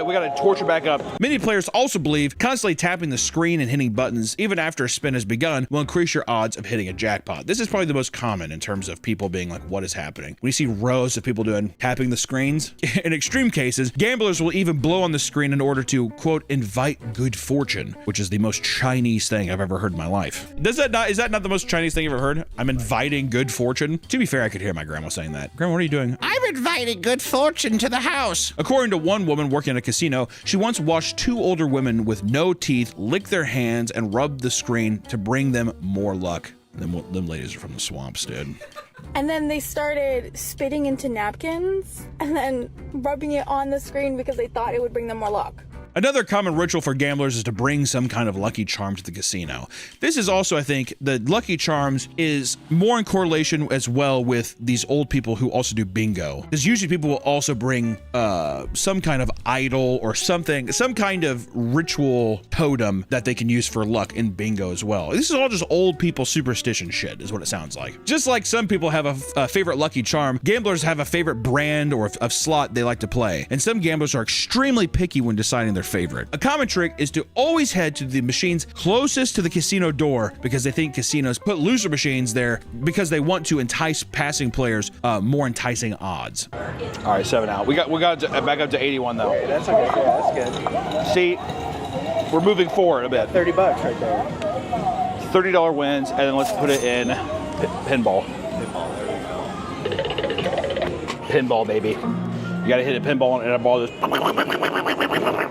We gotta torch it back up.
Many players also believe constantly tapping the screen and hitting buttons, even after a spin has begun, will increase your odds of hitting a jackpot. This is probably the most common in terms of people being like, what is happening? When you see rows of people tapping the screens, in extreme cases, gamblers will even blow on the screen in order to, quote, invite good fortune, which is the most Chinese thing I've ever heard in my life. Is that not the most Chinese thing you've ever heard? I'm inviting good fortune? To be fair, I could hear my grandma saying that. Grandma, what are you doing?
I'm inviting good fortune to the house.
According to one woman working in a casino, she once watched 2 older women with no teeth lick their hands and rub the screen to bring them more luck. Them ladies are from the swamps, dude.
And then they started spitting into napkins and then rubbing it on the screen because they thought it would bring them more luck.
Another common ritual for gamblers is to bring some kind of lucky charm to the casino. This is also, I think, the Lucky Charms is more in correlation as well with these old people who also do bingo. Because usually people will also bring some kind of idol or something, some kind of ritual totem that they can use for luck in bingo as well. This is all just old people superstition shit is what it sounds like. Just like some people have a favorite lucky charm, gamblers have a favorite brand or of slot they like to play. And some gamblers are extremely picky when deciding their favorite. A common trick is to always head to the machines closest to the casino door because they think casinos put loser machines there because they want to entice passing players more enticing odds.
All right, 7 out. We got back up to 81 though.
Okay, that's okay. Yeah, that's good.
See, we're moving forward a bit.
$30 right there.
$30 wins, and then let's put it in pinball. Pinball, baby. You gotta hit a pinball and a ball just,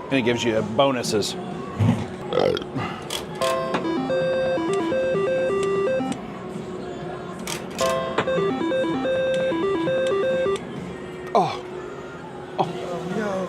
and it gives you bonuses.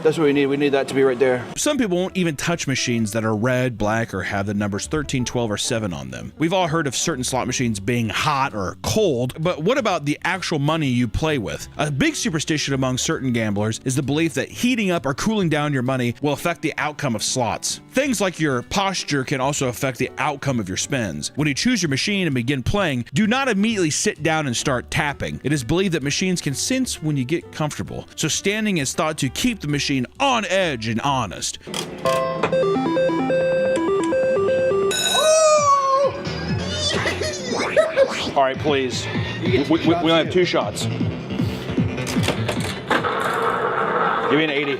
That's what we need. We need that to be right there.
Some people won't even touch machines that are red, black, or have the numbers 13, 12, or 7 on them. We've all heard of certain slot machines being hot or cold, but what about the actual money you play with? A big superstition among certain gamblers is the belief that heating up or cooling down your money will affect the outcome of slots. Things like your posture can also affect the outcome of your spins. When you choose your machine and begin playing, do not immediately sit down and start tapping. It is believed that machines can sense when you get comfortable, so standing is thought to keep the machine on edge and honest.
All right, please. We only have 2 shots. Give me an 80.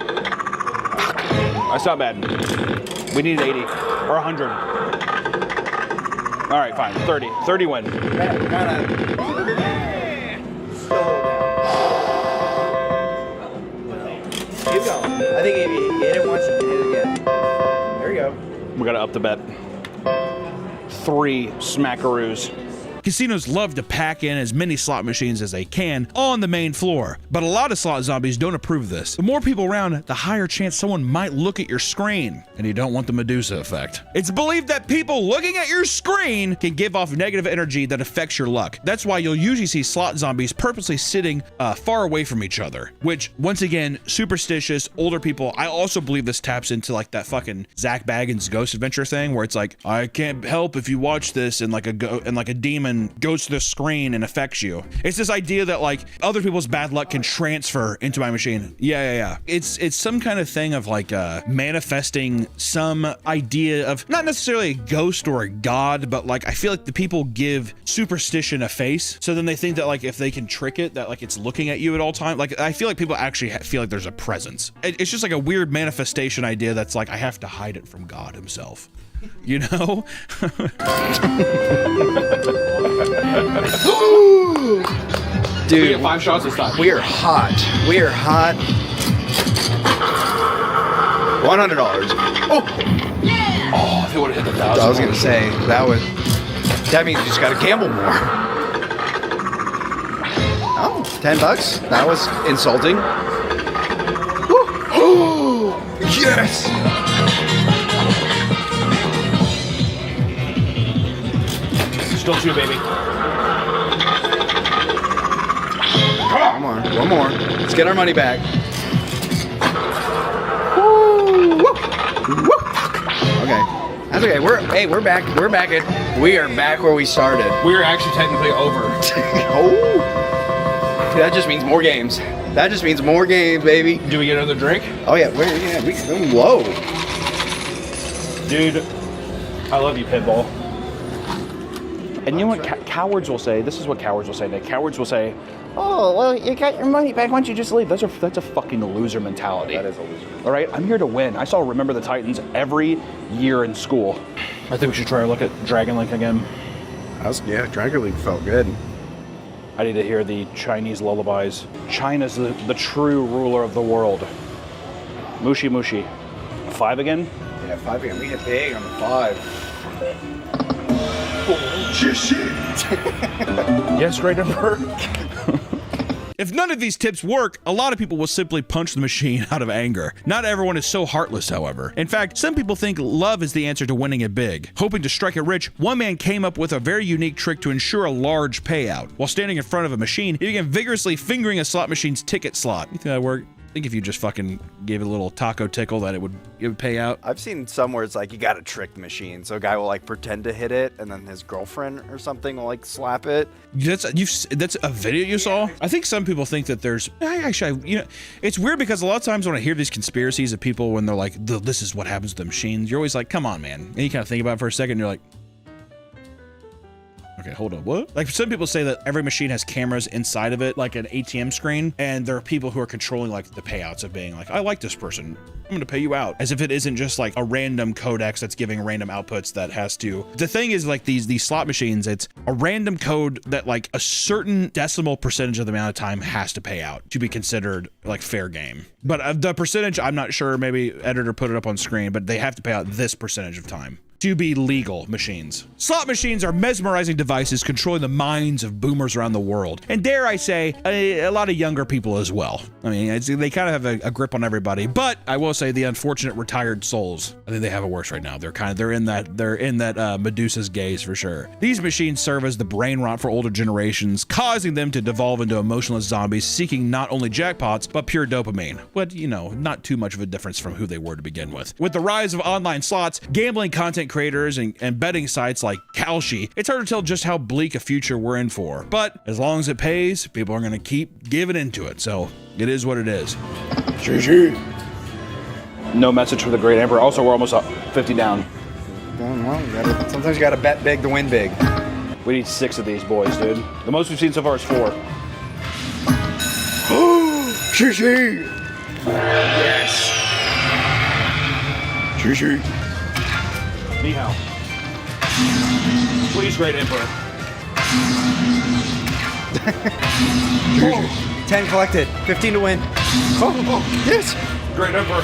That's not bad. We need an 80 or 100. All right, fine. 30. 30 win.
Keep going. I think if you hit it once, you can hit it again. There you go.
We gotta up the bet. 3 smackaroos.
Casinos love to pack in as many slot machines as they can on the main floor, but a lot of slot zombies don't approve of this. The more people around, the higher chance someone might look at your screen, and you don't want the Medusa effect. It's believed that people looking at your screen can give off negative energy that affects your luck. That's why you'll usually see slot zombies purposely sitting far away from each other, which, once again, superstitious, older people. I also believe this taps into like that fucking Zach Baggins Ghost Adventure thing, where it's like, I can't help if you watch this, and like a demon goes to the screen and affects you. It's this idea that like other people's bad luck can transfer into my machine. Yeah. It's some kind of thing of like manifesting some idea of not necessarily a ghost or a god, but like I feel like the people give superstition a face. So then they think that like if they can trick it, that like it's looking at you at all time. Like I feel like people actually feel like there's a presence. It's just like a weird manifestation idea that's like I have to hide it from God himself. You know?
Dude,
we get 5 shots this time.
We are hot. We are hot. $100. Oh,
if it would have hit the 1,000.
I was gonna say that means you just gotta gamble more. Oh, $10. That was insulting. Oh, yes.
Still 2, baby.
Come on, one more. Let's get our money back. Woo, woo, woo. Okay, that's okay. We're back. We are back where we started.
We are actually technically over.
Oh, that just means more games. That just means more games, baby.
Do we get another drink?
Oh yeah, we can go low.
Dude, I love you, Pitbull. And you know what cowards will say? This is what cowards will say. Cowards will say, oh, well, you got your money back. Why don't you just leave? That's a fucking loser mentality. That is a loser. All right, I'm here to win. I saw Remember the Titans every year in school. I think we should try to look at Dragon Link again.
Yeah, Dragon Link felt good.
I need to hear the Chinese lullabies. China's the true ruler of the world. Mushi Mushi. 5 again?
Yeah, 5 again. We hit big on the 5.
Yes, great number.
If none of these tips work, a lot of people will simply punch the machine out of anger. Not everyone is so heartless, however. In fact, some people think love is the answer to winning it big. Hoping to strike it rich, one man came up with a very unique trick to ensure a large payout. While standing in front of a machine, he began vigorously fingering a slot machine's ticket slot. You think that worked? I think if you just fucking gave it a little taco tickle that it would pay out.
I've seen some where it's like you gotta trick the machine. So a guy will like pretend to hit it and then his girlfriend or something will like slap it.
That's a video you saw? I think some people think that there's actually, it's weird because a lot of times when I hear these conspiracies of people when they're like, this is what happens to the machines, you're always like, come on, man. And you kind of think about it for a second and you're like, okay, hold on, what? Like some people say that every machine has cameras inside of it, like an ATM screen, and there are people who are controlling like the payouts of being like, I like this person, I'm gonna pay you out. As if it isn't just like a random codex that's giving random outputs that has to. The thing is like these slot machines, it's a random code that like a certain decimal percentage of the amount of time has to pay out to be considered like fair game. But the percentage, I'm not sure, maybe editor put it up on screen, but they have to pay out this percentage of time to be legal machines. Slot machines are mesmerizing devices controlling the minds of boomers around the world. And dare I say, a lot of younger people as well. I mean, they kind of have a grip on everybody, but I will say the unfortunate retired souls, I think they have it worse right now. They're in that Medusa's gaze for sure. These machines serve as the brain rot for older generations, causing them to devolve into emotionless zombies seeking not only jackpots, but pure dopamine. But, not too much of a difference from who they were to begin with. With the rise of online slots, gambling content creators and betting sites like Kalshi, it's hard to tell just how bleak a future we're in for. But as long as it pays, people are going to keep giving into it. So it is what it is.
GG. No message for the Great Emperor. Also, we're almost up 50 down.
Well, sometimes you gotta bet big to win big.
We need 6 of these boys, dude. The most we've seen so far is 4.
GG. Yes. GG.
Ni hao. Please, Great Emperor.
10 collected, 15 to win.
Oh, yes.
Great Emperor.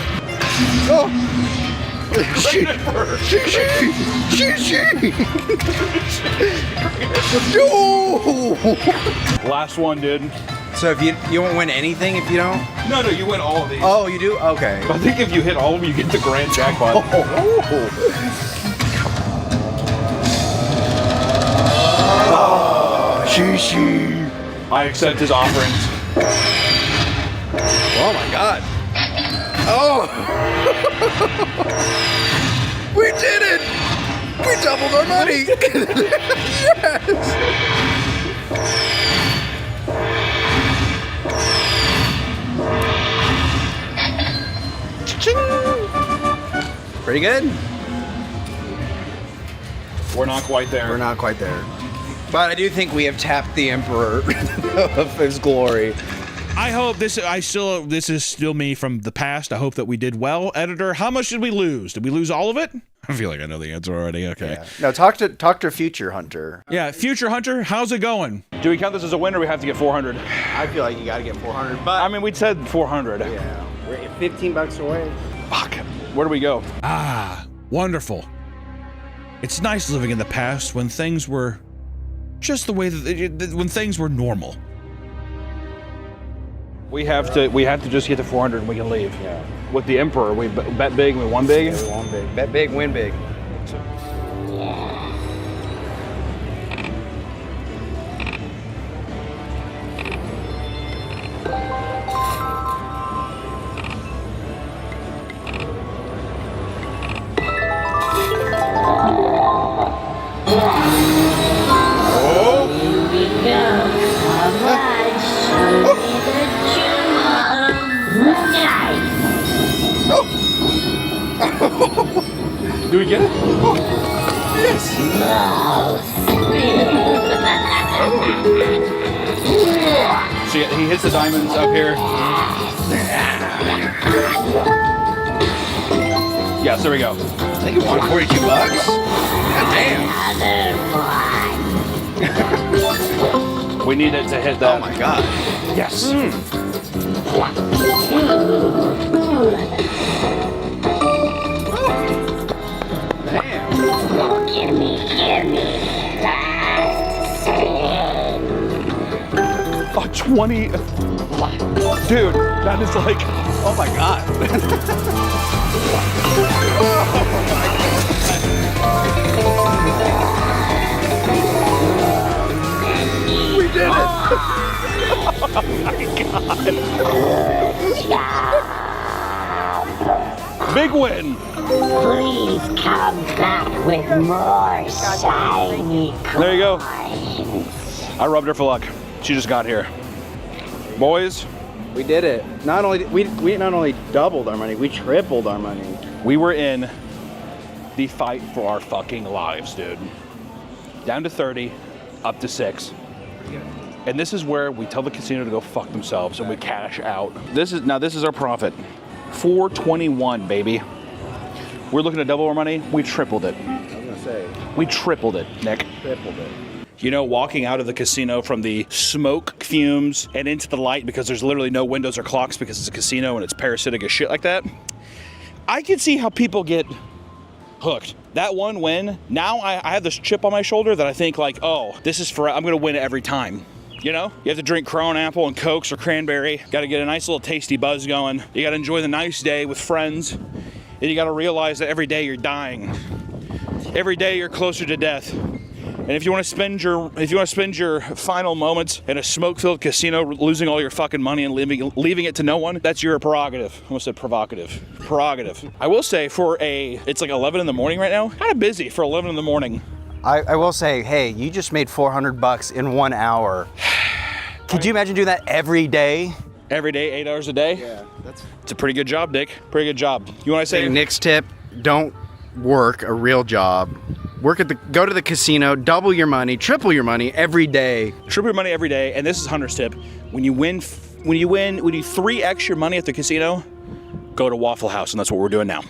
Oh.
Great Emperor.
No.
Last one, dude.
So if you won't win anything if you don't?
No, you win all of these.
Oh, you do? Okay.
I think if you hit all of them, you get the grand jackpot.
Shishi.
I accept his offerings.
Oh my god.
Oh! We did it! We doubled our money! Yes!
Pretty good.
We're not quite there.
We're not quite there. But I do think we have tapped the Emperor of his glory.
I hope this is still me from the past. I hope that we did well. Editor, how much did we lose? Did we lose all of it? I feel like I know the answer already. Okay.
Yeah. No, talk to Future Hunter.
Yeah, Future Hunter, how's it going?
Do we count this as a win or we have to get 400?
I feel like you got to get 400, but
I mean, we said 400.
Yeah. We're $15 away.
Fuck. Where do we go?
Ah, wonderful. It's nice living in the past when things were just the way when things were normal.
We have to just get to 400 and we can leave.
Yeah.
With the Emperor, we bet big and we won big.
Yeah, we won big. Bet big, win big.
Do we get it?
Yes!
See, he hits the diamonds up here. Yes, there we go.
I think it won $42. God
damn. We need it to hit that.
Oh my god.
Yes. Oh, 20.
Dude, that is like,
Oh my god.
We did it!
oh my god. Big win.
Please come back with more shiny
There you go. I rubbed her for luck. She just got here. Boys,
We did it. Not only we not only doubled our money, we tripled our money.
we were in the fight for our fucking lives, dude. Down to 30, up to 6. And this is where we tell the casino to go fuck themselves and we cash out. This is our profit. 421, baby. We're looking to double our money. We tripled it.
I was gonna say.
We tripled it, Nick.
Tripled it.
You know, walking out of the casino from the smoke fumes and into the light because there's literally no windows or clocks because it's a casino and it's parasitic as shit like that. I can see how people get hooked. That one win, now I have this chip on my shoulder that I think like, oh, this is for, I'm gonna win it every time. You know, you have to drink Crown Apple and Cokes or cranberry. Got to get a nice little tasty buzz going. You got to enjoy the nice day with friends. And you got to realize that every day you're dying. Every day you're closer to death. And if you want to spend your final moments in a smoke-filled casino, losing all your fucking money and leaving it to no one, that's your prerogative. I almost said provocative. Prerogative. I will say it's like 11 in the morning right now. Kind of busy for 11 in the morning.
I will say, hey, you just made $400 in 1 hour. Could you imagine doing that every day?
Every day, 8 hours a day?
Yeah,
it's a pretty good job, Dick. Pretty good job. You want to say?
Nick's tip: don't work a real job. Go to the casino, double your money, triple your money every day.
Triple your money every day, and this is Hunter's tip: when you 3x your money at the casino, go to Waffle House, and that's what we're doing now.